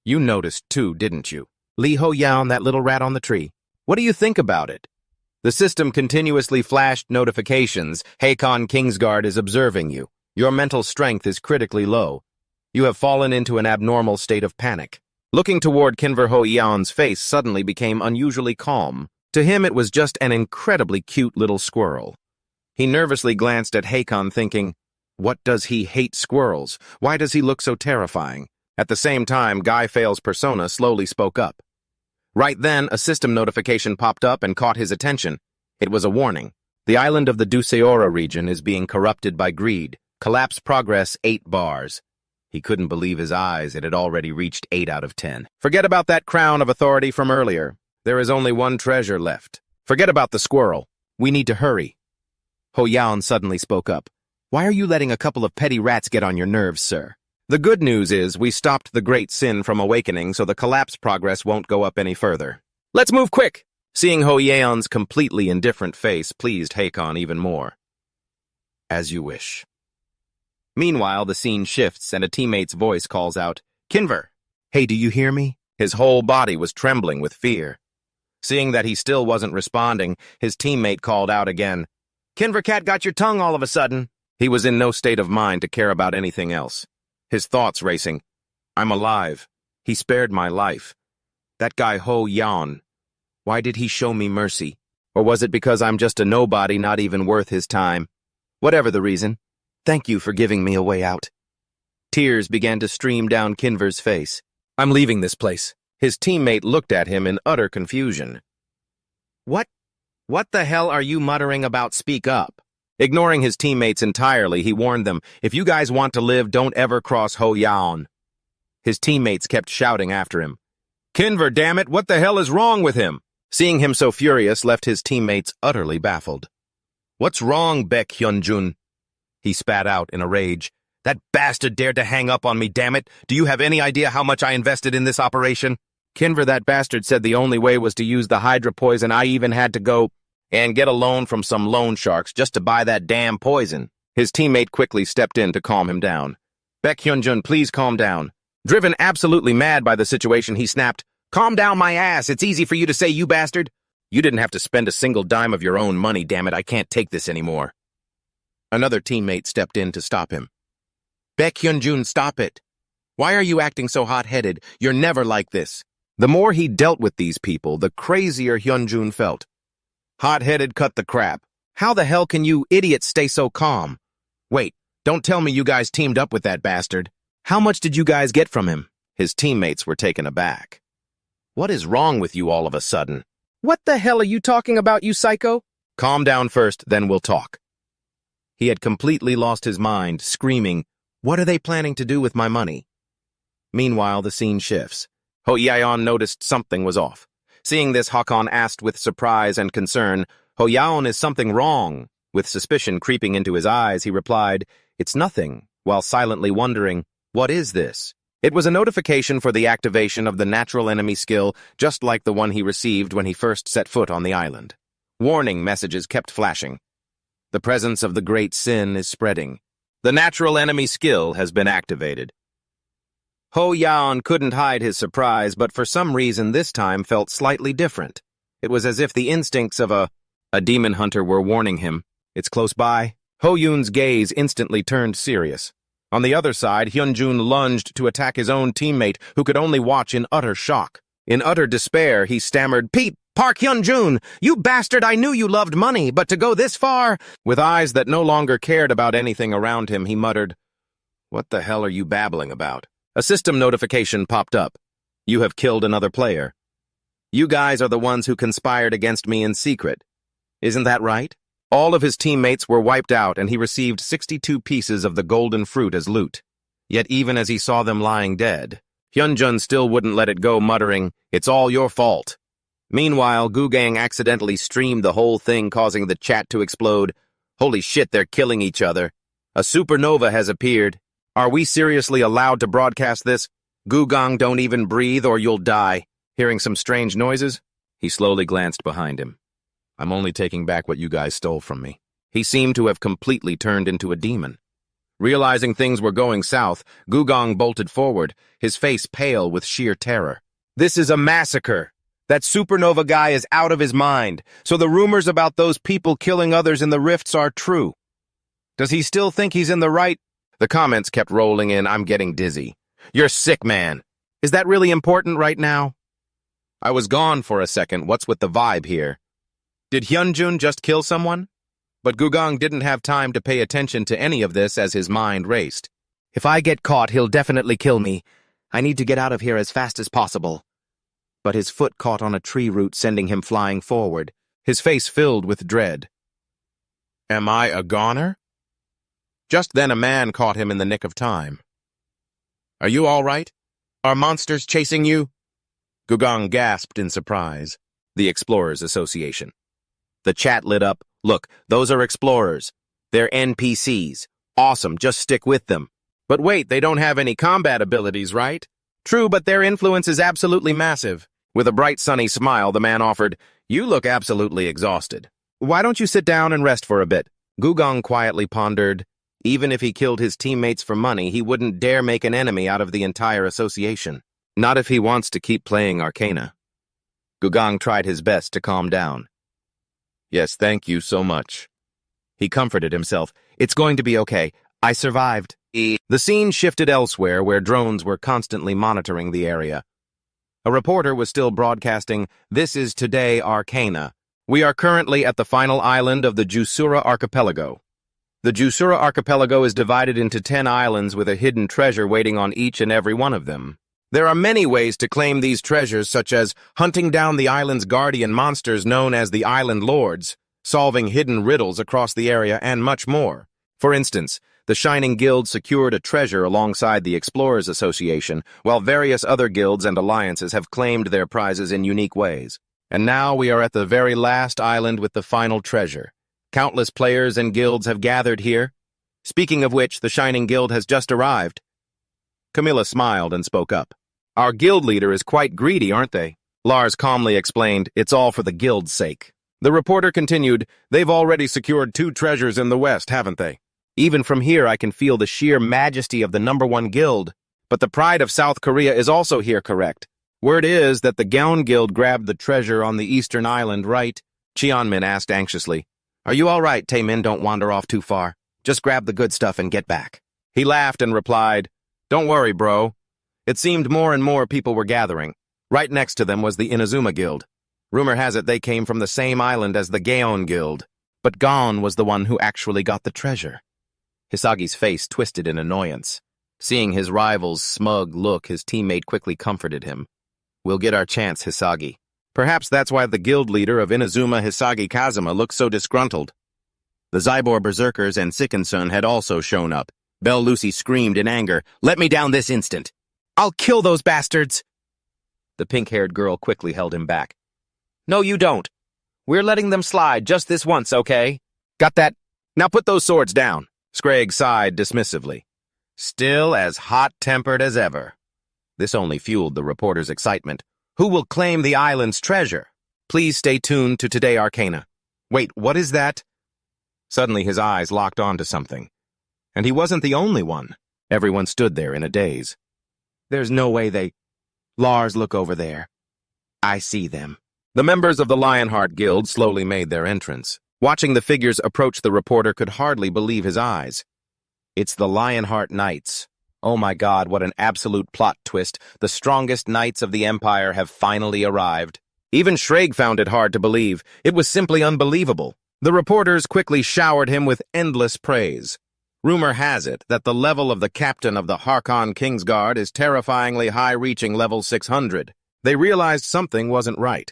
You noticed too, didn't you? Lee Ho-Yaon, that little rat on the tree. What do you think about it? The system continuously flashed notifications. Hakon Kingsguard is observing you. Your mental strength is critically low. You have fallen into an abnormal state of panic. Looking toward Kinver Ho-Yaon's face suddenly became unusually calm. To him it was just an incredibly cute little squirrel. He nervously glanced at Hakon thinking, what does he hate squirrels? Why does he look so terrifying? At the same time, Guy Fale's persona slowly spoke up. Right then, a system notification popped up and caught his attention. It was a warning. The island of the Duseora region is being corrupted by greed. Collapse progress 8 bars. He couldn't believe his eyes. It had already reached 8 out of 10. Forget about that crown of authority from earlier. There is only one treasure left. Forget about the squirrel. We need to hurry. Ho-Yaon suddenly spoke up. Why are you letting a couple of petty rats get on your nerves, sir? The good news is we stopped the great sin from awakening, so the collapse progress won't go up any further. Let's move quick! Seeing Ho-Yaon's completely indifferent face pleased Hakon even more. As you wish. Meanwhile, the scene shifts and a teammate's voice calls out, Kinver! Hey, do you hear me? His whole body was trembling with fear. Seeing that he still wasn't responding, his teammate called out again, Kinver Cat got your tongue all of a sudden. He was in no state of mind to care about anything else. His thoughts racing. I'm alive. He spared my life. That guy Ho-Yaon. Why did he show me mercy? Or was it because I'm just a nobody, not even worth his time? Whatever the reason, thank you for giving me a way out. Tears began to stream down Kinver's face. I'm leaving this place. His teammate looked at him in utter confusion. What the hell are you muttering about? Speak up. Ignoring his teammates entirely, he warned them, if you guys want to live, don't ever cross Ho-Yaon. His teammates kept shouting after him. Kinver, damn it, what the hell is wrong with him? Seeing him so furious left his teammates utterly baffled. What's wrong, Baek Hyunjun? He spat out in a rage. That bastard dared to hang up on me, damn it. Do you have any idea how much I invested in this operation? Kinver, that bastard said the only way was to use the hydra poison. I even had to go and get a loan from some loan sharks just to buy that damn poison. His teammate quickly stepped in to calm him down. Baek Hyunjun, please calm down. Driven absolutely mad by the situation, he snapped, Calm down my ass. It's easy for you to say, you bastard. You didn't have to spend a single dime of your own money, damn it. I can't take this anymore. Another teammate stepped in to stop him. Baek Hyunjun, stop it. Why are you acting so hot-headed? You're never like this. The more he dealt with these people, the crazier Hyunjun felt. Hot-headed, cut the crap. How the hell can you idiots stay so calm? Wait, don't tell me you guys teamed up with that bastard. How much did you guys get from him? His teammates were taken aback. What is wrong with you all of a sudden? What the hell are you talking about, you psycho? Calm down first, then we'll talk. He had completely lost his mind, screaming, What are they planning to do with my money? Meanwhile, the scene shifts. Ho-Yaon noticed something was off. Seeing this, Hakon asked with surprise and concern, Ho-Yaon, is something wrong? With suspicion creeping into his eyes, he replied, It's nothing, while silently wondering, What is this? It was a notification for the activation of the natural enemy skill, just like the one he received when he first set foot on the island. Warning messages kept flashing. The presence of the great sin is spreading. The natural enemy skill has been activated. Ho Yaon couldn't hide his surprise, but for some reason this time felt slightly different. It was as if the instincts of a demon hunter were warning him. It's close by. Ho Yoon's gaze instantly turned serious. On the other side, Hyunjun lunged to attack his own teammate, who could only watch in utter shock. In utter despair, he stammered, "Pete, Park Hyunjun! You bastard, I knew you loved money, but to go this far—" With eyes that no longer cared about anything around him, he muttered, "What the hell are you babbling about?" A system notification popped up. "You have killed another player. You guys are the ones who conspired against me in secret. Isn't that right?" All of his teammates were wiped out, and he received 62 pieces of the golden fruit as loot. Yet even as he saw them lying dead, Hyunjun still wouldn't let it go, muttering, "It's all your fault." Meanwhile, Gugang accidentally streamed the whole thing, causing the chat to explode. "Holy shit, they're killing each other. A supernova has appeared. Are we seriously allowed to broadcast this? Gugang, don't even breathe or you'll die." Hearing some strange noises, he slowly glanced behind him. "I'm only taking back what you guys stole from me." He seemed to have completely turned into a demon. Realizing things were going south, Gugang bolted forward, his face pale with sheer terror. "This is a massacre. That supernova guy is out of his mind, so the rumors about those people killing others in the rifts are true. Does he still think he's in the right?" The comments kept rolling in. "I'm getting dizzy. You're sick, man. Is that really important right now?" I was gone for a second. What's with the vibe here? Did Hyunjun just kill someone? But Gugang didn't have time to pay attention to any of this as his mind raced. "If I get caught, he'll definitely kill me. I need to get out of here as fast as possible." But his foot caught on a tree root, sending him flying forward, his face filled with dread. "Am I a goner?" Just then a man caught him in the nick of time. "Are you all right? Are monsters chasing you?" Gugang gasped in surprise. The Explorers Association. The chat lit up. "Look, those are explorers. They're NPCs. Awesome, just stick with them." "But wait, they don't have any combat abilities, right?" "True, but their influence is absolutely massive." With a bright, sunny smile, the man offered, "You look absolutely exhausted. Why don't you sit down and rest for a bit?" Gugang quietly pondered. Even if he killed his teammates for money, he wouldn't dare make an enemy out of the entire association. Not if he wants to keep playing Arcana. Gugang tried his best to calm down. "Yes, thank you so much." He comforted himself. "It's going to be okay. I survived." The scene shifted elsewhere, where drones were constantly monitoring the area. A reporter was still broadcasting, "This is Today Arcana. We are currently at the final island of the Jusura Archipelago. The Jusura Archipelago is divided into 10 islands with a hidden treasure waiting on each and every one of them. There are many ways to claim these treasures, such as hunting down the island's guardian monsters known as the Island Lords, solving hidden riddles across the area, and much more. For instance, the Shining Guild secured a treasure alongside the Explorers Association, while various other guilds and alliances have claimed their prizes in unique ways. And now we are at the very last island with the final treasure. Countless players and guilds have gathered here. Speaking of which, the Shining Guild has just arrived." Camilla smiled and spoke up. "Our guild leader is quite greedy, aren't they?" Lars calmly explained, "It's all for the guild's sake." The reporter continued, "They've already secured 2 treasures in the west, haven't they? Even from here I can feel the sheer majesty of the #1 guild. But the pride of South Korea is also here, correct? Word is that the Gaon Guild grabbed the treasure on the eastern island, right?" Cheonmin asked anxiously. "Are you all right, Taemin? Don't wander off too far. Just grab the good stuff and get back." He laughed and replied, "Don't worry, bro." It seemed more and more people were gathering. Right next to them was the Inazuma Guild. Rumor has it they came from the same island as the Gaon Guild. But Gon was the one who actually got the treasure. Hisagi's face twisted in annoyance. Seeing his rival's smug look, his teammate quickly comforted him. "We'll get our chance, Hisagi." Perhaps that's why the guild leader of Inazuma, Hisagi Kazuma, looked so disgruntled. The Zybor Berserkers and Sikensun had also shown up. Belle Lucy screamed in anger, "Let me down this instant! I'll kill those bastards!" The pink-haired girl quickly held him back. "No, you don't. We're letting them slide just this once, okay? Got that? Now put those swords down." Scragg sighed dismissively. "Still as hot-tempered as ever." This only fueled the reporter's excitement. Who will claim the island's treasure? Please stay tuned to Today Arcana. Wait, what is that? Suddenly his eyes locked onto something. And he wasn't the only one. Everyone stood there in a daze. There's no way they... Lars, look over there. I see them. The members of the Lionheart Guild slowly made their entrance. Watching the figures approach, the reporter could hardly believe his eyes. It's the Lionheart Knights. Oh my God, what an absolute plot twist. The strongest knights of the Empire have finally arrived. Even Schrage found it hard to believe. It was simply unbelievable. The reporters quickly showered him with endless praise. Rumor has it that the level of the captain of the Harkon Kingsguard is terrifyingly high, reaching level 600. They realized something wasn't right.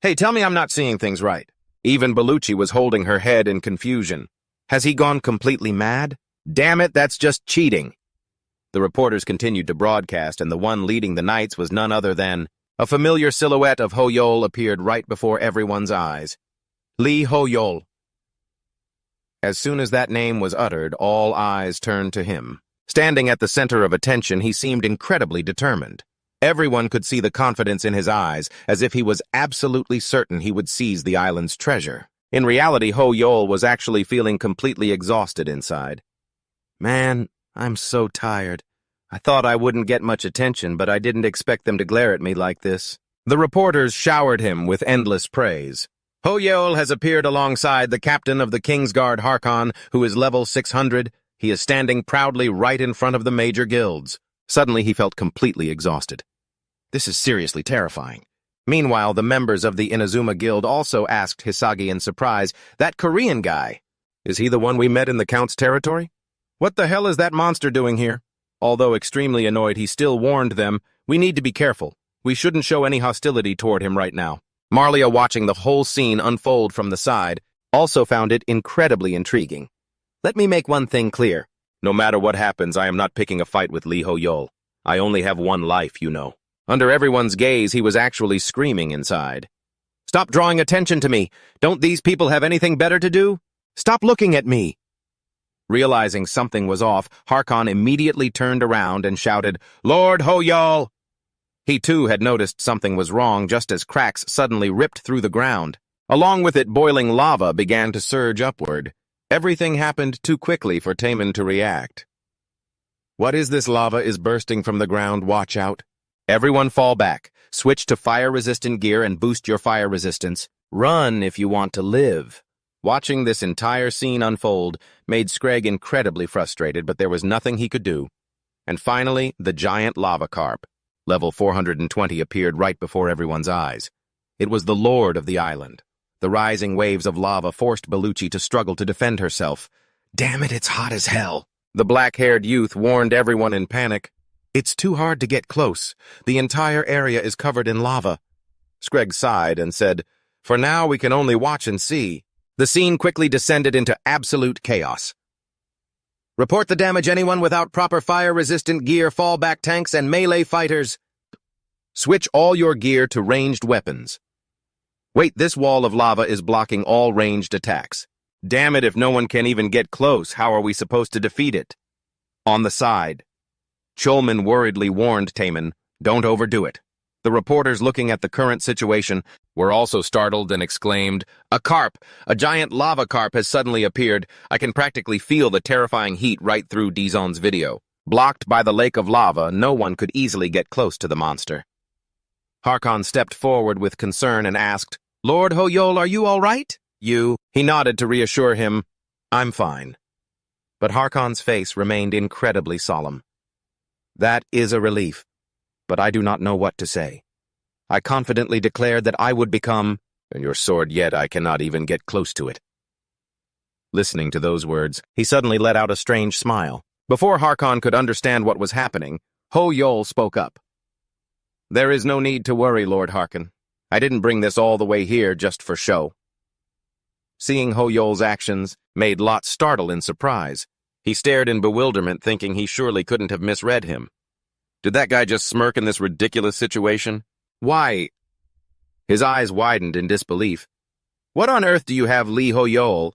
Hey, tell me I'm not seeing things right. Even Bellucci was holding her head in confusion. Has he gone completely mad? Damn it, that's just cheating. The reporters continued to broadcast, and the one leading the knights was none other than... A familiar silhouette of Ho-Yol appeared right before everyone's eyes. Lee Ho-Yol. As soon as that name was uttered, all eyes turned to him. Standing at the center of attention, he seemed incredibly determined. Everyone could see the confidence in his eyes, as if he was absolutely certain he would seize the island's treasure. In reality, Ho-Yol was actually feeling completely exhausted inside. Man, I'm so tired. I thought I wouldn't get much attention, but I didn't expect them to glare at me like this. The reporters showered him with endless praise. Ho-Yol has appeared alongside the captain of the Kingsguard Harkon, who is level 600. He is standing proudly right in front of the major guilds. Suddenly, he felt completely exhausted. This is seriously terrifying. Meanwhile, the members of the Inazuma Guild also asked Hisagi in surprise, "That Korean guy, is he the one we met in the Count's territory? What the hell is that monster doing here?" Although extremely annoyed, he still warned them, "We need to be careful. We shouldn't show any hostility toward him right now." Marlia, watching the whole scene unfold from the side, also found it incredibly intriguing. Let me make one thing clear. No matter what happens, I am not picking a fight with Lee Ho-Yol. I only have one life, you know. Under everyone's gaze, he was actually screaming inside. Stop drawing attention to me. Don't these people have anything better to do? Stop looking at me. Realizing something was off, Harkon immediately turned around and shouted, Lord Ho-Yol! He too had noticed something was wrong just as cracks suddenly ripped through the ground. Along with it, boiling lava began to surge upward. Everything happened too quickly for Taemin to react. What is this? Lava is bursting from the ground. Watch out. Everyone fall back. Switch to fire-resistant gear and boost your fire resistance. Run if you want to live. Watching this entire scene unfold made Schrage incredibly frustrated, but there was nothing he could do. And finally, the giant lava carp, level 420, appeared right before everyone's eyes. It was the lord of the island. The rising waves of lava forced Bellucci to struggle to defend herself. Damn it, it's hot as hell. The black-haired youth warned everyone in panic. It's too hard to get close. The entire area is covered in lava. Schrage sighed and said, For now we can only watch and see. The scene quickly descended into absolute chaos. Report the damage. Anyone without proper fire-resistant gear, fallback tanks, and melee fighters. Switch all your gear to ranged weapons. Wait, this wall of lava is blocking all ranged attacks. Damn it, if no one can even get close, how are we supposed to defeat it? On the side. Cholman worriedly warned Taemin, don't overdo it. The reporters looking at the current situation were also startled and exclaimed, A carp! A giant lava carp has suddenly appeared. I can practically feel the terrifying heat right through Dizon's video. Blocked by the lake of lava, no one could easily get close to the monster. Harkon stepped forward with concern and asked, Lord Ho-Yol, are you all right? He nodded to reassure him, I'm fine. But Harkon's face remained incredibly solemn. That is a relief, but I do not know what to say. I confidently declared that I would become, and your sword yet I cannot even get close to it. Listening to those words, he suddenly let out a strange smile. Before Harkon could understand what was happening, Ho-Yol spoke up. There is no need to worry, Lord Harkon. I didn't bring this all the way here just for show. Seeing Ho-Yol's actions made Lot startle in surprise. He stared in bewilderment, thinking he surely couldn't have misread him. Did that guy just smirk in this ridiculous situation? Why? His eyes widened in disbelief. What on earth do you have, Lee Ho-Yol?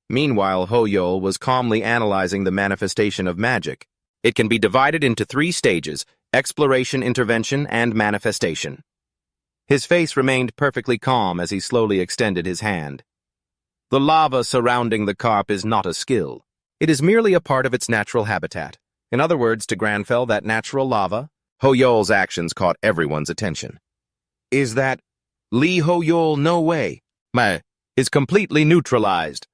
Meanwhile, Ho-Yol was calmly analyzing the manifestation of magic. It can be divided into 3 stages, exploration, intervention, and manifestation. His face remained perfectly calm as he slowly extended his hand. The lava surrounding the carp is not a skill. It is merely a part of its natural habitat. In other words, to Granfell, that natural lava, Ho-Yol's actions caught everyone's attention. Is that Lee Ho-Yol? No way. Is completely neutralized.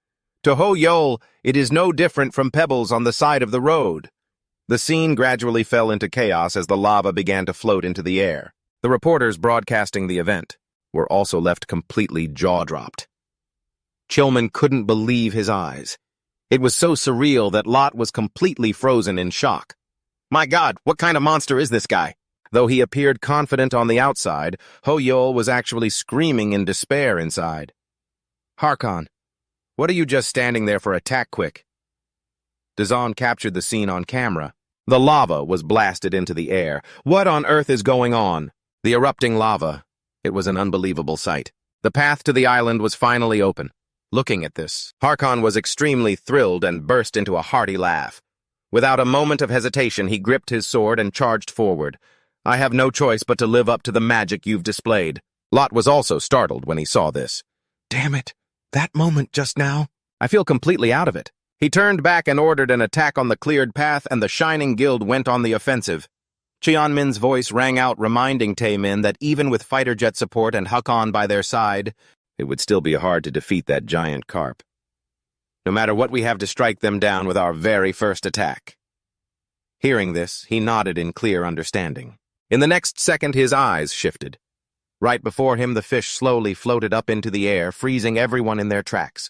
To Ho-Yol, it is no different from pebbles on the side of the road. The scene gradually fell into chaos as the lava began to float into the air. The reporters broadcasting the event were also left completely jaw-dropped. Chillman couldn't believe his eyes. It was so surreal that Lot was completely frozen in shock. My God, what kind of monster is this guy? Though he appeared confident on the outside, Ho-Yol was actually screaming in despair inside. Harkon, what are you just standing there for? Attack quick. Dazan captured the scene on camera. The lava was blasted into the air. What on earth is going on? The erupting lava. It was an unbelievable sight. The path to the island was finally open. Looking at this, Harkon was extremely thrilled and burst into a hearty laugh. Without a moment of hesitation, he gripped his sword and charged forward. I have no choice but to live up to the magic you've displayed. Lot was also startled when he saw this. Damn it. That moment just now. I feel completely out of it. He turned back and ordered an attack on the cleared path, and the Shining Guild went on the offensive. Cheonmin's voice rang out, reminding Taemin that even with fighter jet support and Hakon by their side, it would still be hard to defeat that giant carp. No matter what, we have to strike them down with our very first attack. Hearing this, he nodded in clear understanding. In the next second, his eyes shifted. Right before him, the fish slowly floated up into the air, freezing everyone in their tracks.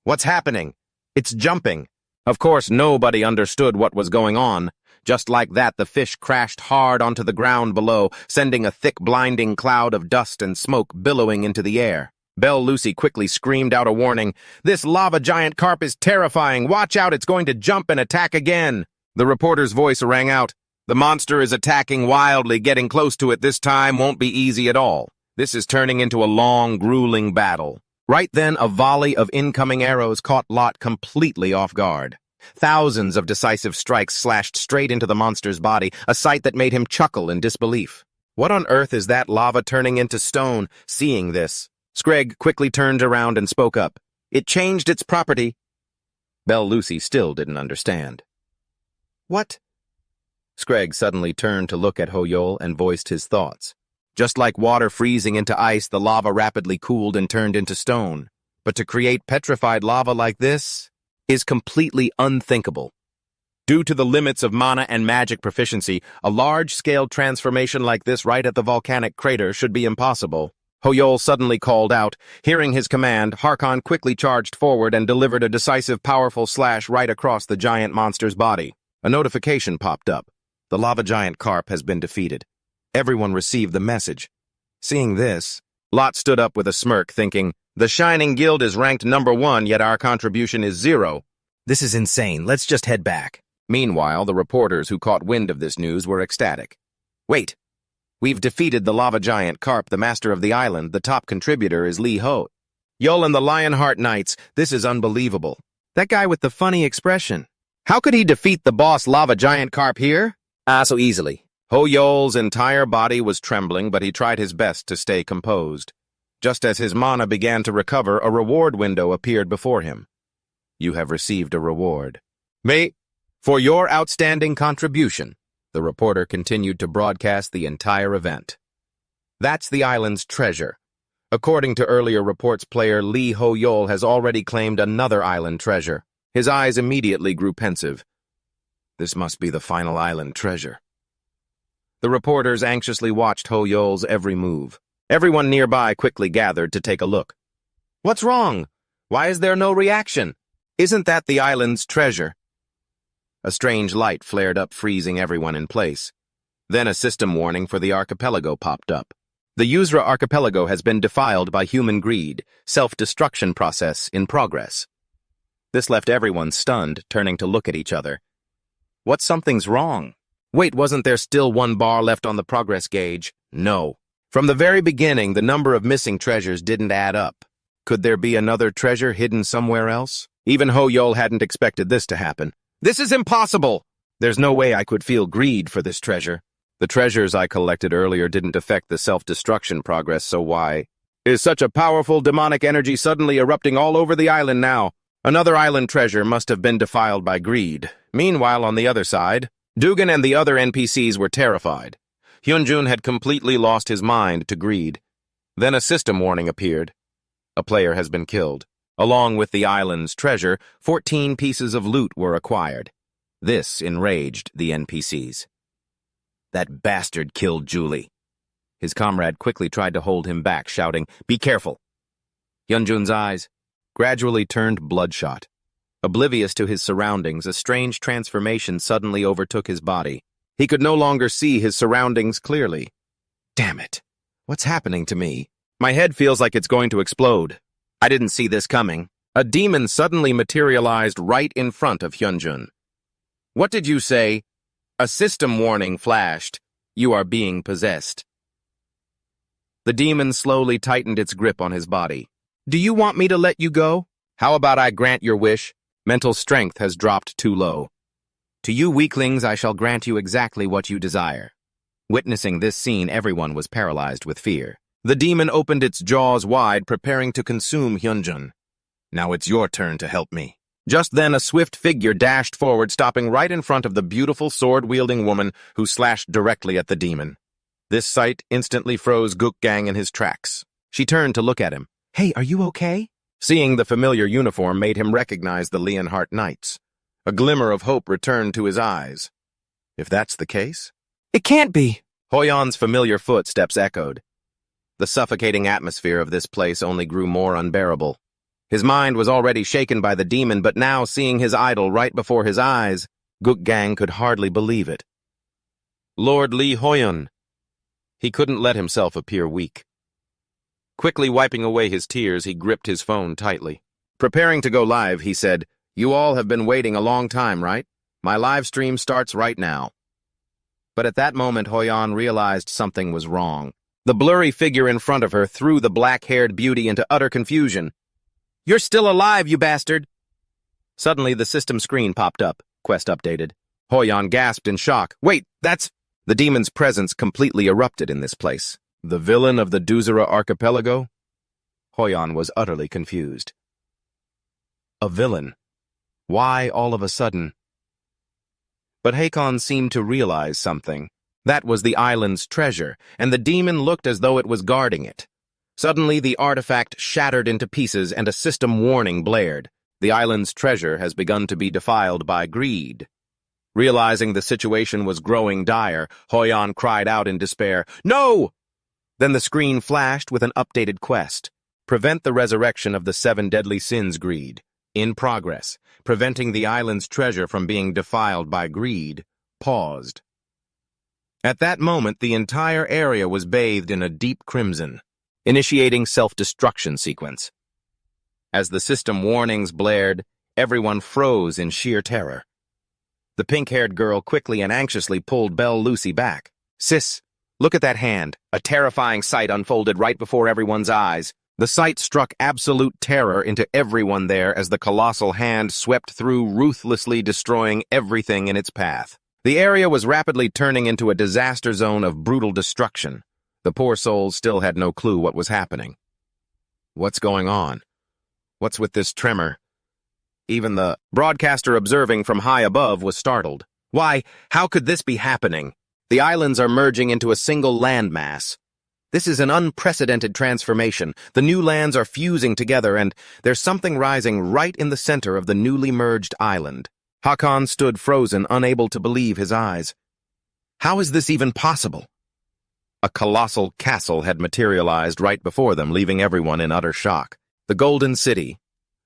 What's happening? It's jumping. Of course, nobody understood what was going on. Just like that, the fish crashed hard onto the ground below, sending a thick, blinding cloud of dust and smoke billowing into the air. Belle Lucy quickly screamed out a warning. This lava giant carp is terrifying. Watch out, it's going to jump and attack again. The reporter's voice rang out. The monster is attacking wildly. Getting close to it this time won't be easy at all. This is turning into a long, grueling battle. Right then, a volley of incoming arrows caught Lot completely off guard. Thousands of decisive strikes slashed straight into the monster's body, a sight that made him chuckle in disbelief. What on earth is that lava turning into stone? Seeing this, Screg quickly turned around and spoke up. It changed its property. Belle Lucy still didn't understand. What? Screg suddenly turned to look at Ho-Yol and voiced his thoughts. Just like water freezing into ice, the lava rapidly cooled and turned into stone. But to create petrified lava like this is completely unthinkable. Due to the limits of mana and magic proficiency, a large-scale transformation like this right at the volcanic crater should be impossible. Ho-Yol suddenly called out. Hearing his command, Harkon quickly charged forward and delivered a decisive, powerful slash right across the giant monster's body. A notification popped up. The lava giant carp has been defeated. Everyone received the message. Seeing this, Lot stood up with a smirk, thinking, the Shining Guild is ranked #1, yet our contribution is 0. This is insane. Let's just head back. Meanwhile, the reporters who caught wind of this news were ecstatic. Wait. We've defeated the lava giant carp, the master of the island. The top contributor is Lee Ho. Yol and the Lionheart Knights. This is unbelievable. That guy with the funny expression. How could he defeat the boss lava giant carp here? So easily. Ho-Yol's entire body was trembling, but he tried his best to stay composed. Just as his mana began to recover, a reward window appeared before him. You have received a reward. For your outstanding contribution, the reporter continued to broadcast the entire event. That's the island's treasure. According to earlier reports, player Lee Ho-Yol has already claimed another island treasure. His eyes immediately grew pensive. This must be the final island treasure. The reporters anxiously watched Ho-Yol's every move. Everyone nearby quickly gathered to take a look. What's wrong? Why is there no reaction? Isn't that the island's treasure? A strange light flared up, freezing everyone in place. Then a system warning for the archipelago popped up. The Yuzra archipelago has been defiled by human greed, self-destruction process in progress. This left everyone stunned, turning to look at each other. What, something's wrong? Wait, wasn't there still 1 bar left on the progress gauge? No. From the very beginning, the number of missing treasures didn't add up. Could there be another treasure hidden somewhere else? Even Ho-Yol hadn't expected this to happen. This is impossible! There's no way I could feel greed for this treasure. The treasures I collected earlier didn't affect the self-destruction progress, so why is such a powerful demonic energy suddenly erupting all over the island now? Another island treasure must have been defiled by greed. Meanwhile, on the other side, Dugan and the other NPCs were terrified. Hyunjun had completely lost his mind to greed. Then a system warning appeared. A player has been killed. Along with the island's treasure, 14 pieces of loot were acquired. This enraged the NPCs. That bastard killed Julie. His comrade quickly tried to hold him back, shouting, "Be careful!" Hyunjun's eyes gradually turned bloodshot. Oblivious to his surroundings, a strange transformation suddenly overtook his body. He could no longer see his surroundings clearly. Damn it! What's happening to me? My head feels like it's going to explode. I didn't see this coming. A demon suddenly materialized right in front of Hyunjun. What did you say? A system warning flashed. You are being possessed. The demon slowly tightened its grip on his body. Do you want me to let you go? How about I grant your wish? Mental strength has dropped too low. To you weaklings, I shall grant you exactly what you desire. Witnessing this scene, everyone was paralyzed with fear. The demon opened its jaws wide, preparing to consume Hyunjun. Now it's your turn to help me. Just then, a swift figure dashed forward, stopping right in front of the beautiful sword-wielding woman who slashed directly at the demon. This sight instantly froze Gukgang in his tracks. She turned to look at him. Hey, are you okay? Seeing the familiar uniform made him recognize the Leonhardt Knights. A glimmer of hope returned to his eyes. If that's the case? It can't be. Hoyan's familiar footsteps echoed. The suffocating atmosphere of this place only grew more unbearable. His mind was already shaken by the demon, but now seeing his idol right before his eyes, Gukgang could hardly believe it. Lord Li Hoyan. He couldn't let himself appear weak. Quickly wiping away his tears, he gripped his phone tightly. Preparing to go live, he said, "You all have been waiting a long time, right? My live stream starts right now." But at that moment, Hoyan realized something was wrong. The blurry figure in front of her threw the black-haired beauty into utter confusion. "You're still alive, you bastard!" Suddenly, the system screen popped up. Quest updated. Hoyan gasped in shock. Wait, that's... The demon's presence completely erupted in this place. The villain of the Dronzer archipelago? Hoyan was utterly confused. A villain? Why all of a sudden? But Hakon seemed to realize something. That was the island's treasure, and the demon looked as though it was guarding it. Suddenly, the artifact shattered into pieces and a system warning blared. The island's treasure has begun to be defiled by greed. Realizing the situation was growing dire, Hoyan cried out in despair, "No!" Then the screen flashed with an updated quest. Prevent the resurrection of the 7 deadly sins greed. In progress. Preventing the island's treasure from being defiled by greed. Paused. At that moment, the entire area was bathed in a deep crimson, initiating self-destruction sequence. As the system warnings blared, everyone froze in sheer terror. The pink-haired girl quickly and anxiously pulled Belle Lucy back. "Sis, look at that hand." A terrifying sight unfolded right before everyone's eyes. The sight struck absolute terror into everyone there as the colossal hand swept through, ruthlessly destroying everything in its path. The area was rapidly turning into a disaster zone of brutal destruction. The poor souls still had no clue what was happening. What's going on? What's with this tremor? Even the broadcaster observing from high above was startled. Why, how could this be happening? The islands are merging into a single landmass. This is an unprecedented transformation. The new lands are fusing together, and there's something rising right in the center of the newly merged island. Hakan stood frozen, unable to believe his eyes. How is this even possible? A colossal castle had materialized right before them, leaving everyone in utter shock. The Golden City,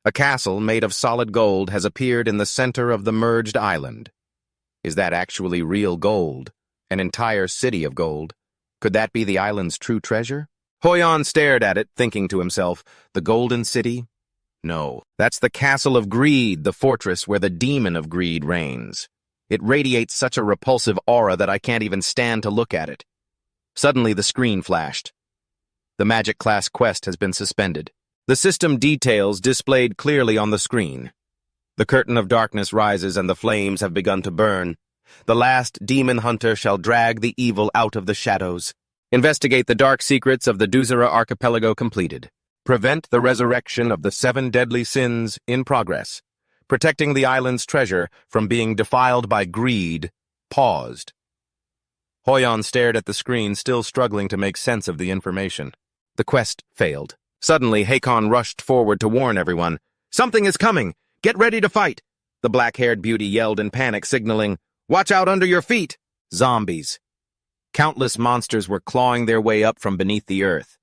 a castle made of solid gold, has appeared in the center of the merged island. Is that actually real gold? An entire city of gold? Could that be the island's true treasure? Hoyan stared at it, thinking to himself, the Golden City? No, that's the Castle of Greed, the fortress where the demon of greed reigns. It radiates such a repulsive aura that I can't even stand to look at it. Suddenly the screen flashed. The Magic Class quest has been suspended. The system details displayed clearly on the screen. The curtain of darkness rises and the flames have begun to burn. The last demon hunter shall drag the evil out of the shadows. Investigate the dark secrets of the Dronzer archipelago completed. Prevent the resurrection of the 7 deadly sins in progress. Protecting the island's treasure from being defiled by greed. Paused. Hoyon stared at the screen, still struggling to make sense of the information. The quest failed. Suddenly, Hakon rushed forward to warn everyone. "Something is coming! Get ready to fight!" The black-haired beauty yelled in panic, signaling, "Watch out under your feet!" Zombies. Countless monsters were clawing their way up from beneath the earth.